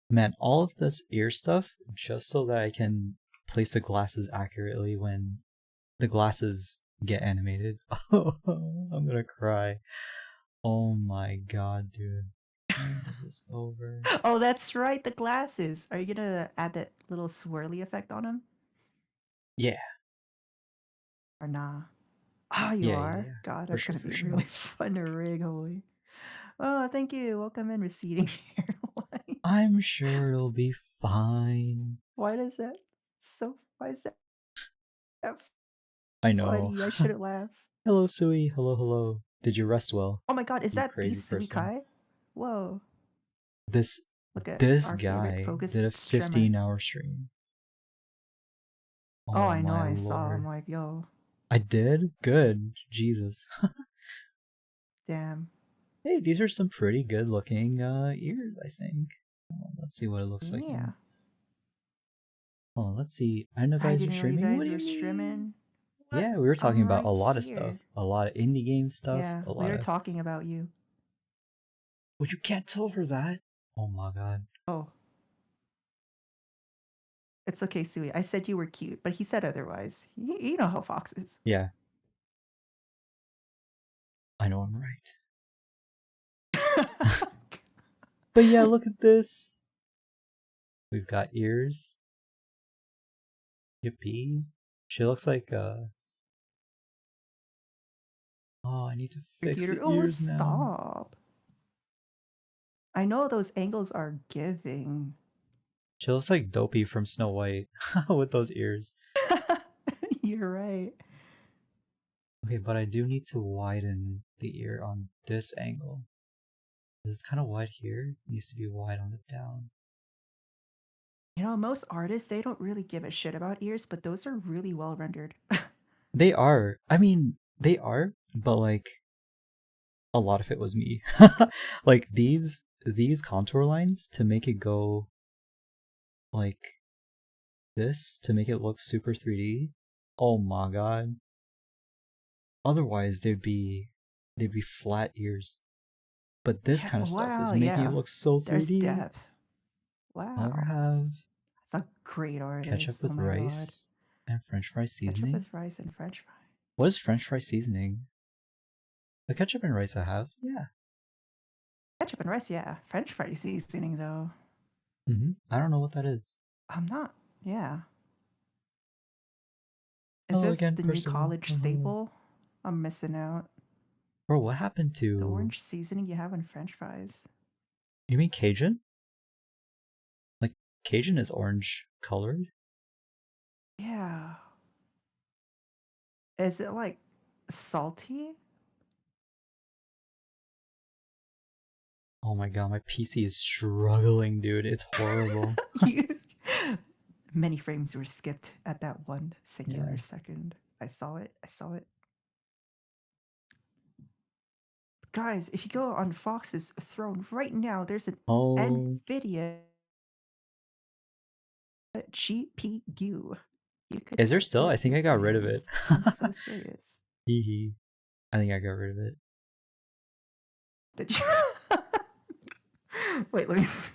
[SPEAKER 1] Man, all of this ear stuff just so that I can place the glasses accurately when the glasses get animated. I'm gonna cry. Oh my god, dude. Move this over.
[SPEAKER 2] Oh, that's right. The glasses. Are you gonna add that little swirly effect on them
[SPEAKER 1] Yeah,
[SPEAKER 2] or nah? Oh, you
[SPEAKER 1] yeah.
[SPEAKER 2] are. God,
[SPEAKER 1] For
[SPEAKER 2] that's
[SPEAKER 1] sure,
[SPEAKER 2] gonna
[SPEAKER 1] for
[SPEAKER 2] be really
[SPEAKER 1] sure.
[SPEAKER 2] fun to rig. Holy. Oh, thank you. Welcome in, receding hairline.
[SPEAKER 1] I'm sure it'll be fine.
[SPEAKER 2] Why does that so? Why is that
[SPEAKER 1] I know.
[SPEAKER 2] funny? I shouldn't laugh.
[SPEAKER 1] Hello, Sui. Hello, hello. Did you rest well?
[SPEAKER 2] Oh my god, is
[SPEAKER 1] You
[SPEAKER 2] that the
[SPEAKER 1] crazy person.
[SPEAKER 2] Suikai? Whoa.
[SPEAKER 1] This
[SPEAKER 2] Look at
[SPEAKER 1] this
[SPEAKER 2] our favorite
[SPEAKER 1] guy
[SPEAKER 2] focused
[SPEAKER 1] did a
[SPEAKER 2] streamer.
[SPEAKER 1] 15-hour stream.
[SPEAKER 2] Oh,
[SPEAKER 1] Oh
[SPEAKER 2] I know,
[SPEAKER 1] my
[SPEAKER 2] I saw. I'm
[SPEAKER 1] lord.
[SPEAKER 2] like, yo,
[SPEAKER 1] I did? Good. Jesus.
[SPEAKER 2] damn.
[SPEAKER 1] Hey, these are some pretty good looking ears, I think. Let's see what it looks like
[SPEAKER 2] Yeah.
[SPEAKER 1] in. Oh, let's see. I know
[SPEAKER 2] I
[SPEAKER 1] guys are
[SPEAKER 2] didn't know you
[SPEAKER 1] streaming. What
[SPEAKER 2] guys
[SPEAKER 1] do
[SPEAKER 2] were
[SPEAKER 1] you mean?
[SPEAKER 2] streaming. What?
[SPEAKER 1] Yeah, we were talking
[SPEAKER 2] I'm
[SPEAKER 1] about a
[SPEAKER 2] right
[SPEAKER 1] lot of stuff.
[SPEAKER 2] here.
[SPEAKER 1] A lot of indie game stuff.
[SPEAKER 2] Yeah,
[SPEAKER 1] A
[SPEAKER 2] we
[SPEAKER 1] lot
[SPEAKER 2] are
[SPEAKER 1] of.
[SPEAKER 2] talking about you.
[SPEAKER 1] But you can't tell her that. Oh my god.
[SPEAKER 2] Oh, it's okay, Sui. I said you were cute, but he said otherwise. You know how Fox is.
[SPEAKER 1] Yeah, I know I'm right. But yeah, look at this. We've got ears. Yippee. She looks like oh, I need to fix
[SPEAKER 2] Computer.
[SPEAKER 1] the
[SPEAKER 2] Oh,
[SPEAKER 1] ears now.
[SPEAKER 2] stop. I know those angles are giving.
[SPEAKER 1] She looks like Dopey from Snow White with those ears.
[SPEAKER 2] You're right.
[SPEAKER 1] Okay, but I do need to widen the ear on this angle. It's kind of wide here. It needs to be wide on the down.
[SPEAKER 2] You know, most artists, they don't really give a shit about ears, but those are really well rendered.
[SPEAKER 1] They are. I mean, they are, but like a lot of it was me. Like these contour lines to make it go like this to make it look super 3D. Oh my god. Otherwise they'd be flat ears. But this
[SPEAKER 2] Yeah,
[SPEAKER 1] kind of stuff
[SPEAKER 2] wow,
[SPEAKER 1] is making it
[SPEAKER 2] yeah.
[SPEAKER 1] look so
[SPEAKER 2] There's
[SPEAKER 1] 3D.
[SPEAKER 2] depth.
[SPEAKER 1] I'll never
[SPEAKER 2] Wow.
[SPEAKER 1] have
[SPEAKER 2] It's a great
[SPEAKER 1] Ketchup
[SPEAKER 2] artist. Oh
[SPEAKER 1] with
[SPEAKER 2] my god.
[SPEAKER 1] rice and French fry
[SPEAKER 2] Ketchup
[SPEAKER 1] seasoning.
[SPEAKER 2] with rice and French fry.
[SPEAKER 1] What is French fry seasoning? The ketchup and rice I have. Yeah.
[SPEAKER 2] Ketchup and rice, yeah. French fry seasoning though.
[SPEAKER 1] I don't know what that is.
[SPEAKER 2] I'm not. Yeah. Is
[SPEAKER 1] Hello
[SPEAKER 2] this
[SPEAKER 1] again,
[SPEAKER 2] the new
[SPEAKER 1] Percival.
[SPEAKER 2] college
[SPEAKER 1] Oh, hello.
[SPEAKER 2] staple? I'm missing out.
[SPEAKER 1] Bro, what happened
[SPEAKER 2] The
[SPEAKER 1] to...
[SPEAKER 2] orange seasoning you have on French fries.
[SPEAKER 1] You mean Cajun? Like, Cajun is orange colored?
[SPEAKER 2] Yeah. Is it like salty?
[SPEAKER 1] Oh my god, my PC is struggling, dude. It's horrible.
[SPEAKER 2] You many frames were skipped at that one singular
[SPEAKER 1] Yeah.
[SPEAKER 2] second. I saw it. I saw it. Guys, if you go on Fox's Throne right now, there's an
[SPEAKER 1] Oh,
[SPEAKER 2] NVIDIA GPU. You could
[SPEAKER 1] is there still? I
[SPEAKER 2] split
[SPEAKER 1] think I got rid of it.
[SPEAKER 2] exams. I'm so serious.
[SPEAKER 1] Hee hee. I think I got rid of it.
[SPEAKER 2] Did you? Wait, let me see.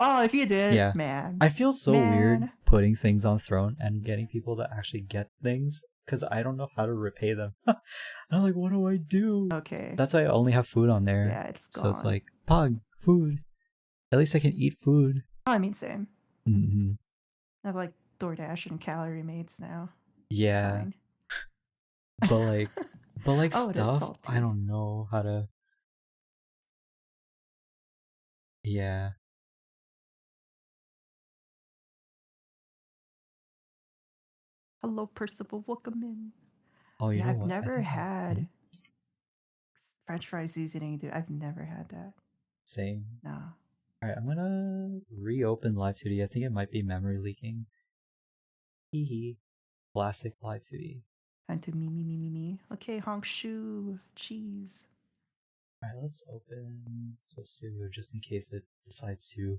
[SPEAKER 2] Oh, if you did,
[SPEAKER 1] Yeah.
[SPEAKER 2] man.
[SPEAKER 1] I feel so weird
[SPEAKER 2] Man.
[SPEAKER 1] putting things on Throne and getting people to actually get things because I don't know how to repay them. I'm like, what do I do?
[SPEAKER 2] Okay.
[SPEAKER 1] That's why I only have food on there.
[SPEAKER 2] Yeah, it's
[SPEAKER 1] So it's
[SPEAKER 2] gone.
[SPEAKER 1] like, Pog, food. At least I can eat food.
[SPEAKER 2] Oh, I mean, same.
[SPEAKER 1] hmm
[SPEAKER 2] I have like DoorDash and Calorie Mates now. It's
[SPEAKER 1] Yeah.
[SPEAKER 2] fine.
[SPEAKER 1] But like,
[SPEAKER 2] Oh, it is
[SPEAKER 1] stuff, I
[SPEAKER 2] salty.
[SPEAKER 1] don't know how to. Yeah.
[SPEAKER 2] Hello, Percival. Welcome in.
[SPEAKER 1] Oh, you
[SPEAKER 2] Yeah,
[SPEAKER 1] know
[SPEAKER 2] I've
[SPEAKER 1] what? I
[SPEAKER 2] never
[SPEAKER 1] think
[SPEAKER 2] had French fry seasoning, dude. I've never had that.
[SPEAKER 1] same.
[SPEAKER 2] No.
[SPEAKER 1] Alright, I'm gonna reopen Live 2D. I think it might be memory leaking. Hee hee. Classic Live 2D.
[SPEAKER 2] Time to me. Okay, honk shoe. Cheese.
[SPEAKER 1] Alright, let's open Flip Studio just in case it decides to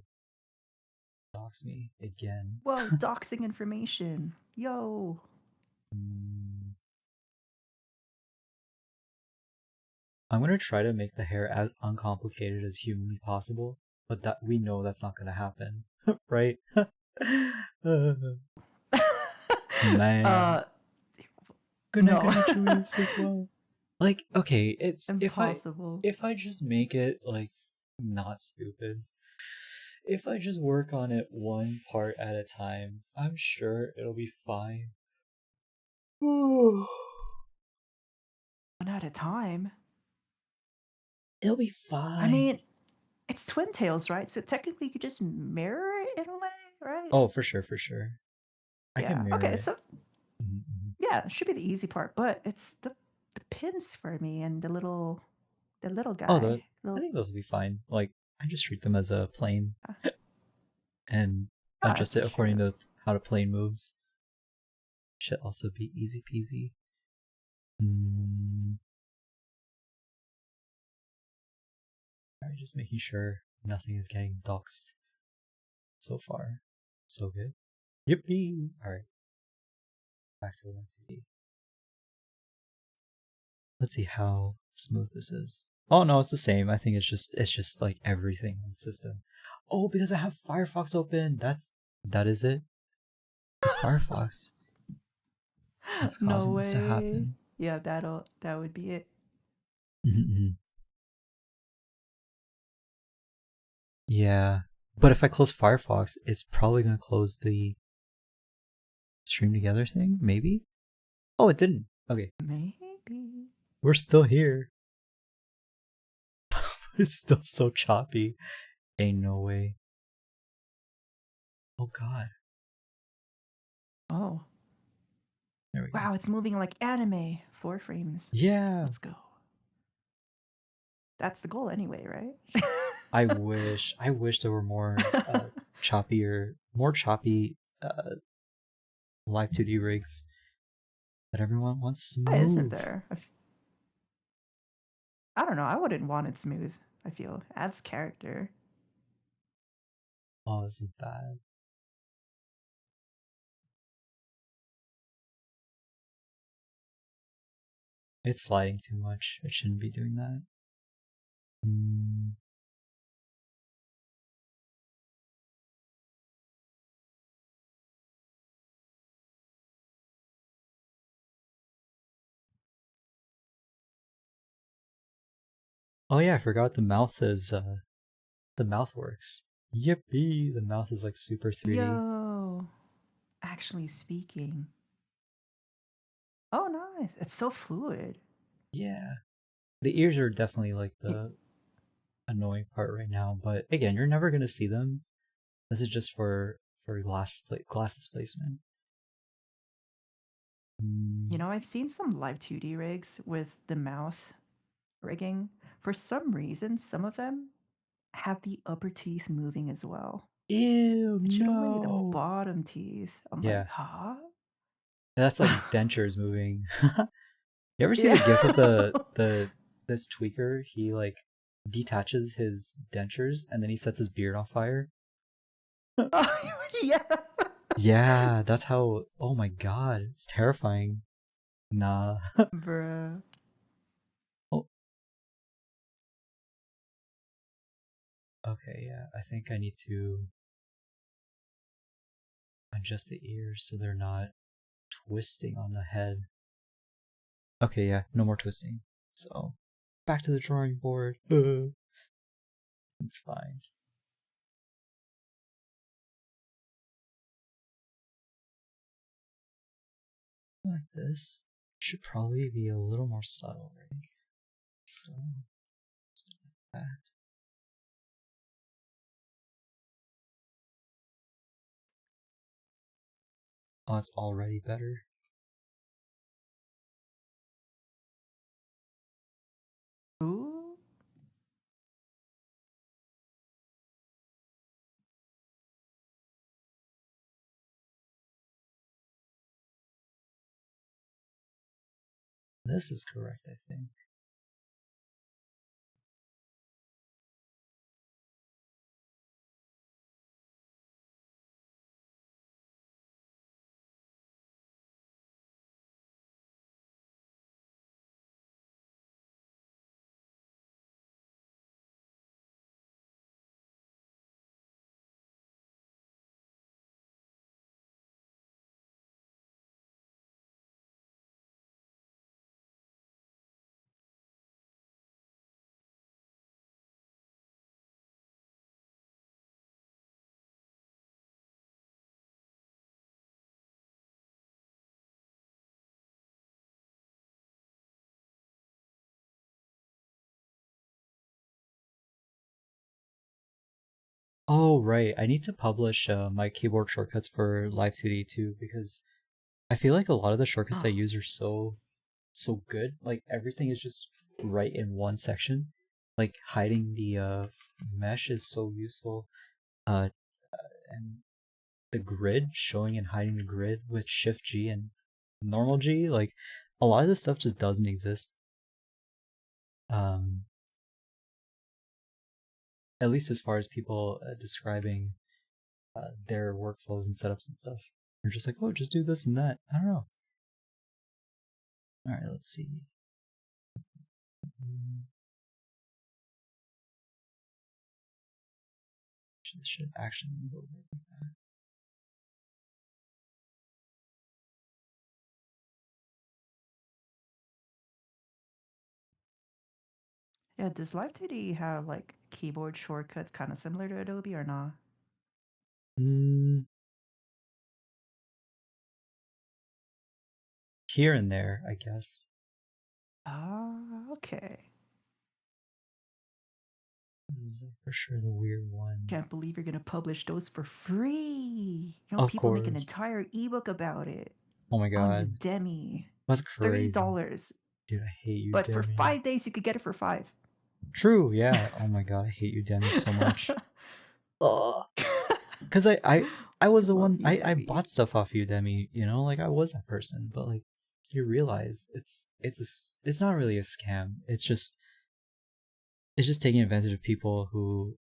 [SPEAKER 1] dox me again.
[SPEAKER 2] Whoa, doxing information. Yo.
[SPEAKER 1] Mm, I'm gonna try to make the hair as uncomplicated as humanly possible, but that we know that's not gonna happen, right? Man,
[SPEAKER 2] uh,
[SPEAKER 1] gonna
[SPEAKER 2] no.
[SPEAKER 1] gonna chew you sleep well. Like, okay, it's
[SPEAKER 2] Impossible.
[SPEAKER 1] if I just make it like not stupid. If I just work on it one part at a time, I'm sure it'll be fine.
[SPEAKER 2] One at a time.
[SPEAKER 1] It'll be
[SPEAKER 2] I
[SPEAKER 1] fine.
[SPEAKER 2] mean, it's Twin Tails, right? So technically you could just mirror it in a way, right?
[SPEAKER 1] Oh, for sure, for sure. I can
[SPEAKER 2] Yeah.
[SPEAKER 1] mirror
[SPEAKER 2] Okay,
[SPEAKER 1] it.
[SPEAKER 2] so yeah, it should be the easy part, but it's the pins for me and the little
[SPEAKER 1] Oh,
[SPEAKER 2] guy.
[SPEAKER 1] I
[SPEAKER 2] Little
[SPEAKER 1] think those will be fine. Like, I just treat them as a plane and
[SPEAKER 2] Ah,
[SPEAKER 1] adjust
[SPEAKER 2] that's
[SPEAKER 1] it according
[SPEAKER 2] true.
[SPEAKER 1] to how the plane moves. Should also be easy peasy. Alright, just making sure nothing is getting doxed. So far, so good. Yippee! Alright, back to the TV. Let's see how smooth this is. Oh no, it's the same. I think it's just like everything in the system. Oh, because I have Firefox open. That is it. It's Firefox. What's
[SPEAKER 2] No
[SPEAKER 1] causing this to
[SPEAKER 2] way.
[SPEAKER 1] happen?
[SPEAKER 2] Yeah, that would be it.
[SPEAKER 1] Mm-hmm. Yeah, but if I close Firefox, it's probably gonna close the stream together thing. Maybe. Oh, it didn't. Okay,
[SPEAKER 2] Maybe.
[SPEAKER 1] we're still here. It's still so choppy. Ain't no way. Oh god.
[SPEAKER 2] Oh.
[SPEAKER 1] There we go.
[SPEAKER 2] Wow, it's moving like anime. 4 frames.
[SPEAKER 1] Yeah.
[SPEAKER 2] Let's go. That's the goal anyway, right?
[SPEAKER 1] I wish there were more more choppy live 2D rigs. But everyone wants
[SPEAKER 2] Why isn't
[SPEAKER 1] smooth.
[SPEAKER 2] there? I don't know. I wouldn't want it smooth. I feel adds character.
[SPEAKER 1] Oh, this is bad. It's sliding too much. It shouldn't be doing that. Oh yeah, I forgot the mouth works. Yippee! The mouth is like super 3D.
[SPEAKER 2] Yo, actually speaking. Oh, nice. It's so fluid.
[SPEAKER 1] Yeah. The ears are definitely like
[SPEAKER 2] Y-
[SPEAKER 1] the annoying part right now, but again, you're never gonna see them. This is just for glasses placement.
[SPEAKER 2] You
[SPEAKER 1] Mm.
[SPEAKER 2] know, I've seen some live 2D rigs with the mouth rigging. For some reason, some of them have the upper teeth moving as well.
[SPEAKER 1] Ew,
[SPEAKER 2] It should only be the
[SPEAKER 1] no.
[SPEAKER 2] bottom teeth. I'm like,
[SPEAKER 1] Yeah,
[SPEAKER 2] huh?
[SPEAKER 1] that's like dentures moving. You ever see the
[SPEAKER 2] Yeah.
[SPEAKER 1] gif of the this tweaker? He like detaches his dentures and then he sets his beard on fire.
[SPEAKER 2] Oh, yeah.
[SPEAKER 1] Yeah, that's how. Oh my god, it's terrifying. Nah.
[SPEAKER 2] Bruh.
[SPEAKER 1] Oh, okay, yeah. I think I need to adjust the ears so they're not twisting on the head. Okay, yeah, no more twisting. So, back to the drawing board. It's fine. Like this. Should probably be a little more subtle, right? So, just like that. Oh, it's already better.
[SPEAKER 2] Ooh.
[SPEAKER 1] This is correct, I think. Oh, right. I need to publish my keyboard shortcuts for Live 2D too because I feel like a lot of the shortcuts I
[SPEAKER 2] Oh.
[SPEAKER 1] use are so good. Like everything is just right in one section. Like hiding the mesh is so useful. Uh, and the grid, showing and hiding the grid with Shift G and normal G, like a lot of this stuff just doesn't exist. Um, at least as far as people describing their workflows and setups and stuff. They're just like, oh, just do this and that. I don't know. All right, let's see. Mm, this should actually move over like that.
[SPEAKER 2] Yeah, does Live 2D have like keyboard shortcuts kind of similar to Adobe or not?
[SPEAKER 1] Mm, here and there, I guess.
[SPEAKER 2] Ah, okay.
[SPEAKER 1] This is for sure the weird one.
[SPEAKER 2] Can't believe you're gonna publish those for free. You know,
[SPEAKER 1] Of
[SPEAKER 2] people make an
[SPEAKER 1] course.
[SPEAKER 2] entire ebook about it
[SPEAKER 1] Oh my
[SPEAKER 2] on
[SPEAKER 1] god.
[SPEAKER 2] Udemy.
[SPEAKER 1] That's
[SPEAKER 2] Thirty
[SPEAKER 1] crazy.
[SPEAKER 2] dollars,
[SPEAKER 1] Dude, I hate you,
[SPEAKER 2] but for
[SPEAKER 1] Demi.
[SPEAKER 2] 5 days you could get it for five.
[SPEAKER 1] True, yeah. Oh my god, I hate you, Demi, so much. Ugh. Because I
[SPEAKER 2] We
[SPEAKER 1] was the
[SPEAKER 2] love
[SPEAKER 1] one
[SPEAKER 2] you,
[SPEAKER 1] I
[SPEAKER 2] Demi.
[SPEAKER 1] bought stuff off Udemy, you know, like I was that person, but like you realize it's not really a scam. It's just taking advantage of people who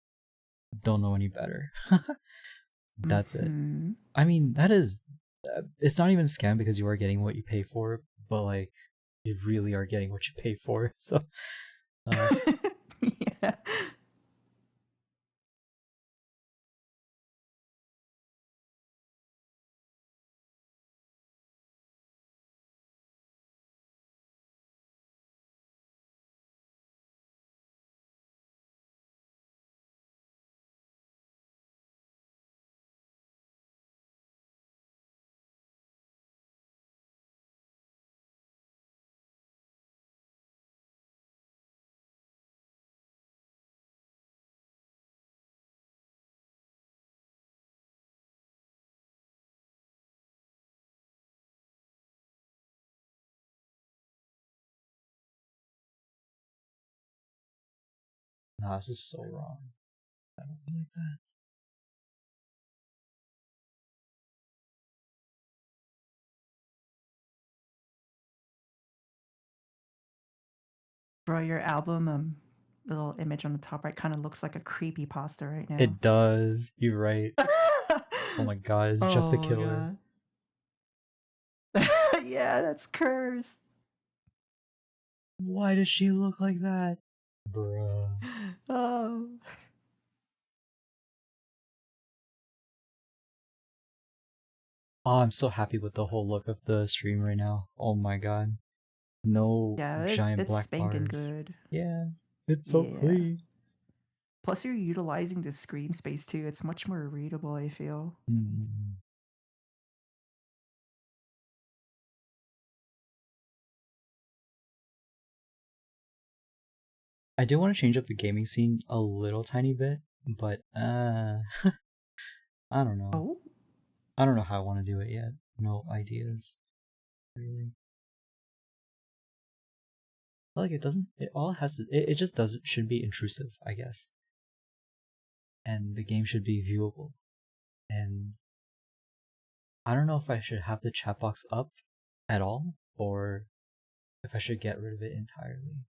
[SPEAKER 1] don't know any better. That's it.
[SPEAKER 2] Mm-hmm.
[SPEAKER 1] I mean, that is it's not even a scam because you are getting what you pay for, but like you really are getting what you pay for. So, uh
[SPEAKER 2] Yeah.
[SPEAKER 1] Nah, this is so wrong. I don't like that.
[SPEAKER 2] Bro, your album, little image on the top right kind of looks like a creepy pasta right now.
[SPEAKER 1] It does. You're right. Oh my god, it's Jeff the
[SPEAKER 2] Oh my
[SPEAKER 1] Killer.
[SPEAKER 2] god. Yeah, that's cursed.
[SPEAKER 1] Why does she look like that? Bruh.
[SPEAKER 2] Oh.
[SPEAKER 1] Oh, I'm so happy with the whole look of the stream right now. Oh my god. No
[SPEAKER 2] Yeah,
[SPEAKER 1] giant
[SPEAKER 2] it's
[SPEAKER 1] black
[SPEAKER 2] spanking
[SPEAKER 1] bars.
[SPEAKER 2] good.
[SPEAKER 1] Yeah, it's so
[SPEAKER 2] Yeah.
[SPEAKER 1] clean.
[SPEAKER 2] Plus, you're utilizing the screen space too. It's much more readable, I feel.
[SPEAKER 1] Mm. I do want to change up the gaming scene a little tiny bit, but I don't know.
[SPEAKER 2] Oh,
[SPEAKER 1] I don't know how I want to do it yet. No ideas, really. I feel like it doesn't. It all has to. It just doesn't. Should be intrusive, I guess. And the game should be viewable. And I don't know if I should have the chat box up at all, or if I should get rid of it entirely.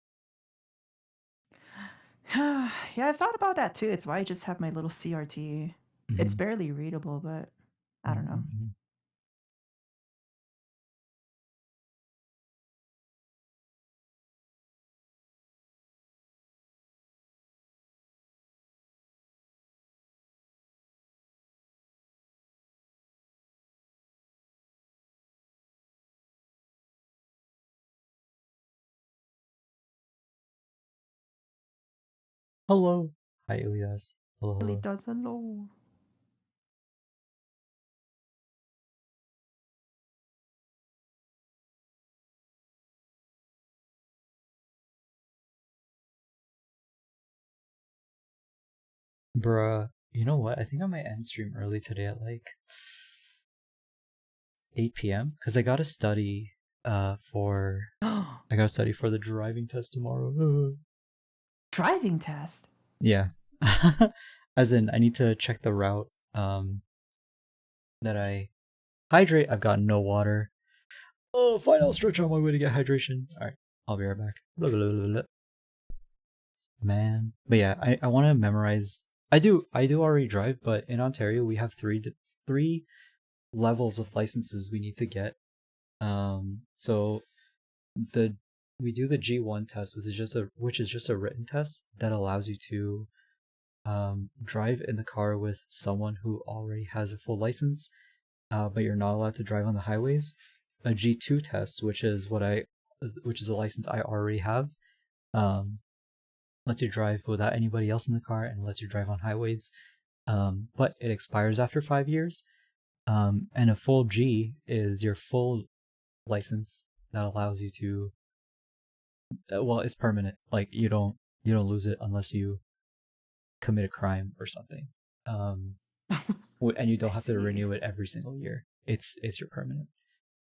[SPEAKER 2] yeah, I've thought about that too. It's why I just have my little CRT. It's
[SPEAKER 1] Mm-hmm.
[SPEAKER 2] barely readable, but I don't know.
[SPEAKER 1] Mm-hmm. Hello. Hi, Ilias. Hello,
[SPEAKER 2] Really
[SPEAKER 1] hello.
[SPEAKER 2] doesn't know.
[SPEAKER 1] Bruh, you know what? I think I might end stream early today at like 8 p.m. because for I gotta study for the driving test tomorrow.
[SPEAKER 2] Driving test.
[SPEAKER 1] Yeah. As in I need to check the route that I hydrate. I've got no water. Oh, fine, I'll stretch on my way to get hydration. Alright, I'll be right back. Blah, blah, blah, blah. Man. But yeah, I want to memorize. I do already drive, but in Ontario we have three levels of licenses we need to get. So the we do the G1 test, which is just a written test that allows you to drive in the car with someone who already has a full license, but you're not allowed to drive on the highways. A G2 test, which is a license I already have, um, lets you drive without anybody else in the car and lets you drive on highways. But it expires after 5 years. And a full G is your full license that allows you to. Well, it's permanent. Like you don't lose it unless you commit a crime or something. Um, and you
[SPEAKER 2] I
[SPEAKER 1] don't have to
[SPEAKER 2] see.
[SPEAKER 1] renew it every single year. It's your permanent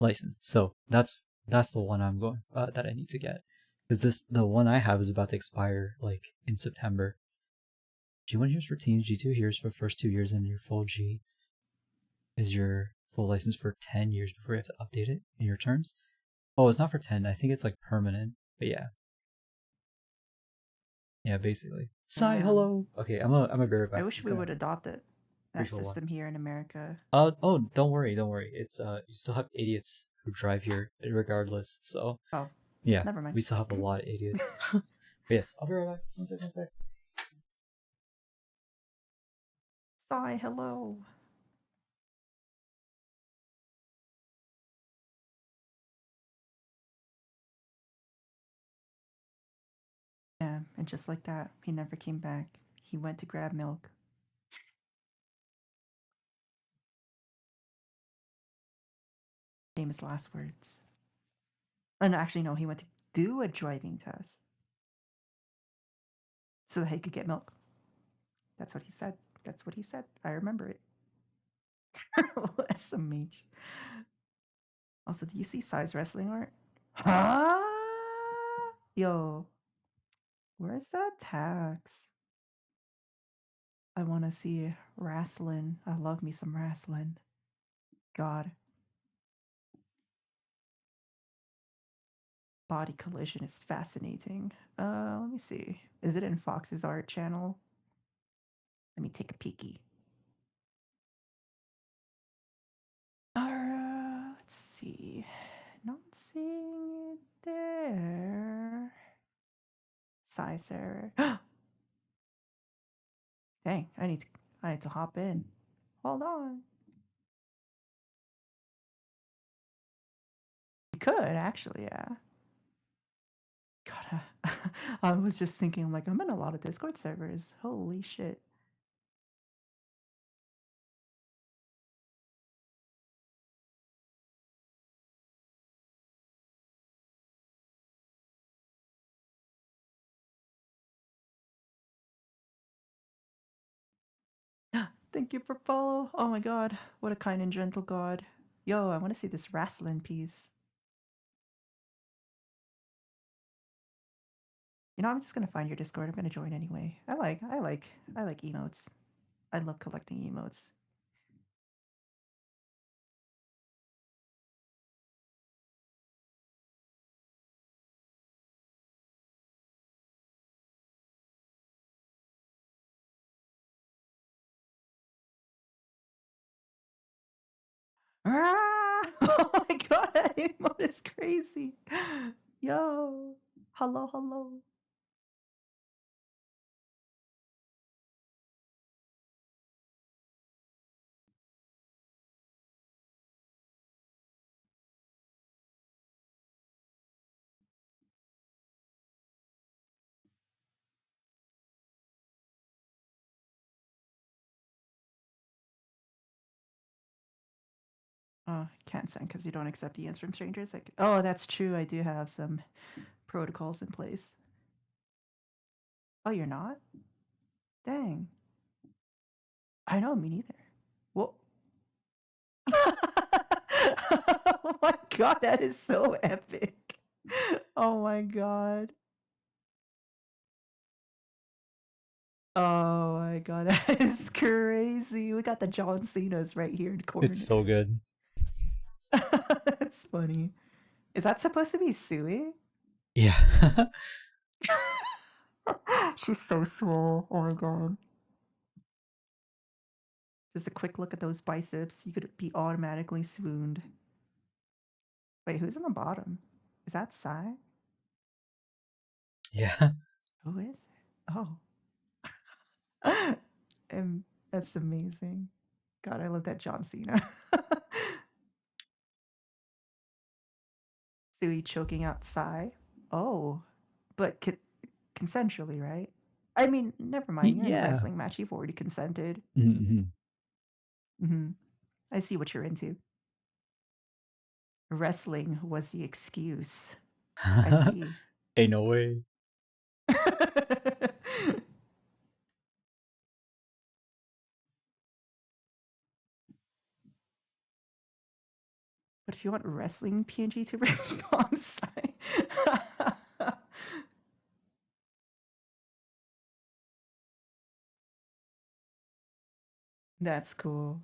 [SPEAKER 1] license. So that's the one I'm going that I need to get. Because the one I have is about to expire like in September. G1 here's for teens, G2 here's for first 2 years, and your full G is your full license for 10 years before you have to update it in your terms. Oh, it's not for 10. I think it's like permanent. But yeah. Yeah, basically. Sigh,
[SPEAKER 2] Damn.
[SPEAKER 1] hello. Okay, I'm a be right
[SPEAKER 2] I
[SPEAKER 1] back.
[SPEAKER 2] wish
[SPEAKER 1] Just
[SPEAKER 2] we
[SPEAKER 1] gonna
[SPEAKER 2] would adopt it.
[SPEAKER 1] reach
[SPEAKER 2] That
[SPEAKER 1] for water.
[SPEAKER 2] system here in America.
[SPEAKER 1] Oh, don't worry, don't worry. It's you still have idiots who drive here regardless. So
[SPEAKER 2] Oh,
[SPEAKER 1] yeah,
[SPEAKER 2] never mind.
[SPEAKER 1] we still have a lot of idiots. But yes, I'll be right back. One sec, one sec.
[SPEAKER 2] Sigh, hello. Yeah, and just like that, he never came back. He went to grab milk. Famous last words. And actually, no, he went to do a driving test so that he could get milk. That's what he said. That's what he said. I remember it. SMH. Also, do you see size wrestling art? Huh? Yo, where's that tax? I want to see wrestling. I love me some wrestling. God. Body collision is fascinating. Let me see. Is it in Fox's art channel? Let me take a peeky. Let's see. Not seeing it there. Sizer. Dang, I need to hop in. Hold on. You could actually, yeah. God, I was just thinking, I'm like, I'm in a lot of Discord servers. Holy shit. Thank you for follow. Oh my god, what a kind and gentle god. Yo, I want to see this wrestling piece. You know, I'm just gonna find your Discord. I'm gonna join anyway. I like emotes. I love collecting emotes. Ah! Oh my god, that emote is crazy. Yo, hello, hello. Oh, can't send because you don't accept DMs from strangers. Like, oh, that's true. I do have some protocols in place. Oh, you're not? Dang. I know, me neither. Well, oh my god, that is so epic. Oh my god. Oh my god, that is crazy. We got the John Cena's right here in the
[SPEAKER 1] It's
[SPEAKER 2] corner.
[SPEAKER 1] so good.
[SPEAKER 2] That's funny. Is that supposed to be Sui?
[SPEAKER 1] Yeah.
[SPEAKER 2] She's so swole. Oh my god. Just a quick look at those biceps. You could be automatically swooned. Wait, who's in the bottom? Is that Sai?
[SPEAKER 1] Yeah.
[SPEAKER 2] Who is it? Oh. And that's amazing. God, I love that John Cena. Sui choking out Sai. Oh, but consensually, right? I mean, never mind. You're in a
[SPEAKER 1] Yeah.
[SPEAKER 2] wrestling match. You've already consented.
[SPEAKER 1] Hmm.
[SPEAKER 2] I see what you're into. Wrestling was the excuse. I see.
[SPEAKER 1] Ain't no way.
[SPEAKER 2] But if you want wrestling PNG to bring on site, that's cool.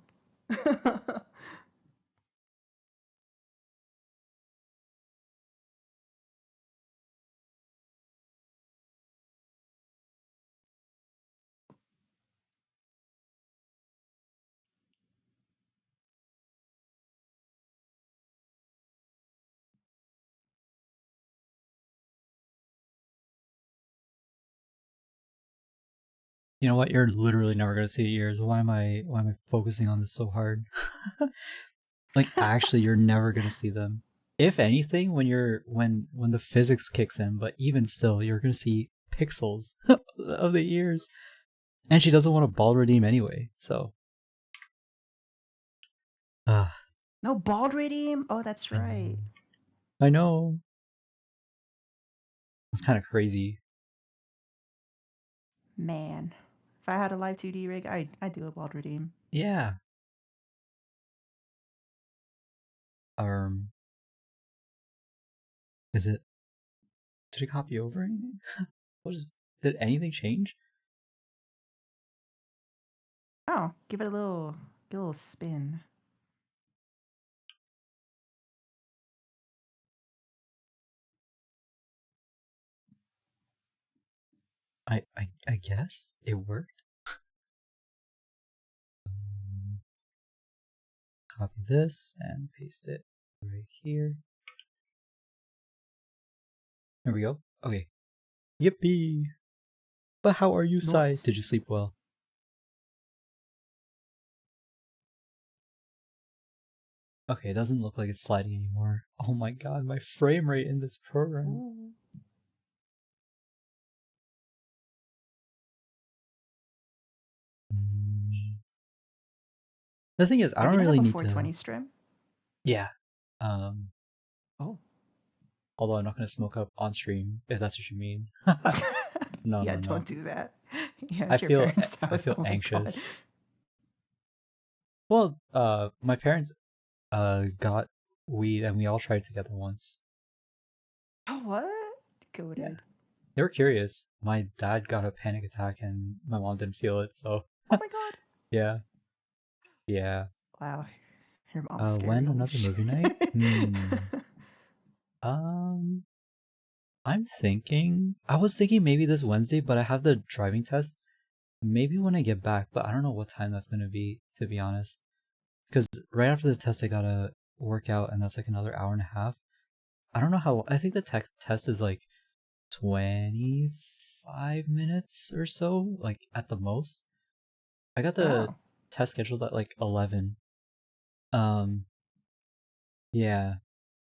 [SPEAKER 1] You know what? You're literally never gonna see yours. Why am I focusing on this so hard? Like actually you're never gonna see them. If anything, when the physics kicks in, but even still, you're gonna see pixels of the ears. And she doesn't want to ball redeem anyway, so uh
[SPEAKER 2] No bald redeem? Oh, that's
[SPEAKER 1] I know.
[SPEAKER 2] right.
[SPEAKER 1] I know. It's kinda crazy.
[SPEAKER 2] Man. If I had a live 2D rig, I'd do a bald redeem.
[SPEAKER 1] Yeah. Um is it did it copy over anything? Did anything change?
[SPEAKER 2] Oh, give it a little spin.
[SPEAKER 1] I guess it worked. Copy this and paste it right here. There we go. Okay. Yippee! But how are you, Sai?
[SPEAKER 2] Nice.
[SPEAKER 1] Did you sleep well? Okay, it doesn't look like it's sliding anymore. Oh my god, my frame rate in this program.
[SPEAKER 2] Ooh.
[SPEAKER 1] Mm. The thing is, I
[SPEAKER 2] Are you
[SPEAKER 1] don't
[SPEAKER 2] gonna have
[SPEAKER 1] really
[SPEAKER 2] a
[SPEAKER 1] need to.
[SPEAKER 2] 420 stream?
[SPEAKER 1] Yeah. Um.
[SPEAKER 2] Oh.
[SPEAKER 1] Although I'm not gonna smoke up on stream, if that's what you mean. No,
[SPEAKER 2] Yeah,
[SPEAKER 1] no, no.
[SPEAKER 2] don't do that. Yeah,
[SPEAKER 1] I
[SPEAKER 2] at your
[SPEAKER 1] feel
[SPEAKER 2] parents'
[SPEAKER 1] I
[SPEAKER 2] house.
[SPEAKER 1] feel
[SPEAKER 2] Oh my god.
[SPEAKER 1] anxious. Well, my parents got weed and we all tried together once.
[SPEAKER 2] Oh, what?
[SPEAKER 1] Yeah.
[SPEAKER 2] Goated.
[SPEAKER 1] They were curious. My dad got a panic attack and my mom didn't feel it, so
[SPEAKER 2] Oh my god.
[SPEAKER 1] yeah. Yeah.
[SPEAKER 2] Wow. Your mom's scary.
[SPEAKER 1] When
[SPEAKER 2] Holy
[SPEAKER 1] another
[SPEAKER 2] shit.
[SPEAKER 1] movie night? Um, I was thinking maybe this Wednesday, but I have the driving test. Maybe when I get back, but I don't know what time that's gonna be, to be honest. Because right after the test, I gotta work out, and that's like another hour and a half. I don't know how. I think the test is like 25 minutes or so, like at the most. I got the
[SPEAKER 2] Oh.
[SPEAKER 1] test scheduled at like 11. Um, yeah.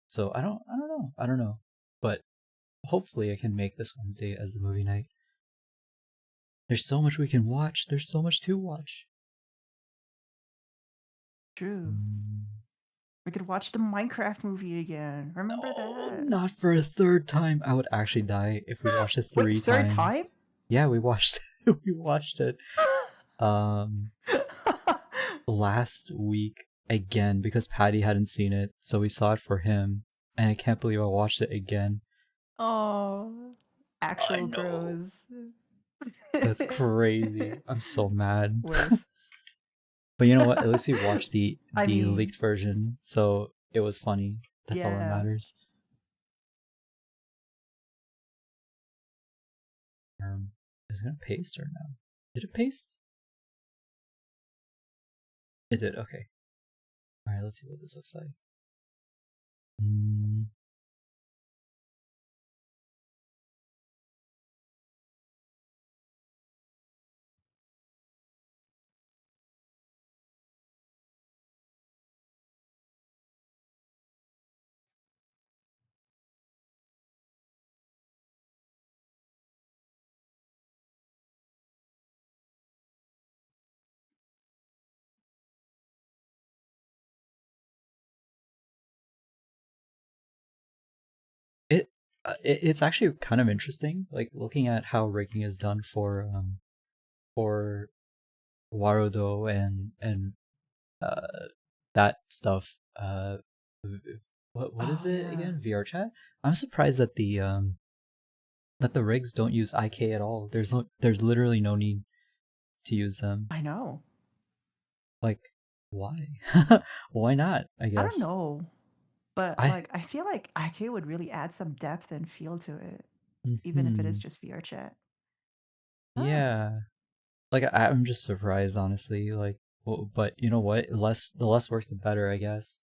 [SPEAKER 1] So I don't know. But hopefully I can make this Wednesday as the movie night. There's so much we can watch. There's so much to watch.
[SPEAKER 2] True.
[SPEAKER 1] Mm,
[SPEAKER 2] We could watch the Minecraft movie again. Remember
[SPEAKER 1] no,
[SPEAKER 2] that?
[SPEAKER 1] not for a third time. I would actually die if we watched it
[SPEAKER 2] Wait,
[SPEAKER 1] three
[SPEAKER 2] third
[SPEAKER 1] times.
[SPEAKER 2] time?
[SPEAKER 1] Yeah, we watched we watched it um last week again because Patty hadn't seen it, so we saw it for him, and I can't believe I watched it again.
[SPEAKER 2] Oh,
[SPEAKER 1] I
[SPEAKER 2] actual
[SPEAKER 1] know.
[SPEAKER 2] bros.
[SPEAKER 1] That's crazy. I'm so mad.
[SPEAKER 2] Worth.
[SPEAKER 1] But you know what? At least we watched the
[SPEAKER 2] I
[SPEAKER 1] the
[SPEAKER 2] mean,
[SPEAKER 1] leaked version, so it was funny. That's all that
[SPEAKER 2] yeah.
[SPEAKER 1] matters. Is it gonna paste or no? Did it paste? It did. Okay. All right. Let's see what this looks like. Mm, it, it's actually kind of interesting, like looking at how rigging is done for Warudo and uh that stuff. What is
[SPEAKER 2] Oh
[SPEAKER 1] it
[SPEAKER 2] yeah.
[SPEAKER 1] again? VR chat. I'm surprised that the rigs don't use IK at all. There's literally no need to use them.
[SPEAKER 2] I know.
[SPEAKER 1] Like, why? Why not? I
[SPEAKER 2] I don't
[SPEAKER 1] guess.
[SPEAKER 2] know, but
[SPEAKER 1] I
[SPEAKER 2] like I feel like IK would really add some depth and feel to it, even if it is
[SPEAKER 1] hmm
[SPEAKER 2] just VR chat. Ah,
[SPEAKER 1] yeah. Like I'm just surprised, honestly. Like, but you know what? The less work, the better, I guess.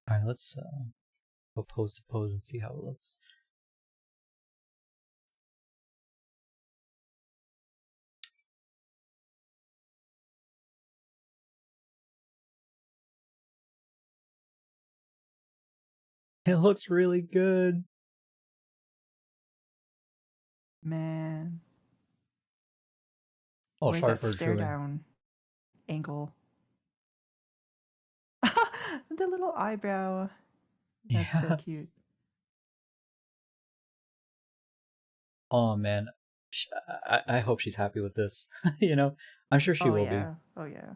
[SPEAKER 1] All right, let's go pose to pose and see how it looks. It looks really good.
[SPEAKER 2] man.
[SPEAKER 1] Oh,
[SPEAKER 2] Where's
[SPEAKER 1] sorry
[SPEAKER 2] that
[SPEAKER 1] for
[SPEAKER 2] stare
[SPEAKER 1] Joy.
[SPEAKER 2] down angle? The little eyebrow. That's so
[SPEAKER 1] Yeah.
[SPEAKER 2] cute.
[SPEAKER 1] Oh man, I hope she's happy with this. You know, I'm sure she
[SPEAKER 2] Oh
[SPEAKER 1] will be.
[SPEAKER 2] yeah. Oh yeah.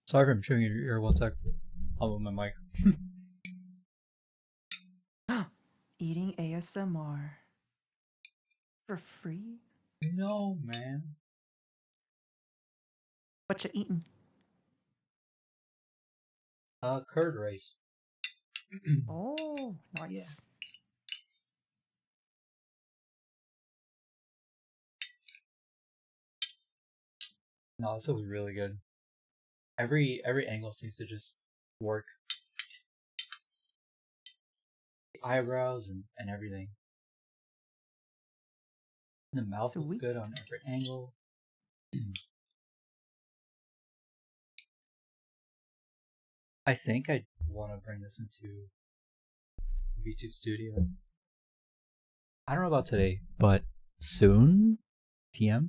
[SPEAKER 1] Sorry if I'm chewing in your ear. One sec. I'll move my mic.
[SPEAKER 2] Eating ASMR for free?
[SPEAKER 1] No, man.
[SPEAKER 2] What you eating?
[SPEAKER 1] Curd rice.
[SPEAKER 2] Oh,
[SPEAKER 1] Yeah.
[SPEAKER 2] nice.
[SPEAKER 1] No, this looks really good. Every angle seems to just work. The eyebrows and everything. The mouth looks
[SPEAKER 2] Sweet.
[SPEAKER 1] good on every angle. I think I want to bring this into VTube Studio. I don't know about today, but soon, TM,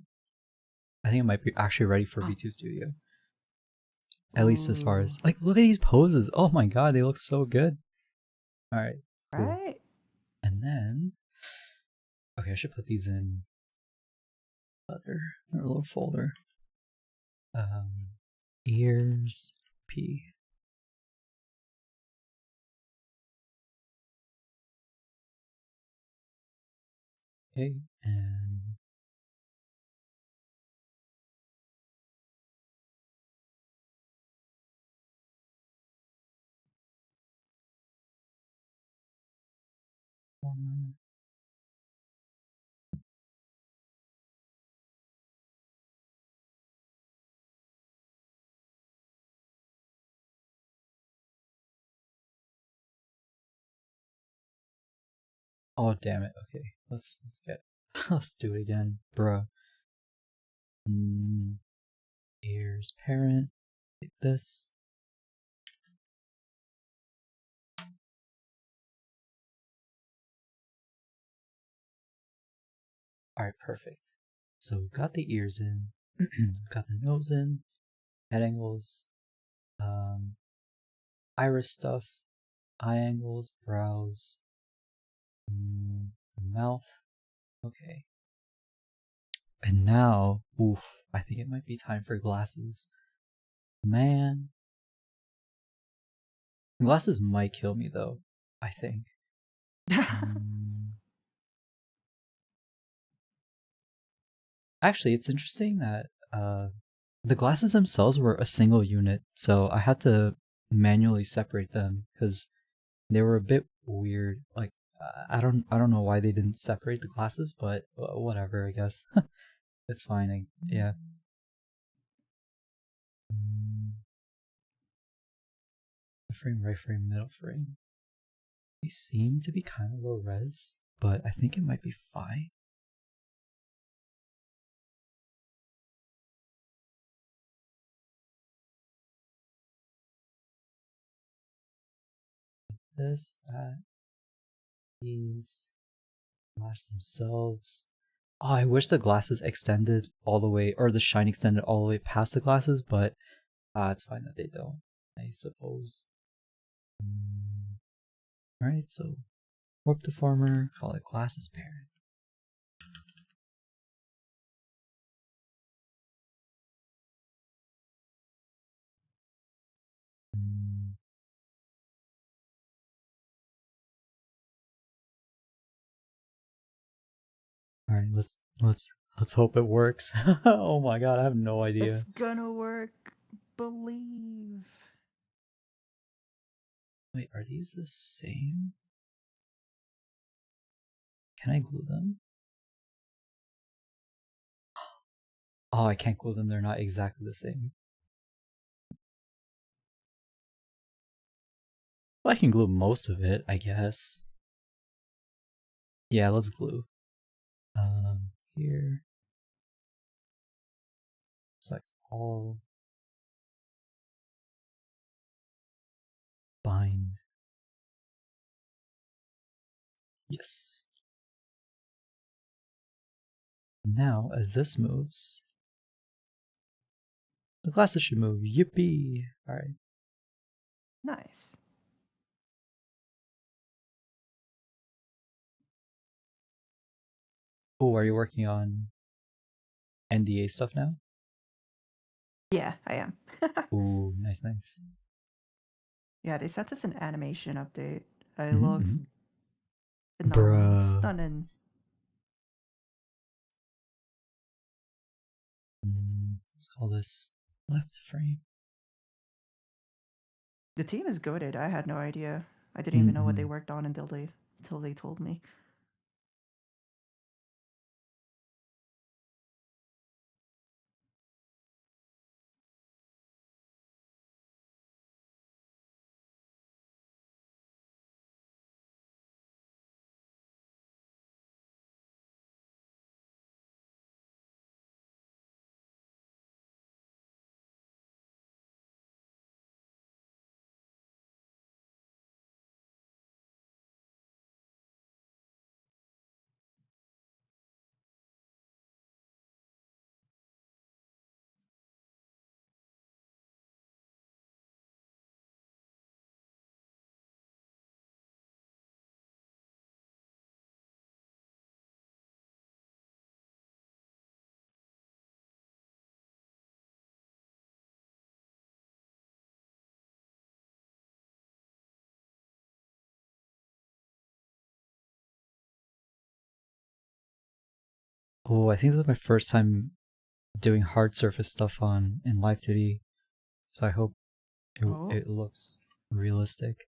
[SPEAKER 1] I think it might be actually ready for VTube Studio. At least as far
[SPEAKER 2] Ooh.
[SPEAKER 1] as, like, look at these poses. Oh my god, they look so good. Alright, cool.
[SPEAKER 2] Right?
[SPEAKER 1] And then, okay, I should put these in other, or a little folder. Ears, P. Okay, and one. Oh damn it! Okay, let's get let's do it again, bruh. Ears, parent, like this. All right, perfect. So we've got the ears in, we've got the nose in, head angles, iris stuff, eye angles, brows, mouth. Okay. And now, oof, I think it might be time for glasses. Man. Glasses might kill me though, I think. Actually, it's interesting that the glasses themselves were a single unit, so I had to manually separate them because they were a bit weird. Like I don't know why they didn't separate the glasses, but whatever, I guess. It's fine. Yeah. The frame, right frame, middle frame. They seem to be kind of low res, but I think it might be fine. This, that, these, glass themselves. Oh, I wish the glasses extended all the way, or the shine extended all the way past the glasses, but it's fine that they don't, I suppose. Alright, so warp deformer, call it glasses parent. Alright, let's hope it works. Oh my god, I have no
[SPEAKER 2] It's
[SPEAKER 1] idea.
[SPEAKER 2] gonna work. Believe.
[SPEAKER 1] Wait, are these the same? Can I glue them? Oh, I can't glue them, they're not exactly the same. Well, I can glue most of it, I guess. Yeah, let's glue. Here. Select all. Bind. Yes. Now, as this moves, the glasses should move. Yippee! Alright.
[SPEAKER 2] Nice.
[SPEAKER 1] Oh, are you working on NDA stuff now?
[SPEAKER 2] Yeah, I am.
[SPEAKER 1] Ooh, nice, nice.
[SPEAKER 2] Yeah, they sent us an animation update. It
[SPEAKER 1] Mm-hmm,
[SPEAKER 2] looks
[SPEAKER 1] mm-hmm.
[SPEAKER 2] phenomenal. It's
[SPEAKER 1] Bruh.
[SPEAKER 2] stunning.
[SPEAKER 1] Let's call this left frame.
[SPEAKER 2] The team is goated. I had no idea. I didn't even know what they
[SPEAKER 1] Mm-hmm.
[SPEAKER 2] worked on until they told me.
[SPEAKER 1] Oh, I think this is my first time doing hard surface stuff on in Live 2D, so I hope
[SPEAKER 2] Oh.
[SPEAKER 1] it looks realistic.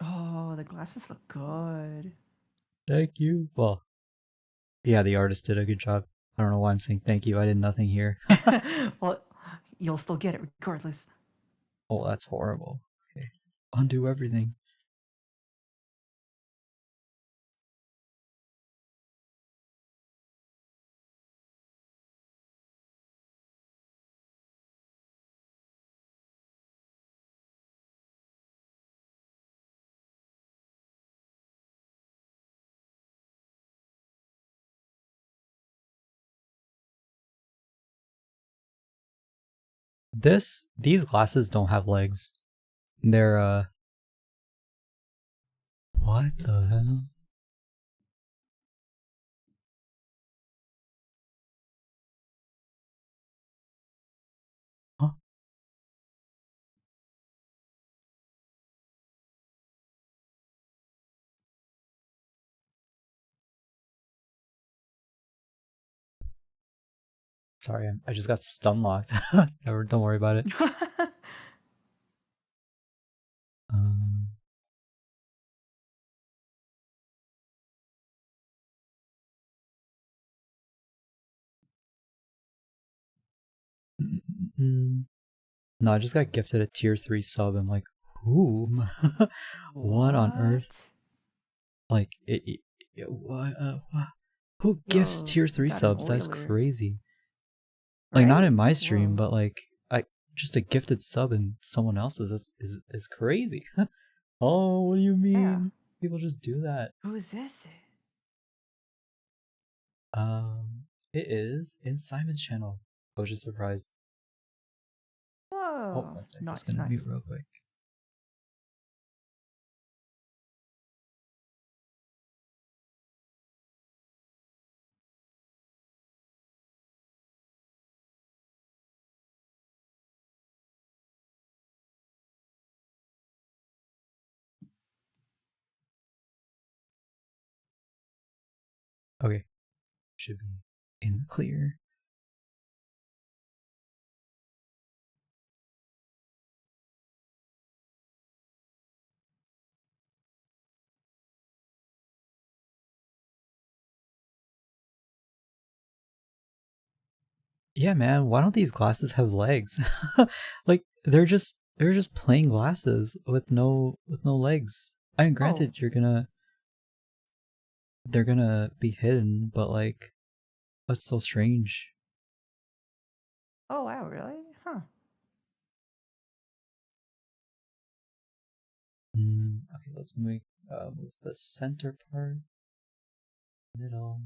[SPEAKER 2] Oh, the glasses look good.
[SPEAKER 1] Thank you. Well, yeah, the artist did a good job. I don't know why I'm saying thank you. I did nothing here.
[SPEAKER 2] Well, you'll still get it regardless.
[SPEAKER 1] Oh, that's horrible. Okay. Undo everything. These glasses don't have legs. They're what the hell? Huh? Sorry, I just got stun locked. Don't worry about it. Um, mm, mm, mm. No, I just got gifted a tier 3 sub. I'm like, who? What on earth?
[SPEAKER 2] What?
[SPEAKER 1] Like, what? What? Who gifts
[SPEAKER 2] Yo,
[SPEAKER 1] tier
[SPEAKER 2] you
[SPEAKER 1] 3
[SPEAKER 2] got an
[SPEAKER 1] subs? That's
[SPEAKER 2] oiler,
[SPEAKER 1] crazy. Like, not in
[SPEAKER 2] right?
[SPEAKER 1] my stream,
[SPEAKER 2] Whoa.
[SPEAKER 1] but like, I just a gifted sub in someone else's is crazy. Oh, what do you
[SPEAKER 2] Yeah.
[SPEAKER 1] mean? People just do that.
[SPEAKER 2] Who's this?
[SPEAKER 1] It is in Simon's channel. I was just surprised. Oh,
[SPEAKER 2] Whoa.
[SPEAKER 1] one sec. Just
[SPEAKER 2] Nice,
[SPEAKER 1] gonna mute
[SPEAKER 2] nice.
[SPEAKER 1] real quick. Okay, should be in the clear. Yeah, man. Why don't these glasses have legs? Like they're just plain glasses with no legs. I mean,
[SPEAKER 2] Oh.
[SPEAKER 1] granted, they're gonna be hidden, but like that's so strange.
[SPEAKER 2] Oh, wow, really? Huh.
[SPEAKER 1] Okay, let's move the center part, middle.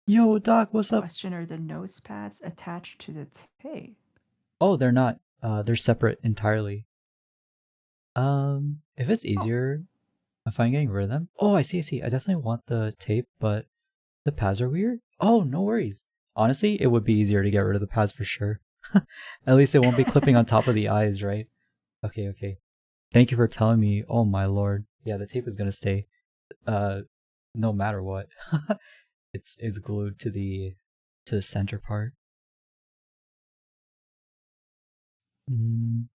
[SPEAKER 1] Yo, Doc, what's up?
[SPEAKER 2] Question, are the nose pads attached to the tape?
[SPEAKER 1] Oh, they're not. They're separate entirely. If it's
[SPEAKER 2] Oh,
[SPEAKER 1] easier, I'm fine getting rid of them. Oh, I see. I definitely want the tape, but the pads are weird. Oh, no worries. Honestly, it would be easier to get rid of the pads for sure. At least it won't be clipping on top of the eyes, right? Okay. Thank you for telling me. Oh my lord. Yeah, the tape is gonna stay. Uh, no matter what. It's glued to the center part. Mm,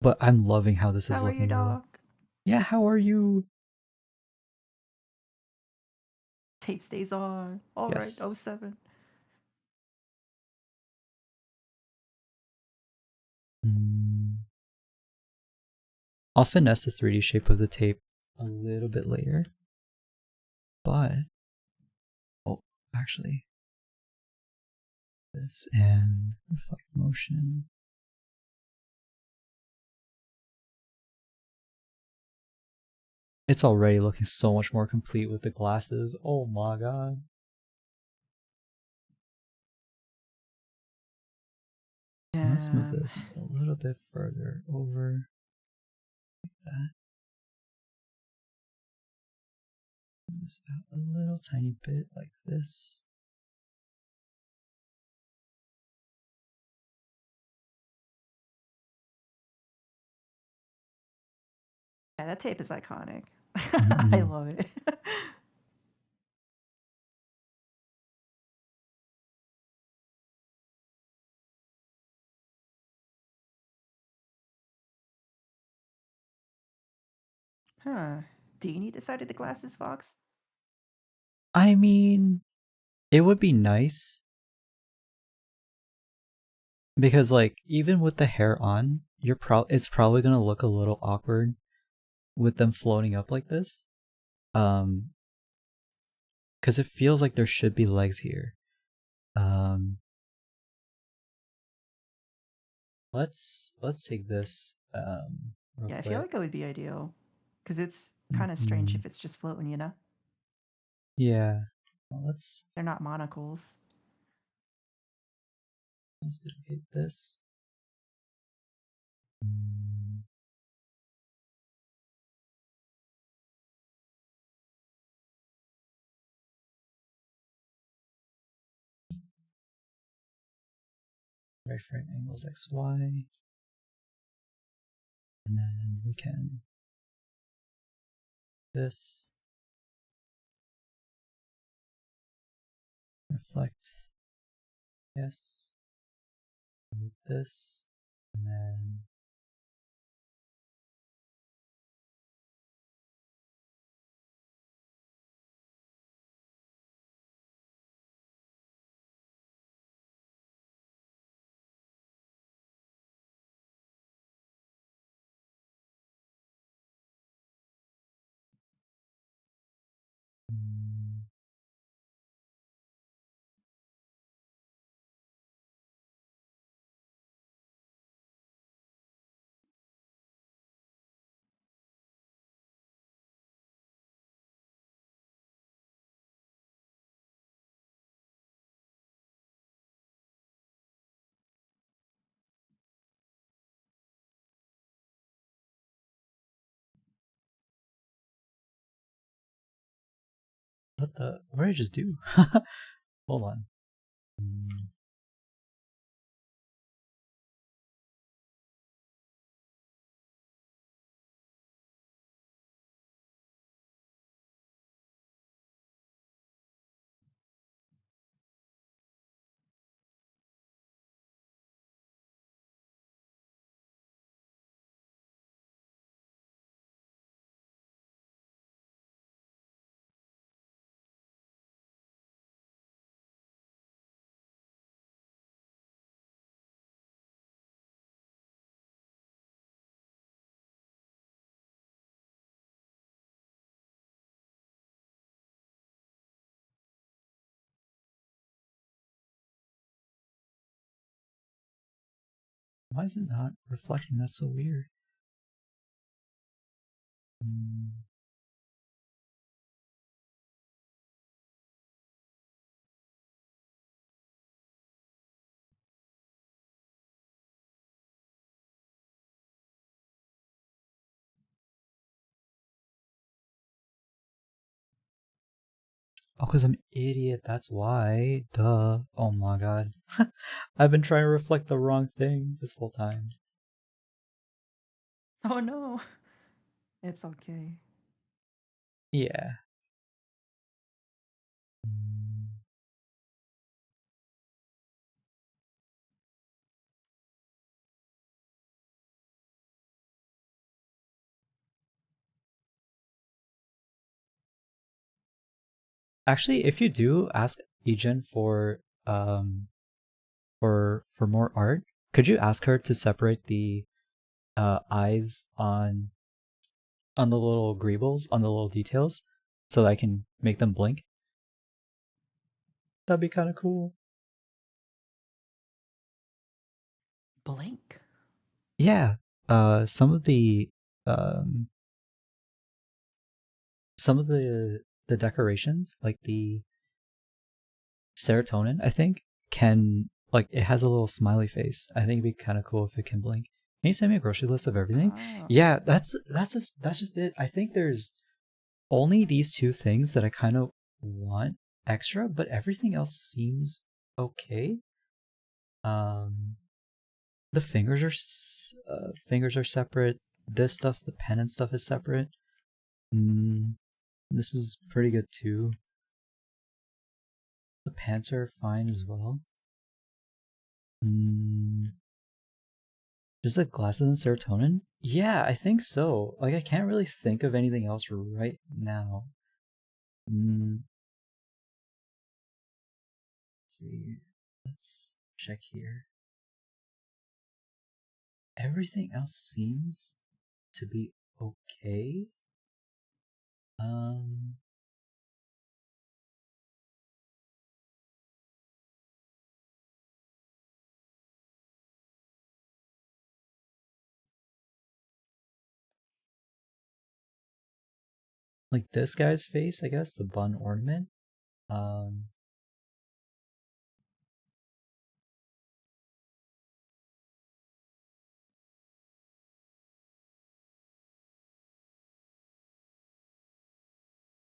[SPEAKER 1] but I'm loving how this is
[SPEAKER 2] how are you,
[SPEAKER 1] looking though.
[SPEAKER 2] Doc?
[SPEAKER 1] Yeah, how are you?
[SPEAKER 2] Tape stays on. All right, oh
[SPEAKER 1] Yes.
[SPEAKER 2] 07.
[SPEAKER 1] Mm, I'll finesse the 3D shape of the tape a little bit later. But, oh, actually, this and reflect motion. It's already looking so much more complete with the glasses. Oh my god. Let's move
[SPEAKER 2] Yeah.
[SPEAKER 1] this a little bit further over like that. Move this out a little tiny bit like this.
[SPEAKER 2] Yeah, that tape is iconic. I
[SPEAKER 1] Mm-mm.
[SPEAKER 2] love it. Huh. Do you need the side of the glasses, Fox?
[SPEAKER 1] I mean, it would be nice because like even with the hair on, it's probably gonna look a little awkward with them floating up like this. Um, because it feels like there should be legs here. Um, let's take this real
[SPEAKER 2] Yeah, I feel
[SPEAKER 1] quick.
[SPEAKER 2] like it would be ideal. Because it's kind of strange
[SPEAKER 1] Mhm.
[SPEAKER 2] if it's just floating, you know?
[SPEAKER 1] Yeah. Well,
[SPEAKER 2] They're not monocles.
[SPEAKER 1] let's duplicate this. Mm, right frame angles X Y, and then we can this reflect. Yes. Move this, and then mm, what did I just do? Hold on. Mm, Why is it not reflecting? That's so weird. Mm, Oh, because I'm an idiot. That's why. Duh. Oh my god. I've been trying to reflect the wrong thing this whole time.
[SPEAKER 2] Oh no. It's okay.
[SPEAKER 1] Yeah. Mm. Actually, if you do ask Egen for more art, could you ask her to separate the eyes on the little greebles, on the little details, so that I can make them blink? That'd be kind of cool.
[SPEAKER 2] Blink.
[SPEAKER 1] Yeah. Some of um the decorations, like the serotonin, I think, can like it has a little smiley face. I think it'd be kind of cool if it can blink. Can you send me a grocery list of everything?
[SPEAKER 2] Ah.
[SPEAKER 1] Yeah, that's just it. I think there's only these two things that I kind of want extra, but everything else seems okay. Um, the fingers are separate. This stuff, the pen and stuff, is separate. Mm, this is pretty good too. The pants are fine as well. Mm, just like glasses and serotonin? Yeah, I think so. Like I can't really think of anything else right now. Mm, let's see. Let's check here. Everything else seems to be okay. Um, like this guy's face, I guess, the bun ornament. Um,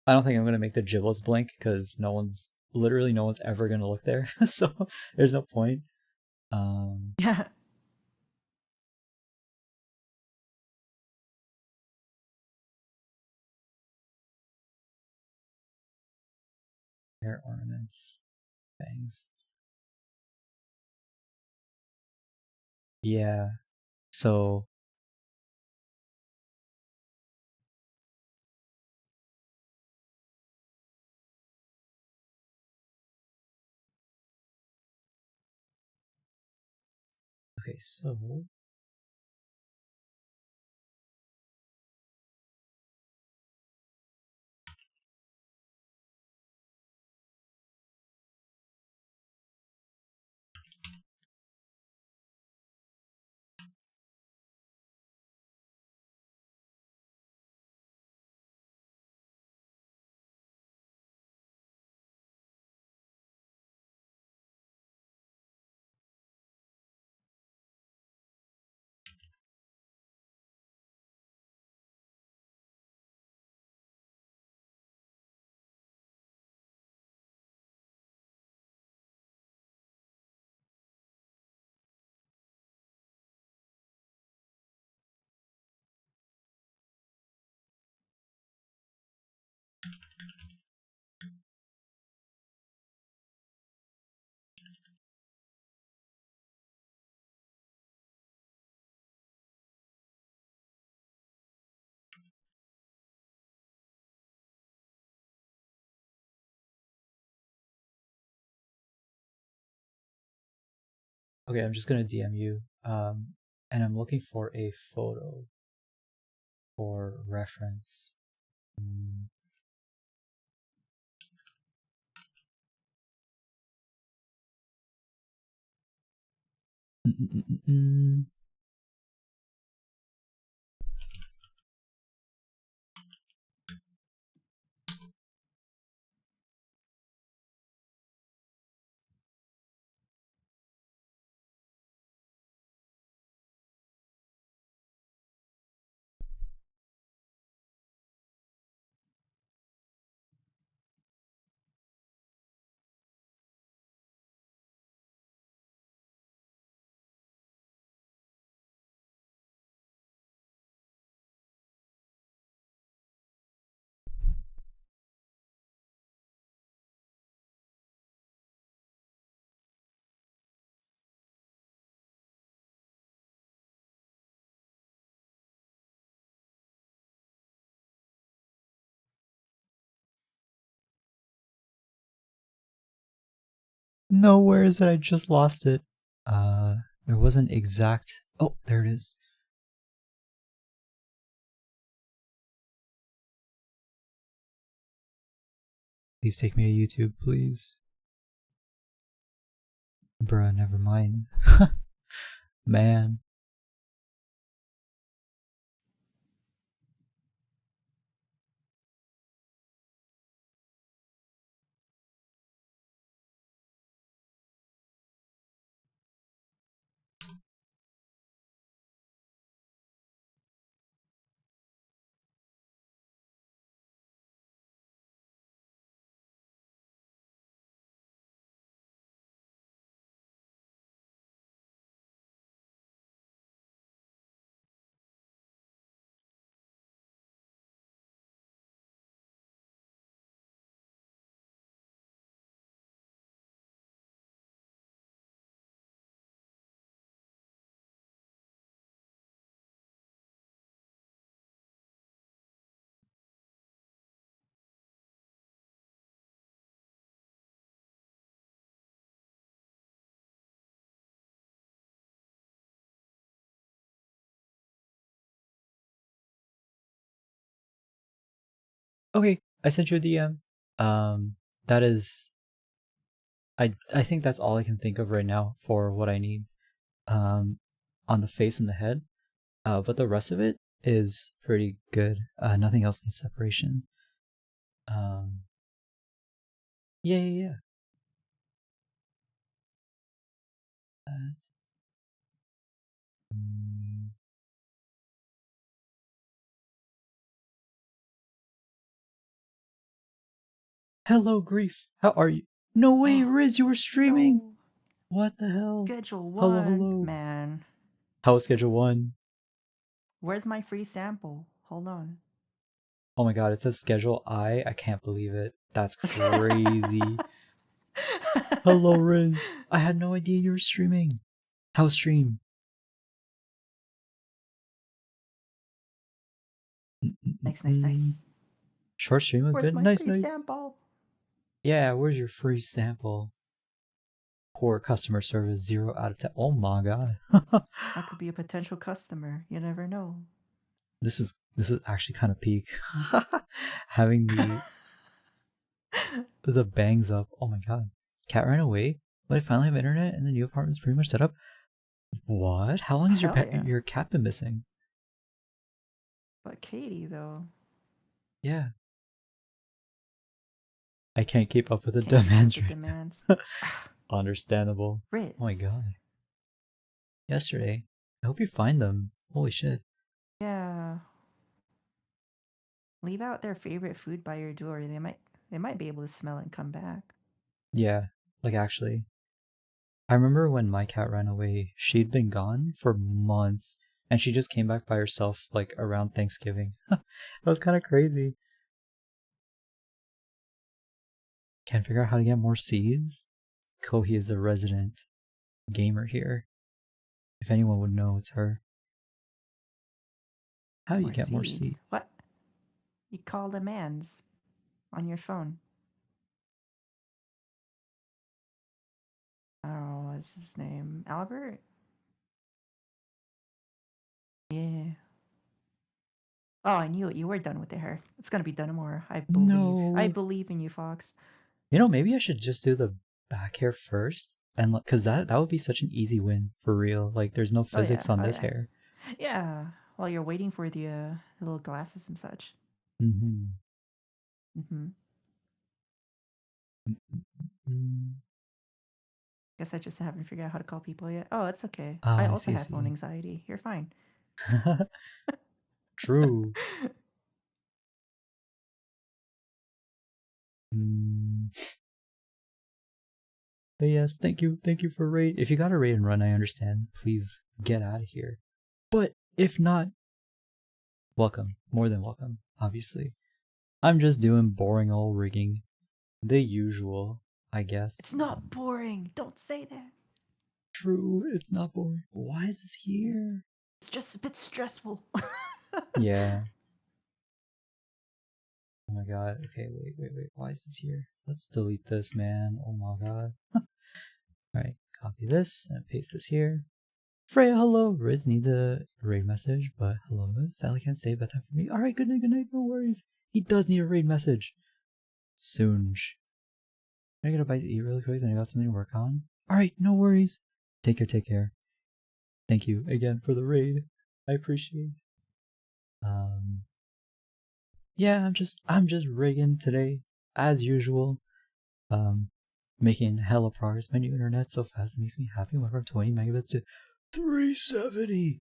[SPEAKER 1] I don't think I'm gonna make the giblets blink because literally no one's ever gonna look there, so there's no point. Um,
[SPEAKER 2] Yeah.
[SPEAKER 1] hair ornaments, bangs. Yeah. So okay, so okay, I'm just gonna DM you. And I'm looking for a photo for reference. Mm, mm, mm, mm, mm. No, where is it? I just lost it. There wasn't exact. Oh, there it is. Please take me to YouTube, please. Bruh, never mind. Man. Okay, I sent you a DM. That is, I think that's all I can think of right now for what I need. Um, on the face and the head. But the rest of it is pretty good. Nothing else needs separation. Um, yeah, yeah, yeah. Mm. Hello, Grief. How are you? No way,
[SPEAKER 2] Oh,
[SPEAKER 1] Riz, you were streaming.
[SPEAKER 2] no.
[SPEAKER 1] What the hell?
[SPEAKER 2] Schedule
[SPEAKER 1] Hello,
[SPEAKER 2] 1,
[SPEAKER 1] hello.
[SPEAKER 2] man.
[SPEAKER 1] How was schedule one?
[SPEAKER 2] Where's my free sample? Hold on.
[SPEAKER 1] Oh my god, it says schedule I. I can't believe it. That's crazy. Hello, Riz. I had no idea you were streaming. How was stream?
[SPEAKER 2] Nice, nice,
[SPEAKER 1] Mm-mm-mm-mm.
[SPEAKER 2] nice.
[SPEAKER 1] Short stream was
[SPEAKER 2] Where's
[SPEAKER 1] good.
[SPEAKER 2] my
[SPEAKER 1] Nice,
[SPEAKER 2] free
[SPEAKER 1] nice.
[SPEAKER 2] sample?
[SPEAKER 1] Yeah, where's your free sample? Poor customer service, 0 out of 10. Oh my god.
[SPEAKER 2] I could be a potential customer. You never know.
[SPEAKER 1] This is actually kind of peak. Having the bangs up. Oh my god. Cat ran away, but I finally have internet and the new apartment's pretty much set up. What? How long has
[SPEAKER 2] Hell yeah.
[SPEAKER 1] your cat been missing?
[SPEAKER 2] But Katie, though,
[SPEAKER 1] Yeah. I can't keep up with the
[SPEAKER 2] can't keep up with
[SPEAKER 1] demands
[SPEAKER 2] the
[SPEAKER 1] right
[SPEAKER 2] demands.
[SPEAKER 1] now. Understandable. Oh my
[SPEAKER 2] Riz.
[SPEAKER 1] god. Yesterday. I hope you find them. Holy shit.
[SPEAKER 2] Yeah. Leave out their favorite food by your door. They might be able to smell it and come back.
[SPEAKER 1] Yeah. Like actually. I remember when my cat ran away, she'd been gone for months and she just came back by herself like around Thanksgiving. That was kind of crazy. Can't figure out how to get more seeds? Kohi is a resident gamer here. If anyone would know, it's her. How do you
[SPEAKER 2] More
[SPEAKER 1] get more
[SPEAKER 2] seeds.
[SPEAKER 1] seeds?
[SPEAKER 2] What? You call demands on your phone. Oh, what's his name? Albert? Yeah. Oh, I knew it. You were done with the hair. It's gonna be done tomorrow. I believe. I
[SPEAKER 1] No.
[SPEAKER 2] believe in you, Fox.
[SPEAKER 1] You know, maybe I should just do the back hair first, and because that would be such an easy win for real. Like, there's no
[SPEAKER 2] Oh yeah.
[SPEAKER 1] physics on
[SPEAKER 2] Oh
[SPEAKER 1] this
[SPEAKER 2] yeah.
[SPEAKER 1] hair.
[SPEAKER 2] Yeah. While you're waiting for the little glasses and such.
[SPEAKER 1] Mm-hmm.
[SPEAKER 2] Mm-hmm.
[SPEAKER 1] Mm-hmm.
[SPEAKER 2] Guess I just haven't figured out how to call people yet. Oh, it's okay. I
[SPEAKER 1] Ah, I
[SPEAKER 2] also
[SPEAKER 1] see. I
[SPEAKER 2] have phone
[SPEAKER 1] see.
[SPEAKER 2] anxiety. You're fine.
[SPEAKER 1] True. Mm. But yes, thank you for raid. If you got a raid and run, I understand. Please get out of here. But if not, welcome, more than welcome. Obviously, I'm just doing boring old rigging, the usual, I
[SPEAKER 2] It's
[SPEAKER 1] guess.
[SPEAKER 2] not boring. Don't say that.
[SPEAKER 1] True, it's not boring. Why is this here?
[SPEAKER 2] It's just a bit stressful.
[SPEAKER 1] Yeah. Oh my god. Okay, wait. Why is this here? Let's delete this, man. Oh my god. Alright, copy this and paste this here. Freya, hello. Riz needs a raid message, but hello. Sally can't stay bedtime for me. Alright, good night, no worries. He does need a raid message. Soon. Can I get a bite to eat really quick? Then I got something to work on. Alright, no worries. Take care. Thank you again for the raid. I appreciate. Yeah, I'm just rigging today, as usual. Making hella progress. My new internet so fast it makes me happy. Went from 20 megabits to 370.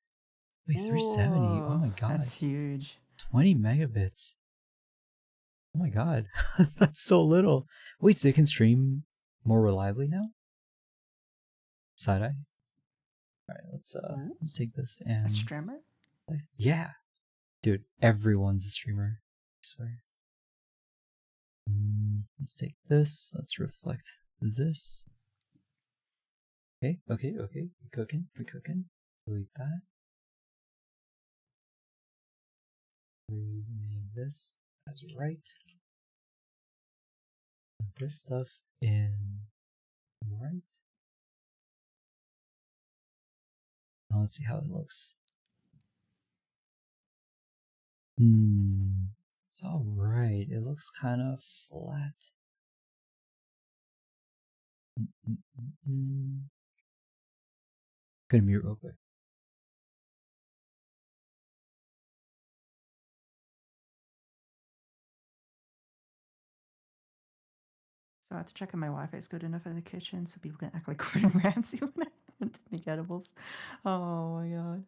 [SPEAKER 1] Wait, 370? Oh
[SPEAKER 2] Whoa,
[SPEAKER 1] my
[SPEAKER 2] that's
[SPEAKER 1] god.
[SPEAKER 2] huge.
[SPEAKER 1] 20 megabits. Oh my god. That's so little. Wait, so you can stream more reliably now? Side eye? Alright,
[SPEAKER 2] Ooh,
[SPEAKER 1] let's take this
[SPEAKER 2] a
[SPEAKER 1] and
[SPEAKER 2] streamer?
[SPEAKER 1] yeah. Dude, everyone's a streamer. I swear. Let's take this. Let's reflect this. Okay. We cooking. Delete that. Rename this as right. Put this stuff in right. Now let's see how it looks. It's alright. It looks kind of flat. Gonna mute real quick.
[SPEAKER 2] So I have to check if my Wi-Fi is good enough in the kitchen so people can act like Gordon Ramsay when I attempt to make edibles. Oh my god.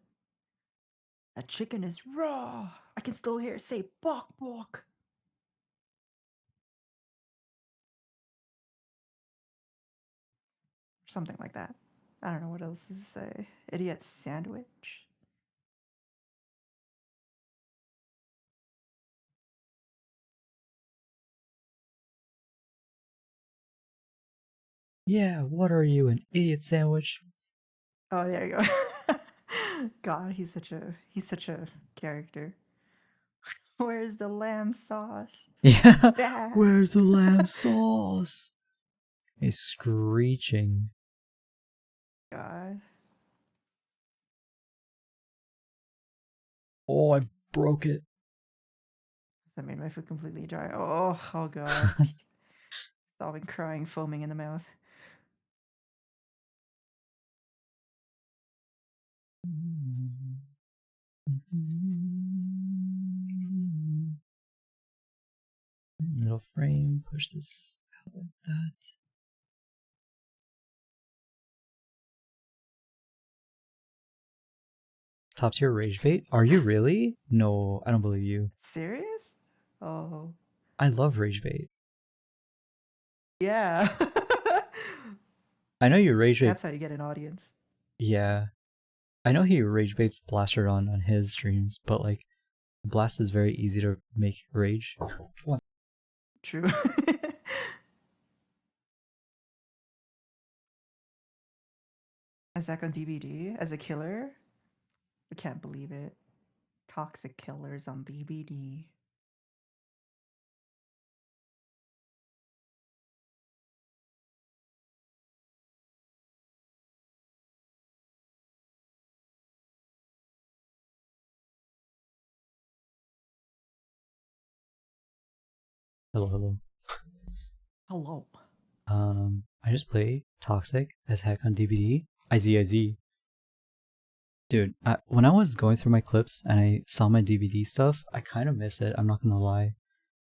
[SPEAKER 2] That chicken is raw. I can still hear it say bok bok. Something like that. I don't know what else to say. Idiot sandwich.
[SPEAKER 1] Yeah, what are you, an idiot sandwich?
[SPEAKER 2] Oh, there you go. God, he's such a character. Where's the lamb sauce?
[SPEAKER 1] Yeah,
[SPEAKER 2] Bah.
[SPEAKER 1] where's the lamb sauce? He's screeching.
[SPEAKER 2] God.
[SPEAKER 1] Oh, I broke it.
[SPEAKER 2] That made my food completely dry. Oh god. Sobbing, crying, foaming in the mouth.
[SPEAKER 1] Little frame, push this out like that. Top tier rage bait? Are you really? No, I don't believe you.
[SPEAKER 2] Serious? Oh.
[SPEAKER 1] I love rage bait.
[SPEAKER 2] Yeah.
[SPEAKER 1] I know you rage bait.
[SPEAKER 2] That's how you get an audience.
[SPEAKER 1] Yeah, I know he rage baits Blaster on his streams, but like Blast is very easy to make rage. What?
[SPEAKER 2] True. Zach on DVD as a killer? I can't believe it. Toxic killers on DVD.
[SPEAKER 1] Hello.
[SPEAKER 2] Hello.
[SPEAKER 1] I just play Toxic as heck on DVD. IZ. Dude, when I was going through my clips and I saw my DVD stuff, I kind of miss it. I'm not gonna lie,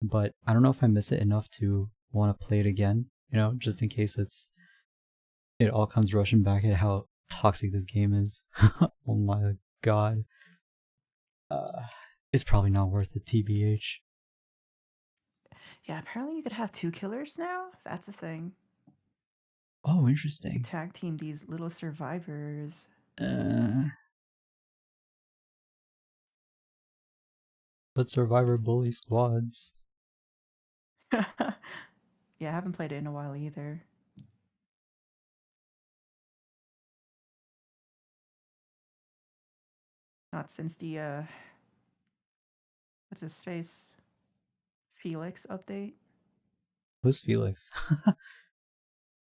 [SPEAKER 1] but I don't know if I miss it enough to want to play it again. You know, just in case it all comes rushing back at how toxic this game is. Oh my god. Uh, it's probably not worth it, TBH.
[SPEAKER 2] Yeah, apparently you could have two killers now. That's a thing.
[SPEAKER 1] Oh,
[SPEAKER 2] You could
[SPEAKER 1] interesting.
[SPEAKER 2] tag team these little survivors.
[SPEAKER 1] Uh, but Survivor bully squads.
[SPEAKER 2] Yeah, I haven't played it in a while either. Not since the what's his face? Felix update.
[SPEAKER 1] Who's Felix?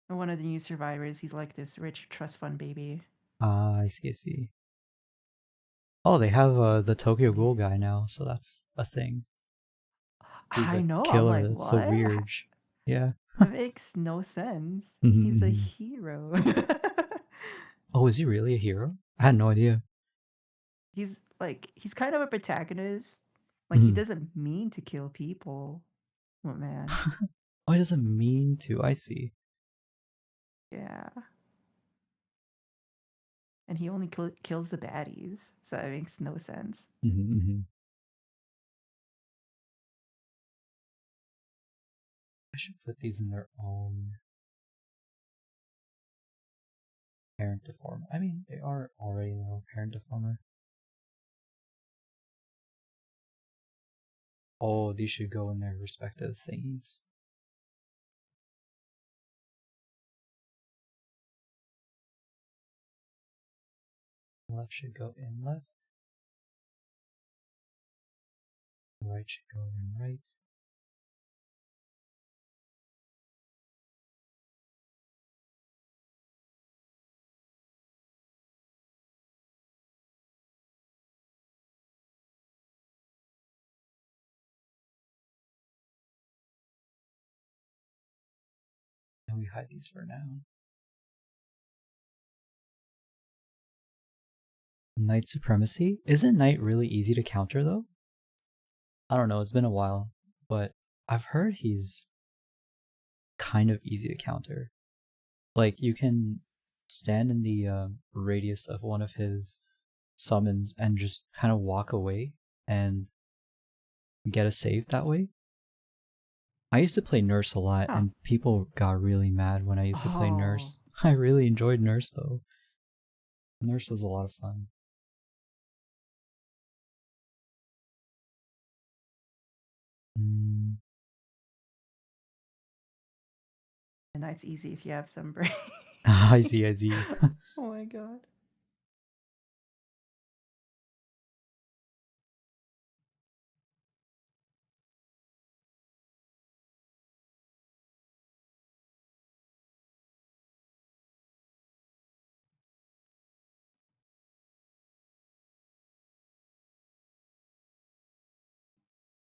[SPEAKER 2] One of the new survivors, he's like this rich trust fund baby.
[SPEAKER 1] Ah, I see, I see. Oh, they have the Tokyo
[SPEAKER 2] Yeah.
[SPEAKER 1] Ghoul guy now, so that's a thing. He's
[SPEAKER 2] I
[SPEAKER 1] a
[SPEAKER 2] know. I'm
[SPEAKER 1] killer.
[SPEAKER 2] like,
[SPEAKER 1] That's so
[SPEAKER 2] what?
[SPEAKER 1] weird. Yeah.
[SPEAKER 2] That makes no sense.
[SPEAKER 1] Mhm,
[SPEAKER 2] He's a
[SPEAKER 1] mhm.
[SPEAKER 2] hero.
[SPEAKER 1] Oh, is he really a hero? I had no idea.
[SPEAKER 2] He's kind of a protagonist. Like he
[SPEAKER 1] Mhm.
[SPEAKER 2] doesn't mean to kill people. Oh man.
[SPEAKER 1] Oh, he doesn't mean to. I see.
[SPEAKER 2] Yeah. And he only kills the baddies. So it makes no sense.
[SPEAKER 1] Mhm, mhm. I should put these in their own parent deformer. I mean, they are already in their own parent deformer. Oh, these should go in their respective thingies. Left should go in left. Right should go in right. And we hide these for now. Knight Supremacy? Isn't Knight really easy to counter though? I don't know, it's been a while, but I've heard he's kind of easy to counter. Like, you can stand in the radius of one of his summons and just kind of walk away and get a save that way. I used to play Nurse a lot,
[SPEAKER 2] Huh.
[SPEAKER 1] and people got really mad when I used to play
[SPEAKER 2] Oh.
[SPEAKER 1] Nurse. I really enjoyed Nurse though. Nurse was a lot of fun. Mm.
[SPEAKER 2] And that's easy if you have some brain.
[SPEAKER 1] I see, I see.
[SPEAKER 2] Oh my god.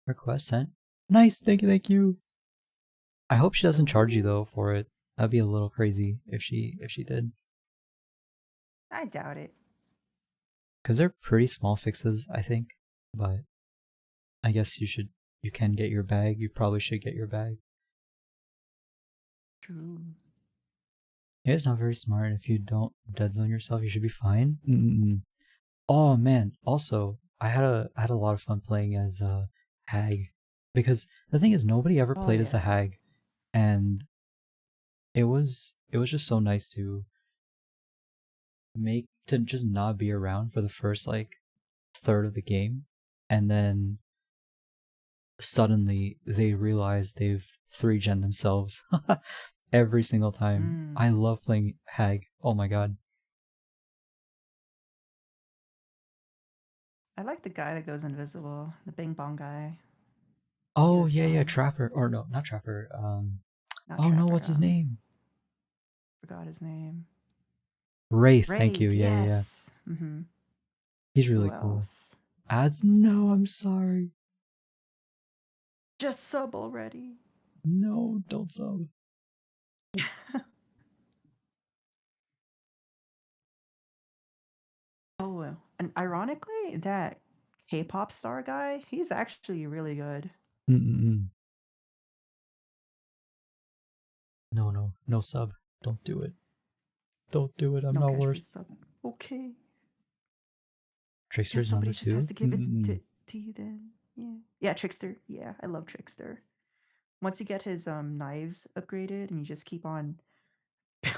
[SPEAKER 1] Request sent. Nice, thank you, thank you. I hope she doesn't charge you though
[SPEAKER 2] Sweet.
[SPEAKER 1] for it. That'd be a little crazy if she did.
[SPEAKER 2] I doubt it.
[SPEAKER 1] Because they're pretty small fixes, I think. But I guess you can get your bag. You probably should get your bag.
[SPEAKER 2] True.
[SPEAKER 1] Yeah, it's not very smart. If you don't dead zone yourself, you should be fine. Mm-mm. Oh man! Also, I had a lot of fun playing as Hag, because the thing is nobody ever
[SPEAKER 2] Oh
[SPEAKER 1] played as the
[SPEAKER 2] yeah.
[SPEAKER 1] Hag, and it was just so nice to just not be around for the first like third of the game, and then suddenly they realize they've 3-gen themselves every single time.
[SPEAKER 2] Mm.
[SPEAKER 1] I love playing Hag. Oh my god.
[SPEAKER 2] I like the guy that goes invisible, the Bing Bong guy. He
[SPEAKER 1] Oh
[SPEAKER 2] has
[SPEAKER 1] yeah, yeah,
[SPEAKER 2] some
[SPEAKER 1] Trapper. Or no, not Trapper.
[SPEAKER 2] not
[SPEAKER 1] Oh no,
[SPEAKER 2] Trapper.
[SPEAKER 1] what's his name?
[SPEAKER 2] Forgot his name.
[SPEAKER 1] Wraith. Thank you.
[SPEAKER 2] Wraith.
[SPEAKER 1] Yeah, yeah, yeah.
[SPEAKER 2] Yes. Mm-hmm.
[SPEAKER 1] He's really
[SPEAKER 2] Who
[SPEAKER 1] cool.
[SPEAKER 2] else?
[SPEAKER 1] Ads? No, I'm sorry.
[SPEAKER 2] Just sub already.
[SPEAKER 1] No, don't sub.
[SPEAKER 2] Oh, and ironically, that K-pop star guy, he's actually really good.
[SPEAKER 1] Mm-mm-mm. No, no, no sub. Don't do it. Don't do it. I'm
[SPEAKER 2] No
[SPEAKER 1] not
[SPEAKER 2] cash for
[SPEAKER 1] worth.
[SPEAKER 2] sub. Okay.
[SPEAKER 1] Trickster
[SPEAKER 2] Guess
[SPEAKER 1] is number
[SPEAKER 2] somebody just has
[SPEAKER 1] two.
[SPEAKER 2] to give it
[SPEAKER 1] Mm-mm-mm.
[SPEAKER 2] to you then. Yeah. Yeah, Trickster. Yeah, I love Trickster. Once you get his knives upgraded and you just keep on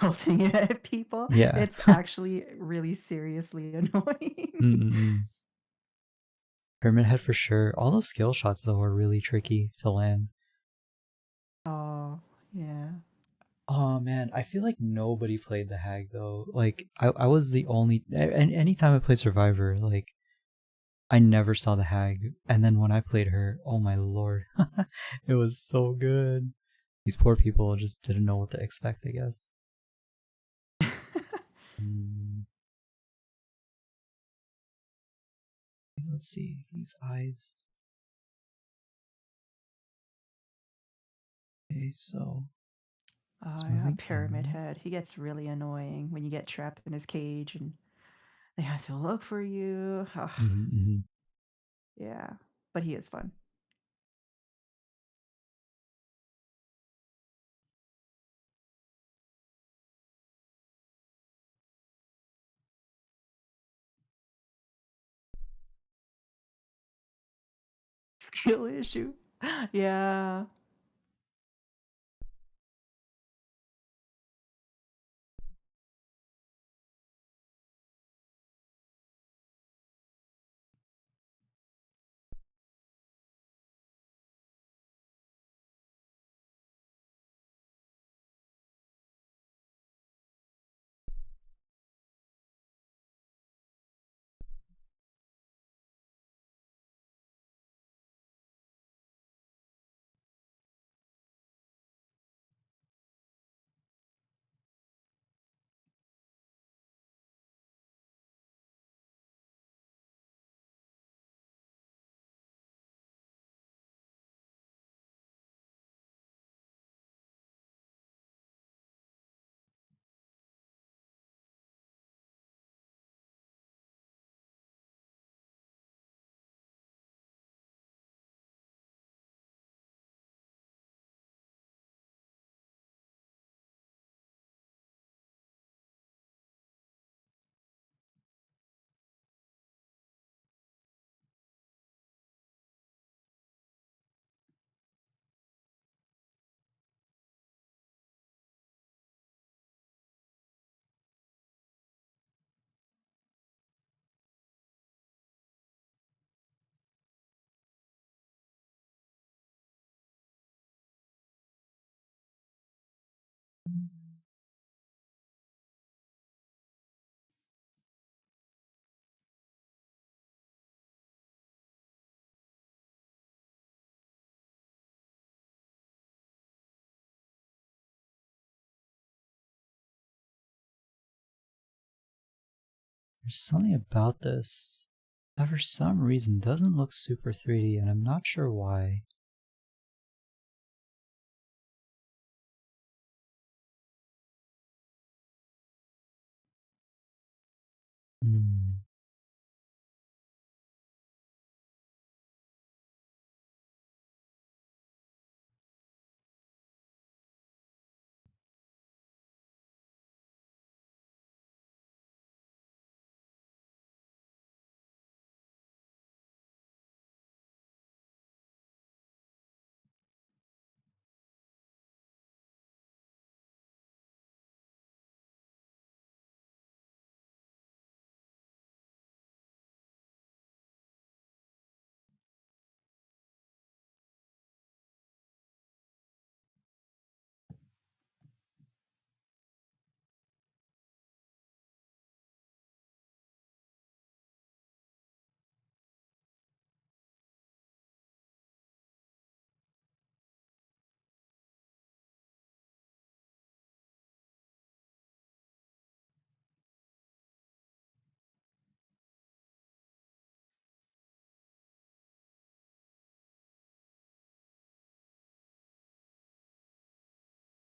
[SPEAKER 2] belting it at people,
[SPEAKER 1] Yeah.
[SPEAKER 2] it's actually really seriously annoying.
[SPEAKER 1] Mm-mm-mm. Pyramid Head for sure. All those skill shots though are really tricky to land.
[SPEAKER 2] Oh, yeah.
[SPEAKER 1] Oh man, I feel like nobody played the Hag though. Like I was the only. Anytime I played Survivor, like I never saw the Hag, and then when I played her, oh my lord, it was so good. These poor people just didn't know what to expect, I guess. Let's see. These eyes. Okay, so
[SPEAKER 2] Oh, yeah,
[SPEAKER 1] moving
[SPEAKER 2] Pyramid
[SPEAKER 1] inwards.
[SPEAKER 2] Head. He gets really annoying when you get trapped in his cage and they have to look for you. Ugh, yeah, but he is fun. Skill issue. Yeah.
[SPEAKER 1] There's something about this that for some reason doesn't look super 3D, and I'm not sure why.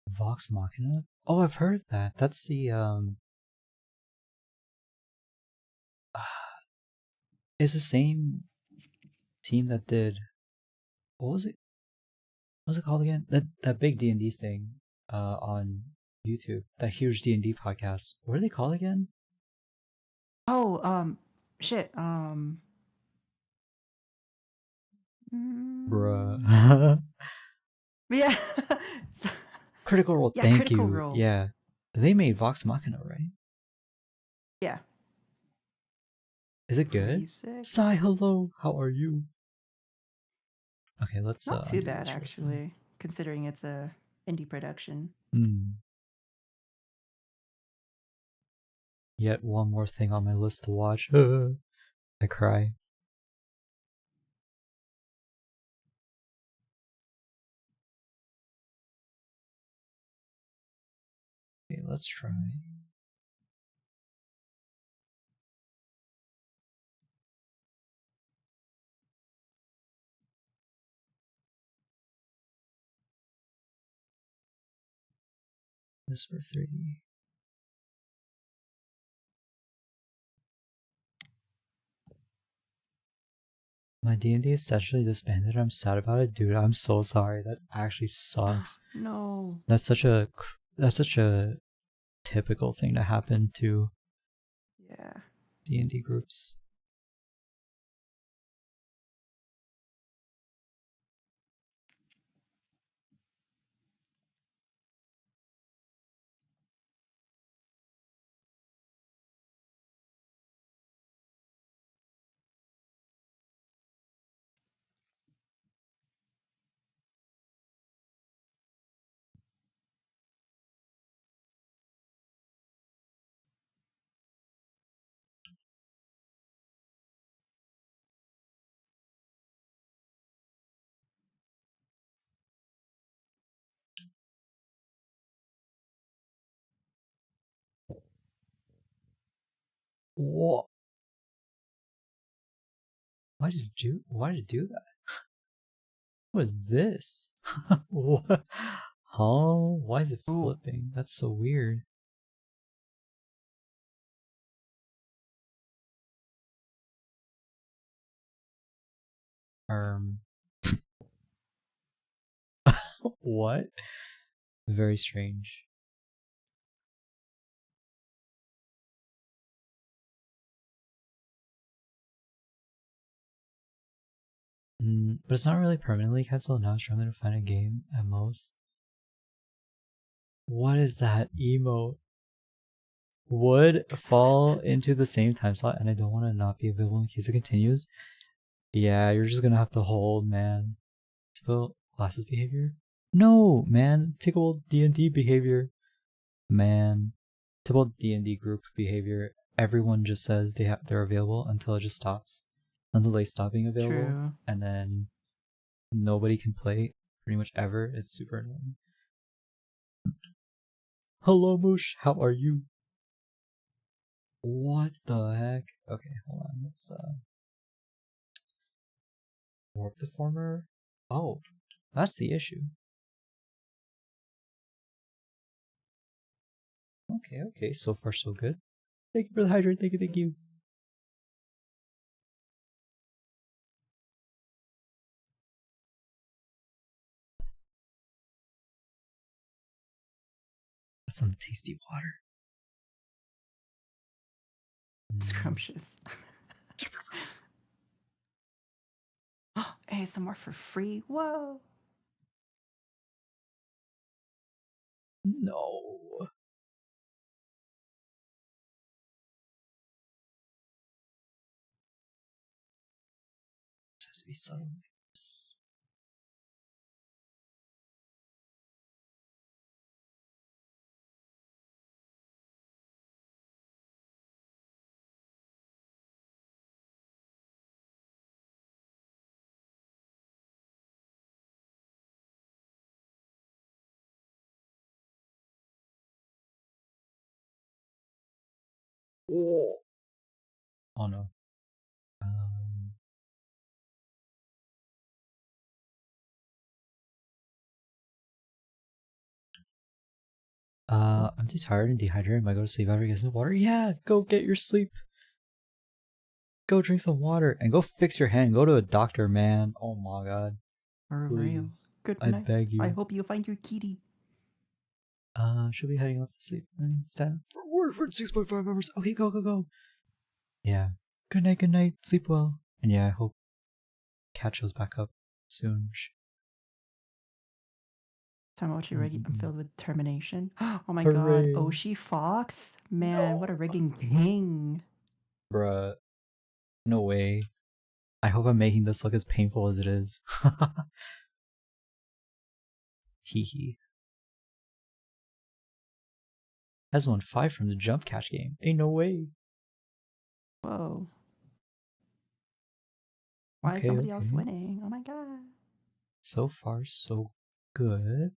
[SPEAKER 1] Vox Machina? Oh, I've heard of that. That's the it's the same team that did what was it? What was it called again? That big D&D thing on YouTube. That huge D&D podcast. What are they called again?
[SPEAKER 2] Oh, shit. Mm,
[SPEAKER 1] Bruh.
[SPEAKER 2] yeah.
[SPEAKER 1] Critical Role.
[SPEAKER 2] Yeah,
[SPEAKER 1] Thank
[SPEAKER 2] Critical
[SPEAKER 1] you.
[SPEAKER 2] Role.
[SPEAKER 1] Yeah. They made Vox Machina, right?
[SPEAKER 2] Yeah.
[SPEAKER 1] Is it good?
[SPEAKER 2] Pretty sick.
[SPEAKER 1] Sai, hello. How are you? Okay, let's
[SPEAKER 2] Not too
[SPEAKER 1] undo
[SPEAKER 2] bad,
[SPEAKER 1] this real quick.
[SPEAKER 2] actually, considering it's a indie production.
[SPEAKER 1] Yet one more thing on my list to watch. I cry. let's try. This for 3D. My D&D is essentially disbanded. I'm sad about it, dude. I'm so sorry. That actually sucks.
[SPEAKER 2] No.
[SPEAKER 1] That's such a typical thing to happen to
[SPEAKER 2] Yeah.
[SPEAKER 1] D&D groups. What? Why did it do that? What is this? What? Huh? Why is it
[SPEAKER 2] Ooh.
[SPEAKER 1] flipping? That's so weird. Um. What? Very strange. But it's not really permanently canceled. Now I'm struggling to find a game at most. What is that emote? Would fall into the same time slot, and I don't want to not be available in case it continues. Yeah, you're just gonna have to hold, man. Typical classes behavior? No, man. Typical D&D behavior. Man. Typical D&D group behavior. Everyone just says they're available until it just stops. Until they stop being available.
[SPEAKER 2] True.
[SPEAKER 1] And then nobody can play pretty much ever. It's super annoying. Hello, Moosh. How are you? What the heck? Okay, hold on. Let's warp deformer. Oh, that's the issue. Okay. So far, so good. Thank you for the hydrate. Thank you. Some tasty water.
[SPEAKER 2] Scrumptious. ASMR for free. Whoa.
[SPEAKER 1] No. It has to be subtle like this. Oh no. Um, I'm too tired and dehydrated. Might go to sleep after I get some water. Yeah, go get your sleep. Go drink some water and go fix your hand. Go to a doctor, man. Oh my god.
[SPEAKER 2] For real.
[SPEAKER 1] Please.
[SPEAKER 2] Good
[SPEAKER 1] I
[SPEAKER 2] night.
[SPEAKER 1] beg
[SPEAKER 2] I
[SPEAKER 1] you.
[SPEAKER 2] hope you find your kitty.
[SPEAKER 1] Should be heading off to sleep instead. Work for 6.5 hours. Okay, go. Yeah. Good night. Sleep well. And yeah, I hope Cat shows back up soon.
[SPEAKER 2] Tamagotchi Reggie, I'm filled with determination. Oh my god,
[SPEAKER 1] Hooray.
[SPEAKER 2] Oshi Fox? Man, what
[SPEAKER 1] No.
[SPEAKER 2] a rigging king.
[SPEAKER 1] Bruh. No way. I hope I'm making this look as painful as it is. Teehee. Has won 5 from the jump catch game. Ain't no way.
[SPEAKER 2] Whoa. Why is somebody else
[SPEAKER 1] Okay.
[SPEAKER 2] winning? Oh my god.
[SPEAKER 1] So far, so good.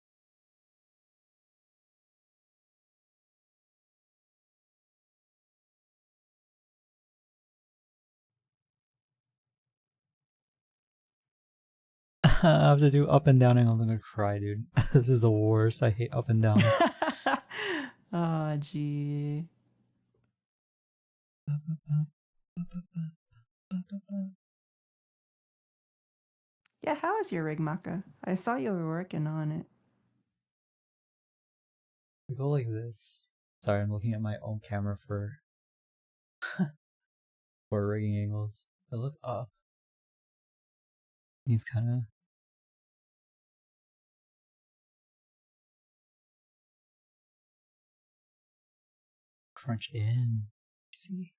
[SPEAKER 1] I have to do up and down and I'm gonna cry, dude. This is the worst. I hate up and downs.
[SPEAKER 2] Oh, gee. Yeah, how is your rig, Maka? I saw you were working on it.
[SPEAKER 1] We go like this. Sorry, I'm looking at my own camera for rigging angles. I look up. He's kind of crunch in. See.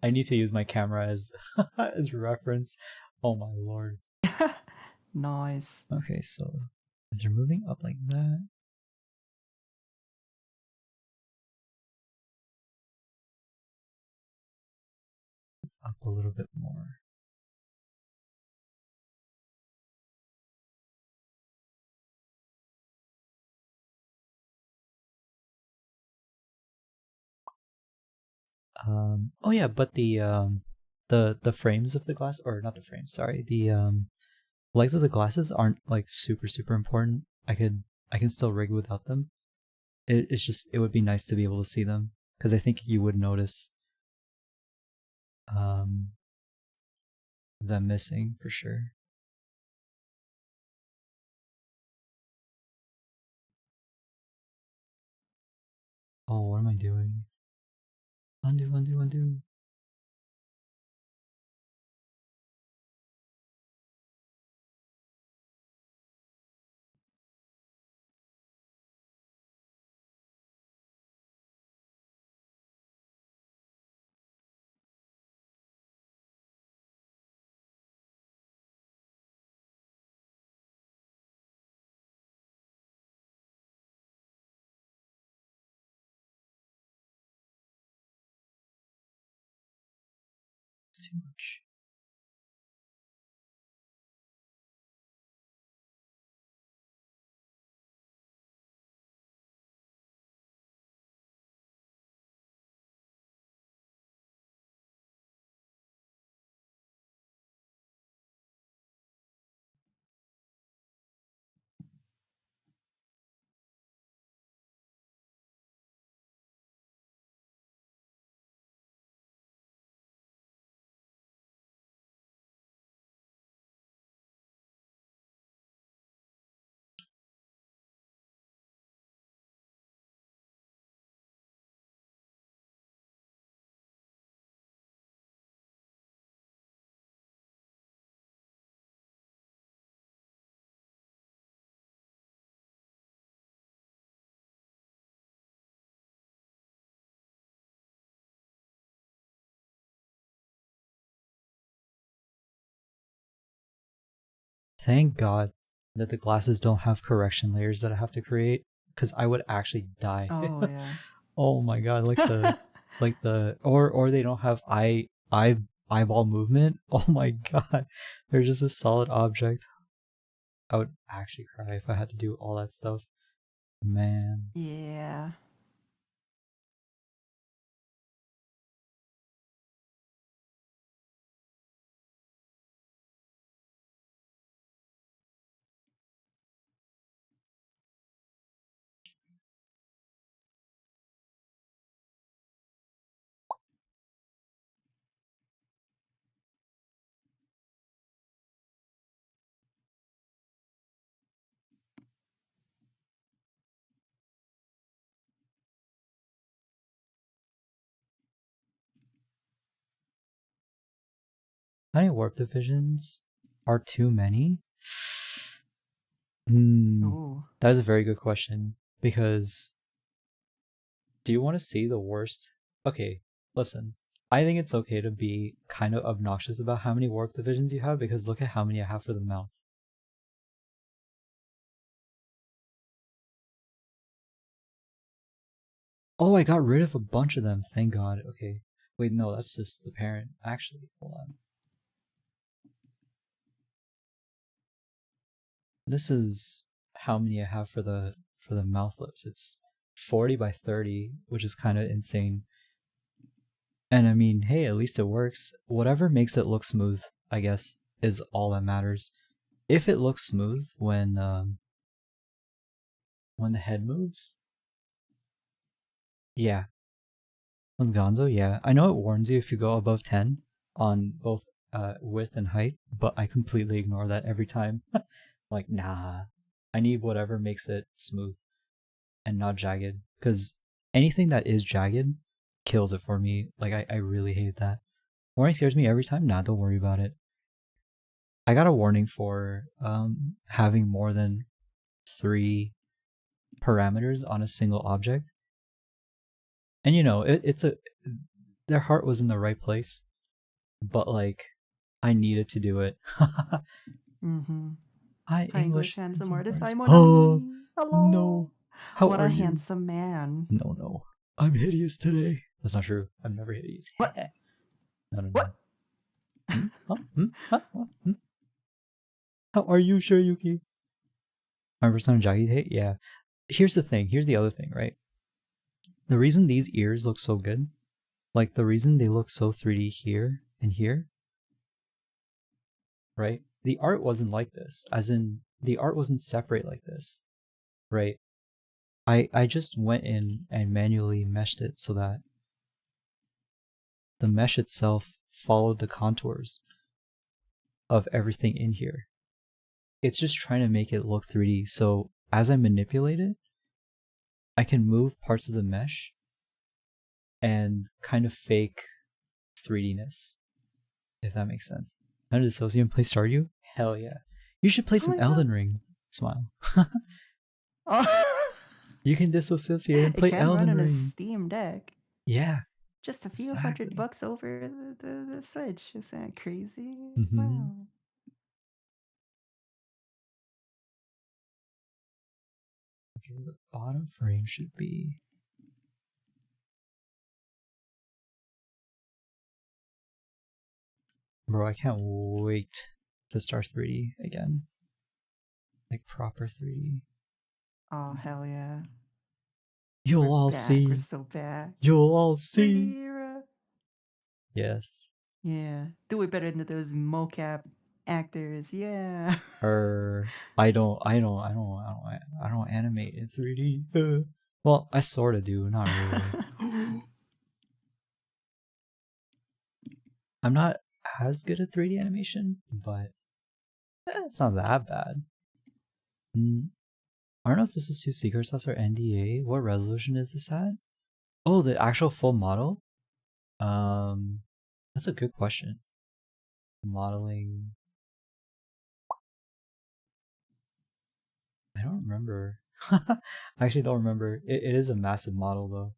[SPEAKER 1] I need to use my camera as as reference. Oh my lord.
[SPEAKER 2] Nice.
[SPEAKER 1] Okay, so as you're moving up like that. Up a little bit more. Oh yeah, but the frames of the glass, or not the frames, sorry, the legs of the glasses aren't like super important. I can still rig without them. It's just it would be nice to be able to see them because I think you would notice um them missing for sure. Oh, what am I doing? Undo, undo, undo. It's too much. Thank God that the glasses don't have correction layers that I have to create because I would actually die.
[SPEAKER 2] Oh, yeah.
[SPEAKER 1] Oh my God, or they don't have eyeball movement. Oh my God, they're just a solid object. I would actually cry if I had to do all that stuff. Man.
[SPEAKER 2] Yeah.
[SPEAKER 1] How many warp divisions are too many? Hmm.
[SPEAKER 2] Ooh.
[SPEAKER 1] That is a very good question. Because do you want to see the worst? Okay, listen. I think it's okay to be kind of obnoxious about how many warp divisions you have because look at how many I have for the mouth. Oh, I got rid of a bunch of them. Thank God. Okay. Wait, no, that's just the parent. Actually, hold on. This is how many I have for the mouth lips. It's 40 by 30, which is kind of insane. And I mean, hey, at least it works. Whatever makes it look smooth, I guess, is all that matters. If it looks smooth when the head moves, yeah. With Gonzo, yeah. I know it warns you if you go above 10 on both width and height, but I completely ignore that every time. Like, nah. I need whatever makes it smooth and not jagged. Because anything that is jagged kills it for me. Like, I really hate that. Warning scares me every time. Nah, don't worry about it. I got a warning for having more than 3 parameters on a single object. And you know, it's a their heart was in the right place, but like I needed to do it.
[SPEAKER 2] Mm-hmm.
[SPEAKER 1] Hi,
[SPEAKER 2] Hi,
[SPEAKER 1] English
[SPEAKER 2] English handsome
[SPEAKER 1] handsome
[SPEAKER 2] artist. Hi,
[SPEAKER 1] artist.
[SPEAKER 2] mon
[SPEAKER 1] Oh
[SPEAKER 2] ami. Hello.
[SPEAKER 1] no, how
[SPEAKER 2] What
[SPEAKER 1] are
[SPEAKER 2] a
[SPEAKER 1] you?
[SPEAKER 2] handsome man.
[SPEAKER 1] No, no, I'm hideous today. That's not true. I'm never hideous.
[SPEAKER 2] What?
[SPEAKER 1] No, no, no.
[SPEAKER 2] What?
[SPEAKER 1] Huh? Huh? What? How are you, Shiryuki? My percent Jaggy hate? Yeah. Here's the thing. Here's the other thing, right? The reason these ears look so good, like the reason they look so 3D here and here, right? The art wasn't like this. As in, the art wasn't separate like this, right? I just went in and manually meshed it so that the mesh itself followed the contours of everything in here. It's just trying to make it look 3D. So as I manipulate it, I can move parts of the mesh and kind of fake 3D-ness, if that makes sense. How to dissociate and play Stardew? Hell yeah. You should play
[SPEAKER 2] Oh
[SPEAKER 1] some
[SPEAKER 2] my god.
[SPEAKER 1] Elden Ring. Smile.
[SPEAKER 2] Oh.
[SPEAKER 1] You can dissociate and
[SPEAKER 2] It
[SPEAKER 1] play
[SPEAKER 2] can run
[SPEAKER 1] Elden
[SPEAKER 2] on a
[SPEAKER 1] Ring.
[SPEAKER 2] Steam Deck.
[SPEAKER 1] Yeah,
[SPEAKER 2] Just a few
[SPEAKER 1] exactly.
[SPEAKER 2] $100 over the Switch. Is that crazy?
[SPEAKER 1] Mm-hmm.
[SPEAKER 2] Wow.
[SPEAKER 1] Okay, the bottom frame should be. Bro, I can't wait to start 3D again. Like proper 3D.
[SPEAKER 2] Oh, hell yeah.
[SPEAKER 1] You'll
[SPEAKER 2] We're
[SPEAKER 1] all
[SPEAKER 2] back. We're
[SPEAKER 1] see.
[SPEAKER 2] so back.
[SPEAKER 1] You'll all
[SPEAKER 2] 3D
[SPEAKER 1] see.
[SPEAKER 2] era.
[SPEAKER 1] Yes.
[SPEAKER 2] Yeah. Do it better than those mocap actors. Yeah.
[SPEAKER 1] I don't animate in 3D. Well, I sorta do, not really. I'm not as good at 3D animation, but it's not that bad. Mm, I don't know if this is 2 secret sauce or NDA. What resolution is this at? Oh, the actual full model? Um, that's a good question. Modeling. I don't remember. I actually don't remember. It is a massive model though.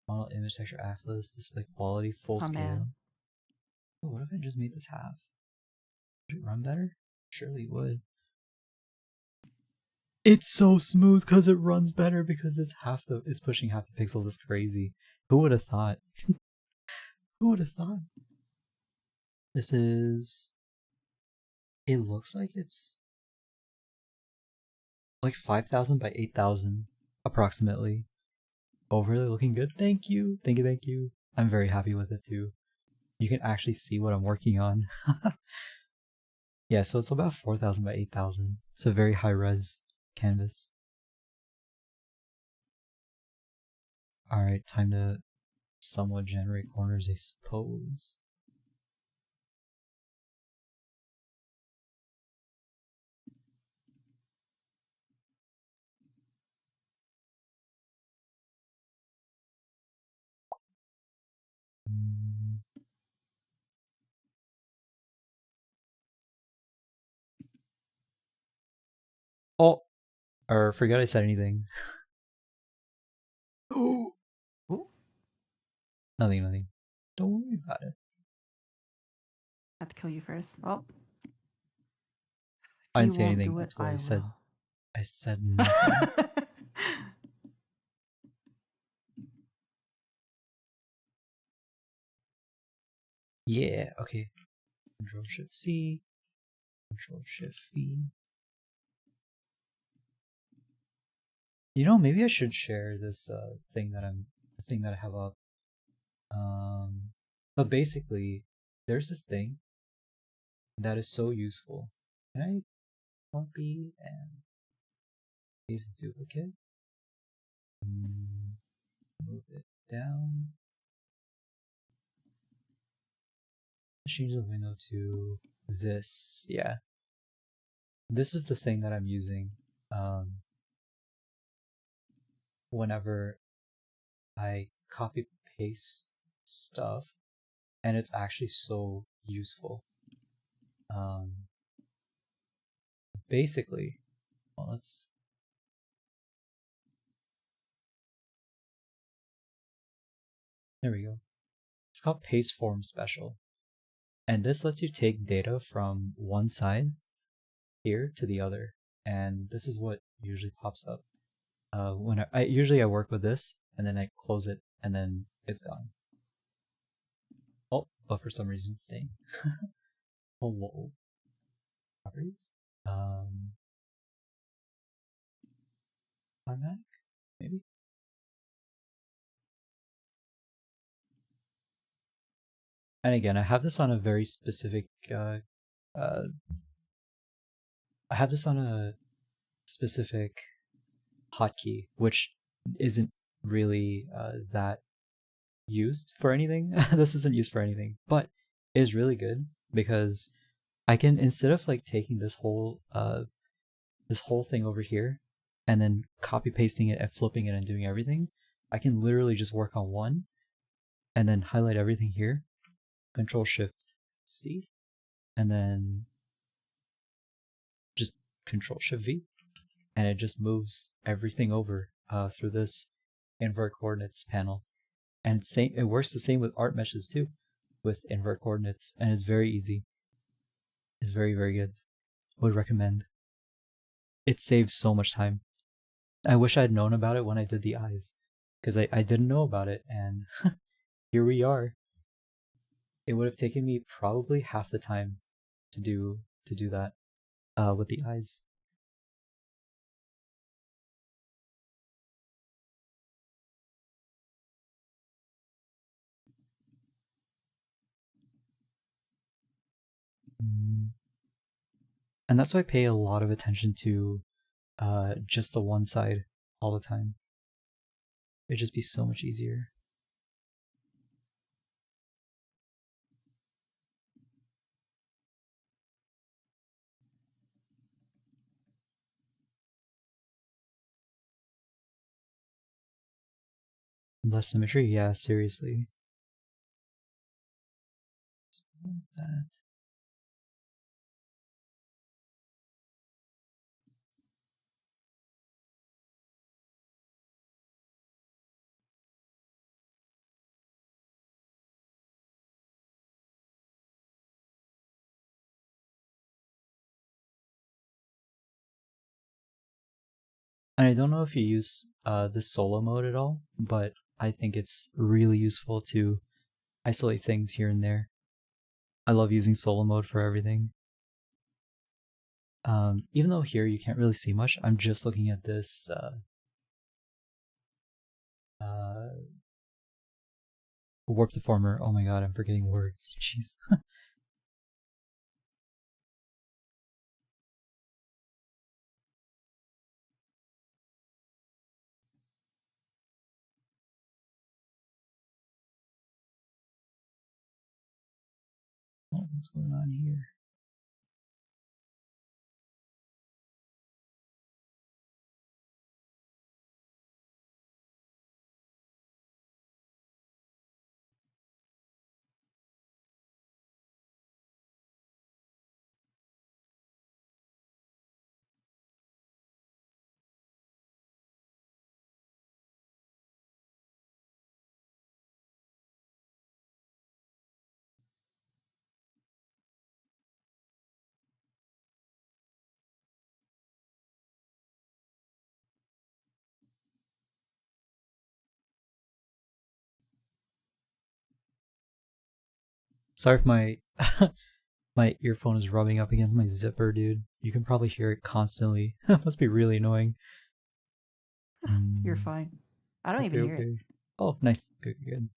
[SPEAKER 1] Model image texture atlas, display quality, full
[SPEAKER 2] Oh,
[SPEAKER 1] scale.
[SPEAKER 2] man.
[SPEAKER 1] Oh, what if I just made this half? Would it run better? Surely it would. It's so smooth because it runs better because it's pushing half the pixels. It's crazy. Who would have thought? Who would have thought? This is. It looks like it's like 5,000 by 8,000 approximately. Overly looking good. Thank you. Thank you. Thank you. I'm very happy with it too. You can actually see what I'm working on. Yeah, so it's about 4,000 by 8,000. It's a very high res canvas. Alright, time to somewhat generate corners, I suppose. Mm. Oh, or forget I said anything. Oh,
[SPEAKER 2] Ooh.
[SPEAKER 1] nothing, nothing. Don't worry about it.
[SPEAKER 2] I have to kill you first. Oh,
[SPEAKER 1] I
[SPEAKER 2] if you
[SPEAKER 1] didn't say
[SPEAKER 2] won't
[SPEAKER 1] anything
[SPEAKER 2] do it,
[SPEAKER 1] until
[SPEAKER 2] I will.
[SPEAKER 1] I said nothing. Yeah, okay. Control Shift C, Control Shift V. You know, maybe I should share this thing that I have up. But basically, there's this thing that is so useful. Can I copy and paste duplicate? Move it down. Change the window to this. Yeah, this is the thing that I'm using whenever I copy paste stuff, and it's actually so useful. Basically, well, there we go. It's called Paste Form Special, and this lets you take data from one side here to the other, and this is what usually pops up. When I usually I work with this, and then I close it, and then it's gone. Oh, but for some reason it's staying. Oh, whoa. Properties. Automatic, maybe. And again, I have this on a very specific. I have this on a specific hotkey, which isn't really that used for anything. This isn't used for anything, but is really good because I can, instead of like taking this whole thing over here and then copy pasting it and flipping it and doing everything, I can literally just work on one and then highlight everything here, Control Shift C, and then just Control Shift V, and it just moves everything over through this invert coordinates panel. And it works the same with art meshes too, with invert coordinates, and it's very easy. It's very, very good. Would recommend. It saves so much time. I wish I'd known about it when I did the eyes, because I didn't know about it, and here we are. It would have taken me probably half the time to do that with the eyes. And that's why I pay a lot of attention to just the one side all the time. It'd just be so much easier. Less symmetry? Yeah, seriously. That. And I don't know if you use the solo mode at all, but I think it's really useful to isolate things here and there. I love using solo mode for everything. Even though here you can't really see much, I'm just looking at this warp deformer. Oh my god, I'm forgetting words. Jeez. Oh, what's going on here? Sorry if my my earphone is rubbing up against my zipper, dude. You can probably hear it constantly. That must be really annoying.
[SPEAKER 2] You're
[SPEAKER 1] Mm,
[SPEAKER 2] fine. I don't
[SPEAKER 1] okay,
[SPEAKER 2] even hear it.
[SPEAKER 1] okay. Oh, nice. Good, good.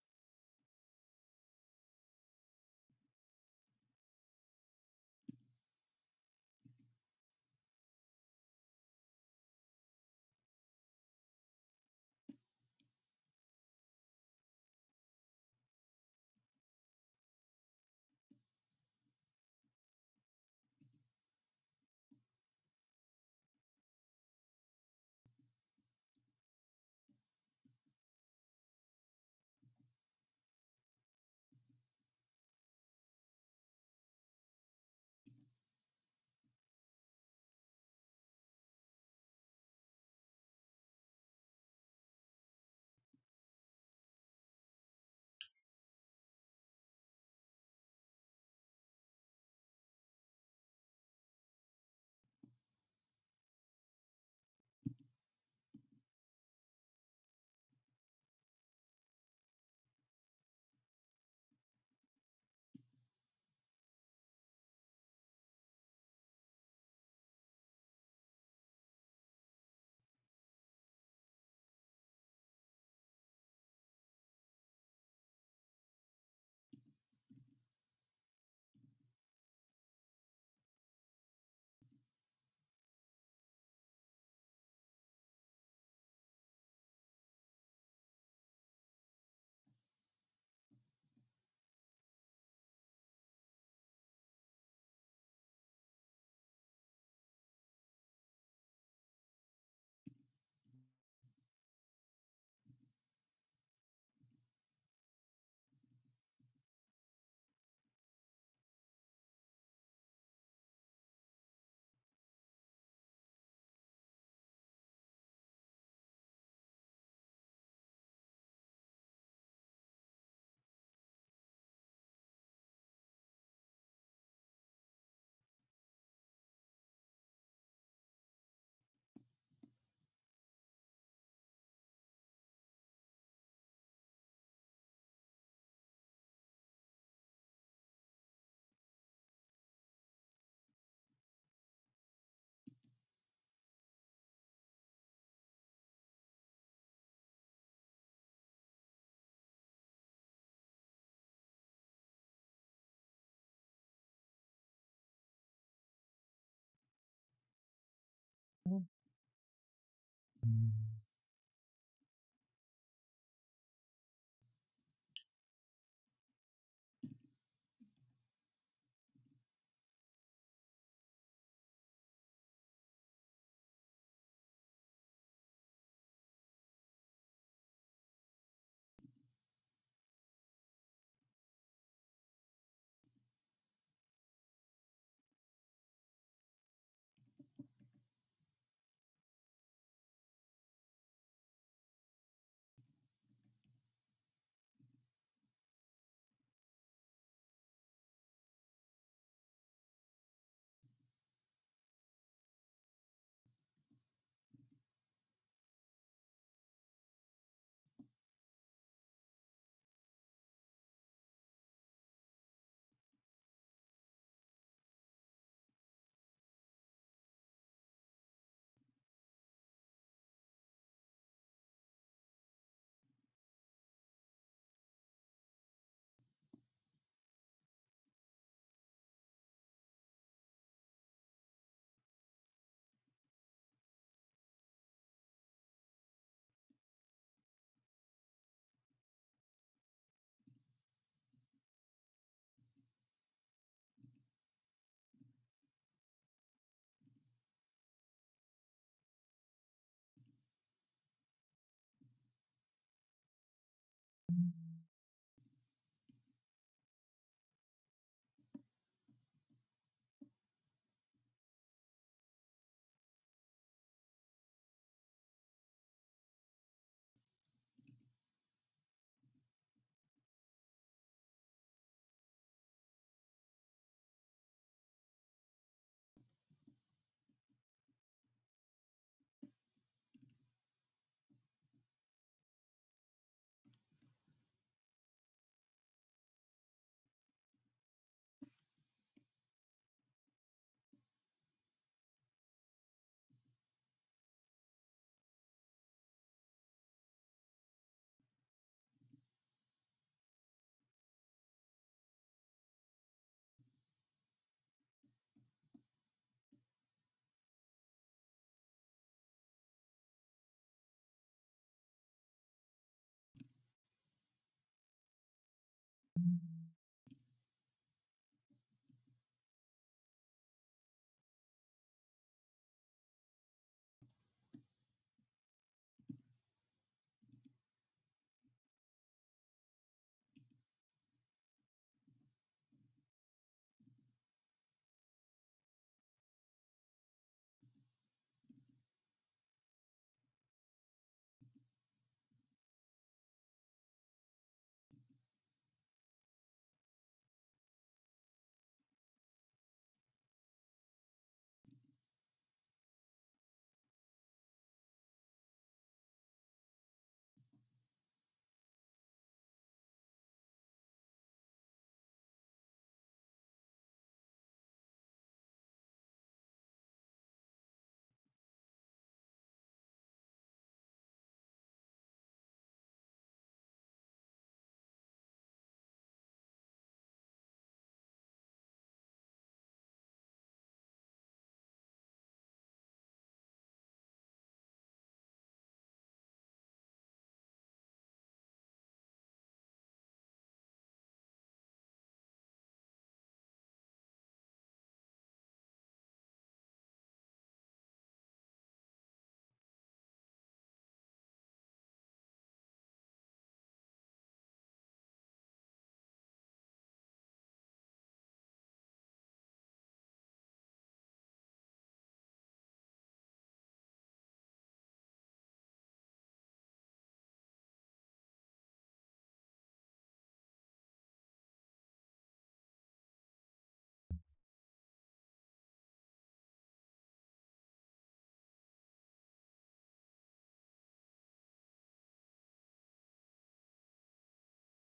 [SPEAKER 1] Mm.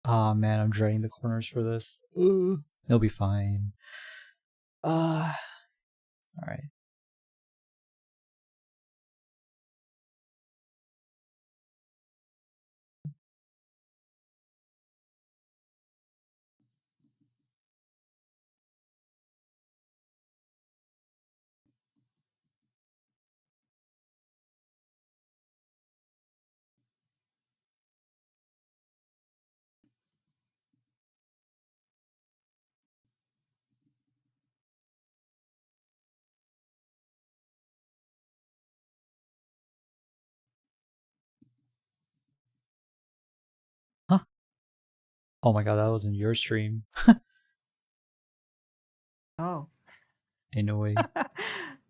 [SPEAKER 1] Oh man, I'm dreading the corners for this. Ooh, it'll be fine. All right. Huh? Oh my god, that was in your stream.
[SPEAKER 2] Oh.
[SPEAKER 1] Ain't no way.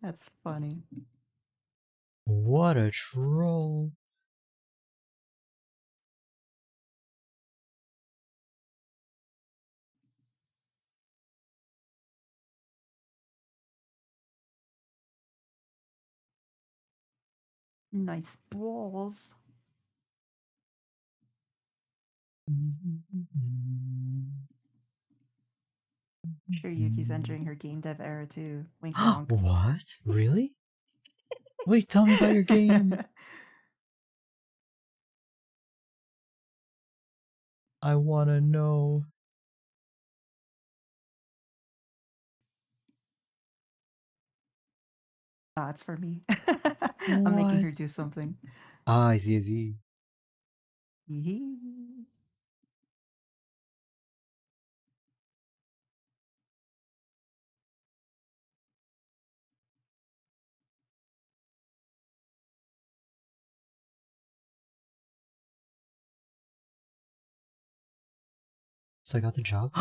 [SPEAKER 2] That's funny.
[SPEAKER 1] What a troll.
[SPEAKER 2] Nice balls. Sure, Yuki's entering her game dev era too. Wink wonk.
[SPEAKER 1] What? Really? Wait, tell me about your game. I wanna know.
[SPEAKER 2] Ah, it's for me. I'm making her
[SPEAKER 1] What?
[SPEAKER 2] do something.
[SPEAKER 1] Ah, I see, I see.
[SPEAKER 2] Yee.
[SPEAKER 1] So I got the job.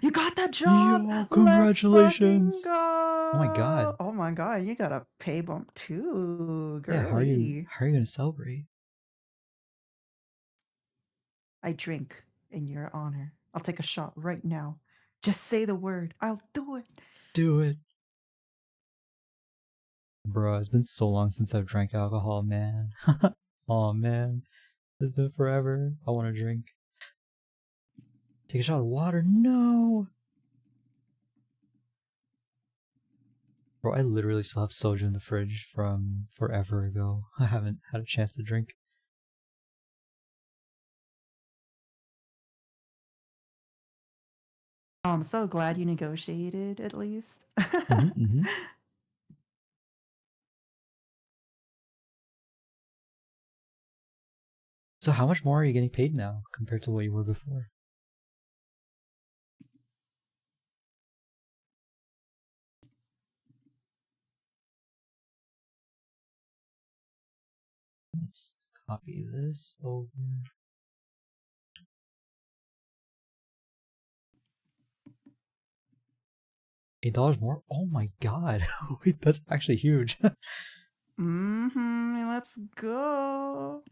[SPEAKER 2] You got that job!
[SPEAKER 1] Yo,
[SPEAKER 2] Let's fucking
[SPEAKER 1] congratulations. Oh my
[SPEAKER 2] go!
[SPEAKER 1] god.
[SPEAKER 2] Oh my god, you got a pay bump too,
[SPEAKER 1] Yeah,
[SPEAKER 2] girly.
[SPEAKER 1] how are you gonna celebrate?
[SPEAKER 2] I drink in your honor. I'll take a shot right now. Just say the word. I'll do it.
[SPEAKER 1] Do it. Bro, it's been so long since I've drank alcohol, man. Oh man. It's been forever. I wanna drink. Take a shot of water. No. Bro, I literally still have soju in the fridge from forever ago. I haven't had a chance to drink.
[SPEAKER 2] Oh, I'm so glad you negotiated at least.
[SPEAKER 1] Mm-hmm. So how much more are you getting paid now compared to what you were before? Let's copy this over. $8 more? Oh my god. Wait, that's actually huge.
[SPEAKER 2] Let's go.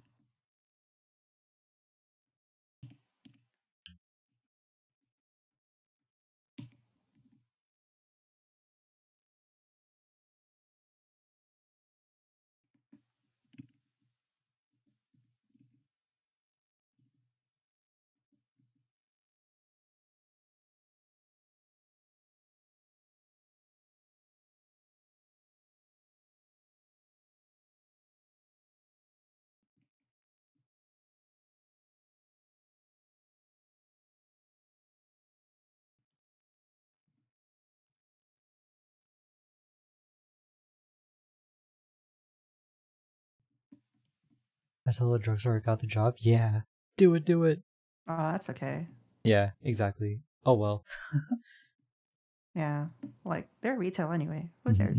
[SPEAKER 1] I tell the drugstore I got the job? Yeah. Do it, do it.
[SPEAKER 2] Oh, that's okay.
[SPEAKER 1] Yeah, exactly. Oh well.
[SPEAKER 2] Yeah. Like, they're retail anyway. Who cares?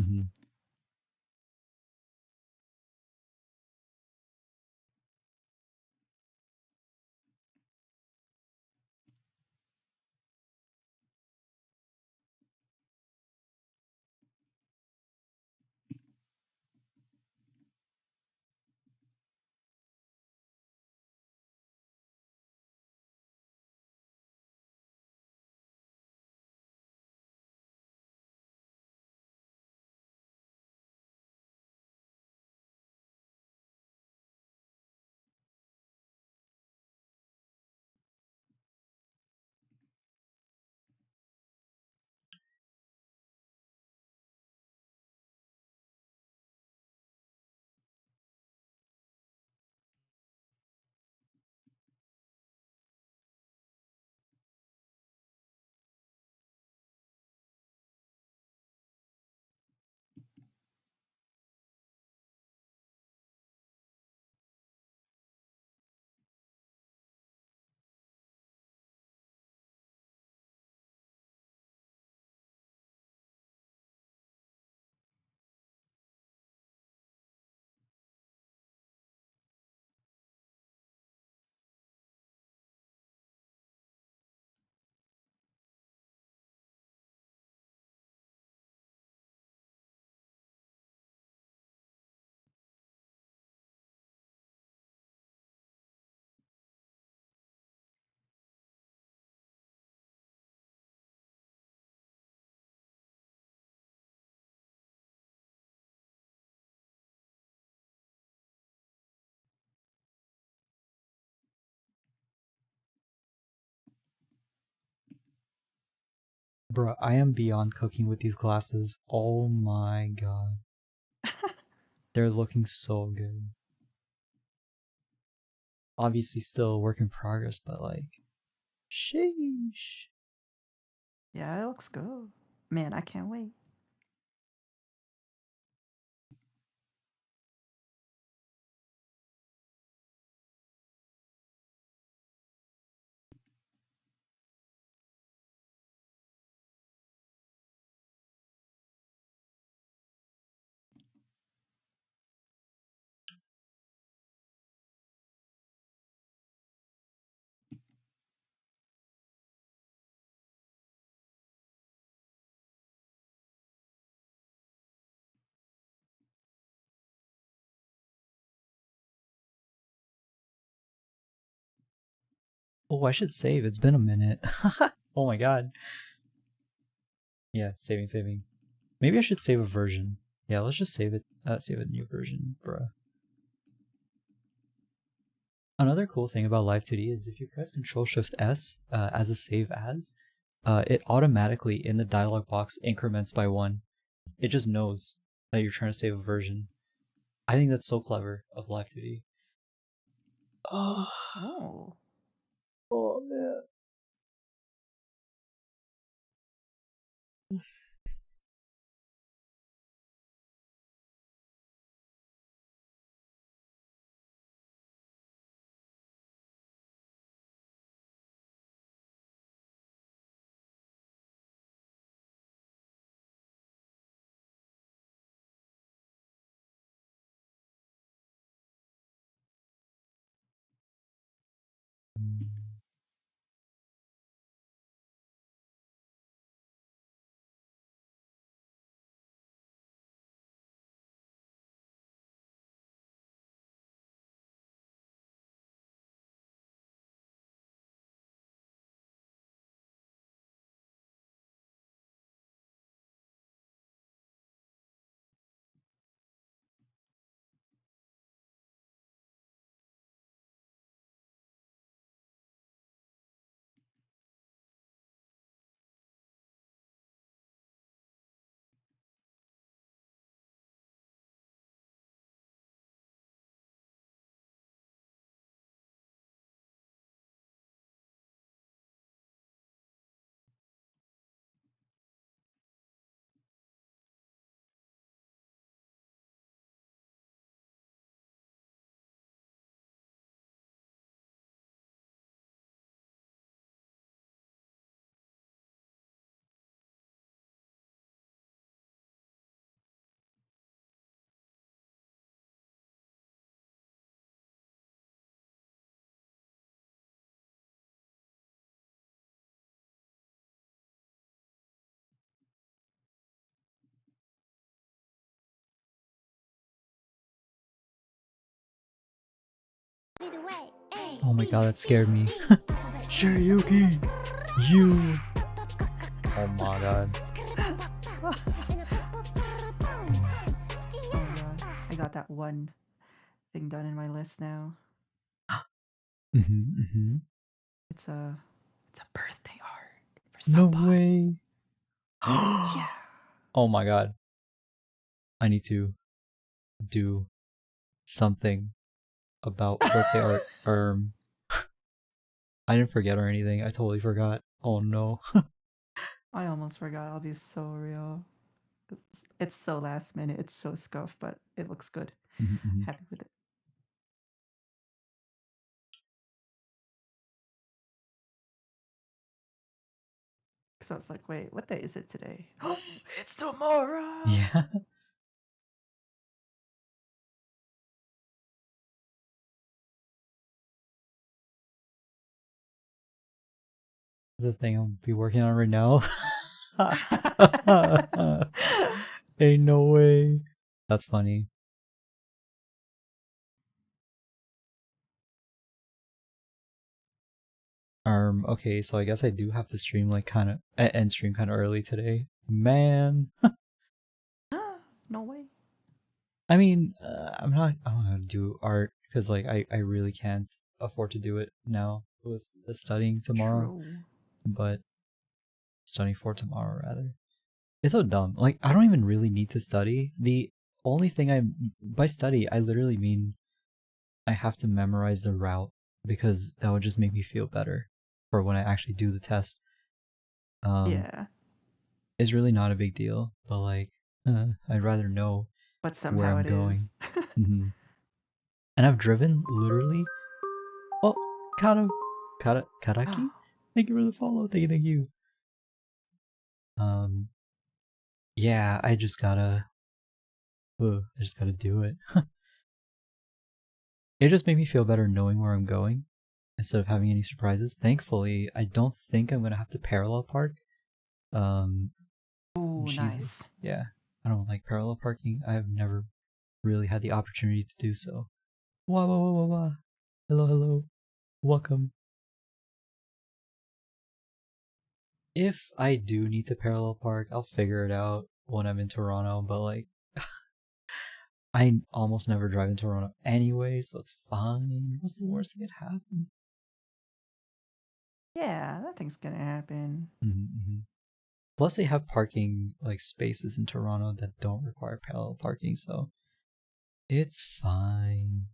[SPEAKER 1] Bruh, I am beyond cooking with these glasses. Oh my god. They're looking so good. Obviously still a work in progress, but like, sheesh.
[SPEAKER 2] Yeah, it looks good. Man, I can't wait.
[SPEAKER 1] Oh, I should save. It's been a minute. Oh my god. Yeah, saving. Maybe I should save a version. Yeah, let's just save it. Save a new version, bruh. Another cool thing about Live 2D is if you press Control Shift S as a save as, it automatically in the dialog box increments by 1. It just knows that you're trying to save a version. I think that's so clever of Live 2D. Oh,
[SPEAKER 2] Oh.
[SPEAKER 1] oh man. Oh my god, that scared me. Cherryuki! You! Oh my god.
[SPEAKER 2] Oh god, I got that one thing done in my list now. It's a birthday art for
[SPEAKER 1] No
[SPEAKER 2] somebody.
[SPEAKER 1] way!
[SPEAKER 2] Yeah.
[SPEAKER 1] Oh my god. I need to do something about birthday art. I didn't forget or anything. I totally forgot. Oh no.
[SPEAKER 2] I almost forgot. I'll be so real. It's so last minute. It's so scuffed, but it looks good. Happy with it. Because I was like, wait, what day is it today? It's tomorrow.
[SPEAKER 1] Yeah. The thing I'll be working on right now. Ain't no way. That's funny. Okay, so I guess I do have to stream like end stream kind of early today. Man.
[SPEAKER 2] No way.
[SPEAKER 1] I mean, I'm not gonna do art because like I really can't afford to do it now with the studying tomorrow.
[SPEAKER 2] True.
[SPEAKER 1] But studying for tomorrow rather. It's so dumb. Like I don't even really need to study. The only thing by study I literally mean I have to memorize the route because that would just make me feel better for when I actually do the test.
[SPEAKER 2] Yeah.
[SPEAKER 1] It's really not a big deal, but like I'd rather know
[SPEAKER 2] But
[SPEAKER 1] where
[SPEAKER 2] somehow
[SPEAKER 1] I'm
[SPEAKER 2] it
[SPEAKER 1] going.
[SPEAKER 2] is.
[SPEAKER 1] And I've driven literally. Oh, Karaki.
[SPEAKER 2] Oh,
[SPEAKER 1] Thank you for the follow. Thank you. Yeah, I just gotta do it. It just made me feel better knowing where I'm going instead of having any surprises. Thankfully, I don't think I'm gonna have to parallel park. Um,
[SPEAKER 2] ooh, nice.
[SPEAKER 1] Jesus, yeah, I don't like parallel parking. I have never really had the opportunity to do so. Wah wah wah wah wah. Hello, hello, welcome. If I do need to parallel park, I'll figure it out when I'm in Toronto. But like, I almost never drive in Toronto anyway, so it's fine. What's the worst that could happen?
[SPEAKER 2] Yeah, that thing's gonna happen.
[SPEAKER 1] Plus, they have parking like spaces in Toronto that don't require parallel parking, so it's fine.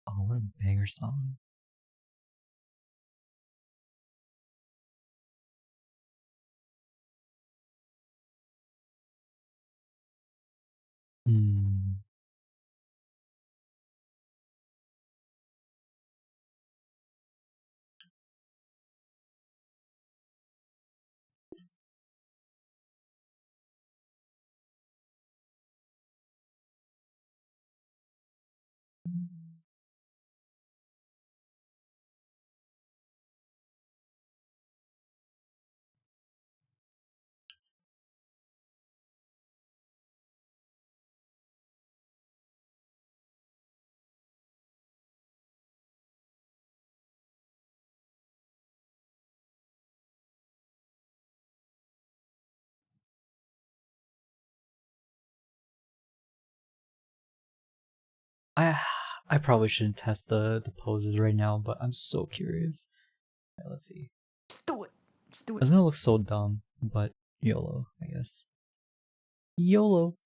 [SPEAKER 1] Oh, what a banger song. Hmm. I I probably shouldn't test the poses right now, but I'm so curious. Alright, let's see.
[SPEAKER 2] Just do it. Just do it.
[SPEAKER 1] It's gonna look so dumb, but YOLO, I guess. YOLO.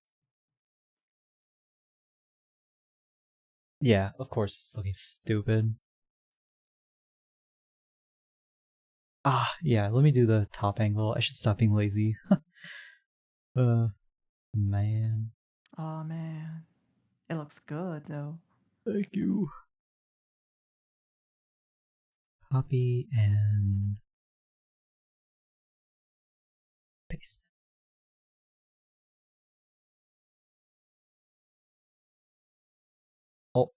[SPEAKER 1] Yeah, of course it's looking stupid. Yeah, let me do the top angle. I should stop being lazy. Man.
[SPEAKER 2] Oh man. It looks good though.
[SPEAKER 1] Thank you. Copy and paste. Oh,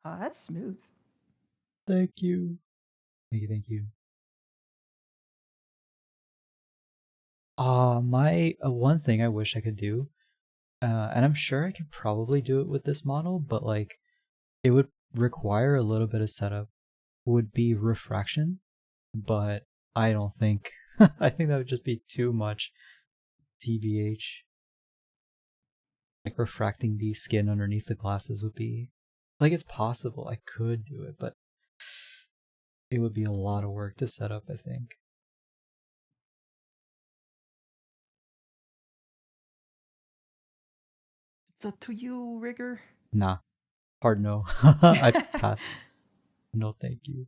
[SPEAKER 2] That's smooth.
[SPEAKER 1] Thank you. Thank you, thank you. My one thing I wish I could do, and I'm sure I could probably do it with this model, but like it would require a little bit of setup, would be refraction, but I don't think I think that would just be too much TBH. Like refracting the skin underneath the glasses would be like it's possible I could do it, but it would be a lot of work to set up, I think.
[SPEAKER 2] It's up to you, Rigger.
[SPEAKER 1] Nah. Hard no. I pass. No thank you.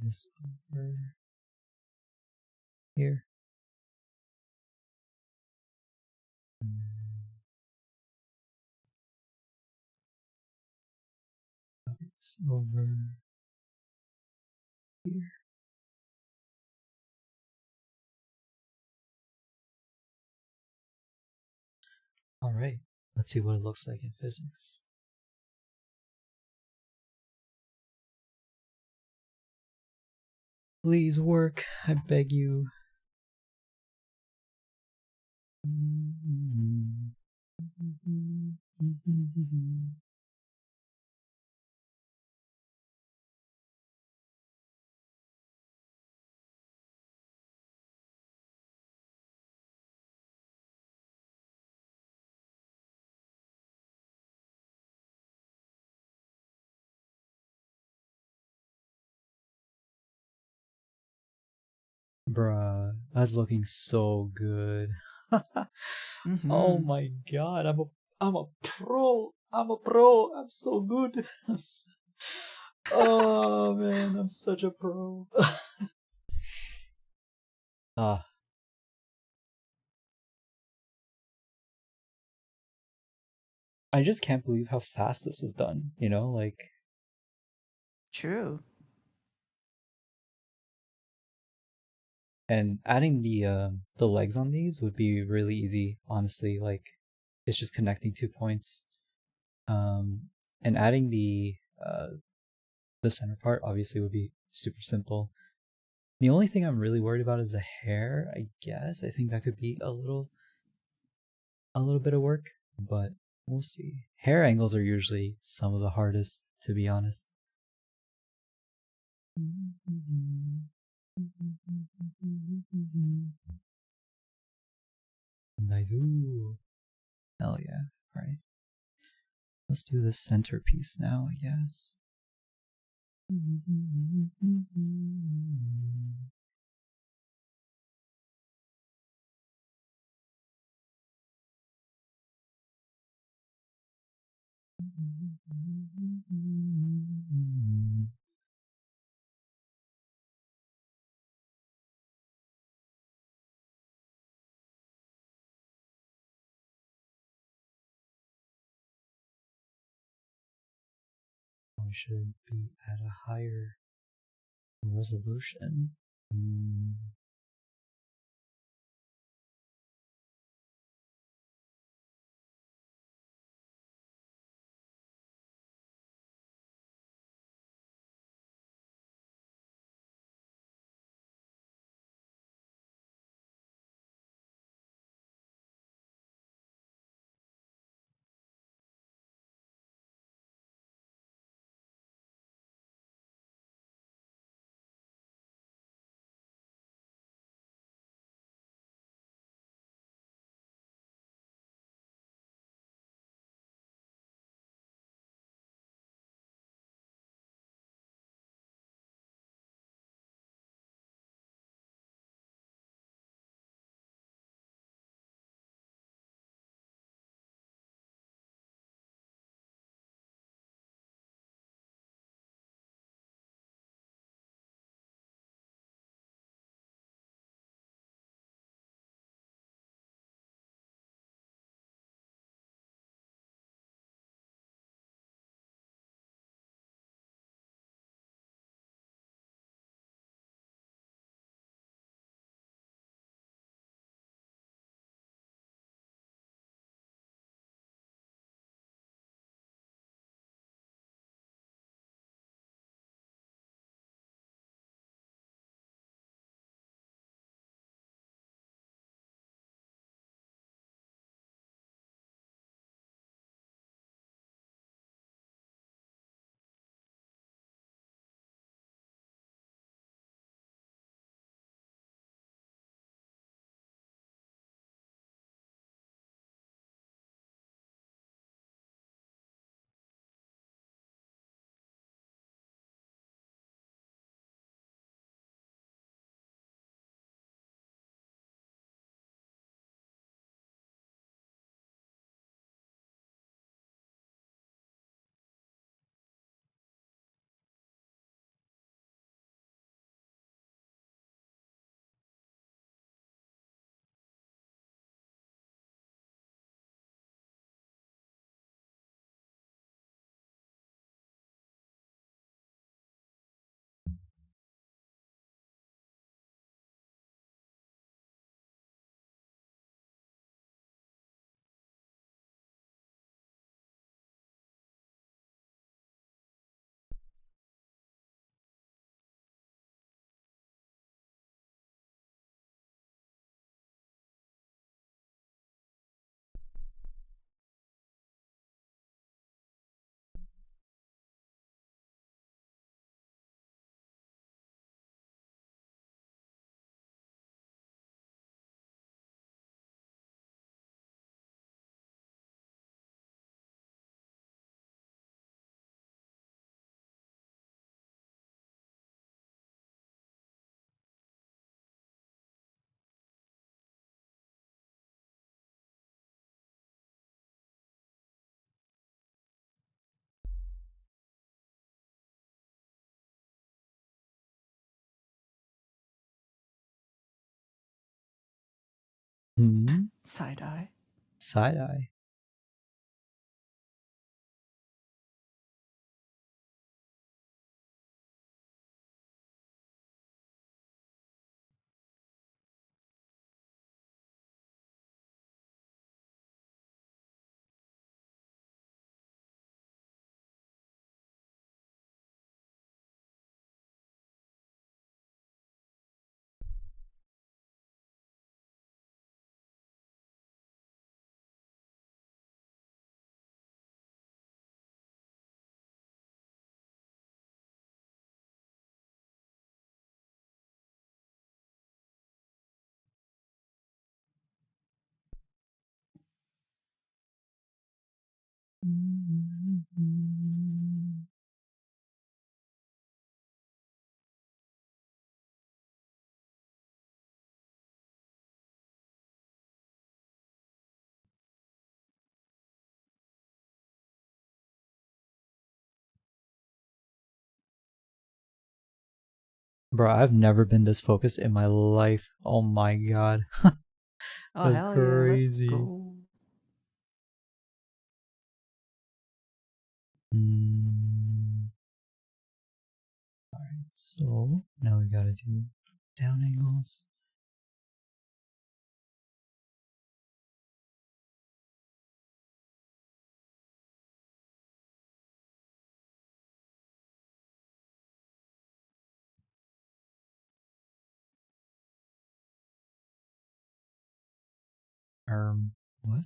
[SPEAKER 1] This over here. And then this over here. Alright, let's see what it looks like in physics. Please work, I beg you. Bruh, that's looking so good. Oh
[SPEAKER 2] Mm-hmm.
[SPEAKER 1] my god, I'm a pro. I'm a pro. I'm so good. Oh man, I'm such a pro. Ah, I just can't believe how fast this was done, you know, like
[SPEAKER 2] True.
[SPEAKER 1] and adding the legs on these would be really easy, honestly. Like it's just connecting 2 points. Um and adding the center part obviously would be super simple. The only thing I'm really worried about is the hair, I guess. I think that could be a little bit of work, but we'll see. Hair angles are usually some of the hardest, to be honest. Nice. Ooh. Hell yeah. Alright. Let's do the centerpiece now, I guess. probably should be at a higher resolution.
[SPEAKER 2] Side-eye.
[SPEAKER 1] Side-eye. Bro, I've never been this focused in my life. Oh my god.
[SPEAKER 2] Oh,
[SPEAKER 1] That's
[SPEAKER 2] hell yeah, let's
[SPEAKER 1] crazy.
[SPEAKER 2] go.
[SPEAKER 1] So now we gotta do down angles. What?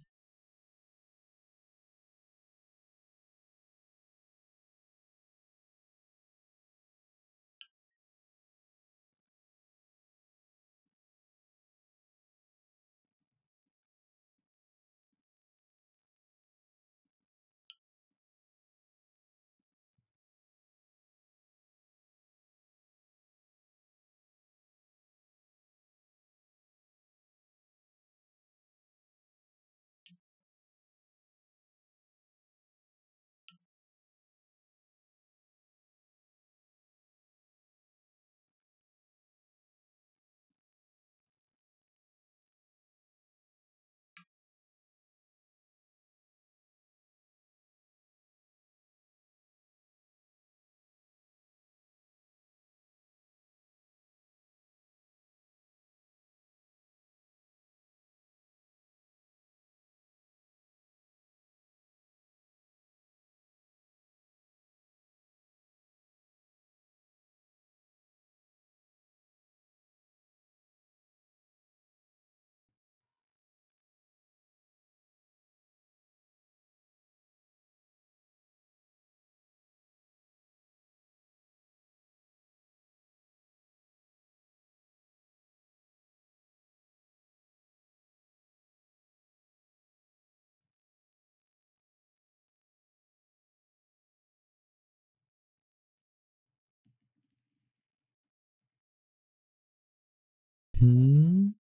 [SPEAKER 1] Hmm.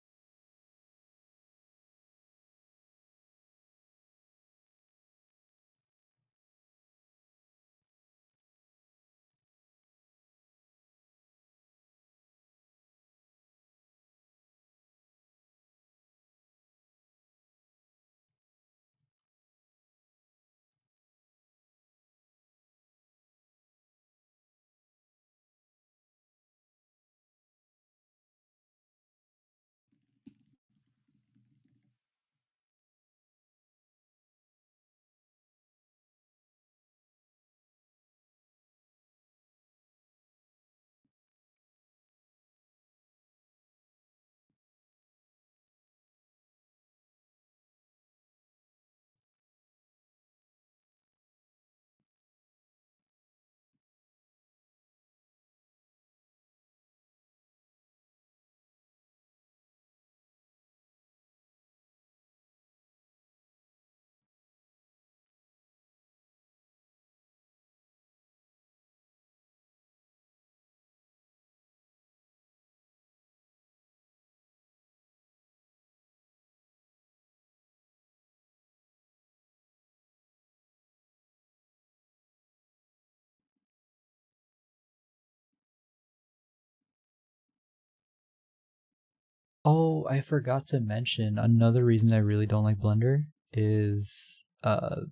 [SPEAKER 1] Oh, I forgot to mention another reason I really don't like Blender is
[SPEAKER 2] Oh.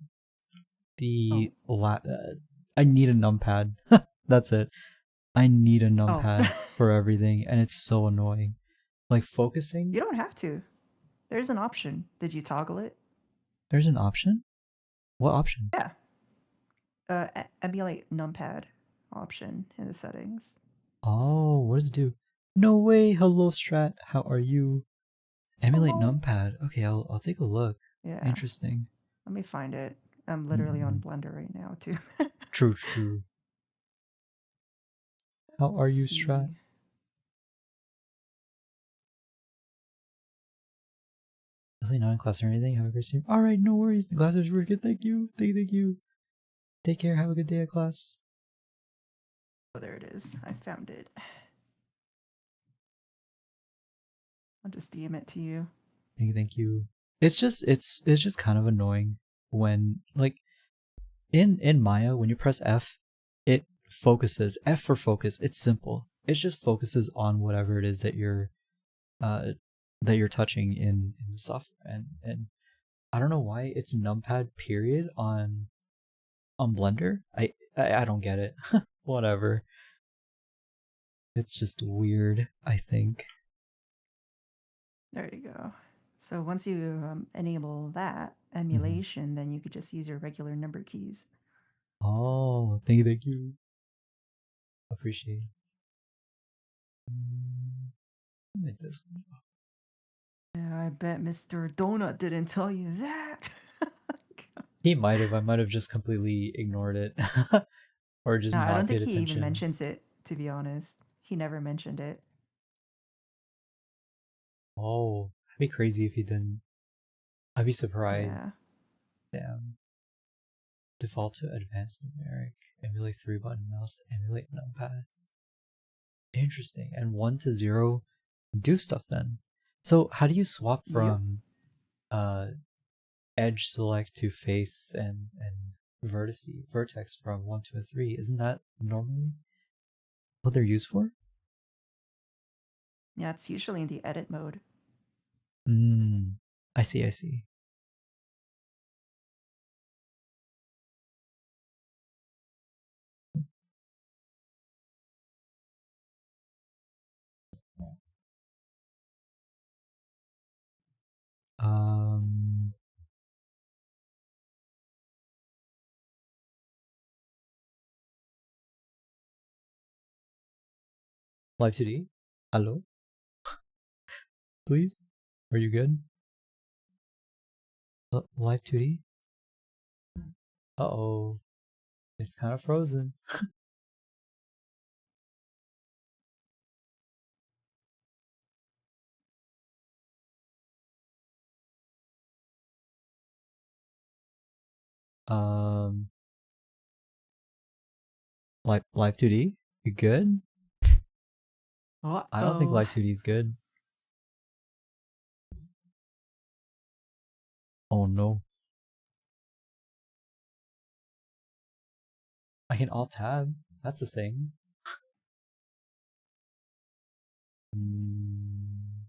[SPEAKER 1] the I need a numpad. That's it. I need a
[SPEAKER 2] Oh.
[SPEAKER 1] numpad for everything, and it's so annoying. Like focusing,
[SPEAKER 2] You don't have to. There's an option. Did you toggle it?
[SPEAKER 1] there's an option. What option?
[SPEAKER 2] Yeah. Emulate numpad option in the settings.
[SPEAKER 1] Oh, what does it do? No way. Hello, Strat. How are you? Emulate
[SPEAKER 2] Hello.
[SPEAKER 1] numpad. Okay, I'll take a look.
[SPEAKER 2] Yeah.
[SPEAKER 1] Interesting.
[SPEAKER 2] Let me find it. I'm literally on
[SPEAKER 1] Mm-mm.
[SPEAKER 2] Blender right now too.
[SPEAKER 1] True, true. How are
[SPEAKER 2] Let's
[SPEAKER 1] you, Strat?
[SPEAKER 2] see.
[SPEAKER 1] Really not in class or anything. Have a great stream. All right, no worries. The classes were good. Thank you. Thank you. Take care. Have a good day at class.
[SPEAKER 2] Oh, there it is. I found it. I'll just DM it to you.
[SPEAKER 1] Thank you. It's just kind of annoying when like in Maya when you press F, it focuses. F for focus. It's simple. It just focuses on whatever it is uh that you're touching in the software and I don't know why it's numpad period on Blender. I don't get it. Whatever. It's just weird, I think.
[SPEAKER 2] There you go. So once you enable that
[SPEAKER 1] Mhm.
[SPEAKER 2] emulation, then you could just use your regular number keys.
[SPEAKER 1] Oh, thank you, thank you. Appreciate it. Like this one.
[SPEAKER 2] Yeah, I bet Mr. Donut didn't tell you that.
[SPEAKER 1] He might have. I might have just completely ignored it. Or just
[SPEAKER 2] No, I
[SPEAKER 1] not
[SPEAKER 2] don't think
[SPEAKER 1] paid
[SPEAKER 2] he even
[SPEAKER 1] attention.
[SPEAKER 2] mentions it, to be honest. He never mentioned it.
[SPEAKER 1] Oh, that'd be crazy if he didn't. I'd be surprised.
[SPEAKER 2] Yeah.
[SPEAKER 1] Damn. Default to advanced numeric. Emulate 3-button mouse. Emulate numpad. Interesting. And 1 to 0 do stuff then. So how do you swap
[SPEAKER 2] Yep.
[SPEAKER 1] from edge select to face and vertex from 1 to a 3? Isn't that normally what they're used for?
[SPEAKER 2] Yeah, it's usually in the edit mode.
[SPEAKER 1] I see, I see. Um, Live 2D? Hello? Please? Are you good? Live 2D? Uh-oh. It's kind of frozen. Um, Live 2D? You good? I don't think
[SPEAKER 2] Uh-oh.
[SPEAKER 1] Live 2D is good. Oh no. I can alt tab. That's a thing. Mm,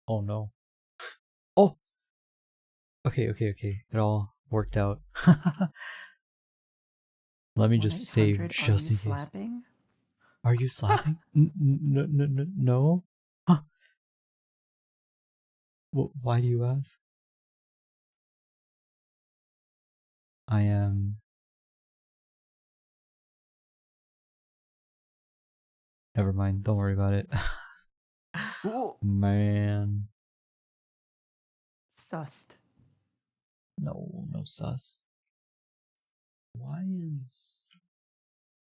[SPEAKER 1] oh no. Oh! Okay, okay, okay. It all worked out. Let me just save
[SPEAKER 2] 1-800, are you
[SPEAKER 1] just in case.
[SPEAKER 2] slapping?
[SPEAKER 1] Are you slapping? No, no, no, no. Huh. Why do you ask? I am. Never mind. Don't worry about it.
[SPEAKER 2] Ooh.
[SPEAKER 1] Man.
[SPEAKER 2] Sussed.
[SPEAKER 1] No, no sus. Why is.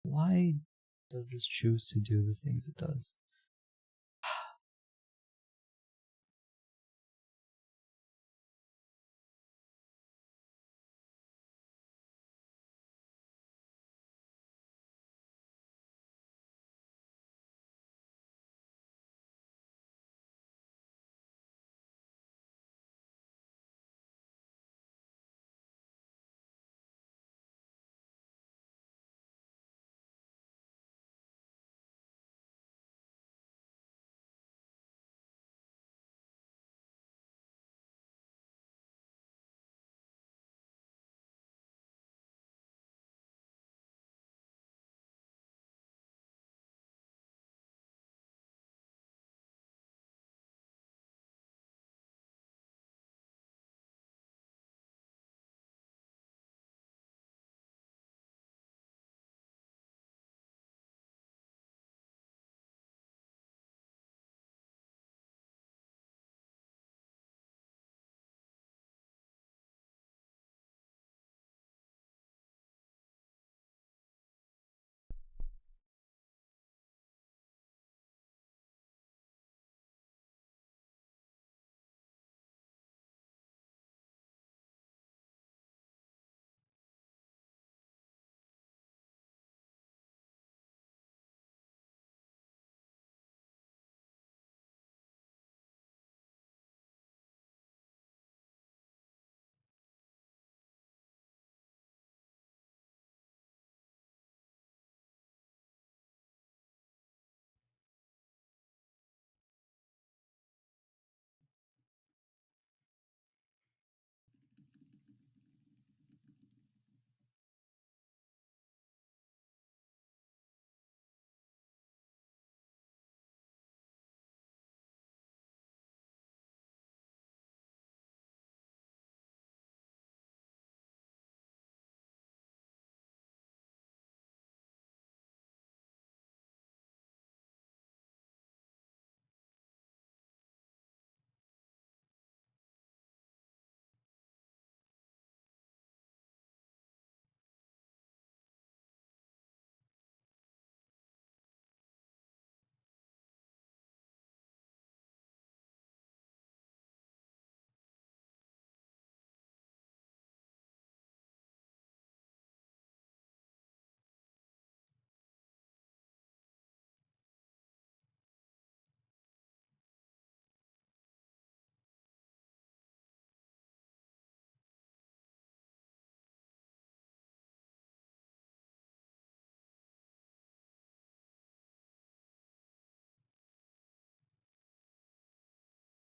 [SPEAKER 1] Why does this choose to do the things it does?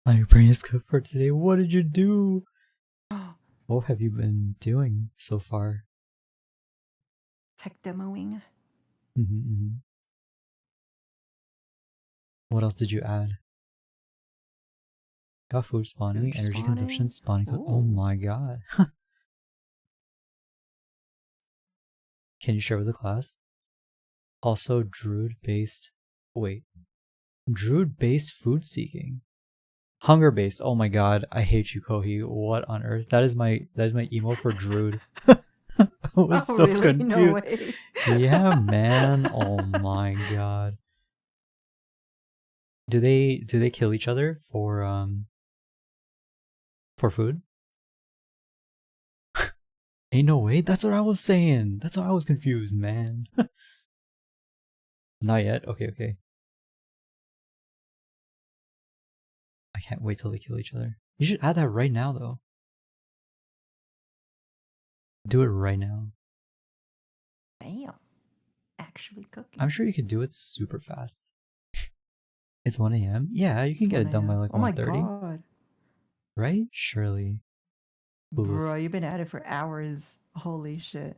[SPEAKER 1] My brain is good for today. What did you do? What have you been doing so far?
[SPEAKER 2] Tech demoing.
[SPEAKER 1] Mm-hmm. What else did you add? Got food spawning,
[SPEAKER 2] Food
[SPEAKER 1] energy consumption
[SPEAKER 2] spawning.
[SPEAKER 1] spawning. Oh
[SPEAKER 2] Ooh.
[SPEAKER 1] my god. Can you share with the class? Also, druid-based. Wait. Druid-based food seeking. Hunger-based. Oh my god. I hate you, Kohi. What on earth? That is my emo for druid. I was
[SPEAKER 2] Oh,
[SPEAKER 1] so
[SPEAKER 2] really? No
[SPEAKER 1] confused.
[SPEAKER 2] way.
[SPEAKER 1] Yeah, man. Oh my god. Do they kill each other for food? Ain't no way. That's what I was saying. That's why I was confused, man. Not yet. Okay, okay. I can't wait till they kill each other. You should add that right now, though. Do it right now.
[SPEAKER 2] Damn. Actually cooking.
[SPEAKER 1] I'm sure you could do it super fast. It's 1 a.m. Yeah, you can
[SPEAKER 2] It's
[SPEAKER 1] get
[SPEAKER 2] 1
[SPEAKER 1] it done by
[SPEAKER 2] a.m.
[SPEAKER 1] like
[SPEAKER 2] Oh my
[SPEAKER 1] 1:30,
[SPEAKER 2] god.
[SPEAKER 1] right? Surely.
[SPEAKER 2] Bro,
[SPEAKER 1] Clueless.
[SPEAKER 2] you've been at it for hours. Holy shit.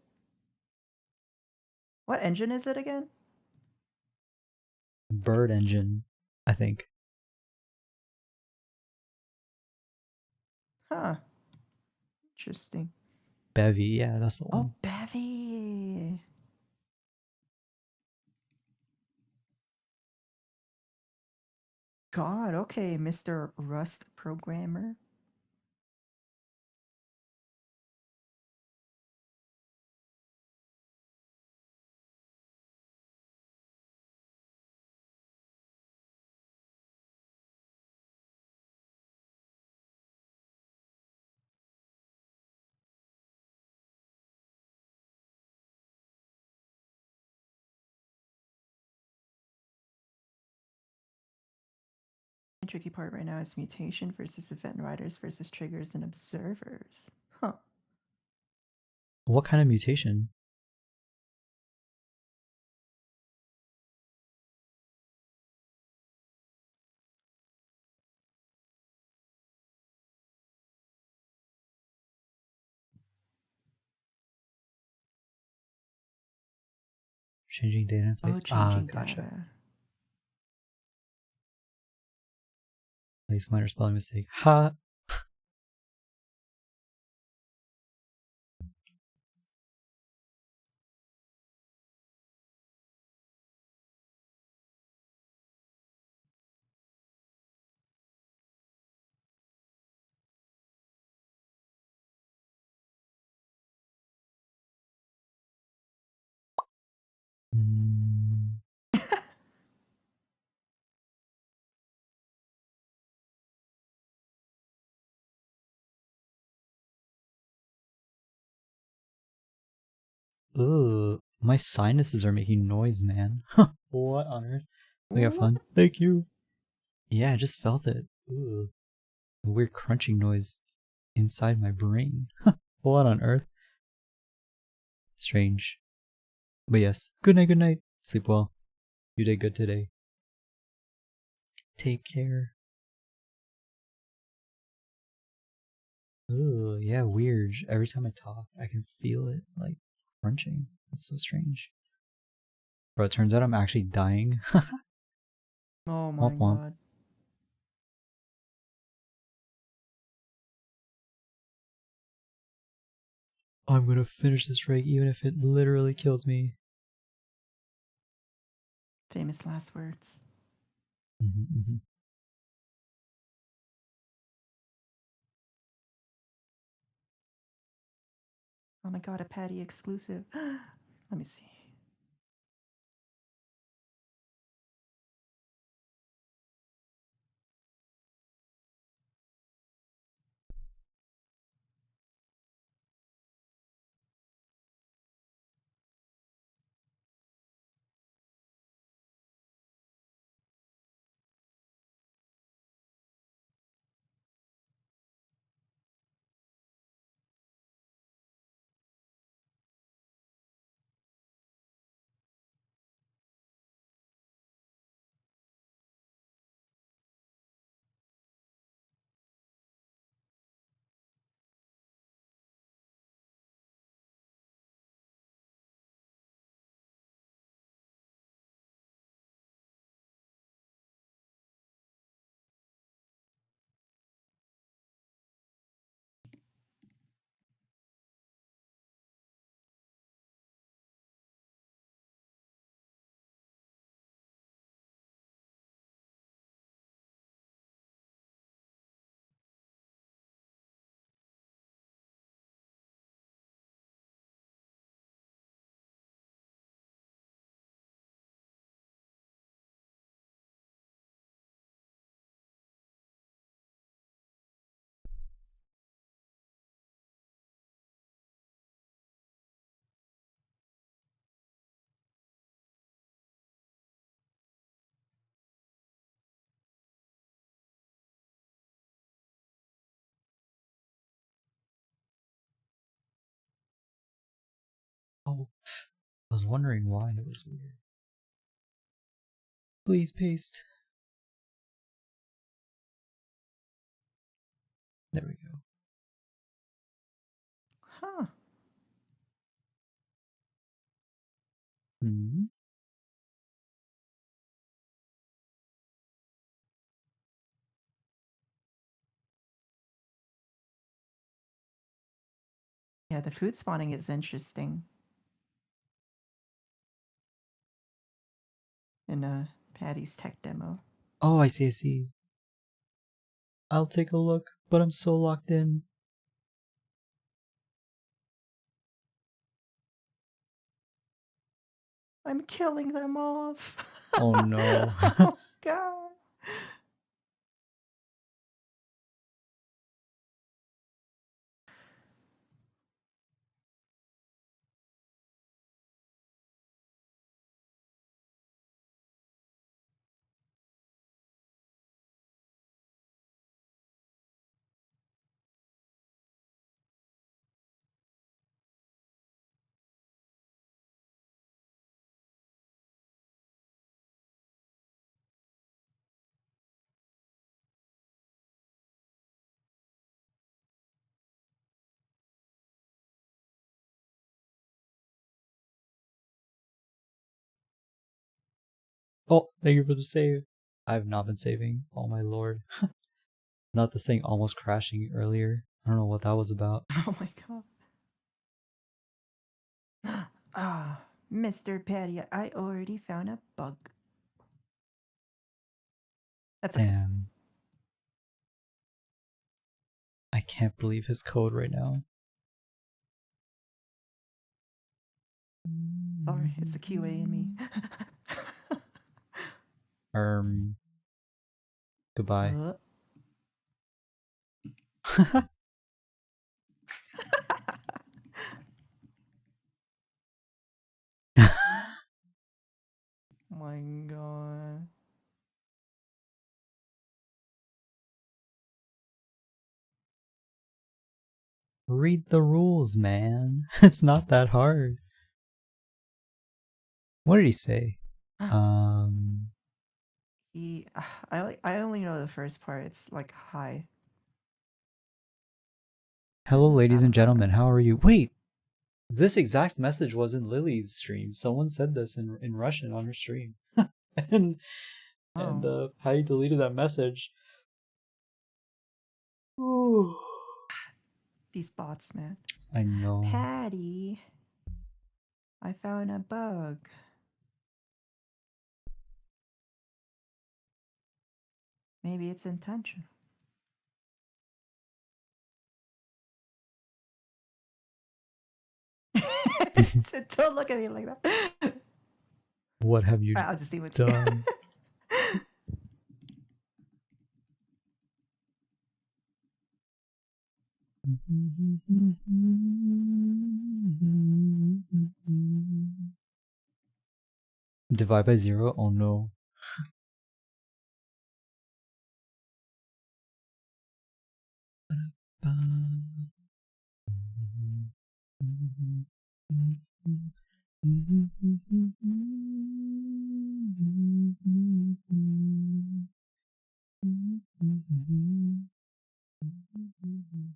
[SPEAKER 2] What engine is it again?
[SPEAKER 1] Bird engine, I think.
[SPEAKER 2] Huh. Interesting.
[SPEAKER 1] Bevy, yeah, that's the
[SPEAKER 2] Oh,
[SPEAKER 1] one.
[SPEAKER 2] Bevy. God, okay, Mr. Rust programmer. The tricky part right now is mutation versus event riders versus triggers and observers. Huh.
[SPEAKER 1] What kind of mutation? Changing data in
[SPEAKER 2] Oh,
[SPEAKER 1] place. Ah,
[SPEAKER 2] changing
[SPEAKER 1] gotcha.
[SPEAKER 2] data.
[SPEAKER 1] Place minor spelling mistake. Ha! Mm. Ugh, my sinuses are making noise, man. What on earth? We got
[SPEAKER 2] What?
[SPEAKER 1] fun. Thank you. Yeah, I just felt it. Ugh. A weird crunching noise inside my brain. What on earth? Strange. But yes, good night, good night. Sleep well. You did good today. Take care. Ugh, yeah, weird. Every time I talk, I can feel it, like, crunching. It's so strange. Bro, it turns out I'm actually dying.
[SPEAKER 2] Oh
[SPEAKER 1] Womp
[SPEAKER 2] my
[SPEAKER 1] womp.
[SPEAKER 2] god.
[SPEAKER 1] I'm gonna finish this rig even if it literally kills me.
[SPEAKER 2] Famous last words.
[SPEAKER 1] Mm-hmm.
[SPEAKER 2] Oh my god, a Patty exclusive. Let me see.
[SPEAKER 1] no. I was wondering why it was weird. Please paste. There we go.
[SPEAKER 2] Huh.
[SPEAKER 1] Hmm.
[SPEAKER 2] Yeah, the food spawning is interesting. In Patty's tech demo.
[SPEAKER 1] Oh, I see, I see. I'll take a look, but I'm so locked in.
[SPEAKER 2] I'm killing them off.
[SPEAKER 1] Oh no.
[SPEAKER 2] Oh god.
[SPEAKER 1] Oh, thank you for the save. I have not been saving. Oh my lord. Not the thing almost crashing earlier. I don't know what that was about.
[SPEAKER 2] Oh my god. Ah, Mr. Patty, I already found a bug. That's okay.
[SPEAKER 1] Damn. I can't believe his code right now.
[SPEAKER 2] Sorry, it's the QA in me.
[SPEAKER 1] Goodbye.
[SPEAKER 2] Uh. My god.
[SPEAKER 1] Read the rules, man. It's not that hard. What did he say?
[SPEAKER 2] He, I only know the first part. It's like hi.
[SPEAKER 1] Hello,
[SPEAKER 2] And I
[SPEAKER 1] ladies
[SPEAKER 2] don't
[SPEAKER 1] and
[SPEAKER 2] know the
[SPEAKER 1] gentlemen.
[SPEAKER 2] rest.
[SPEAKER 1] How are you? Wait, this exact message was in Lily's stream. Someone said this in Russian on her stream, and and
[SPEAKER 2] Oh,
[SPEAKER 1] Patty deleted that message. Ooh.
[SPEAKER 2] these bots, man.
[SPEAKER 1] I know.
[SPEAKER 2] Patty, I found a bug. Maybe it's intentional. Don't look at me like that.
[SPEAKER 1] What have you
[SPEAKER 2] Alright, I'll just leave it to
[SPEAKER 1] done?
[SPEAKER 2] you.
[SPEAKER 1] Divide by 0? Oh no.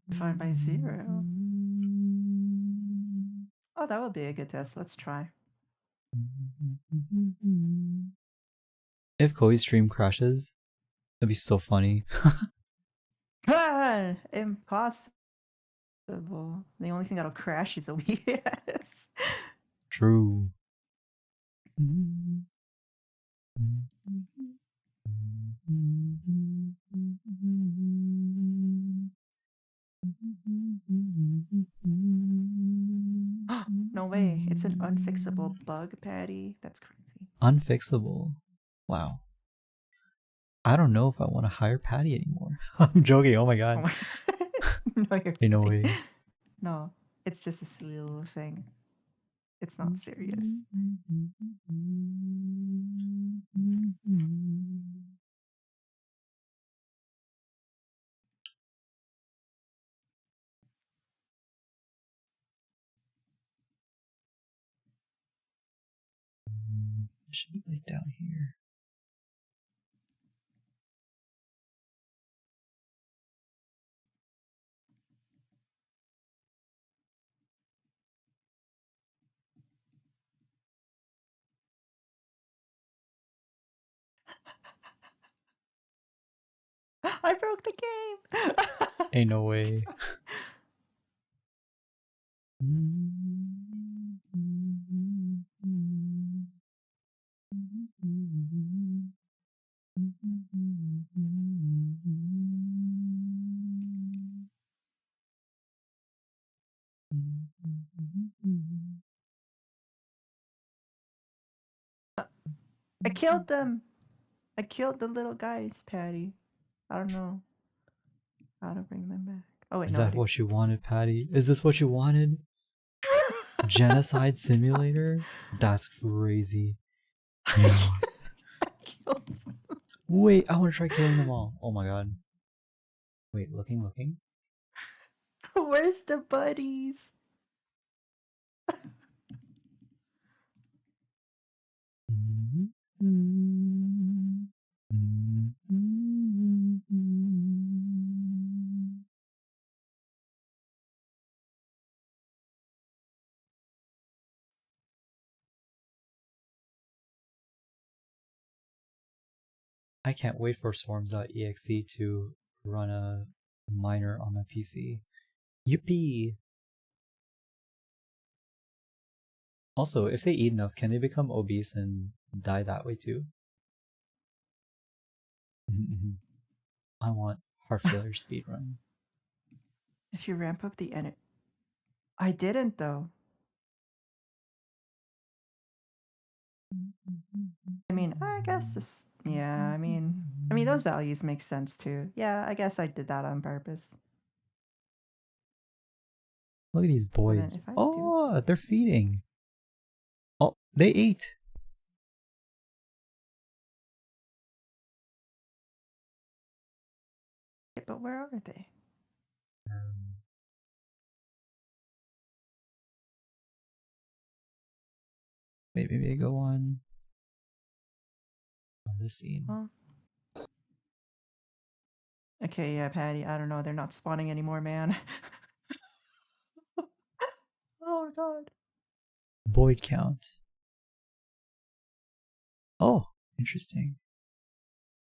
[SPEAKER 2] Divide by 0. Oh, that would be a good test. Let's try.
[SPEAKER 1] If Koi's stream crashes, that'd be so funny.
[SPEAKER 2] Ah, impossible. The only thing that'll crash is OBS.
[SPEAKER 1] True.
[SPEAKER 2] No way. It's an unfixable bug, Patty. That's crazy.
[SPEAKER 1] Unfixable. Wow. I don't know if I want to hire Patty anymore. I'm joking. Oh my
[SPEAKER 2] Oh
[SPEAKER 1] god.
[SPEAKER 2] my No, you're
[SPEAKER 1] Ain't no
[SPEAKER 2] kidding.
[SPEAKER 1] way.
[SPEAKER 2] No, it's just a silly little thing. It's not serious.
[SPEAKER 1] It should be like down here.
[SPEAKER 2] I broke the game.
[SPEAKER 1] Ain't no way.
[SPEAKER 2] I killed them. I killed the little guys, Patty. I don't know how to bring them back. Oh wait,
[SPEAKER 1] Is
[SPEAKER 2] no, I
[SPEAKER 1] that
[SPEAKER 2] do.
[SPEAKER 1] what you wanted, Patty? Is this what you wanted? Genocide simulator? That's crazy. Yeah.
[SPEAKER 2] I killed them.
[SPEAKER 1] Wait, I want to try killing them all. Oh my god. Wait, looking.
[SPEAKER 2] Where's the buddies?
[SPEAKER 1] I can't wait for swarms.exe to run a miner on my PC. Yippee! Also, if they eat enough, can they become obese and die that way too? I want heart failure speedrun.
[SPEAKER 2] If you ramp up the energy, I didn't though. I mean, I guess this. Yeah, I mean, those values make sense too. Yeah, I guess I did that on purpose.
[SPEAKER 1] Look at these
[SPEAKER 2] So then,
[SPEAKER 1] boys.
[SPEAKER 2] if I do,
[SPEAKER 1] Oh, they're feeding. Oh, they ate.
[SPEAKER 2] but where are they?
[SPEAKER 1] Wait, maybe I go on this scene.
[SPEAKER 2] Huh? Okay, yeah, Patty. I don't know. They're not spawning anymore, man. Oh god.
[SPEAKER 1] Void count. Oh, interesting.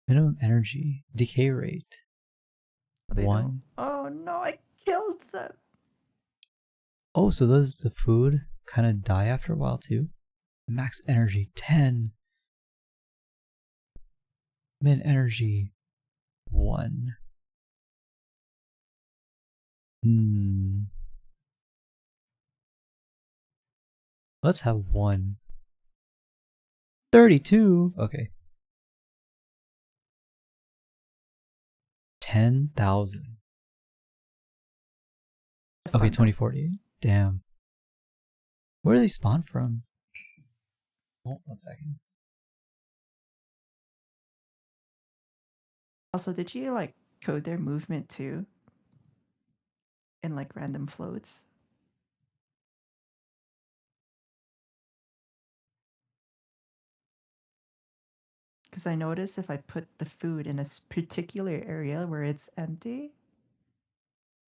[SPEAKER 1] Minimum energy. Decay rate.
[SPEAKER 2] They don't.
[SPEAKER 1] 1.
[SPEAKER 2] Oh no, I killed them.
[SPEAKER 1] Oh, so does the food kind of die after a while too? Max energy 10. Min energy 1. Let's have 1. 32. Okay. 10,000. Okay, 2040. Damn. Where do they spawn from? Oh, 1 second.
[SPEAKER 2] Also, did you like code their movement too? In like random floats? Because I notice if I put the food in a particular area where it's empty,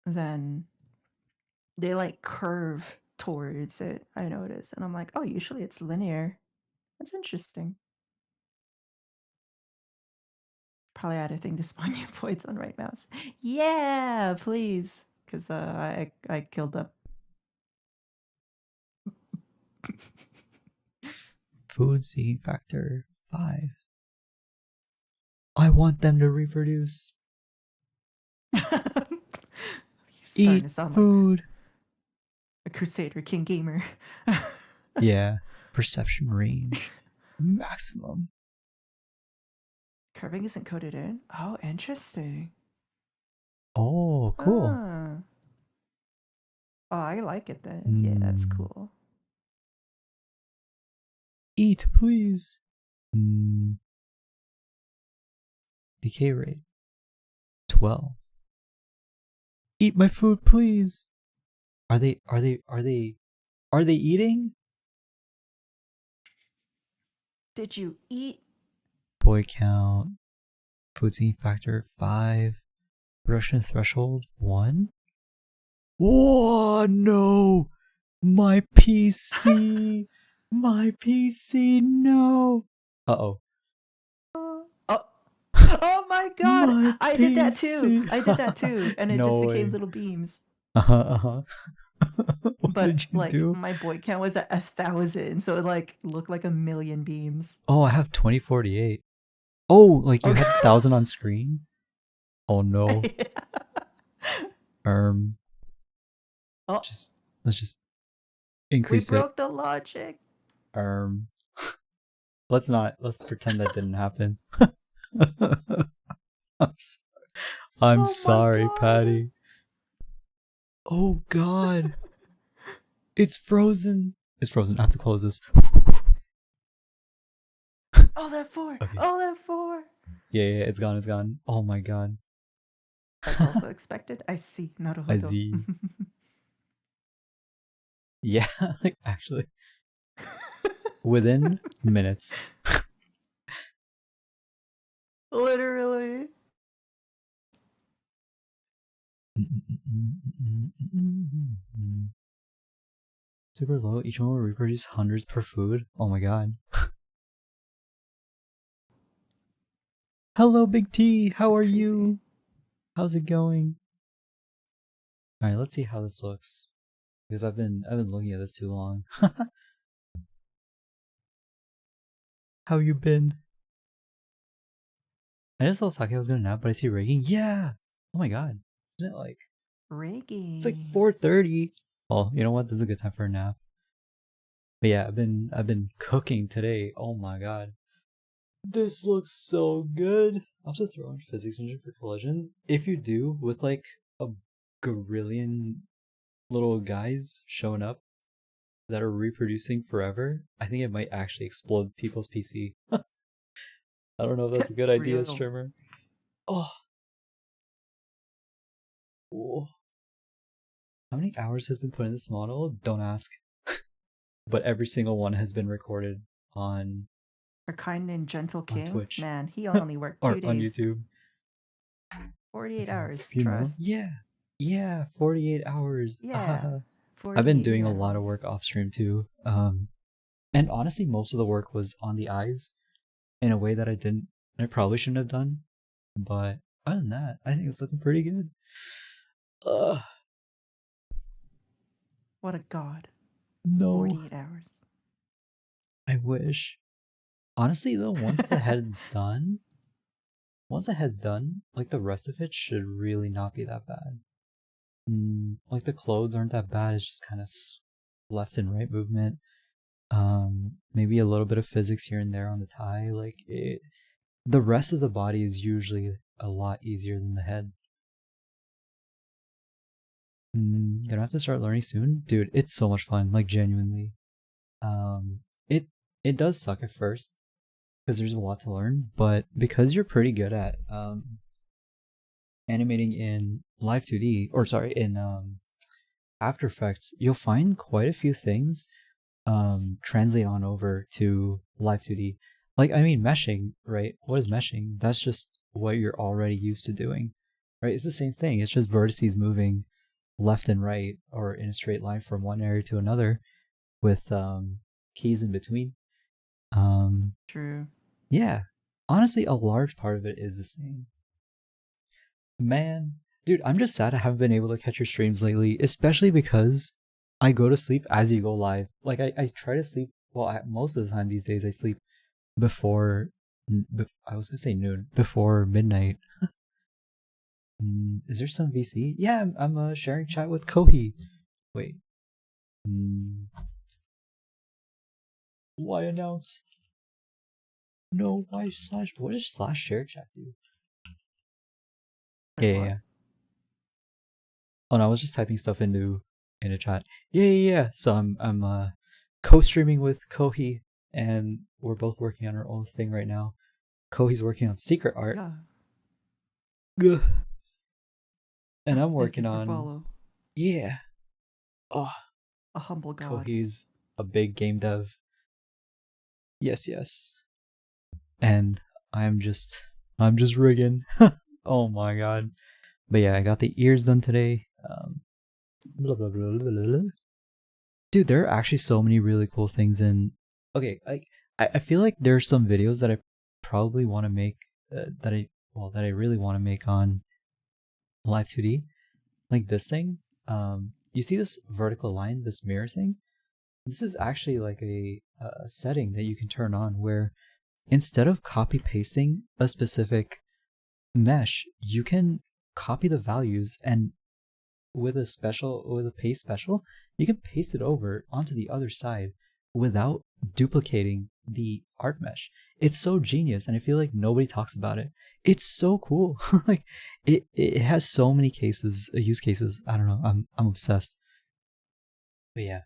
[SPEAKER 2] then they like curve towards it. I notice. And I'm like, oh, usually it's linear. That's interesting. Probably add a thing to spawn new points on right mouse. Yeah, please. Because I killed them.
[SPEAKER 1] Food seeking factor 5. I want them to reproduce.
[SPEAKER 2] You're starting
[SPEAKER 1] Eat
[SPEAKER 2] to sound like
[SPEAKER 1] food.
[SPEAKER 2] a Crusader King gamer.
[SPEAKER 1] Yeah. Perception range. Maximum.
[SPEAKER 2] Curving isn't coded in? Oh, interesting.
[SPEAKER 1] Oh, cool.
[SPEAKER 2] Ah. Oh, I like it then. Yeah, that's cool.
[SPEAKER 1] Eat, please. Decay rate 12. Eat my food, please. Are they eating?
[SPEAKER 2] Did you eat?
[SPEAKER 1] Boy count. Poutine factor 5. Russian threshold 1. Whoa, no! My PC! My PC, no! Uh-oh.
[SPEAKER 2] Oh, oh my god!
[SPEAKER 1] My
[SPEAKER 2] I did that too.
[SPEAKER 1] PC!
[SPEAKER 2] I did that too, and it
[SPEAKER 1] No
[SPEAKER 2] just became
[SPEAKER 1] way.
[SPEAKER 2] little beams.
[SPEAKER 1] Uh-huh, uh-huh. What
[SPEAKER 2] But
[SPEAKER 1] did you
[SPEAKER 2] like
[SPEAKER 1] do?
[SPEAKER 2] my boy count was at 1,000, so it like looked like a million beams.
[SPEAKER 1] Oh, I have 2048. Oh, like you
[SPEAKER 2] Okay.
[SPEAKER 1] had 1,000 on screen? Oh no. Um,
[SPEAKER 2] Oh,
[SPEAKER 1] just let's just
[SPEAKER 2] we
[SPEAKER 1] increase it.
[SPEAKER 2] broke the logic.
[SPEAKER 1] Um, let's not. Let's pretend that didn't happen. I'm, s- I'm
[SPEAKER 2] Oh my
[SPEAKER 1] sorry,
[SPEAKER 2] god.
[SPEAKER 1] Patty. Oh God, it's frozen. It's frozen. I have to close this.
[SPEAKER 2] Oh, that 4.
[SPEAKER 1] Okay.
[SPEAKER 2] Oh, that 4.
[SPEAKER 1] Yeah, yeah, it's gone. It's gone. Oh my God.
[SPEAKER 2] As also expected, I see.
[SPEAKER 1] I
[SPEAKER 2] Naruhodo.
[SPEAKER 1] see. Yeah, like actually, within minutes.
[SPEAKER 2] Literally.
[SPEAKER 1] Super low. Each one will reproduce hundreds per food. Oh my God. Hello, Big T. How
[SPEAKER 2] That's
[SPEAKER 1] are
[SPEAKER 2] crazy.
[SPEAKER 1] you? How's it going? All right, let's see how this looks because I've been looking at this too long. How you been? I just saw Saki was gonna nap, but I see raking. Yeah. Oh my God. Isn't it like it's like
[SPEAKER 2] Reiki.
[SPEAKER 1] 4:30? Well, you know what? This is a good time for a nap. But yeah, I've been cooking today. Oh my God. This looks so good. I'll just throw in physics engine for collisions. If you do, with like a gazillion little guys showing up that are reproducing forever, I think it might actually explode people's PC. I don't know if that's a good idea,
[SPEAKER 2] Real.
[SPEAKER 1] streamer. Oh, whoa. How many hours has been put in this model? Don't ask. But every single one has been recorded on
[SPEAKER 2] Our kind and gentle
[SPEAKER 1] on
[SPEAKER 2] king.
[SPEAKER 1] Twitch
[SPEAKER 2] Man, he only worked
[SPEAKER 1] or
[SPEAKER 2] 2
[SPEAKER 1] on
[SPEAKER 2] days.
[SPEAKER 1] YouTube.
[SPEAKER 2] 48
[SPEAKER 1] Okay,
[SPEAKER 2] hours.
[SPEAKER 1] few more.
[SPEAKER 2] Trust.
[SPEAKER 1] Yeah, yeah, 48 hours.
[SPEAKER 2] Yeah.
[SPEAKER 1] I've been
[SPEAKER 2] 48
[SPEAKER 1] doing a lot of
[SPEAKER 2] hours.
[SPEAKER 1] work off stream too. And honestly, most of the work was on the eyes in a way that I probably shouldn't have done. But other than that, I think it's looking pretty good. Uh,
[SPEAKER 2] What a god.
[SPEAKER 1] no,
[SPEAKER 2] 48 hours.
[SPEAKER 1] I wish. Honestly, though, once the head's done, like the rest of it should really not be that bad. Like the clothes aren't that bad. It's just kind of left and right movement. Maybe a little bit of physics here and there on the tie. Like it, the rest of the body is usually a lot easier than the head. Gonna have to start learning soon, dude. It's so much fun, like genuinely. It does suck at first because there's a lot to learn, but because you're pretty good at animating in Live 2D, or sorry, in After Effects, you'll find quite a few things translate on over to Live 2D. Like, I mean, meshing, right? What is meshing? That's just what you're already used to doing, right? It's the same thing. It's just vertices moving left and right or in a straight line from one area to another with keys in between. Um,
[SPEAKER 2] True.
[SPEAKER 1] yeah, honestly, a large part of it is the same. Man, dude, I'm just sad I haven't been able to catch your streams lately, especially because I go to sleep as you go live. Like I try to sleep. Well, most of the time these days I sleep before. I was gonna say noon before midnight. Is there some VC? Yeah, I'm sharing chat with Kohi. Wait. Mm, why announce? No, why slash? What does slash share chat do?
[SPEAKER 2] Wait,
[SPEAKER 1] Yeah, yeah,
[SPEAKER 2] what?
[SPEAKER 1] yeah. Oh no, I was just typing stuff into chat. Yeah, yeah, yeah. So I'm co-streaming with Kohi, and we're both working on our own thing right now. Kohi's working on secret art,
[SPEAKER 2] Yeah.
[SPEAKER 1] Gah. And I'm
[SPEAKER 2] Thank you
[SPEAKER 1] working
[SPEAKER 2] for
[SPEAKER 1] on
[SPEAKER 2] follow.
[SPEAKER 1] yeah. Oh,
[SPEAKER 2] A humble god.
[SPEAKER 1] Kohi's a big game dev. Yes, yes. and I'm just rigging. Oh my god. But yeah, I got the ears done today. Blah, blah, blah, blah, blah, blah. Dude, there are actually so many really cool things in. Okay, I feel like there's some videos that I probably want to make that I really want to make on Live 2D, like this thing. You see this vertical line, this mirror thing? This is actually like a setting that you can turn on where instead of copy pasting a specific mesh, you can copy the values and with a paste special, you can paste it over onto the other side without duplicating the art mesh. It's so genius, and I feel like nobody talks about it. It's so cool. Like it has so many use cases. I don't know. I'm obsessed. But yeah,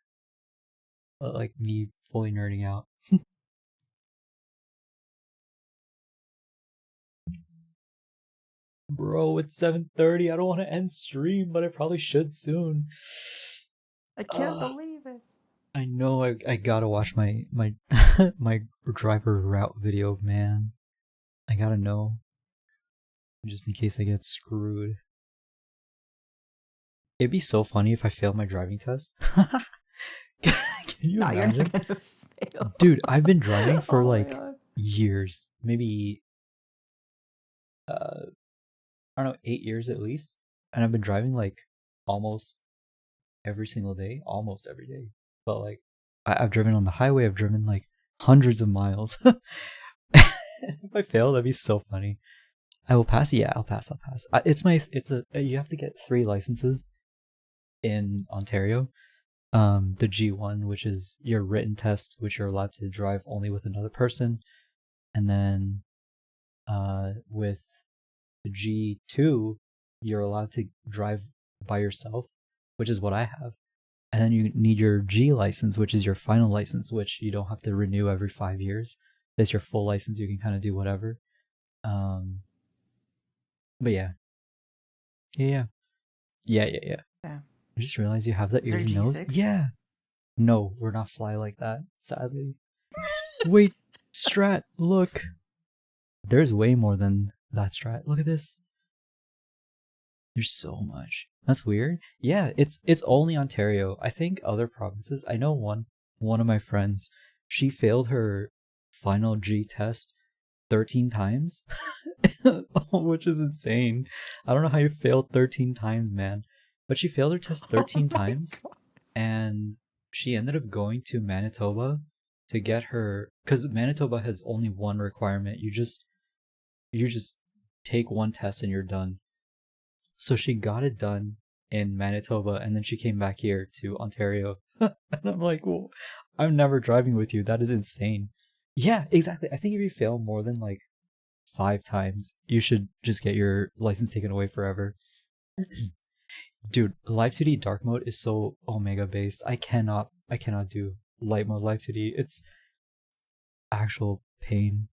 [SPEAKER 1] like me fully nerding out. Bro, it's 7:30. I don't want to end stream, but I probably should soon.
[SPEAKER 2] I can't believe it.
[SPEAKER 1] I know I gotta watch my my driver route video, man. I gotta know. Just in case I get screwed. It'd be so funny if I failed my driving test. Can you
[SPEAKER 2] No, you're
[SPEAKER 1] imagine?
[SPEAKER 2] not gonna fail.
[SPEAKER 1] Dude, I've been driving for
[SPEAKER 2] Oh my
[SPEAKER 1] like
[SPEAKER 2] God.
[SPEAKER 1] years. Maybe I don't know, 8 years at least. And I've been driving like almost every single day. Almost every day. But like I've driven on the highway, I've driven like hundreds of miles. If I fail, that'd be so funny. I will pass. Yeah, I'll pass. You have to get 3 licenses in Ontario. The G1, which is your written test, which you're allowed to drive only with another person, and then with the G2, you're allowed to drive by yourself, which is what I have. And then you need your G license, which is your final license, which you don't have to renew every 5 years. That's your full license. You can kind of do whatever. But yeah. Yeah. Yeah.
[SPEAKER 2] Yeah.
[SPEAKER 1] I just realized you have the
[SPEAKER 2] Is there
[SPEAKER 1] ears
[SPEAKER 2] a
[SPEAKER 1] and nose.
[SPEAKER 2] G6?
[SPEAKER 1] Yeah. No, we're not fly like that, sadly. Wait, Strat, look. There's way more than that Strat. Look at this. There's so much. That's weird. Yeah, it's only Ontario. I think other provinces. I know one of my friends, she failed her final G test 13 times, which is insane. I don't know how you failed 13 times, man. But she failed her test 13
[SPEAKER 2] Oh my
[SPEAKER 1] times,
[SPEAKER 2] God.
[SPEAKER 1] and she ended up going to Manitoba to get her, because Manitoba has only one requirement. You just take one test and you're done. So she got it done in Manitoba, and then she came back here to Ontario. And I'm like, well, I'm never driving with you. That is insane. Yeah, exactly. I think if you fail more than like 5 times, you should just get your license taken away forever. Dude, Live 2D dark mode is so Omega based. I cannot do light mode Live 2D. It's actual pain.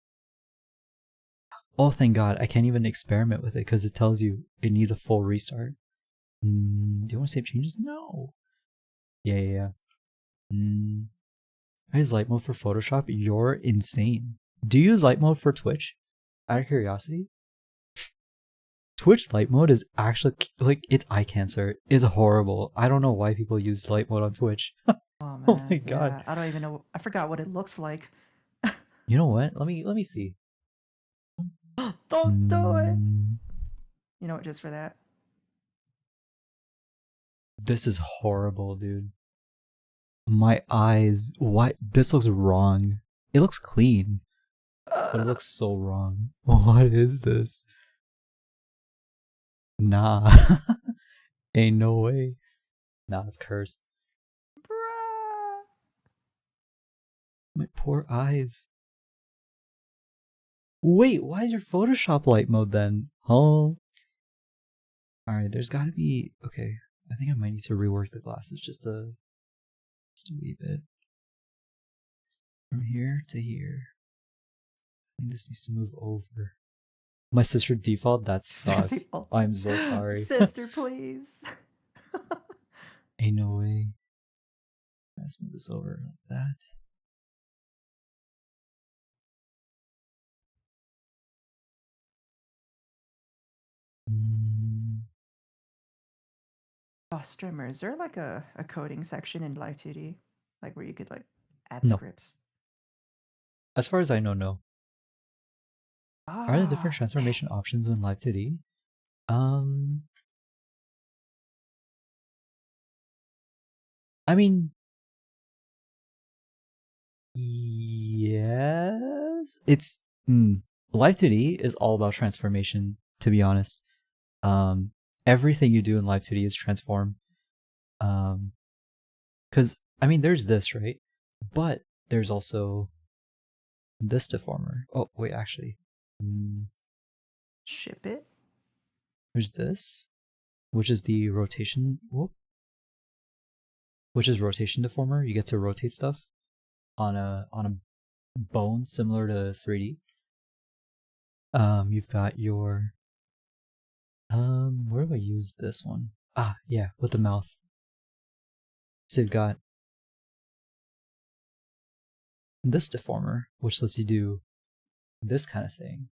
[SPEAKER 1] Oh, thank God, I can't even experiment with it because it tells you it needs a full restart. Do you want to save changes? No. Yeah. I use light mode for Photoshop. You're insane. Do you use light mode for Twitch? Out of curiosity? Twitch light mode is actually like it's eye cancer. It's horrible. I don't know why people use light mode on Twitch.
[SPEAKER 2] Oh
[SPEAKER 1] Oh my
[SPEAKER 2] man,
[SPEAKER 1] god.
[SPEAKER 2] yeah. I don't even know. I forgot what it looks like.
[SPEAKER 1] You know what? Let me see.
[SPEAKER 2] Don't do it.
[SPEAKER 1] Mm,
[SPEAKER 2] You know what? Just for that.
[SPEAKER 1] this is horrible, dude. My eyes. What? This looks wrong. It looks clean, but it looks so wrong. What is this? Nah. Ain't no way. Nah, it's cursed.
[SPEAKER 2] Bruh.
[SPEAKER 1] My poor eyes. Wait, why is your Photoshop light mode then? Oh. Alright, there's gotta be... Okay, I think I might need to rework the glasses just a wee bit. From here to here. I think this needs to move over. My sister default? That sucks. I'm so sorry.
[SPEAKER 2] Sister, please.
[SPEAKER 1] Ain't no way. Let's move this over like that. Mm,
[SPEAKER 2] Oh, streamer, is there like a coding section in Live 2D? Like where you could like add
[SPEAKER 1] no.
[SPEAKER 2] scripts?
[SPEAKER 1] As far as I know, no. Are there different
[SPEAKER 2] Ah, dang.
[SPEAKER 1] transformation options in Live 2D? Um, I mean, yes. Live 2D is all about transformation, to be honest. Um, Everything you do in Live 2D is transform. Um, because I mean, there's this, right? But there's also this deformer. Oh, wait, actually. Mm,
[SPEAKER 2] Ship it?
[SPEAKER 1] there's this, which is the rotation. Whoop, which is rotation deformer. You get to rotate stuff on a bone similar to 3D. You've got your where do I use this one? Ah, yeah, with the mouth. So you've got this deformer, which lets you do this kind of thing.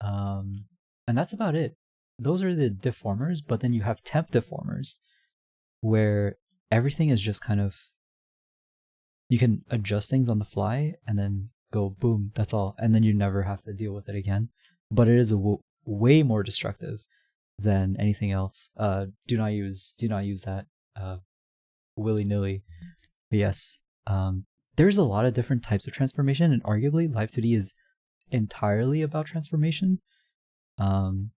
[SPEAKER 1] Um, and that's about it. Those are the deformers, but then you have temp deformers, where everything is just kind of you can adjust things on the fly and then go boom, that's all, and then you never have to deal with it again. But it is way more destructive than anything else. Do not use that willy nilly. But yes, there's a lot of different types of transformation, and arguably Live 2D is entirely about transformation. Um,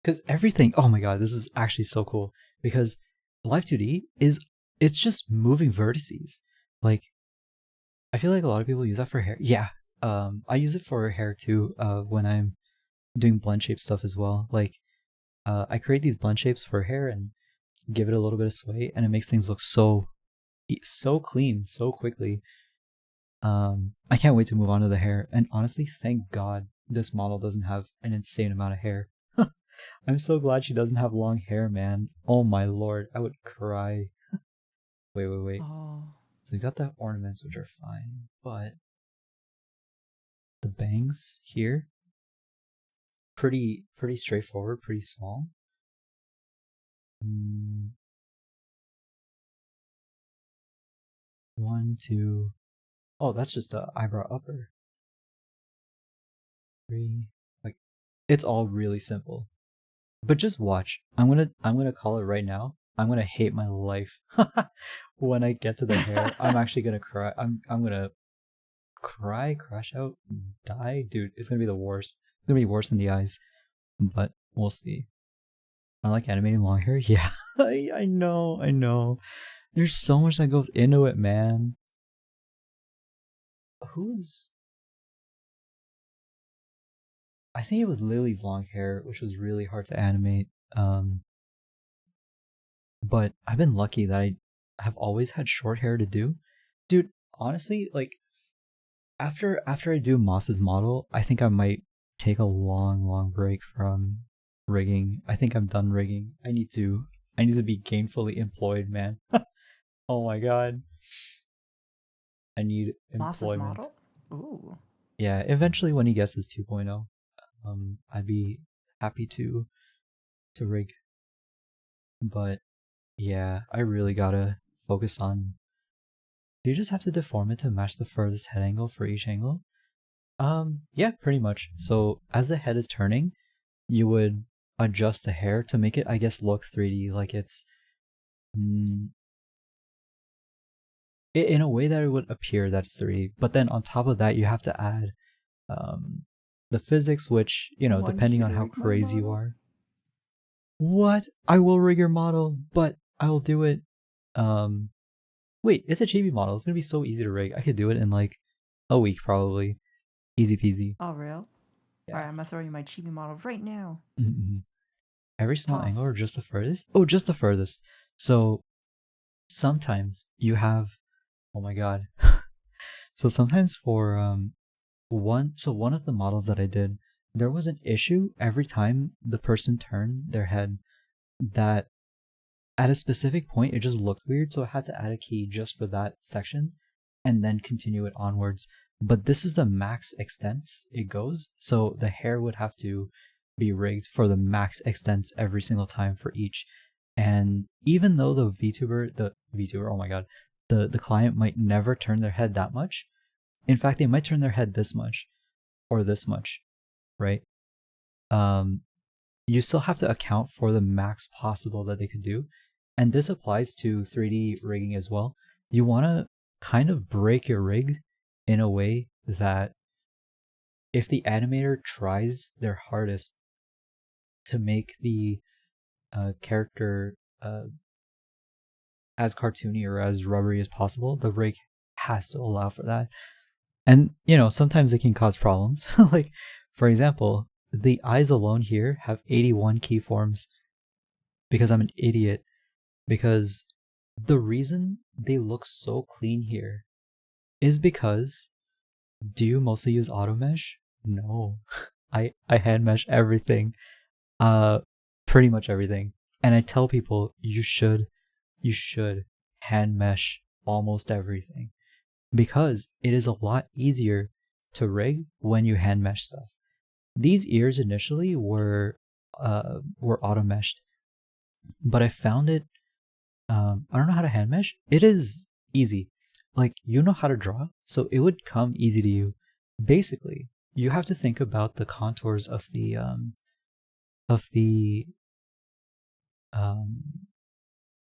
[SPEAKER 1] because everything. Oh my god, this is actually so cool because Live 2D it's just moving vertices. Like I feel like a lot of people use that for hair. Yeah, I use it for hair too. When I'm doing blend shape stuff as well. Like I create these blend shapes for hair and give it a little bit of sway, and it makes things look so clean so quickly. I can't wait to move on to the hair. And honestly, thank God this model doesn't have an insane amount of hair. I'm so glad she doesn't have long hair, man. Oh my lord, I would cry. Wait.
[SPEAKER 2] Oh,
[SPEAKER 1] So we got the ornaments, which are fine, but the bangs here, pretty straightforward, pretty small. Mm, one, two. Oh, that's just a eyebrow upper. Three. Like, it's all really simple. But just watch. I'm gonna call it right now. I'm gonna hate my life when I get to the hair. I'm actually gonna cry. I'm gonna cry, crash out, die, dude. It's gonna be the worst. It's gonna be worse than the eyes, but we'll see. I like animating long hair. Yeah, I know. There's so much that goes into it, man. Who's? I think it was Lily's long hair, which was really hard to animate. But I've been lucky that I have always had short hair to do. Dude, honestly, like after I do Moss's model, I think I might take a long break from rigging. I think I'm done rigging. I need to be gainfully employed, man. Oh my god. I need
[SPEAKER 2] Moss's
[SPEAKER 1] employment.
[SPEAKER 2] model? Ooh.
[SPEAKER 1] Yeah, eventually when he gets his 2.0, I'd be happy to rig. But yeah, I really gotta focus on. Do you just have to deform it to match the furthest head angle for each angle? Yeah, pretty much. So as the head is turning, you would adjust the hair to make it, I guess, look 3D, like it's mm, in a way that it would appear that's 3D. But then on top of that, you have to add um, the physics, which
[SPEAKER 2] I want
[SPEAKER 1] depending
[SPEAKER 2] you
[SPEAKER 1] on
[SPEAKER 2] to
[SPEAKER 1] how
[SPEAKER 2] rig my
[SPEAKER 1] crazy you
[SPEAKER 2] model.
[SPEAKER 1] are. What? I will rig your model, but I will do it. Um, Wait, it's a chibi model. It's gonna be so easy to rig. I could do it in like a week, probably. Easy peasy.
[SPEAKER 2] Oh, real?
[SPEAKER 1] Yeah.
[SPEAKER 2] Alright, I'm gonna throw you my chibi model right now.
[SPEAKER 1] Mm-hmm. Every small angle or
[SPEAKER 2] Toss.
[SPEAKER 1] just the furthest? Oh, just the furthest. So sometimes you have, oh my god. So sometimes for one of the models that I did, there was an issue every time the person turned their head that at a specific point it just looked weird, so I had to add a key just for that section and then continue it onwards. but this is the max extent it goes. So the hair would have to be rigged for the max extent every single time for each. And even though the VTuber, oh my god, the client might never turn their head that much. In fact, they might turn their head this much or this much, right? You still have to account for the max possible that they could do. And this applies to 3D rigging as well. You want to kind of break your rig in a way that if the animator tries their hardest to make the character as cartoony or as rubbery as possible, the rig has to allow for that. And, sometimes it can cause problems. Like, for example, the eyes alone here have 81 keyforms because I'm an idiot. Because the reason they look so clean here is because, do you mostly use auto mesh? No. I hand mesh everything. Pretty much everything. And I tell people you should hand mesh almost everything, because it is a lot easier to rig when you hand mesh stuff. These ears initially were auto meshed, but I found it. I don't know how to hand mesh. It is easy. Like, you know how to draw, so it would come easy to you. Basically, you have to think about the contours of the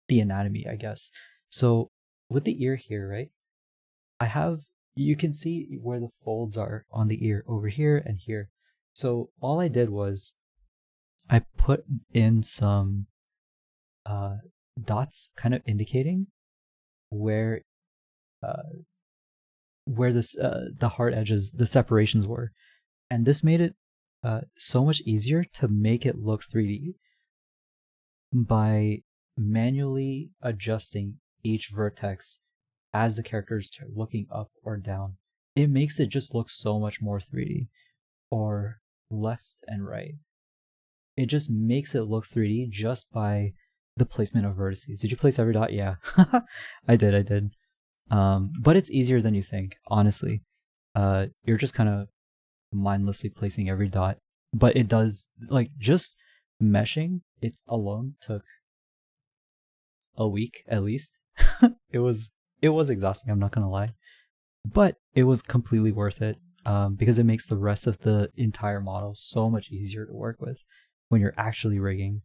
[SPEAKER 1] anatomy, I guess. So with the ear here, right? You can see where the folds are on the ear over here and here. So all I did was I put in some dots kind of indicating where this the hard edges, the separations were. And this made it so much easier to make it look 3D by manually adjusting each vertex as the character is looking up or down. It makes it just look so much more 3D, or left and right. It just makes it look 3D just by the placement of vertices. Did you place every dot? Yeah. I did. But it's easier than you think, honestly. You're just kind of mindlessly placing every dot. But it does, like, just meshing it alone took a week at least. It was exhausting, I'm not gonna lie. But it was completely worth it, because it makes the rest of the entire model so much easier to work with when you're actually rigging.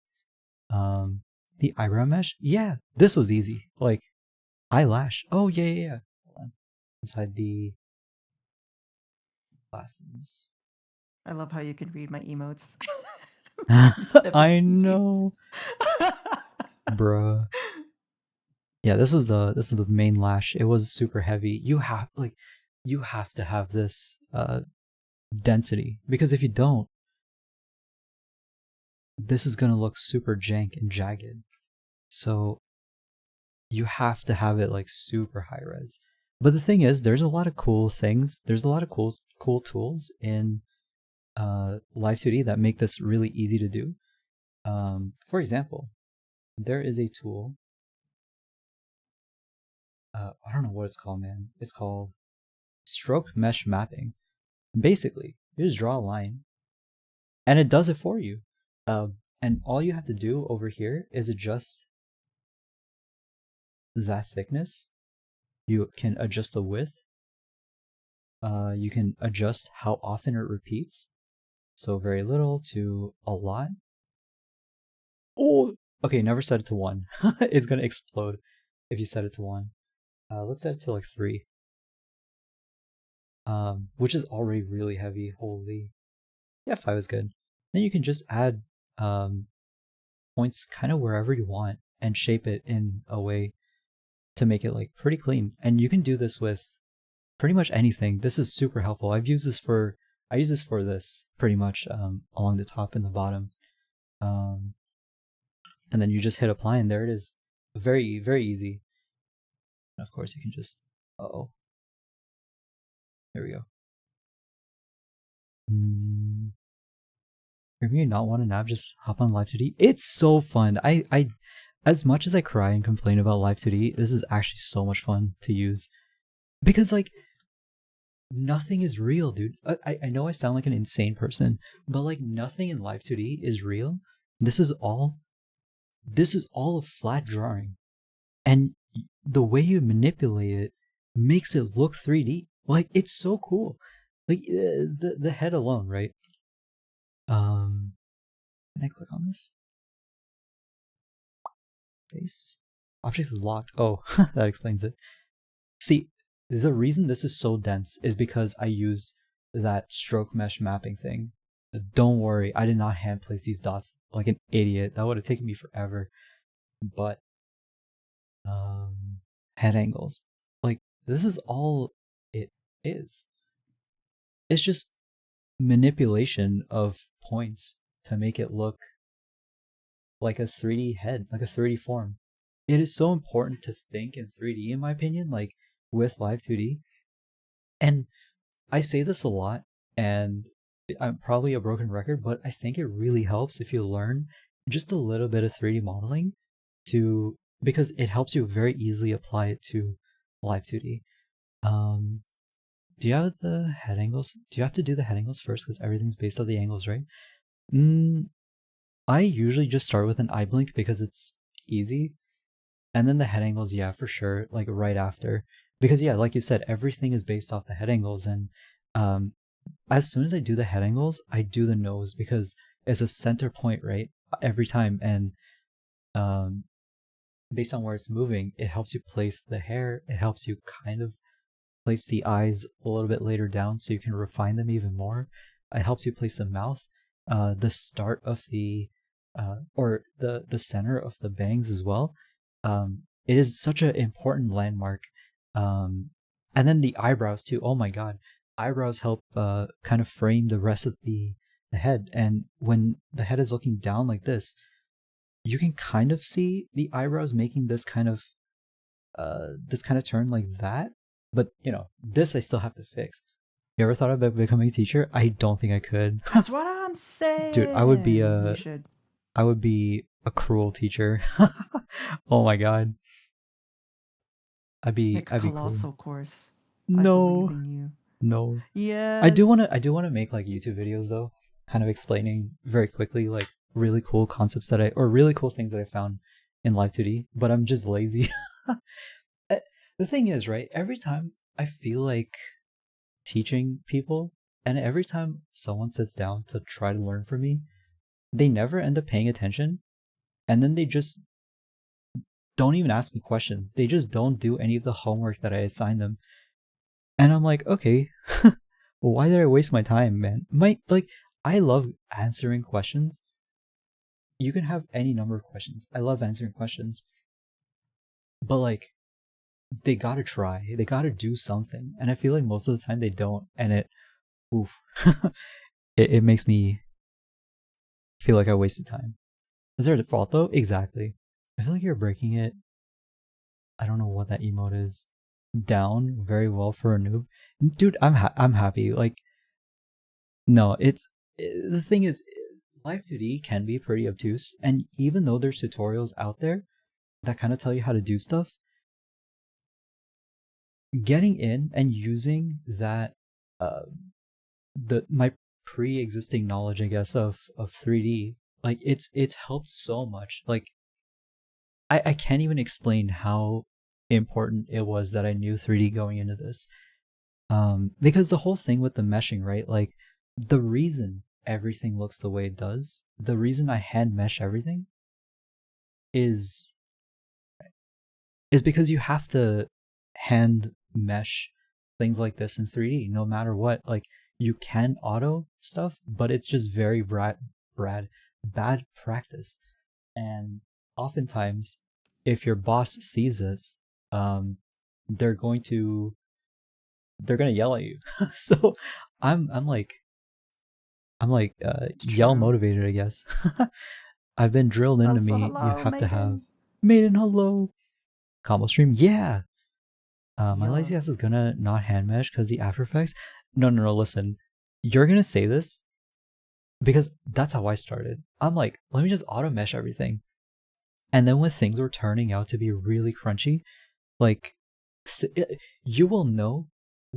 [SPEAKER 1] The eyebrow mesh, yeah, this was easy. Like, eyelash, oh yeah. Hold on. Inside the glasses.
[SPEAKER 2] I love how you can read my emotes.
[SPEAKER 1] I know. Bruh. Yeah, this is the main lash. It was super heavy. You have to have this density, because if you don't, this is gonna look super jank and jagged. So you have to have it like super high res. But the thing is, there's a lot of cool things. There's a lot of cool tools in Live 2D that make this really easy to do. For example, there is a tool. I don't know what it's called, man. It's called stroke mesh mapping. Basically, you just draw a line, and it does it for you. And all you have to do over here is adjust that thickness. You can adjust the width. You can adjust how often it repeats. So very little to a lot. Oh, okay, never set it to 1. It's gonna explode if you set it to 1. Let's set it to like 3. Which is already really heavy. Holy. Yeah, 5 is good. Then you can just add points kind of wherever you want and shape it in a way to make it like pretty clean. And you can do this with pretty much anything. This is super helpful. I use this for this pretty much along the top and the bottom. And then you just hit apply, and there it is. Very, very easy. And of course, you can just... Uh-oh. There we go. If you not want to nap, just hop on Live 2D. It's so fun. I as much as I cry and complain about Live 2D, this is actually so much fun to use. Because, like, nothing is real, dude. I know I sound like an insane person, but like nothing in Live 2D is real. This is all this is all a flat drawing, and the way you manipulate it makes it look 3D. Like it's so cool. Like the head alone, right? Can I click on this? Face. Object is locked. Oh, that explains it. See, the reason this is so dense is because I used that stroke mesh mapping thing. Don't worry, I did not hand place these dots like an idiot. That would have taken me forever. But head angles. Like this is all it is. It's just manipulation of points to make it look like a 3D head, like a 3D form. It is so important to think in 3D, in my opinion, like with Live 2D. And I say this a lot, and I'm probably a broken record, but I think it really helps if you learn just a little bit of 3D modeling to because it helps you very easily apply it to Live 2D. Do you have the head angles? Do you have to do the head angles first because everything's based on the angles, right? I usually just start with an eye blink because it's easy. And then the head angles, yeah, for sure, like right after. Because yeah, like you said, everything is based off the head angles. And as soon as I do the head angles, I do the nose because it's a center point, right? Every time. And based on where it's moving, it helps you place the hair. It helps you kind of place the eyes a little bit later down so you can refine them even more. It helps you place the mouth. The start of the or the center of the bangs as well. It is such an important landmark. And then the eyebrows too. Oh my god, eyebrows help kind of frame the rest of the head. And when the head is looking down like this, you can kind of see the eyebrows making this kind of turn like that. But you know, this I still have to fix. You ever thought about becoming a teacher? I don't think I could.
[SPEAKER 2] That's what I'm saying.
[SPEAKER 1] Dude,
[SPEAKER 2] You should.
[SPEAKER 1] I would be a cruel teacher. Oh my god.
[SPEAKER 2] Make a
[SPEAKER 1] I'd be cruel.
[SPEAKER 2] colossal course. I believe
[SPEAKER 1] No.
[SPEAKER 2] in you.
[SPEAKER 1] No.
[SPEAKER 2] Yes.
[SPEAKER 1] I do wanna make like YouTube videos though, kind of explaining very quickly like really cool concepts that I or really cool things that I found in Live 2D, but I'm just lazy. The thing is, right, every time I feel like teaching people, and every time someone sits down to try to learn from me, they never end up paying attention, and then they just don't even ask me questions. They just don't do any of the homework that I assign them. And I'm like, okay, well, why did I waste my time, man? I love answering questions. You can have any number of questions. I love answering questions. But like they gotta try. They gotta do something. And I feel like most of the time they don't, and oof. It makes me feel like I wasted time. Is there a default though? Exactly. I feel like you're breaking it. I don't know what that emote is. Down very well for a noob. Dude, I'm happy. Like, no, the thing is, Live 2D can be pretty obtuse, and even though there's tutorials out there that kind of tell you how to do stuff, getting in and using that, my pre-existing knowledge, I guess, of 3D, like it's helped so much. Like, I can't even explain how important it was that I knew 3D going into this. Because the whole thing with the meshing, right? Like the reason everything looks the way it does, the reason I hand mesh everything is because you have to hand mesh things like this in 3D no matter what. Like you can auto stuff, but it's just very bad practice. And oftentimes if your boss sees this, they're going to yell at you. So I'm like yell
[SPEAKER 2] True.
[SPEAKER 1] motivated, I guess. I've been drilled into
[SPEAKER 2] Also,
[SPEAKER 1] me. You
[SPEAKER 2] hello,
[SPEAKER 1] have to have
[SPEAKER 2] Megan.
[SPEAKER 1] Maiden hello combo stream. Yeah. My lazy
[SPEAKER 2] Yeah.
[SPEAKER 1] ass is gonna not hand mesh because the After Effects. No. Listen, you're gonna say this because that's how I started. I'm like, let me just auto mesh everything, and then when things were turning out to be really crunchy, like you will know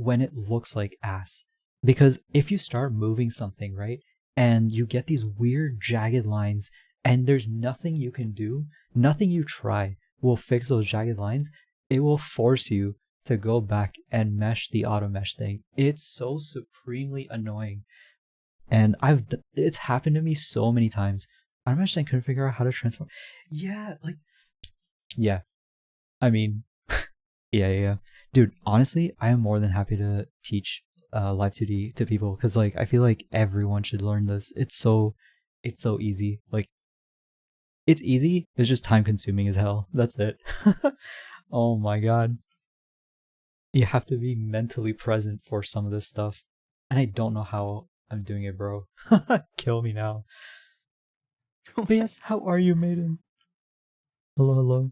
[SPEAKER 1] when it looks like ass. Because if you start moving something, right, and you get these weird jagged lines, and there's nothing you can do, nothing you try will fix those jagged lines, it will force you to go back and mesh the auto mesh thing. It's so supremely annoying. And it's happened to me so many times. I actually couldn't figure out how to transform. Yeah, like, yeah. I mean, yeah. Dude, honestly, I am more than happy to teach Live 2D to people because, like, I feel like everyone should learn this. It's so easy. Like, it's easy. It's just time consuming as hell. That's it. Oh my god. You have to be mentally present for some of this stuff. And I don't know how I'm doing it, bro. Kill me now. But yes, how are you, maiden? Hello, hello.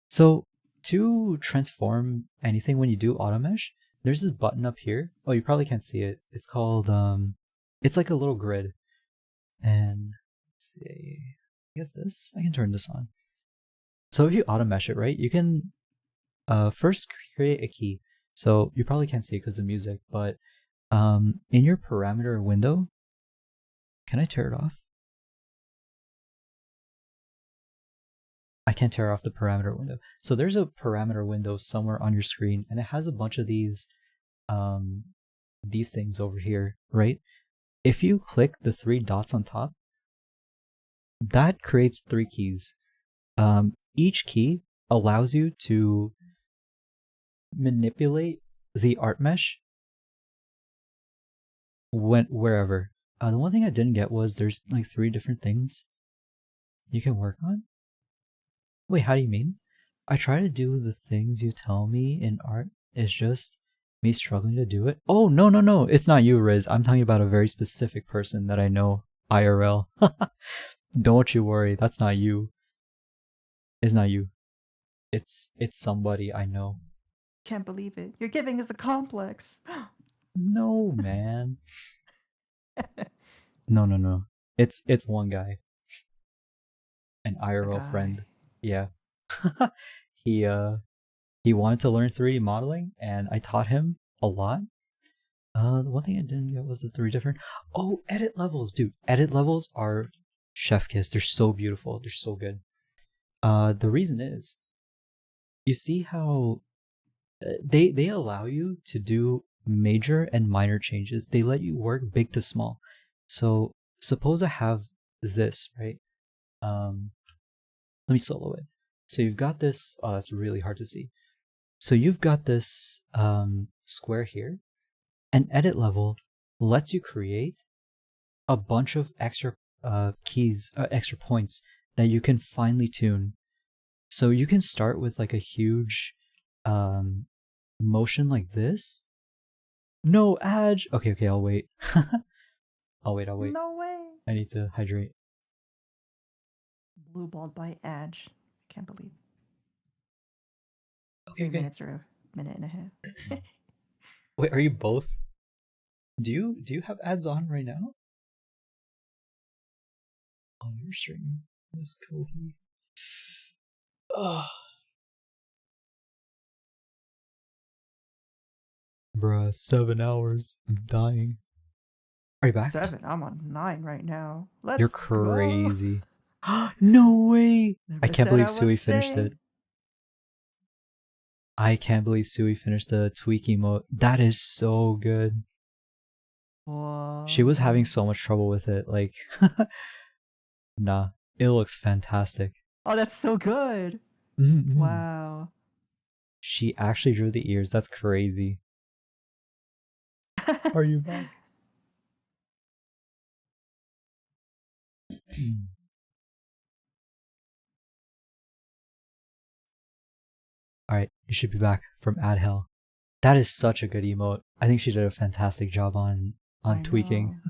[SPEAKER 1] So to transform anything when you do auto mesh, there's this button up here. Oh, you probably can't see it. It's called it's like a little grid. And let's see. I guess I can turn this on. So if you auto mesh it, right, you can first create a key. So you probably can't see it because of music, but in your parameter window, can I tear it off? I can't tear off the parameter window. So there's a parameter window somewhere on your screen, and it has a bunch of these things over here, right? If you click the 3 dots on top, that creates 3 keys. Each key allows you to manipulate the art mesh wherever. The one thing I didn't get was there's like 3 different things you can work on. Wait, how do you mean? I try to do the things you tell me in art. It's just me struggling to do it. Oh, no. It's not you, Riz. I'm talking about a very specific person that I know IRL. Don't you worry. That's not you. It's not you. It's somebody I know.
[SPEAKER 2] Can't believe it. You're giving us a complex.
[SPEAKER 1] No, man. No. It's one guy. An IRL friend. Yeah. He wanted to learn 3D modeling, and I taught him a lot. The one thing I didn't get was the 3 different... Oh, edit levels, dude. Edit levels are chef kiss. They're so beautiful. They're so good. The reason is, you see how they allow you to do major and minor changes. They let you work big to small. So suppose I have this, right? Let me solo it. So you've got this... Oh, that's really hard to see. So you've got this square here. An edit level lets you create a bunch of extra keys, extra points that you can finely tune. So you can start with like a huge motion like this. No, Adge! Okay, I'll wait. I'll wait.
[SPEAKER 2] No way.
[SPEAKER 1] I need to hydrate.
[SPEAKER 2] Blue balled by Adge. Can't believe.
[SPEAKER 1] Okay.
[SPEAKER 2] Minutes or a minute and a half.
[SPEAKER 1] Wait, are you both? Do you have ads on right now? Oh, you're streaming this 𝐫𝐢𝐠𝐠. Bruh, 7 hours. I'm dying. Are you back?
[SPEAKER 2] 7. I'm on 9 right now.
[SPEAKER 1] You're crazy. No way! I can't believe 𝐫𝐢𝐠𝐠 finished it. I can't believe 𝐫𝐢𝐠𝐠 finished the tweak emote. That is so good.
[SPEAKER 2] Whoa.
[SPEAKER 1] She was having so much trouble with it. Like, nah, it looks fantastic.
[SPEAKER 2] Oh, that's so good.
[SPEAKER 1] Mm-hmm.
[SPEAKER 2] Wow.
[SPEAKER 1] She actually drew the ears. That's crazy. Are you back? Alright, you should be back from Ad Hell. That is such a good emote. I think she did a fantastic job on tweaking.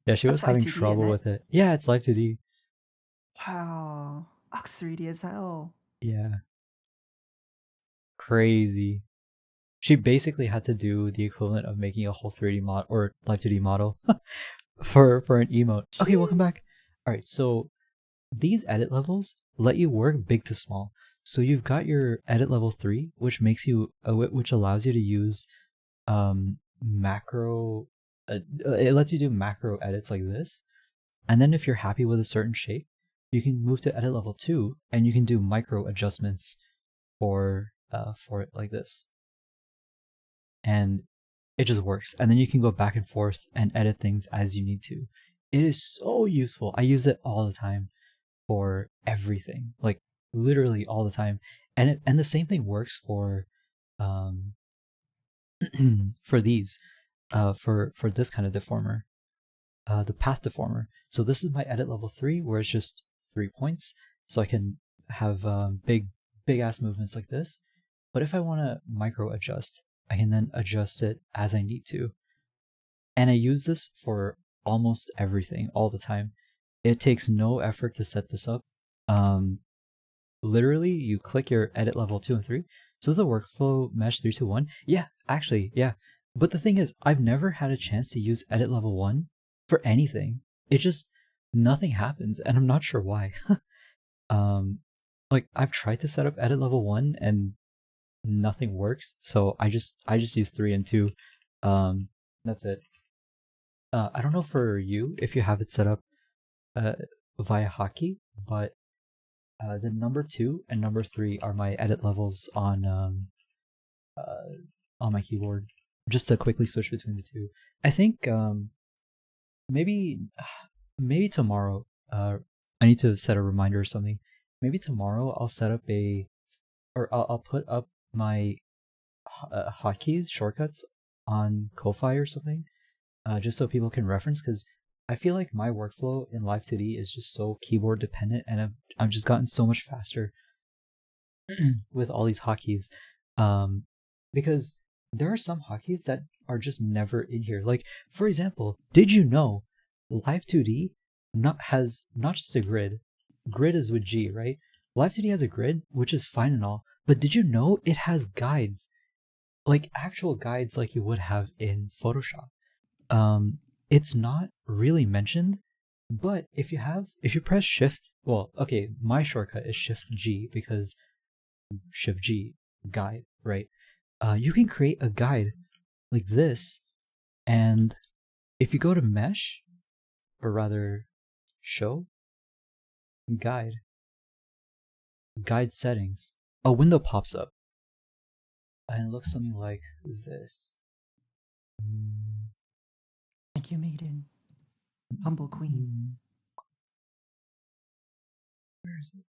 [SPEAKER 1] Yeah, she was having trouble with it. Yeah, it's Live 2D.
[SPEAKER 2] Wow. Ox 3D as hell.
[SPEAKER 1] Yeah. Crazy. She basically had to do the equivalent of making a whole 3D mod or Live 2D model for an emote. Okay, welcome back. Alright, so these edit levels let you work big to small. So you've got your edit level 3, which makes you, which allows you to use macro. It lets you do macro edits like this, and then if you're happy with a certain shape, you can move to edit level 2, and you can do micro adjustments for it like this, and it just works. And then you can go back and forth and edit things as you need to. It is so useful. I use it all the time for everything, like literally all the time. And the same thing works for um for these for this kind of deformer, the path deformer. So this is my edit level 3, where it's just 3 points, so I can have big ass movements like this. But if I want to micro adjust, I can then adjust it as I need to. And I use this for almost everything all the time. It takes no effort to set this up. Literally, you click your edit level 2 and 3. So is a workflow mesh 321? Yeah, actually, yeah. But the thing is, I've never had a chance to use edit level 1 for anything. It just, nothing happens, and I'm not sure why. Like, I've tried to set up edit level 1 and nothing works, so I just use 3 and 2. That's it. I don't know for you if you have it set up via hotkey, but the number 2 and number 3 are my edit levels on my keyboard. Just to quickly switch between the two. I think maybe tomorrow. I need to set a reminder or something. Maybe tomorrow I'll set up I'll put up my hotkeys shortcuts on Ko-Fi or something, just so people can reference, because I feel like my workflow in Live 2D is just so keyboard dependent, and I've just gotten so much faster with all these hotkeys, because there are some hotkeys that are just never in here. Like, for example, did you know Live 2D has not just a grid? Grid is with G, right? Live 2D has a grid, which is fine and all, but did you know it has guides? Like actual guides like you would have in Photoshop. It's not really mentioned, but if you press Shift, well, okay, my shortcut is Shift G because Shift G, guide, right? You can create a guide like this, and if you go to Mesh, or rather Show, Guide Settings, a window pops up, and it looks something like this.
[SPEAKER 2] Thank you, maiden. Humble queen.
[SPEAKER 1] Where is it?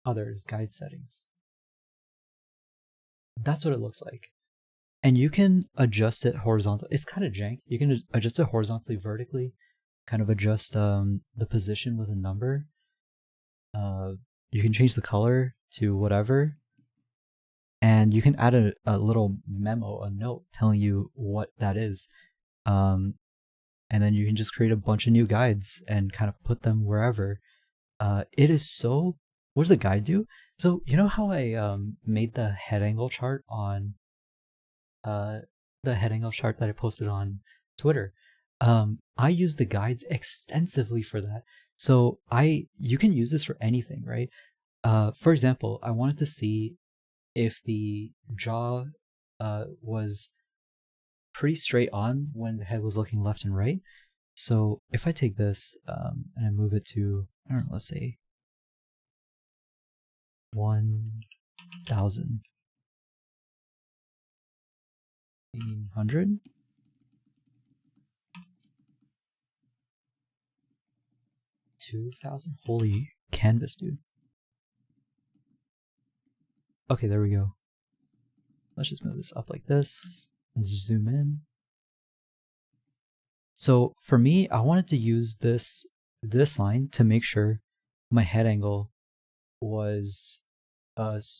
[SPEAKER 1] Oh, there it is, Guide Settings. That's what it looks like. And you can adjust it horizontally. It's kind of jank. You can adjust it horizontally, vertically, kind of adjust the position with a number. You can change the color to whatever. And you can add a little memo, a note telling you what that is. And then you can just create a bunch of new guides and kind of put them wherever. It is so... What does the guide do? So, you know how I made the head angle chart on... the head angle chart that I posted on Twitter? I use the guides extensively for that. So you can use this for anything, right? For example, I wanted to see if the jaw was pretty straight on when the head was looking left and right. So if I take this and I move it to, I don't know, let's say 1,000, 1,800, 2,000. Holy canvas, dude. Okay, there we go. Let's just move this up like this. Let's zoom in. So for me, I wanted to use this line to make sure my head angle was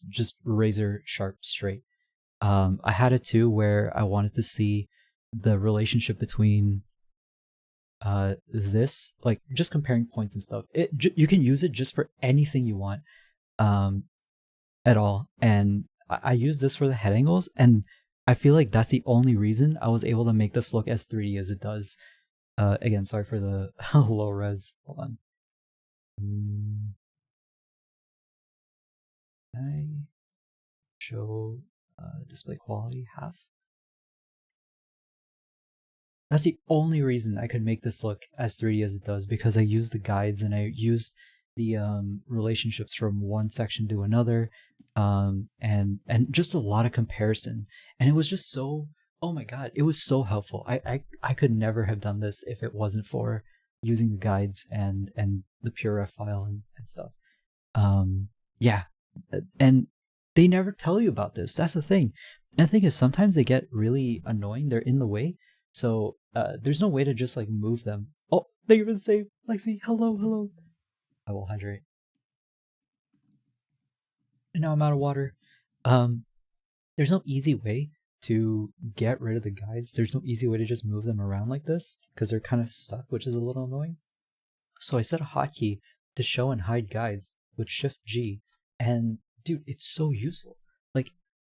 [SPEAKER 1] just razor sharp straight. I had it too where I wanted to see the relationship between this, like just comparing points and stuff. You can use it just for anything you want at all. And I use this for the head angles, and I feel like that's the only reason I was able to make this look as 3D as it does. Again, sorry for the low res. Hold on. Can I show display quality half? That's the only reason I could make this look as 3D as it does, because I used the guides and I used the relationships from one section to another, and just a lot of comparison, and it was just so, oh my god, it was so helpful. I could never have done this if it wasn't for using the guides and the puref file and stuff. Yeah, and they never tell you about this. That's the thing. And the thing is, sometimes they get really annoying. They're in the way, so there's no way to just like move them. Oh, thank you for the save, Lexi. Hello, hello. I will hydrate. And now I'm out of water. Um, there's no easy way to get rid of the guides. There's no easy way to just move them around like this because they're kind of stuck, which is a little annoying. So I set a hotkey to show and hide guides with Shift G, and dude, it's so useful. Like,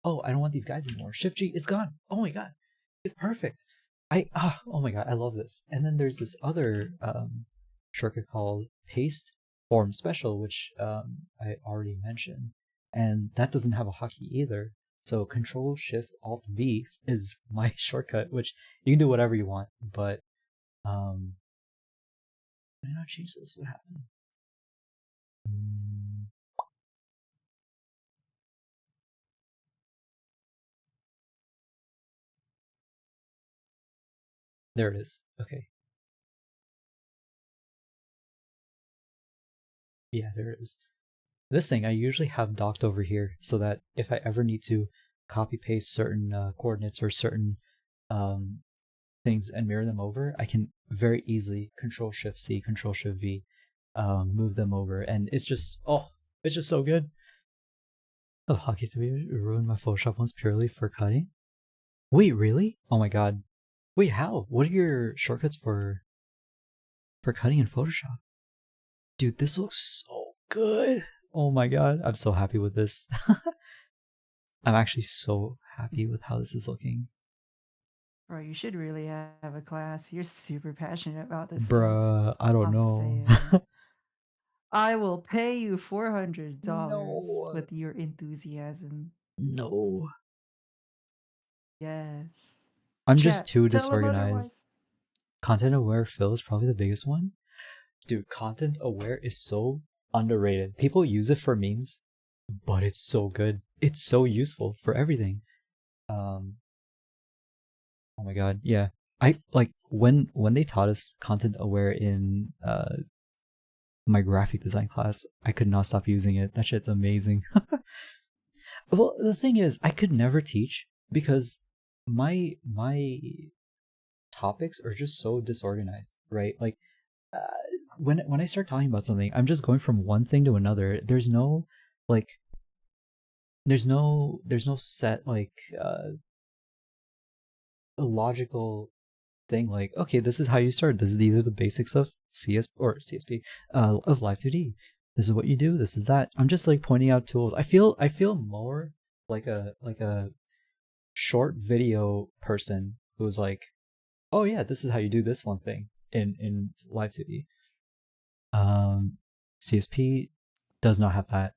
[SPEAKER 1] oh, I don't want these guides anymore. Shift G, it's gone. Oh my god, it's perfect. Oh my god, I love this. And then there's this other shortcut called Paste Form Special, which I already mentioned, and that doesn't have a hotkey either. So Control Shift Alt V is my shortcut, which you can do whatever you want, but did I not change this? What happened? There it is. Okay. Yeah, there it is. This thing I usually have docked over here so that if I ever need to copy paste certain coordinates or certain things and mirror them over, I can very easily Control Shift C, Control Shift V, move them over, and it's just so good. Oh, hockey to ruined my Photoshop once purely for cutting. Wait, really? Oh my god. Wait, how? What are your shortcuts for cutting in Photoshop? Dude, this looks so good. Oh my god, I'm so happy with this. I'm actually so happy with how this is looking.
[SPEAKER 2] Bro, you should really have a class. You're super passionate about this stuff.
[SPEAKER 1] Bruh, I don't
[SPEAKER 2] I'm
[SPEAKER 1] know.
[SPEAKER 2] saying. I will pay you $400
[SPEAKER 1] No.
[SPEAKER 2] with your enthusiasm.
[SPEAKER 1] No.
[SPEAKER 2] Yes.
[SPEAKER 1] I'm just
[SPEAKER 2] Chat,
[SPEAKER 1] too
[SPEAKER 2] tell them
[SPEAKER 1] disorganized.
[SPEAKER 2] otherwise.
[SPEAKER 1] Content aware fill is probably the biggest one. Dude, content aware is so underrated. People use it for memes, but it's so good. It's so useful for everything. Um, oh my god, yeah. I like when they taught us content aware in my graphic design class, I could not stop using it. That shit's amazing. Well, the thing is, I could never teach because my topics are just so disorganized, right? Like uh, when I start talking about something, I'm just going from one thing to another. There's no like there's no set like a logical thing like, okay, this is how you start. These are the basics of CS or CSP of Live 2D. This is what you do. This is that. I'm just like pointing out tools. I feel more like a short video person who's like, oh yeah, this is how you do this one thing in Live 2D. CSP does not have that.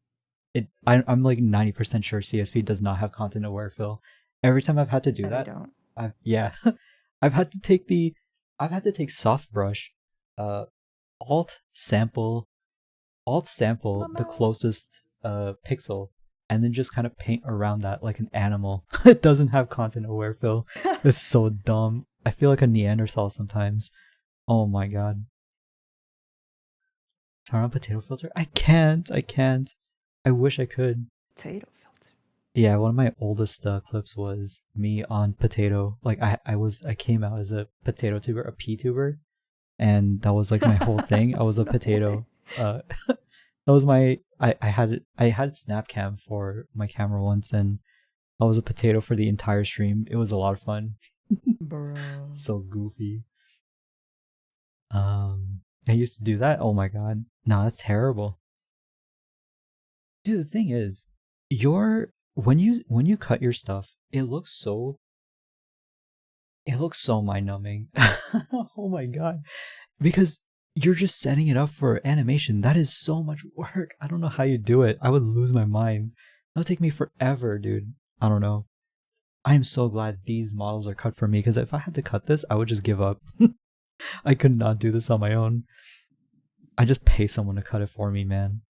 [SPEAKER 1] I'm like 90% sure CSP does not have content aware fill. Every time I've had to do
[SPEAKER 2] Yeah, they
[SPEAKER 1] that,
[SPEAKER 2] don't.
[SPEAKER 1] yeah, I've had to take soft brush, uh, alt sample the closest pixel, and then just kind of paint around that like an animal. It doesn't have content aware fill. It's so dumb. I feel like a Neanderthal sometimes. Oh my god. Turn on potato filter? I can't. I wish I could.
[SPEAKER 2] Potato filter.
[SPEAKER 1] Yeah, one of my oldest clips was me on potato. Like I came out as a potato tuber, a pea tuber, and that was like my whole thing. I was a
[SPEAKER 2] No
[SPEAKER 1] potato.
[SPEAKER 2] way.
[SPEAKER 1] That was my I had Snapcam for my camera once, and I was a potato for the entire stream. It was a lot of fun.
[SPEAKER 2] Bro.
[SPEAKER 1] So goofy. I used to do that. Oh my god. No, that's terrible. Dude, the thing is, your when you cut your stuff, it looks so mind numbing. Oh my god. Because you're just setting it up for animation. That is so much work. I don't know how you do it. I would lose my mind. That would take me forever, dude. I don't know. I am so glad these models are cut for me, because if I had to cut this, I would just give up. I could not do this on my own. I just pay someone to cut it for me, man.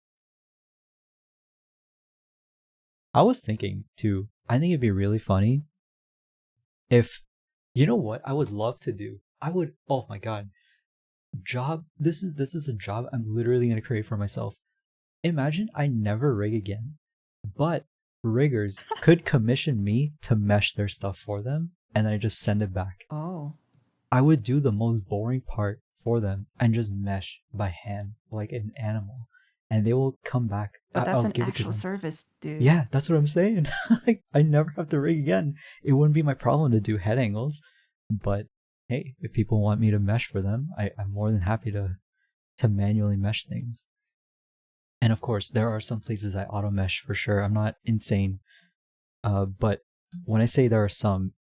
[SPEAKER 1] I was thinking too, I think it'd be really funny if, you know what I would love to do? I would, oh my god, job, this is a job I'm literally gonna create for myself. Imagine I never rig again, but riggers could commission me to mesh their stuff for them, and then I just send it back.
[SPEAKER 2] Oh.
[SPEAKER 1] I would do the most boring part for them and just mesh by hand like an animal, and they will come back.
[SPEAKER 2] But that's
[SPEAKER 1] I'll
[SPEAKER 2] an
[SPEAKER 1] give it to
[SPEAKER 2] actual
[SPEAKER 1] them.
[SPEAKER 2] service, dude.
[SPEAKER 1] Yeah, that's what I'm saying. I never have to rig again. It wouldn't be my problem to do head angles, but hey, if people want me to mesh for them, I'm more than happy to manually mesh things. And of course, there are some places I auto mesh for sure. I'm not insane, but when I say there are some,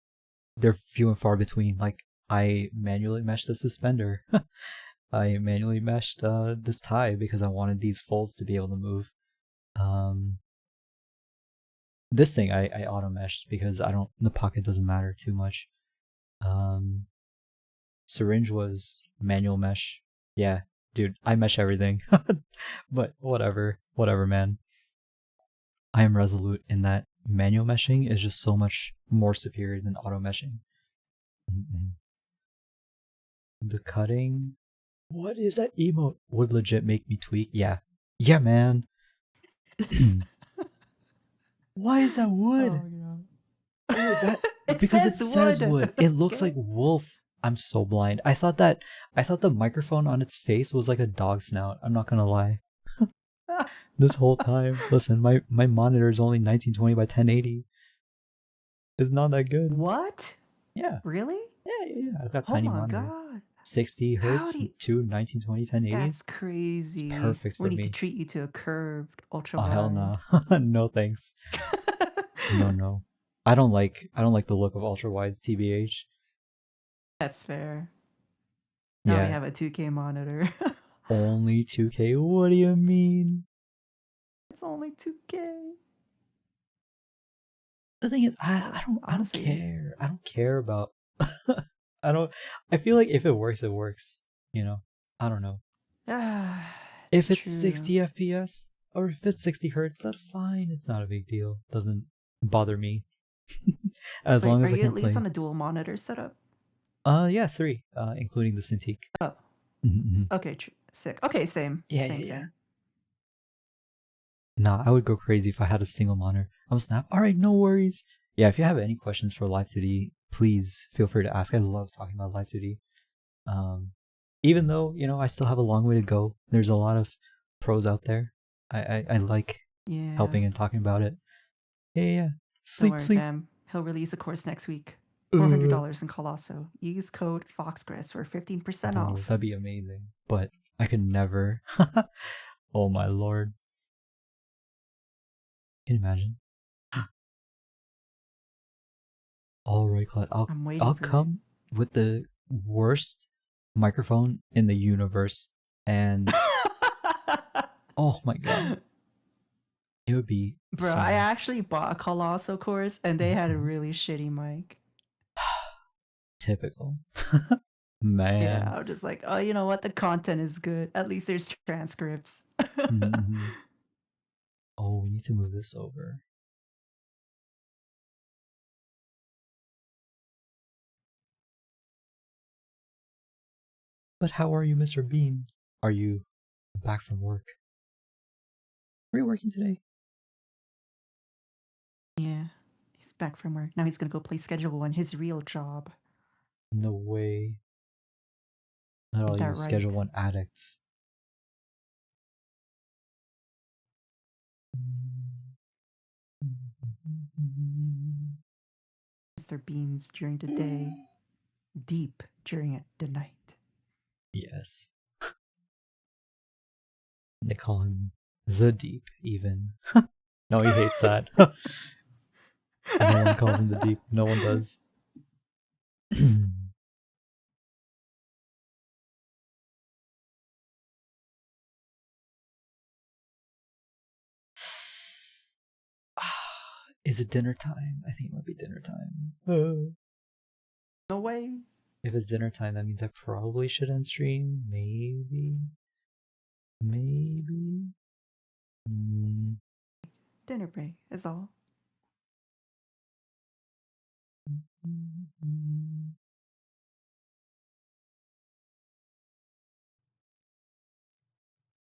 [SPEAKER 1] they're few and far between. Like, I manually meshed the suspender. I manually meshed this tie because I wanted these folds to be able to move. This thing I auto meshed because the pocket doesn't matter too much. Syringe was manual mesh. Yeah, dude, I mesh everything. But whatever, man. I am resolute in that manual meshing is just so much more superior than auto meshing. Mm-mm. The cutting, what is that emote? Would legit make me tweak. Yeah, man. Why is that wood?
[SPEAKER 2] Oh yeah.
[SPEAKER 1] Oh, that,
[SPEAKER 2] It
[SPEAKER 1] because it
[SPEAKER 2] says
[SPEAKER 1] says
[SPEAKER 2] wood.
[SPEAKER 1] wood. It looks
[SPEAKER 2] Okay.
[SPEAKER 1] like wolf. I'm so blind. I thought the microphone on its face was like a dog snout. I'm not gonna lie. This whole time, listen, my monitor is only 1920 by 1080. It's not that good.
[SPEAKER 2] What?
[SPEAKER 1] Yeah,
[SPEAKER 2] Really?
[SPEAKER 1] yeah. I've got a
[SPEAKER 2] Oh
[SPEAKER 1] tiny
[SPEAKER 2] my
[SPEAKER 1] monitor.
[SPEAKER 2] god.
[SPEAKER 1] 60
[SPEAKER 2] How
[SPEAKER 1] hertz
[SPEAKER 2] do you...
[SPEAKER 1] to 1920 1080.
[SPEAKER 2] That's
[SPEAKER 1] It's
[SPEAKER 2] crazy.
[SPEAKER 1] perfect
[SPEAKER 2] We
[SPEAKER 1] for
[SPEAKER 2] need to
[SPEAKER 1] me.
[SPEAKER 2] treat you to a curved ultra
[SPEAKER 1] Oh hell
[SPEAKER 2] wide.
[SPEAKER 1] no. No thanks. No. I don't like the look of ultra wides, TBH.
[SPEAKER 2] That's fair. Now we
[SPEAKER 1] Yeah,
[SPEAKER 2] have a 2K monitor.
[SPEAKER 1] only 2K. What do you mean?
[SPEAKER 2] It's only 2K.
[SPEAKER 1] The thing is,
[SPEAKER 2] But
[SPEAKER 1] I don't
[SPEAKER 2] honestly,
[SPEAKER 1] care. I don't care about. I don't. I feel like if it works, it works. You know. I don't know.
[SPEAKER 2] it's
[SPEAKER 1] If it's
[SPEAKER 2] true.
[SPEAKER 1] 60 FPS or if it's 60 hertz, that's fine. It's not a big deal. Doesn't bother me as
[SPEAKER 2] Wait,
[SPEAKER 1] long
[SPEAKER 2] are
[SPEAKER 1] as I
[SPEAKER 2] you
[SPEAKER 1] can
[SPEAKER 2] at least
[SPEAKER 1] play.
[SPEAKER 2] on a dual monitor setup?
[SPEAKER 1] Yeah, three. Including the Cintiq.
[SPEAKER 2] Oh,
[SPEAKER 1] Mhm.
[SPEAKER 2] okay, sick. Okay, same,
[SPEAKER 1] Yeah.
[SPEAKER 2] same.
[SPEAKER 1] Nah, I would go crazy if I had a single monitor. I'm Snap. All right, no worries. Yeah, if you have any questions for Live 2D, please feel free to ask. I love talking about Live 2D. Um, Even though I still have a long way to go. There's a lot of pros out there. I like
[SPEAKER 2] Yeah.
[SPEAKER 1] helping and talking about it. Yeah.
[SPEAKER 2] Don't
[SPEAKER 1] Sleep,
[SPEAKER 2] worry,
[SPEAKER 1] sleep.
[SPEAKER 2] fam. He'll release a course next week.
[SPEAKER 1] Uh,
[SPEAKER 2] $400 in Colosso. Use code FOXCRIS for 15%
[SPEAKER 1] bro,
[SPEAKER 2] off.
[SPEAKER 1] that'd be amazing. But I could never. Oh my lord. Can you imagine? All right, Clyde.
[SPEAKER 2] I'm waiting
[SPEAKER 1] I'll
[SPEAKER 2] for it.
[SPEAKER 1] come with the worst microphone in the universe, and oh my god, it would be
[SPEAKER 2] Bro,
[SPEAKER 1] so
[SPEAKER 2] I
[SPEAKER 1] nice.
[SPEAKER 2] actually bought a Colosso course and they had a
[SPEAKER 1] Mhm.
[SPEAKER 2] really shitty mic.
[SPEAKER 1] Typical.
[SPEAKER 2] Yeah,
[SPEAKER 1] Man.
[SPEAKER 2] I was just like, oh, you know what? The content is good. At least there's transcripts.
[SPEAKER 1] Hmm. Oh, we need to move this over. But how are you, Mr. Bean? Are you back from work? Are you working today?
[SPEAKER 2] Yeah, he's back from work. Now he's gonna go play Schedule 1, his real job.
[SPEAKER 1] No way. Not
[SPEAKER 2] Ain't
[SPEAKER 1] all you
[SPEAKER 2] that
[SPEAKER 1] Schedule
[SPEAKER 2] right?
[SPEAKER 1] 1 addicts.
[SPEAKER 2] Mr. Beans during the day, deep during the night.
[SPEAKER 1] Yes. They call him the Deep, even. No, he hates that. No one calls him the Deep. No one does. Is it dinner time? I think it might be dinner time.
[SPEAKER 2] No way.
[SPEAKER 1] If it's dinner time, that means I probably should end stream. Maybe. Maybe.
[SPEAKER 2] Dinner break is all.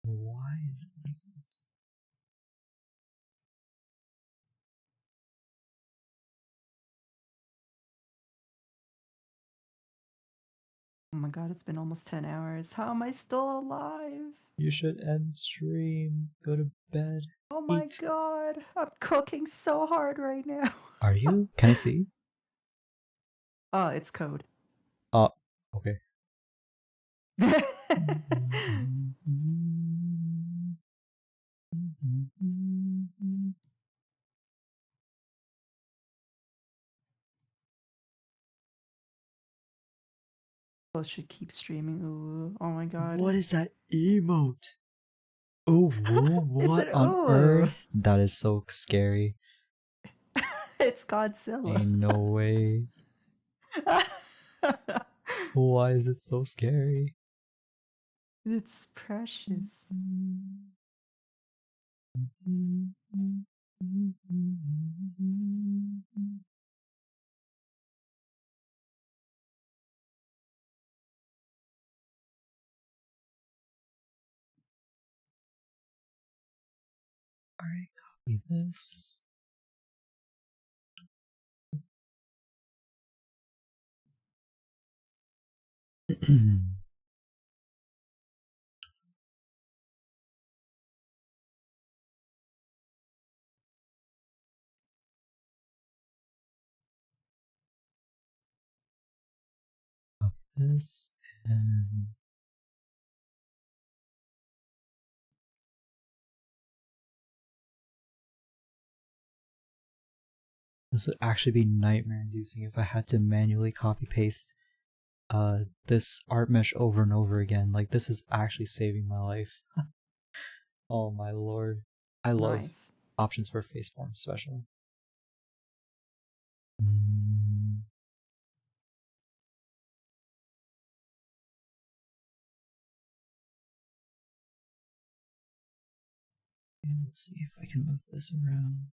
[SPEAKER 1] Why is it like this?
[SPEAKER 2] Oh my god, it's been almost 10 hours. How am I still alive?
[SPEAKER 1] You should end stream. Go to bed.
[SPEAKER 2] Oh my
[SPEAKER 1] Eat.
[SPEAKER 2] god, I'm cooking so hard right now.
[SPEAKER 1] Are you? Can I see?
[SPEAKER 2] Oh, it's code.
[SPEAKER 1] Oh, okay.
[SPEAKER 2] Should keep streaming. Ooh, oh my god.
[SPEAKER 1] What is that emote? Oh,
[SPEAKER 2] It's
[SPEAKER 1] what
[SPEAKER 2] an
[SPEAKER 1] on
[SPEAKER 2] ooh.
[SPEAKER 1] earth? That is so scary.
[SPEAKER 2] It's Godzilla.
[SPEAKER 1] Ain't no way. Why is it so scary?
[SPEAKER 2] It's precious.
[SPEAKER 1] Alright, copy this. Copy this and this would actually be nightmare inducing if I had to manually copy paste this art mesh over and over again. Like, this is actually saving my life. Oh my lord. I love
[SPEAKER 2] Nice.
[SPEAKER 1] options for face form special. And let's see if I can move this around.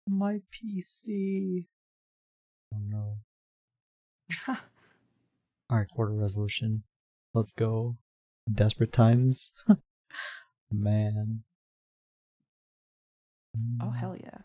[SPEAKER 1] My PC. Oh no. Alright, quarter resolution. Let's go. Desperate times. Man.
[SPEAKER 2] Oh, hell yeah.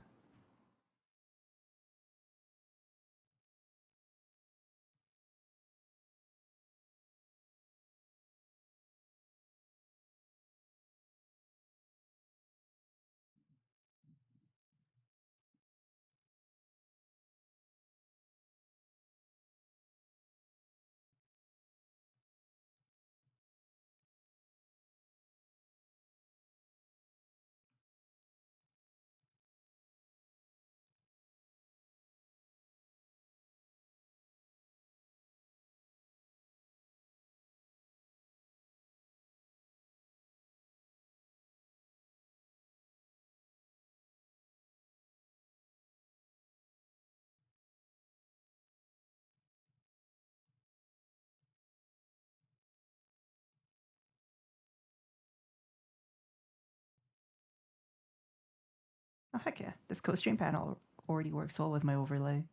[SPEAKER 2] Oh, heck yeah. This co-stream panel already works well with my overlay.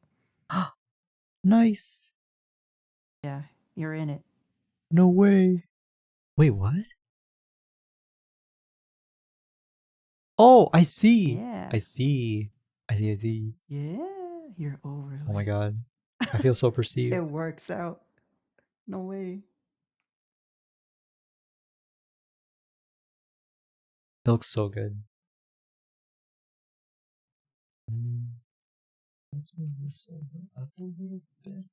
[SPEAKER 1] Nice.
[SPEAKER 2] Yeah, you're in it.
[SPEAKER 1] No way. Wait, what? Oh, I see.
[SPEAKER 2] Yeah.
[SPEAKER 1] I see. I see. I see.
[SPEAKER 2] Yeah, your overlay.
[SPEAKER 1] Oh my god. I feel so perceived.
[SPEAKER 2] It works out. No way.
[SPEAKER 1] It looks so good. Let's move this over up a little bit.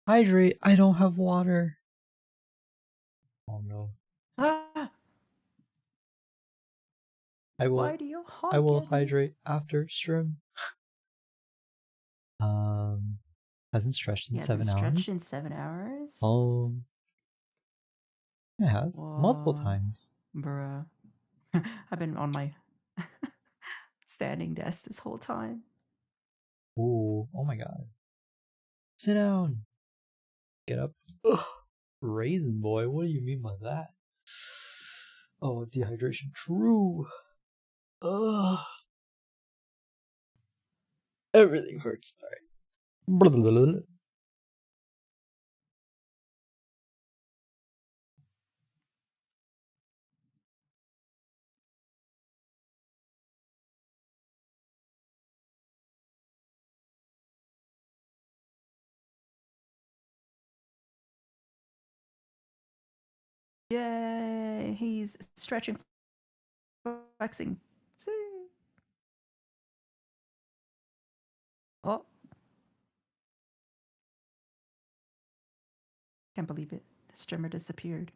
[SPEAKER 1] Hydrate. I don't have water. Oh no.
[SPEAKER 2] Ah!
[SPEAKER 1] I
[SPEAKER 2] Why
[SPEAKER 1] will.
[SPEAKER 2] do you
[SPEAKER 1] I
[SPEAKER 2] honk
[SPEAKER 1] will
[SPEAKER 2] at me?
[SPEAKER 1] hydrate after stream. Hasn't stretched
[SPEAKER 2] He
[SPEAKER 1] in
[SPEAKER 2] hasn't
[SPEAKER 1] 7 hours.
[SPEAKER 2] stretched in 7 hours?
[SPEAKER 1] Oh, I have multiple
[SPEAKER 2] Whoa.
[SPEAKER 1] times.
[SPEAKER 2] Bruh. I've been on my standing desk this whole time.
[SPEAKER 1] Ooh. Oh my god. Sit down. Get up. Ugh. Raisin boy. What do you mean by that? Oh, dehydration. True. Ugh. Everything hurts. Alright.
[SPEAKER 2] Yay! He's stretching, flexing. See? Oh, can't believe it. The streamer disappeared.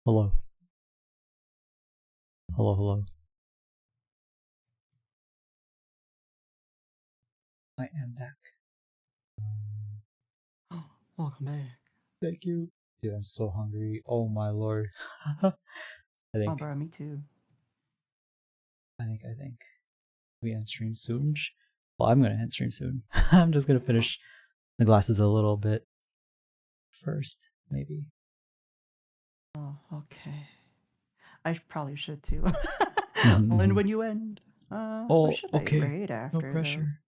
[SPEAKER 1] Hello. Hello, hello. I am back.
[SPEAKER 2] Welcome back.
[SPEAKER 1] Thank you. Dude, I'm so hungry. Oh my lord. I
[SPEAKER 2] Oh,
[SPEAKER 1] think,
[SPEAKER 2] bro, me too.
[SPEAKER 1] I think we end stream soon. Well, I'm gonna end stream soon. I'm just gonna finish the glasses a little bit first, maybe.
[SPEAKER 2] Oh, okay. I probably should too.
[SPEAKER 1] Mhm,
[SPEAKER 2] And
[SPEAKER 1] mhm.
[SPEAKER 2] when you end, who
[SPEAKER 1] Oh,
[SPEAKER 2] should I
[SPEAKER 1] okay.
[SPEAKER 2] raid
[SPEAKER 1] No
[SPEAKER 2] after though?
[SPEAKER 1] pressure.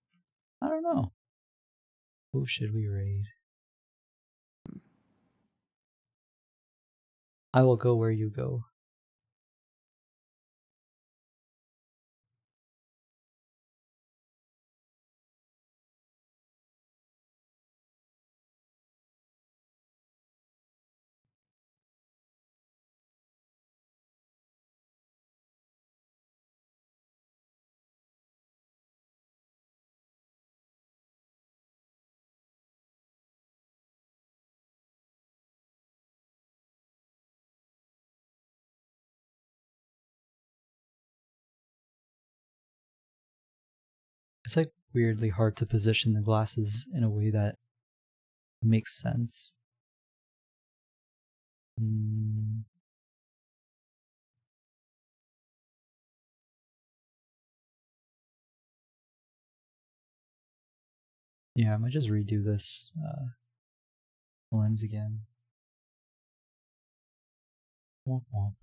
[SPEAKER 1] I don't know. Who should we raid? I will go where you go. It's like weirdly hard to position the glasses in a way that makes sense. Mm, yeah, I might just redo this lens again. Womp womp.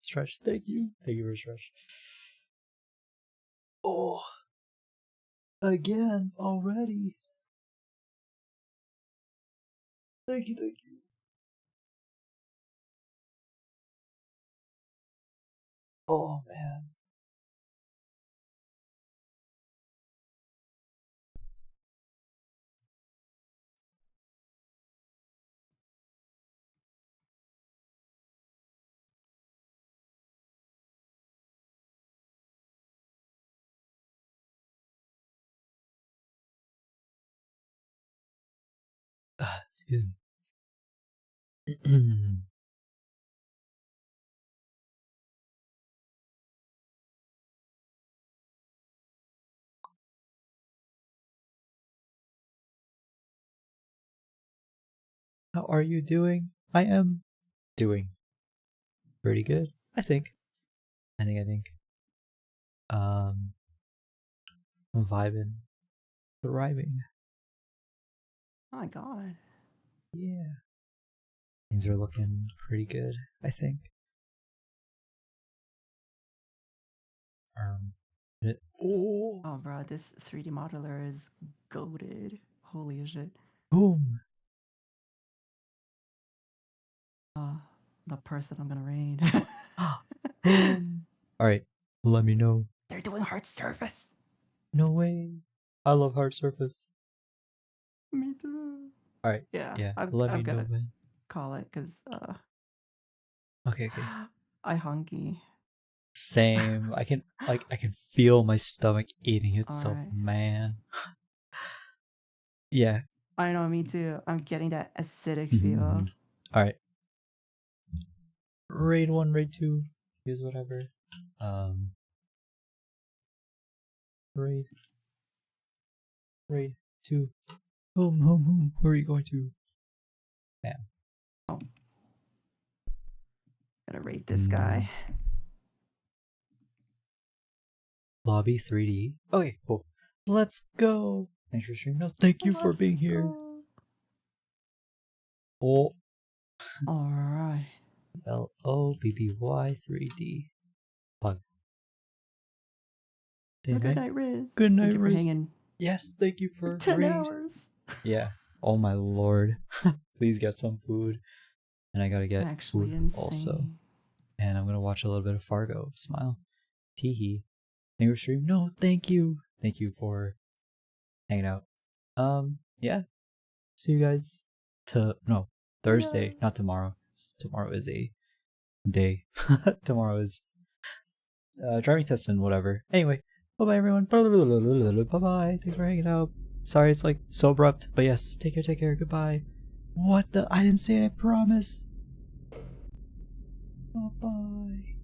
[SPEAKER 1] Stretch. Thank you. Thank you for stretch. Oh, again already. Thank you. Thank you. Oh man. Excuse me. How are you doing? I am doing pretty good. I think. I think. Um, I'm vibing, thriving.
[SPEAKER 2] Oh my god.
[SPEAKER 1] Yeah. Things are looking pretty good, I think. Um, oh,
[SPEAKER 2] Oh, bro, this 3D modeler is goated. Holy shit.
[SPEAKER 1] boom.
[SPEAKER 2] The person I'm gonna raid.
[SPEAKER 1] Boom. Alright, let me know.
[SPEAKER 2] They're doing hard surface.
[SPEAKER 1] No way. I love hard surface.
[SPEAKER 2] Me too.
[SPEAKER 1] Alright,
[SPEAKER 2] Yeah,
[SPEAKER 1] yeah,
[SPEAKER 2] I'm
[SPEAKER 1] let
[SPEAKER 2] I'm
[SPEAKER 1] me know,
[SPEAKER 2] gonna
[SPEAKER 1] man.
[SPEAKER 2] call it because
[SPEAKER 1] Okay.
[SPEAKER 2] I hungry.
[SPEAKER 1] Same. I can feel my stomach eating
[SPEAKER 2] All
[SPEAKER 1] itself,
[SPEAKER 2] right.
[SPEAKER 1] man. Yeah.
[SPEAKER 2] I know, me too. I'm getting that acidic
[SPEAKER 1] Mm-hmm.
[SPEAKER 2] feel.
[SPEAKER 1] Alright. Raid 1, raid 2. Use whatever. Raid. Raid 2. Home. Where are you going to? Yeah.
[SPEAKER 2] Oh, gotta rate this guy.
[SPEAKER 1] Lobby 3D. Okay, cool. Let's go. Thanks for streaming. No, thank you for
[SPEAKER 2] Let's
[SPEAKER 1] being here.
[SPEAKER 2] go.
[SPEAKER 1] Oh.
[SPEAKER 2] All right.
[SPEAKER 1] LOBBY 3D. Plug.
[SPEAKER 2] Have a good
[SPEAKER 1] Hey.
[SPEAKER 2] night, Riz.
[SPEAKER 1] Good night,
[SPEAKER 2] Thank you for
[SPEAKER 1] Riz.
[SPEAKER 2] hanging
[SPEAKER 1] Yes, thank you
[SPEAKER 2] for
[SPEAKER 1] for
[SPEAKER 2] 10
[SPEAKER 1] raid.
[SPEAKER 2] hours.
[SPEAKER 1] Yeah. Oh my lord. Please get some food. And I gotta get
[SPEAKER 2] Actually
[SPEAKER 1] food also.
[SPEAKER 2] insane.
[SPEAKER 1] And I'm gonna watch a little bit of Fargo. Smile. Teehee. Thank you for streaming. No, thank you. Thank you for hanging out. Yeah. See you guys Thursday, not tomorrow. Tomorrow is a day. Tomorrow is driving test and whatever. Anyway, bye-bye everyone. Bye-bye. Thanks for hanging out. Sorry it's like so abrupt, but yes, take care, goodbye. What the? I didn't say it, I promise. Bye-bye.